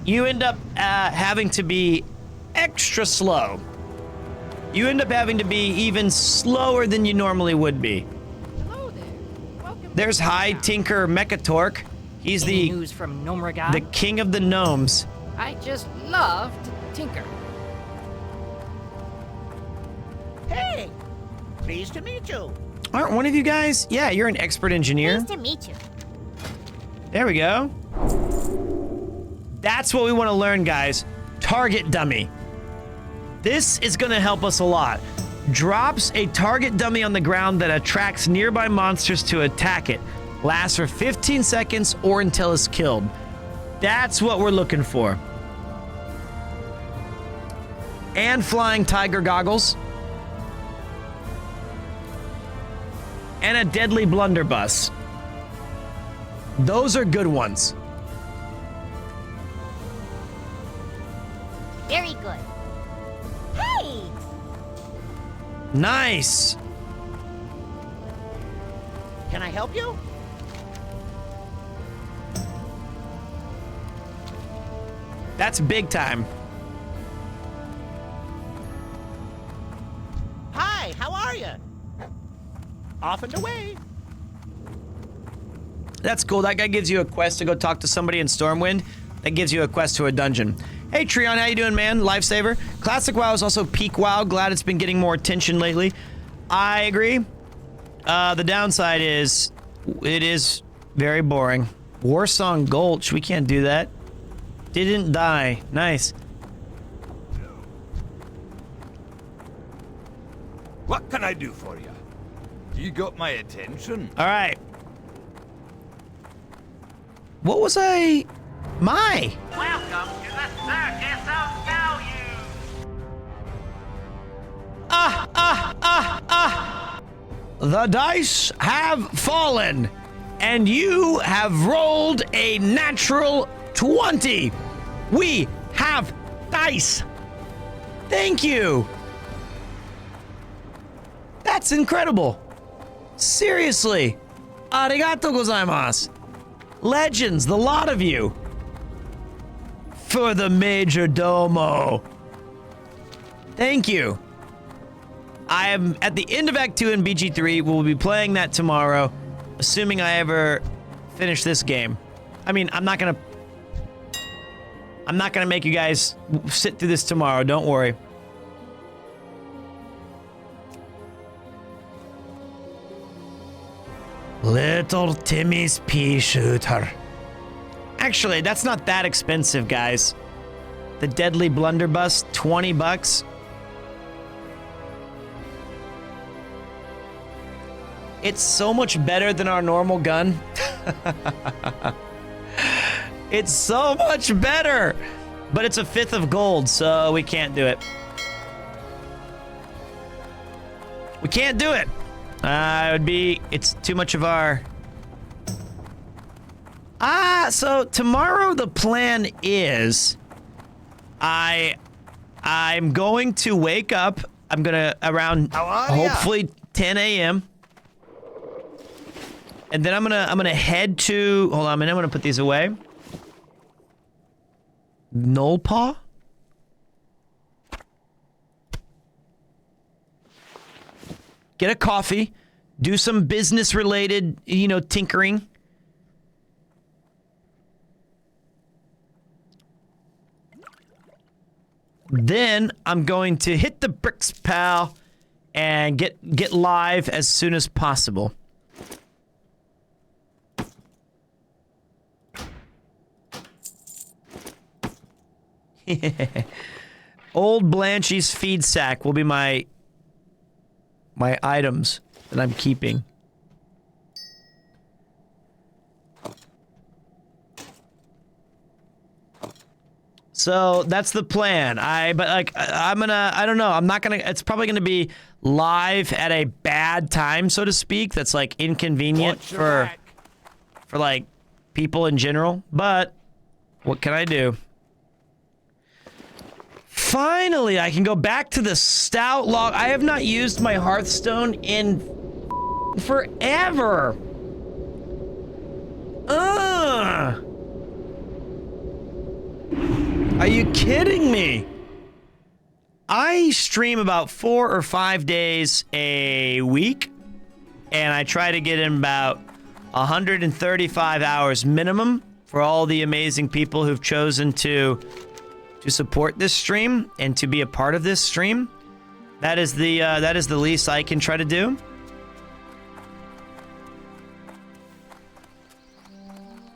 you end up having to be extra slow. You end up having to be even slower than you normally would be. Hello there. Welcome. There's High Tinker Mechatork. He's Any news from Gnomregan? the king of the gnomes. I just love to tinker. Hey, pleased to meet you. Aren't one of you guys? Yeah, you're an expert engineer. Nice to meet you. There we go. That's what we want to learn, guys. Target dummy. This is going to help us a lot. Drops a target dummy on the ground that attracts nearby monsters to attack it. Lasts for 15 seconds or until it's killed. That's what we're looking for. And flying tiger goggles. And a deadly blunderbuss. Those are good ones. Very good. Hey! Nice. Can I help you? That's big time. Hi, how are you? Off and away. That's cool. That guy gives you a quest to go talk to somebody in Stormwind. That gives you a quest to a dungeon. Hey, Treon, how you doing, man? Lifesaver. Classic WoW is also peak WoW. Glad it's been getting more attention lately. I agree. The downside is it is very boring. Warsong Gulch. We can't do that. Didn't die. Nice. What can I do for you? You got my attention. All right. What was I? My. Welcome to the Circus of Value. The dice have fallen, and you have rolled a natural 20. We have dice. Thank you. That's incredible. Seriously. Arigato gozaimasu. Legends, the lot of you. For the Major Domo. Thank you. I am at the end of Act 2 in BG3. We'll be playing that tomorrow, assuming I ever finish this game. I mean, I'm not gonna make you guys sit through this tomorrow. Don't worry. Little Timmy's pea shooter. Actually, that's not that expensive, guys. The Deadly Blunderbuss, 20 bucks. It's so much better than our normal gun. It's so much better. But it's a 5th of gold, so we can't do it. We can't do it. It's too much of our... so tomorrow the plan is... I'm going to wake up. I'm gonna around hopefully 10 a.m. And then I'm gonna head to... Hold on a minute, I'm gonna put these away. Nullpaw? Get a coffee. Do some business-related, tinkering. Then I'm going to hit the bricks, pal, and get live as soon as possible. Old Blanchie's feed sack will be my items that I'm keeping. So that's the plan. I don't know. I'm not gonna. It's probably gonna be live at a bad time, so to speak. That's like inconvenient for like people in general. But what can I do? Finally, I can go back to the stout log. I have not used my Hearthstone in forever. Are you kidding me? I stream about 4 or 5 days a week, and I try to get in about 135 hours minimum for all the amazing people who've chosen to support this stream and to be a part of this stream. That is the least I can try to do.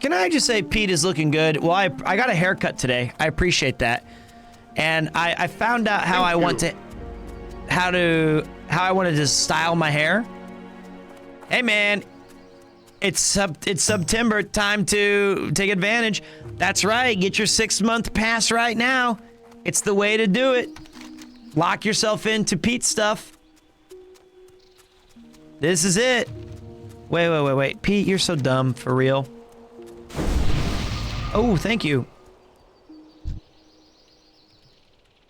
Can I just say Pete is looking good? Well, I got a haircut today. I appreciate that. And I found out how I wanted to style my hair. Hey man, it's September, time to take advantage. That's right, get your 6-month pass right now. It's the way to do it. Lock yourself into Pete stuff. This is it. Wait. Pete, you're so dumb, for real. Oh, thank you.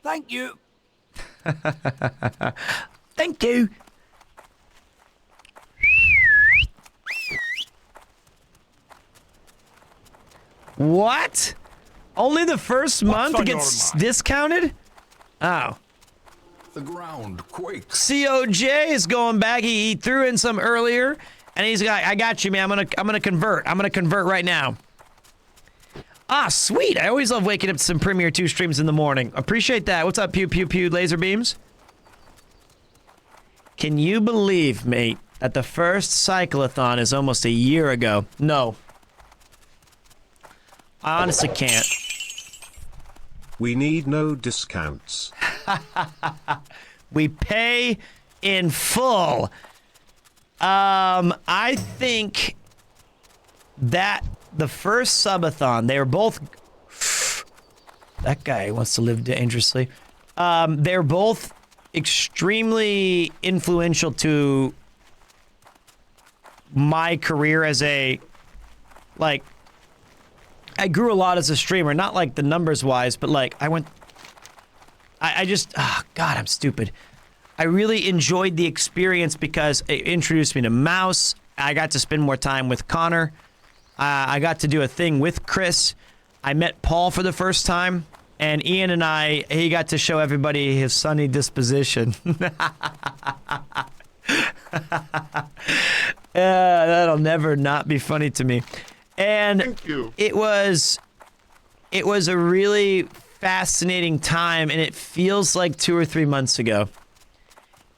Thank you. Thank you. What? Only the first month gets discounted? Oh. The ground quakes. COJ is going back. He threw in some earlier, and he's got. I got you, man. I'm gonna convert. I'm gonna convert right now. Ah, sweet. I always love waking up to some Premiere 2 streams in the morning. Appreciate that. What's up, pew pew pew laser beams? Can you believe, mate, that the first cyclothon is almost a year ago? No. I honestly can't. We need no discounts. We pay in full. I think that the first subathon, they were both... That guy wants to live dangerously. They're both extremely influential to my career as a... Like, I grew a lot as a streamer, not like the numbers wise, but like I just, oh God, I'm stupid. I really enjoyed the experience because it introduced me to Mouse. I got to spend more time with Connor. I got to do a thing with Chris. I met Paul for the first time. And Ian and he got to show everybody his sunny disposition. That'll never not be funny to me. And it was a really fascinating time, and it feels like 2 or 3 months ago.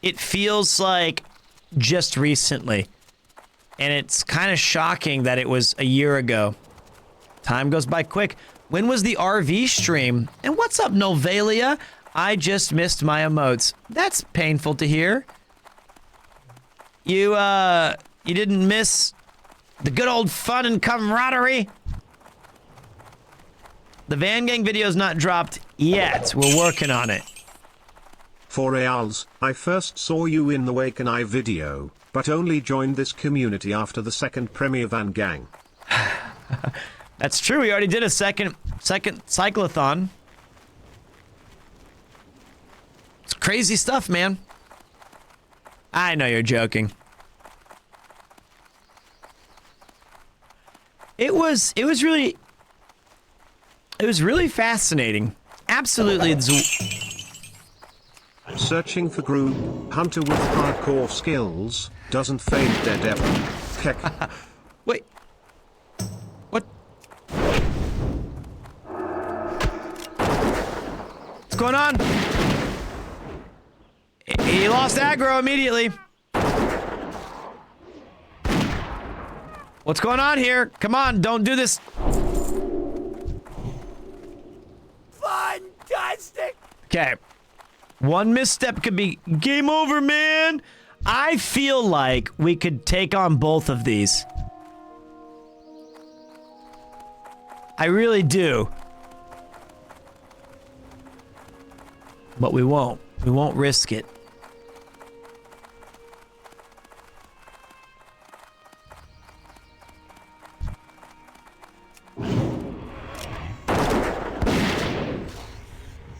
It feels like just recently. And it's kind of shocking that it was a year ago. Time goes by quick. When was the RV stream? And what's up, Novalia? I just missed my emotes. That's painful to hear. You didn't miss the good old fun and camaraderie? The Van Gang video's not dropped yet. We're working on it. For reals, I first saw you in the Wake and I video, but only joined this community after the second premiere Van Gang. That's true. We already did a second cyclothon. It's crazy stuff, man. I know you're joking. It was really fascinating. Absolutely. Searching for group hunter with hardcore skills doesn't fade dead ever. Heck. Wait. What? What's going on? He lost aggro immediately. What's going on here? Come on, don't do this. Fantastic! Okay. One misstep could be game over, man. I feel like we could take on both of these. I really do. But we won't. We won't risk it.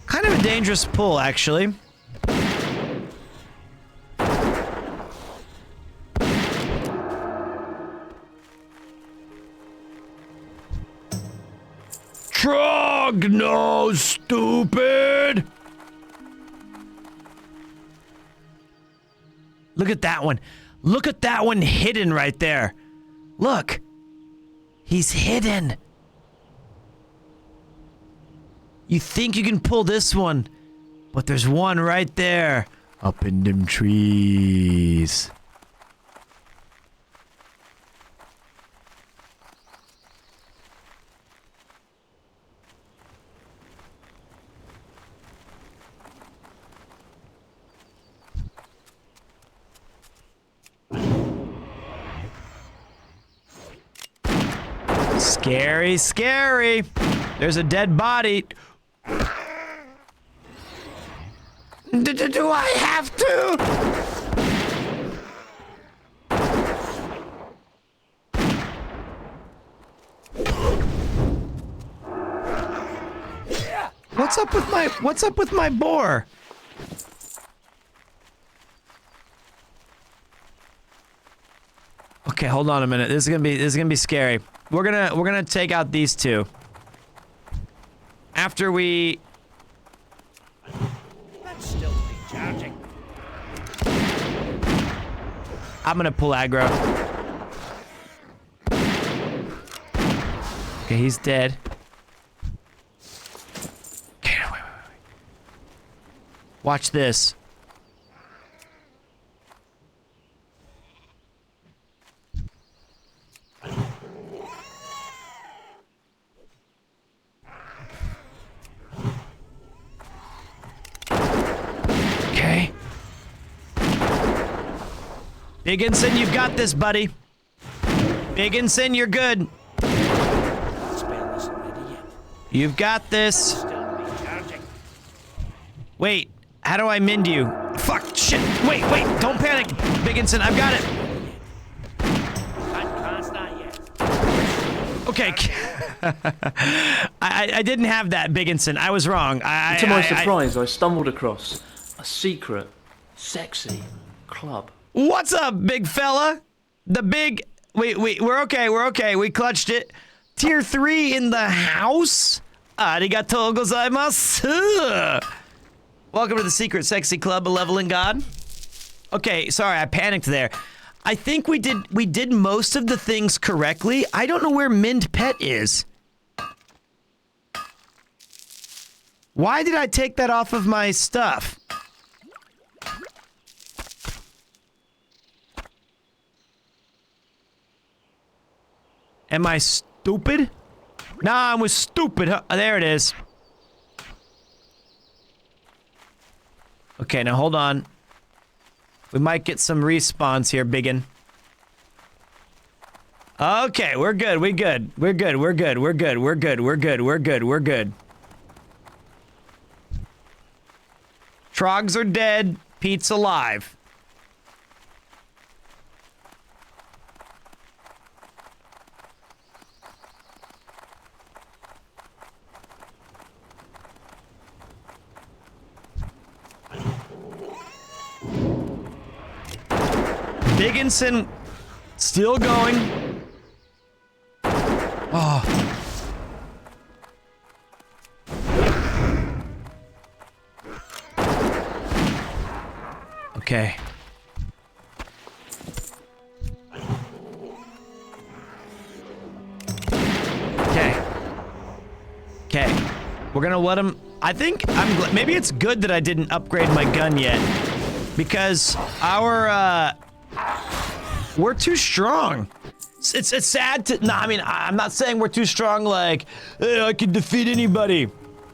Kind of a dangerous pull, actually. Trog, no, stupid! Look at that one. Look at that one hidden right there. Look. He's hidden. You think you can pull this one, but there's one right there. Up in them trees. Scary, scary. There's a dead body. Do I have to? What's up with my boar? Okay, hold on a minute. This is gonna be scary. We're gonna take out these two. After we. That's still recharging. I'm gonna pull aggro. Okay, he's dead. Okay, wait. Watch this. Okay. Bigginson, you've got this, buddy. Bigginson, you're good. You've got this. Wait, how do I mend you? Fuck, shit. Wait, don't panic. Bigginson, I've got it. Okay. I didn't have that, Bigginson. I was wrong. To my surprise, I stumbled across a secret, sexy club. What's up, big fella? The big... we're okay. We clutched it. Tier 3 in the house? Arigatou gozaimasu. Welcome to the secret sexy club of Leveling God. Okay, sorry, I panicked there. I think we did most of the things correctly. I don't know where Mend Pet is. Why did I take that off of my stuff? Am I stupid? Nah, I was stupid. Huh? There it is. Okay, now hold on. We might get some respawns here, biggin. Okay, we're good. We're good. Trogs are dead. Pete's alive. Bigginson still going. Oh. Okay. Okay. We're gonna let him. I think maybe it's good that I didn't upgrade my gun yet, because we're too strong. It's sad to. No, I mean, I'm not saying we're too strong. Like, hey, I can defeat anybody.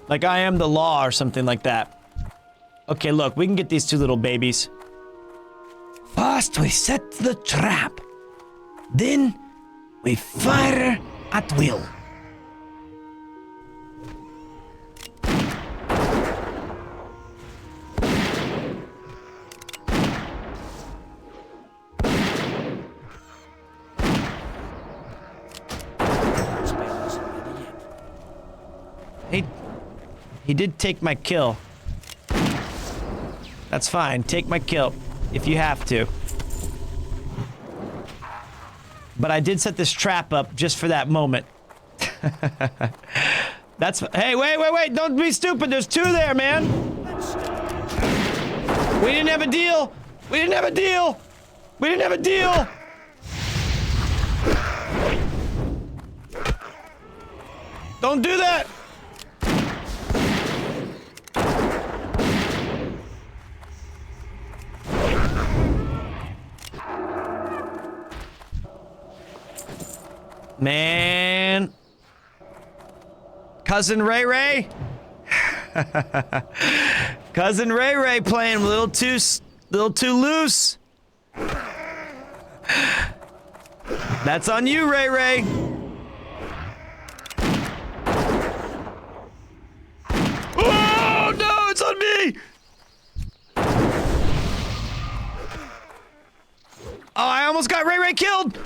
Like I am the law or something like that. Okay, look, we can get these two little babies. First, we set the trap. Then, we fire at will. He did take my kill. That's fine. Take my kill if you have to. But I did set this trap up just for that moment. That's... Hey, wait. Don't be stupid. There's two there, man. We didn't have a deal. Don't do that. Man. Cousin Ray. Cousin Ray playing a little too loose. That's on you, Ray. Oh no, it's on me. Oh, I almost got Ray killed.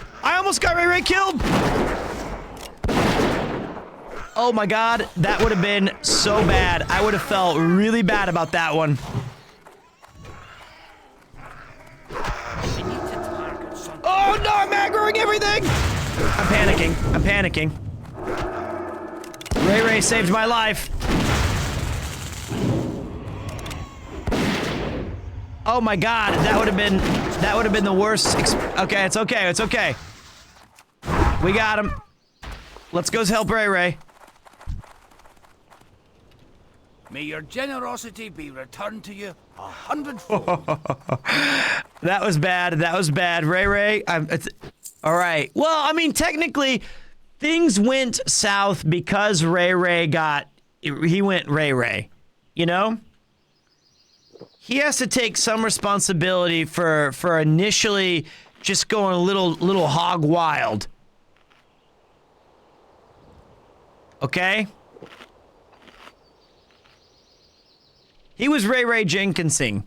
Oh my god, that would have been so bad. I would have felt really bad about that one. Oh no, I'm aggroing destroying everything! I'm panicking. I'm panicking. Ray saved my life. Oh my god, that would have been the worst. Okay, it's okay. It's okay. We got him. Let's go help Ray. May your generosity be returned to you 100-fold. That was bad. That was bad. Ray. All right. Well, I mean, technically, things went south because Ray went Ray. You know? He has to take some responsibility for initially just going a little hog wild. Okay? He was Ray Jenkinsing.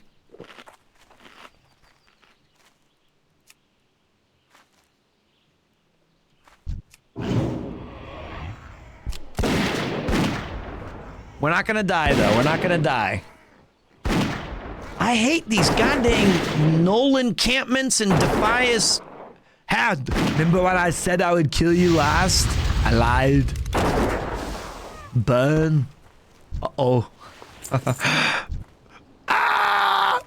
We're not gonna die, though. We're not gonna die. I hate these goddamn Nolan encampments and Defias. Remember when I said I would kill you last? I lied. Burn. Uh-oh. Ah!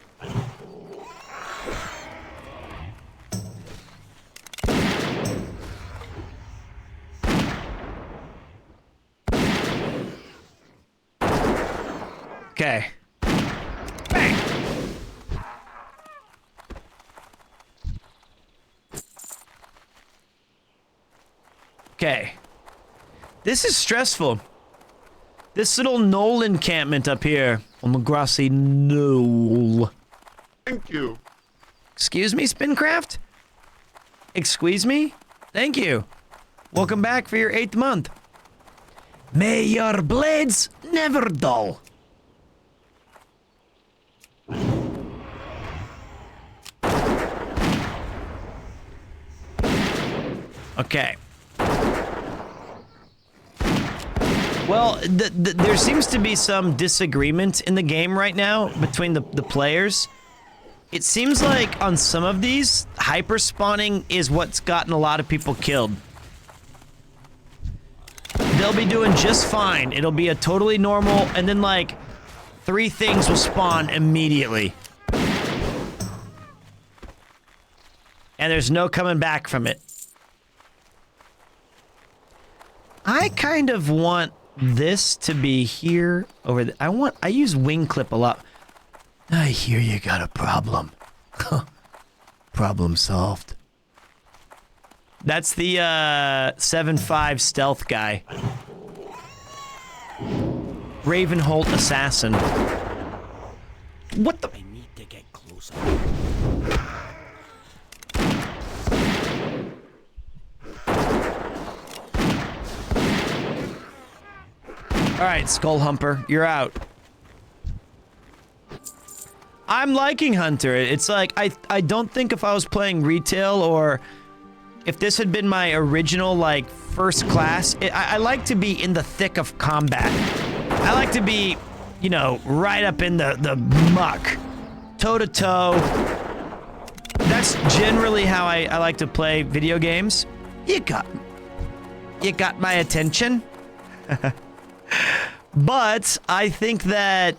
Okay. Bang! Okay. This is stressful. This little knoll encampment up here on the grassy knoll. Thank you. Excuse me, Spincraft? Excuse me? Thank you. Welcome back for your 8th month. May your blades never dull. Okay. Well, there seems to be some disagreement in the game right now between the players. It seems like on some of these, hyper-spawning is what's gotten a lot of people killed. They'll be doing just fine. It'll be a totally normal, and then like 3 things will spawn immediately. And there's no coming back from it. I kind of want this to be here over there. I use wing clip a lot. I hear you got a problem. Problem solved. That's the 7.5 stealth guy. Ravenholt assassin. What the? I need to get closer. All right, Skull Humper, you're out. I'm liking Hunter. It's like, I don't think if I was playing retail or if this had been my original, like, first class, I like to be in the thick of combat. I like to be, you know, right up in the muck. Toe-to-toe. That's generally how I like to play video games. You got my attention. But I think that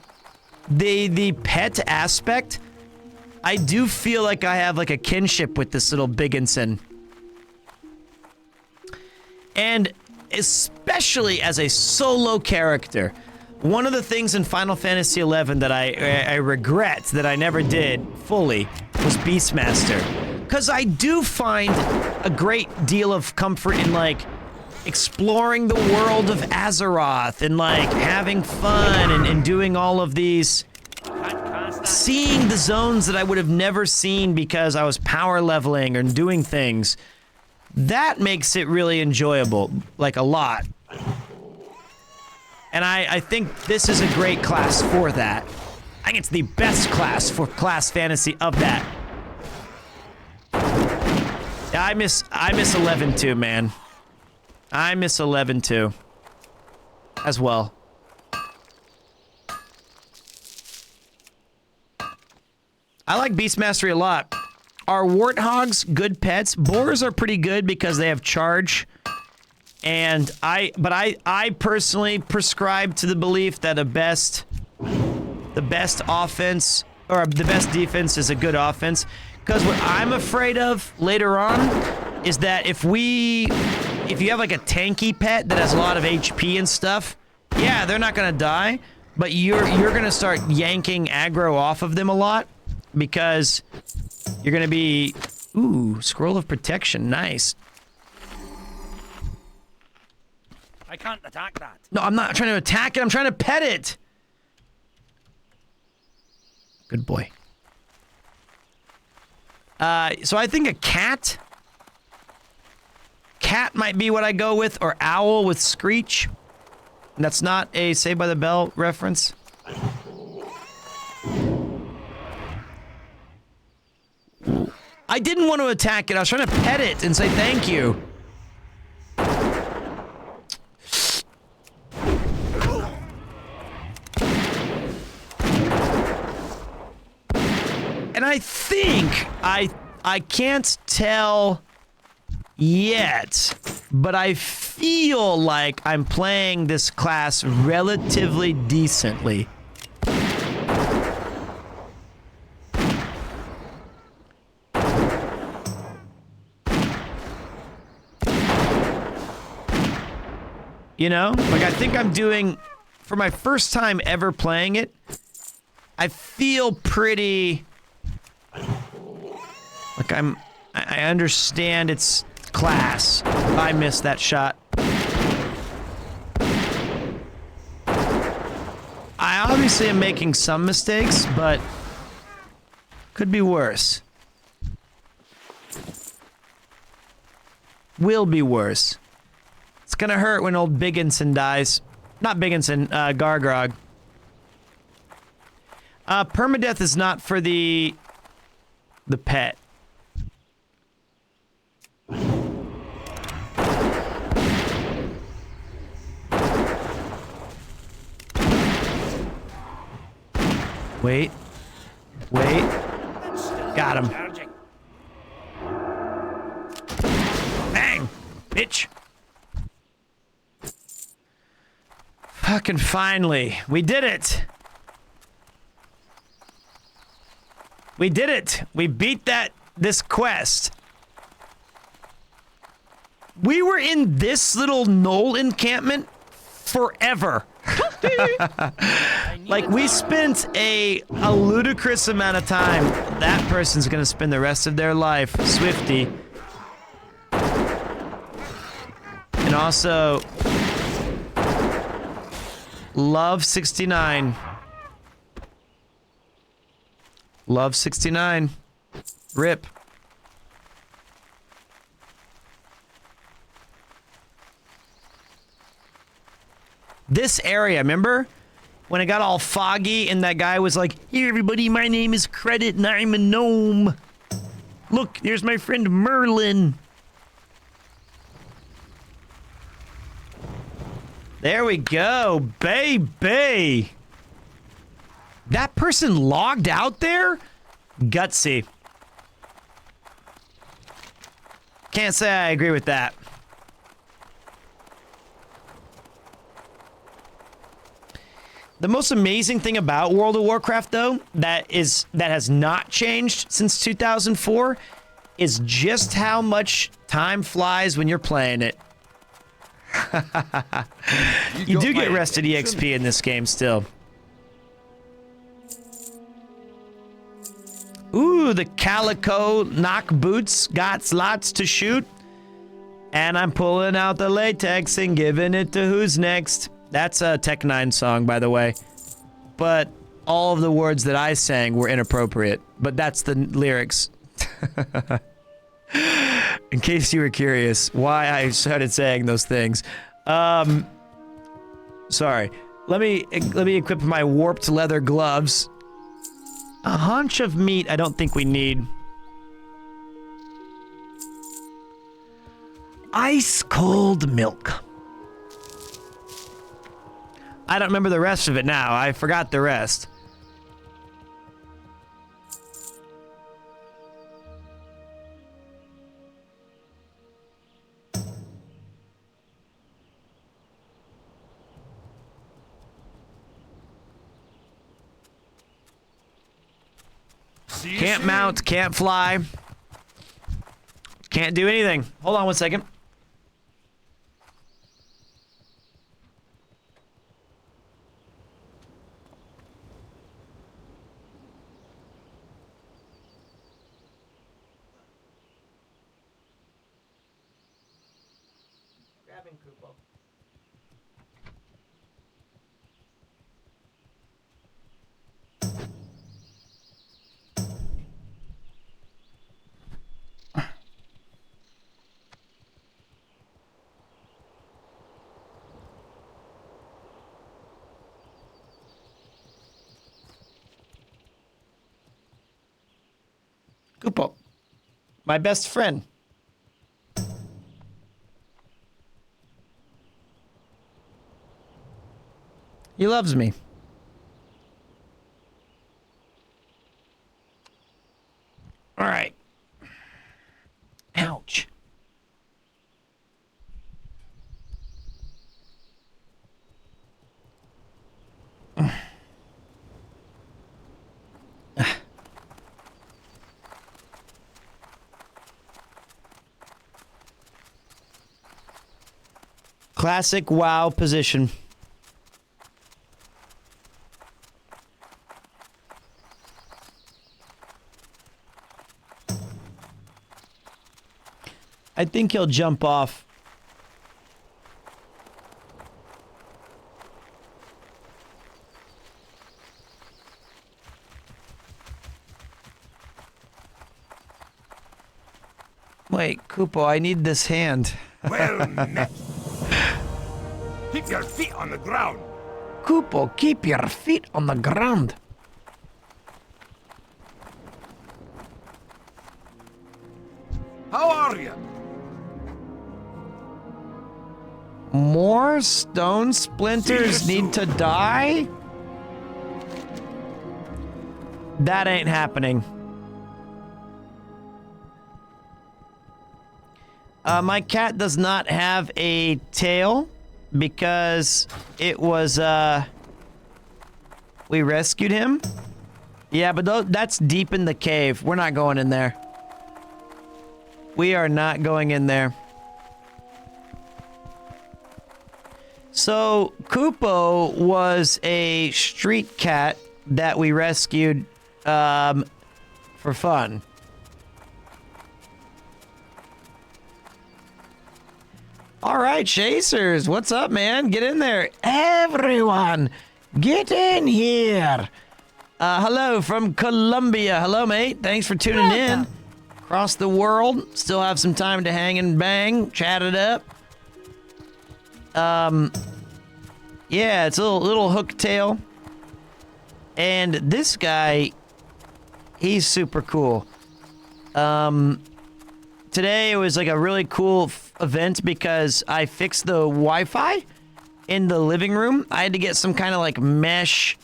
the pet aspect, I do feel like I have like a kinship with this little Bigginson. And especially as a solo character, one of the things in Final Fantasy XI that I regret that I never did fully was Beastmaster. Because I do find a great deal of comfort in like exploring the world of Azeroth and like having fun and doing all of these, seeing the zones that I would have never seen because I was power leveling and doing things. That makes it really enjoyable, like a lot. And I think this is a great class for that. I think it's the best class for class fantasy of that. Yeah, I miss 11 too, man. I miss 11 too. As well. I like Beast Mastery a lot. Are warthogs good pets? Boars are pretty good because they have charge. And I personally prescribe to the belief that the best offense or the best defense is a good offense. Because what I'm afraid of later on is that if you have like a tanky pet that has a lot of HP and stuff, yeah, they're not gonna die, but you're gonna start yanking aggro off of them a lot because you're gonna be, ooh, scroll of protection, nice. I can't attack that. No, I'm not trying to attack it, I'm trying to pet it. Good boy. So I think a cat might be what I go with, or owl with Screech. And that's not a Saved by the Bell reference. I didn't want to attack it. I was trying to pet it and say thank you. And I think I can't tell yet, but I feel like I'm playing this class relatively decently. You know, like I think I'm doing, for my first time ever playing it, I feel pretty, like I understand its class. I missed that shot. I obviously am making some mistakes, but could be worse. Will be worse. It's gonna hurt when old Bigginson dies. Not Bigginson, Gargrog. Permadeath is not for the pet. Wait. Got him. Bang! Bitch! Fucking finally. We did it! We did it! We beat this quest. We were in this little knoll encampment forever. Like, we spent a ludicrous amount of time. That person's gonna spend the rest of their life, Swifty. And also, Love 69. Love 69. Rip. This area, remember? When it got all foggy and that guy was like, "Here, everybody, my name is Credit and I'm a gnome. Look, here's my friend Merlin." There we go, baby. That person logged out there? Gutsy. Can't say I agree with that. The most amazing thing about World of Warcraft, though, that has not changed since 2004, is just how much time flies when you're playing it. You do get rested EXP in this game still. Ooh, the Calico knock boots got lots to shoot. And I'm pulling out the latex and giving it to who's next. That's a Tech 9 song, by the way. But all of the words that I sang were inappropriate. But that's the lyrics. In case you were curious why I started saying those things. Sorry. Let me equip my warped leather gloves. A hunch of meat I don't think we need. Ice cold milk. I don't remember the rest of it now. I forgot the rest. Can't mount, can't fly. Can't do anything. Hold on one second. Grabbing Kupo. Kupo, my best friend. He loves me. All right. Ouch. Classic WoW position. I think he'll jump off. Wait, Kupo, I need this hand. Well met. Keep your feet on the ground. Kupo, keep your feet on the ground. How are you? More stone splinters need to die? That ain't happening. My cat does not have a tail because it was, we rescued him. Yeah, but that's deep in the cave. We're not going in there. We are not going in there. So, Kupo was a street cat that we rescued for fun. All right, Chasers, what's up, man? Get in there. Everyone, get in here. Hello from Colombia. Hello, mate. Thanks for tuning in. Across the world, still have some time to hang and bang, chat it up. Yeah, it's a little hook tail. And this guy, he's super cool. Today it was like a really cool event because I fixed the Wi-Fi in the living room. I had to get some kind of like mesh,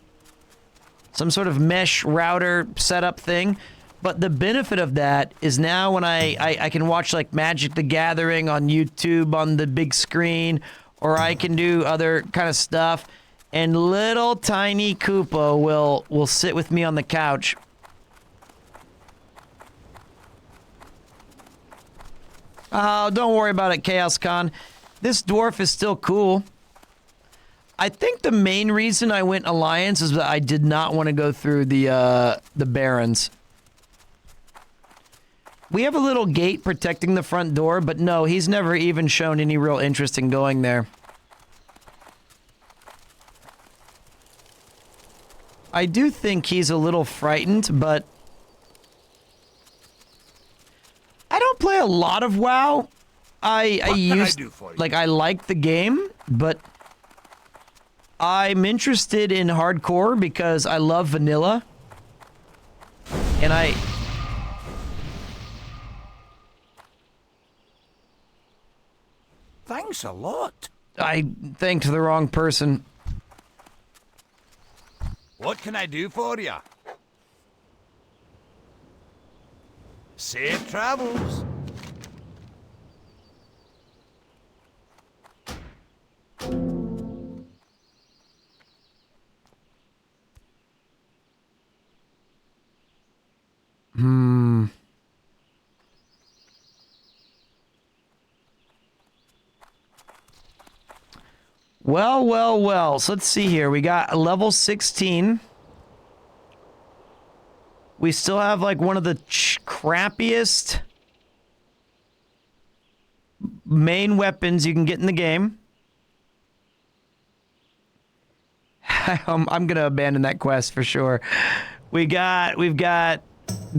some sort of mesh router setup thing. But the benefit of that is now when I can watch like Magic the Gathering on YouTube on the big screen, or I can do other kind of stuff, and little tiny Kupo will sit with me on the couch. Oh, don't worry about it, Chaos Con. This dwarf is still cool. I think the main reason I went Alliance is that I did not want to go through the Barrens. We have a little gate protecting the front door, but no, he's never even shown any real interest in going there. I do think he's a little frightened, but I don't play a lot of WoW. I like the game, but I'm interested in hardcore because I love vanilla. And Thanks a lot. I thanked the wrong person. What can I do for you? Safe travels. Well. So let's see here. We got level 16. We still have like one of the crappiest main weapons you can get in the game. I'm gonna abandon that quest for sure. We've got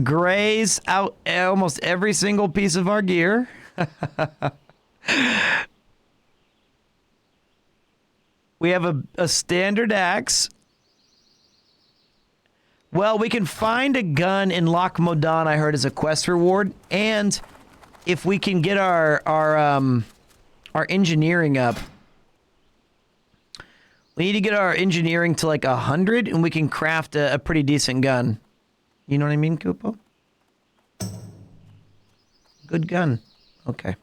grays out almost every single piece of our gear. We have a standard axe. Well, we can find a gun in Loch Modan, I heard, as a quest reward, and if we can get our engineering up, we need to get our engineering to like 100, and we can craft a pretty decent gun. You know what I mean, Kupo? Good gun. Okay.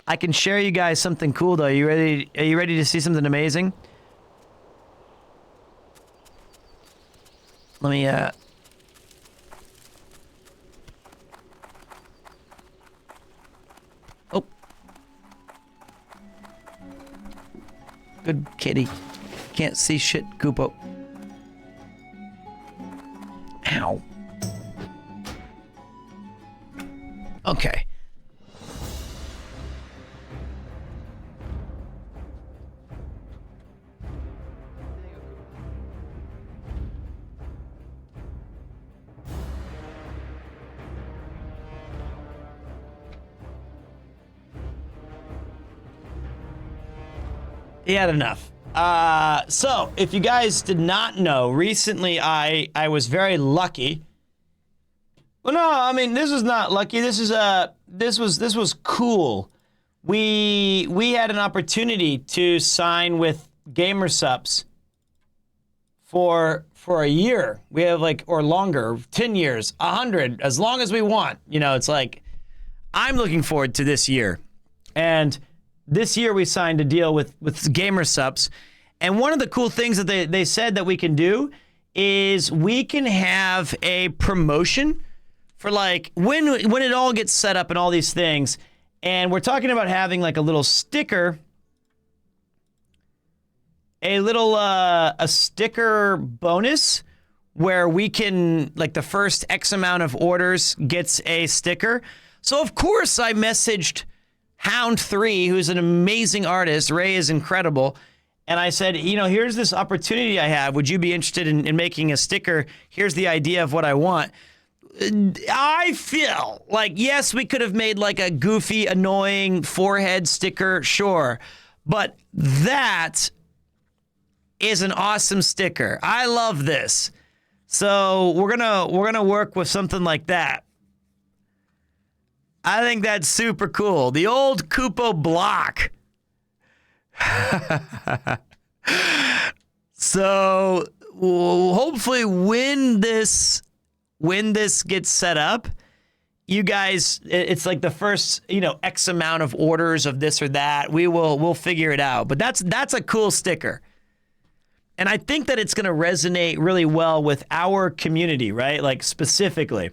I can share you guys something cool though. Are you ready to see something amazing? Let me Oh. Good kitty. Can't see shit, Kupo. Ow. Okay. He had enough. So, if you guys did not know, recently I was very lucky. Well, no, I mean, this was not lucky. This was cool. We had an opportunity to sign with Gamersupps for a year. We have like, or longer, 10 years, 100, as long as we want. You know, it's like, I'm looking forward to this year. And this year we signed a deal with Gamersupps, and one of the cool things that they said that we can do is we can have a promotion for like when it all gets set up and all these things, and we're talking about having like a little sticker, a sticker bonus where we can, like, the first X amount of orders gets a sticker. So of course I messaged Hound3, who's an amazing artist. Ray is incredible. And I said, you know, here's this opportunity I have. Would you be interested in making a sticker? Here's the idea of what I want. I feel like, yes, we could have made like a goofy, annoying forehead sticker, sure. But that is an awesome sticker. I love this. So we're gonna work with something like that. I think that's super cool. The old Kupo block. So hopefully when this gets set up, you guys, it's like the first, you know, X amount of orders of this or that. We'll figure it out. But that's a cool sticker. And I think that it's going to resonate really well with our community, right? Like specifically.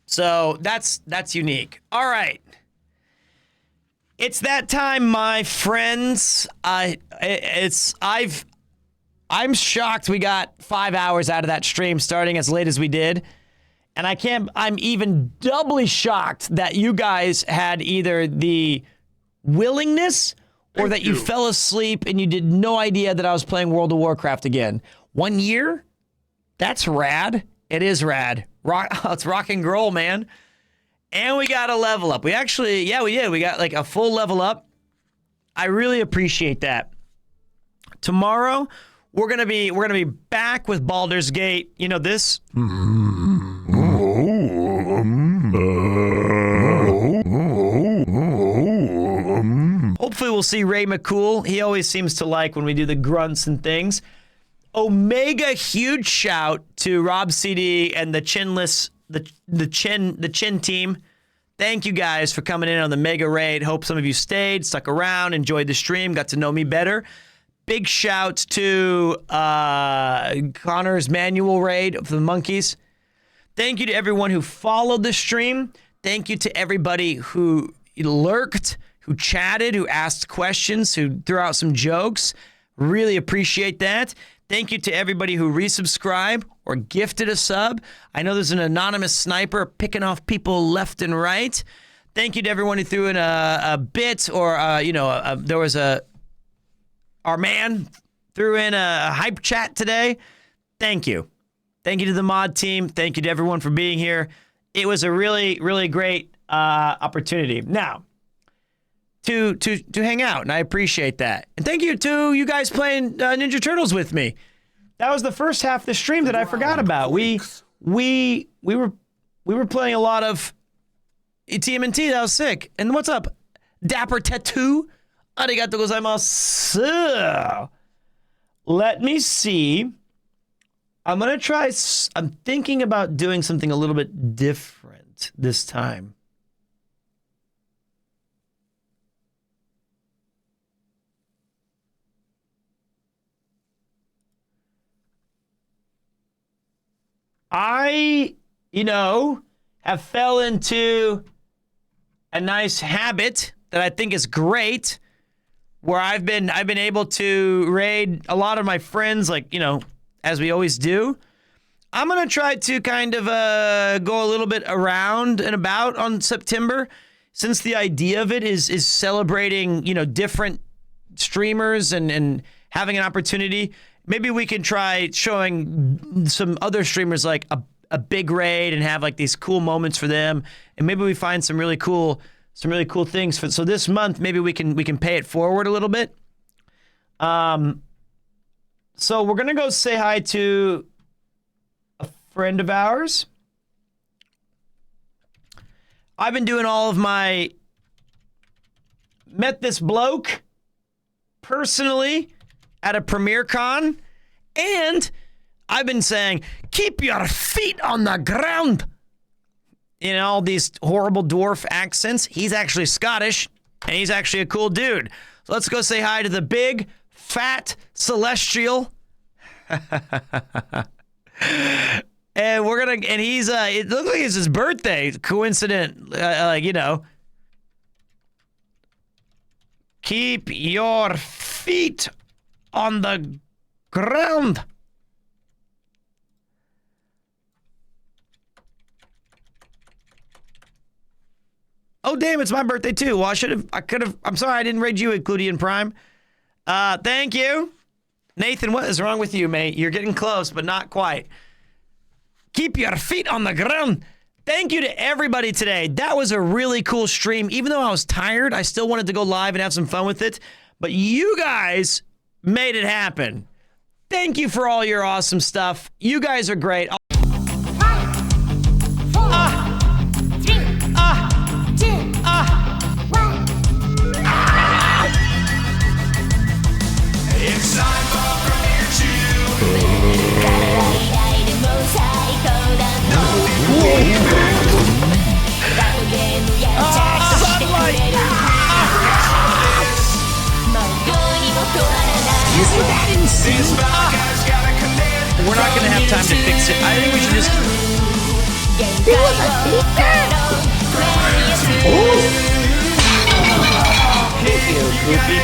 So that's unique. All right. It's that time, my friends. I'm shocked we got 5 hours out of that stream starting as late as we did. And I'm even doubly shocked that you guys had either the willingness or that you fell asleep and you did no idea that I was playing World of Warcraft again. 1 year? That's rad. It is rad. It's rock and roll, man. And we got a level up. We actually, yeah, we did. We got like a full level up. I really appreciate that. Tomorrow, we're gonna be back with Baldur's Gate. You know this? Hopefully we'll see Ray McCool. He always seems to like when we do the grunts and things. Omega huge shout to Rob CD and the Chinless, the Chin team. Thank you guys for coming in on the mega raid. Hope some of you stayed, stuck around, enjoyed the stream, got to know me better. big shout to Connor's manual raid for the monkeys. Thank you to everyone who followed the stream. Thank you to everybody who lurked, who chatted, who asked questions, who threw out some jokes. Really appreciate that. Thank you to everybody who resubscribed or gifted a sub. I know there's an anonymous sniper picking off people left and right. Thank you to everyone who threw in a bit or, there was our man threw in a hype chat today. Thank you. Thank you to the mod team. Thank you to everyone for being here. It was a really, really great opportunity. Now, to hang out, and I appreciate that. And thank you to you guys playing Ninja Turtles with me. That was the first half of the stream that I forgot about. We were playing a lot of TMNT. That was sick. And what's up, Dapper Tattoo? Arigato gozaimasu. Let me see. I'm gonna try. I'm thinking about doing something a little bit different this time. I, have fell into a nice habit that I think is great, where I've been able to raid a lot of my friends, like, as we always do. I'm gonna try to kind of go a little bit around and about on September, since the idea of it is celebrating, different streamers and having an opportunity. Maybe we can try showing some other streamers like a big raid and have like these cool moments for them, and maybe we find some really cool things for. So this month, maybe we can pay it forward a little bit. So we're gonna go say hi to a friend of ours. I've been doing all of my met this bloke personally at a Premiere Con, and I've been saying, keep your feet on the ground in all these horrible dwarf accents. He's actually Scottish, and he's actually a cool dude. So let's go say hi to the big, fat, celestial. And he's, it looks like it's his birthday. Coincident, keep your feet on the ground. Oh, damn, it's my birthday too. Well, I'm sorry I didn't raid you at Cludian Prime. Thank you. Nathan, what is wrong with you, mate? You're getting close, but not quite. Keep your feet on the ground. Thank you to everybody today. That was a really cool stream. Even though I was tired, I still wanted to go live and have some fun with it. But you guys made it happen. Thank you for all your awesome stuff. You guys are great. It's time for Premiere 2. Isn't that insane? We're not gonna have time to fix it. I think we should just. He was a teacher? Goofy.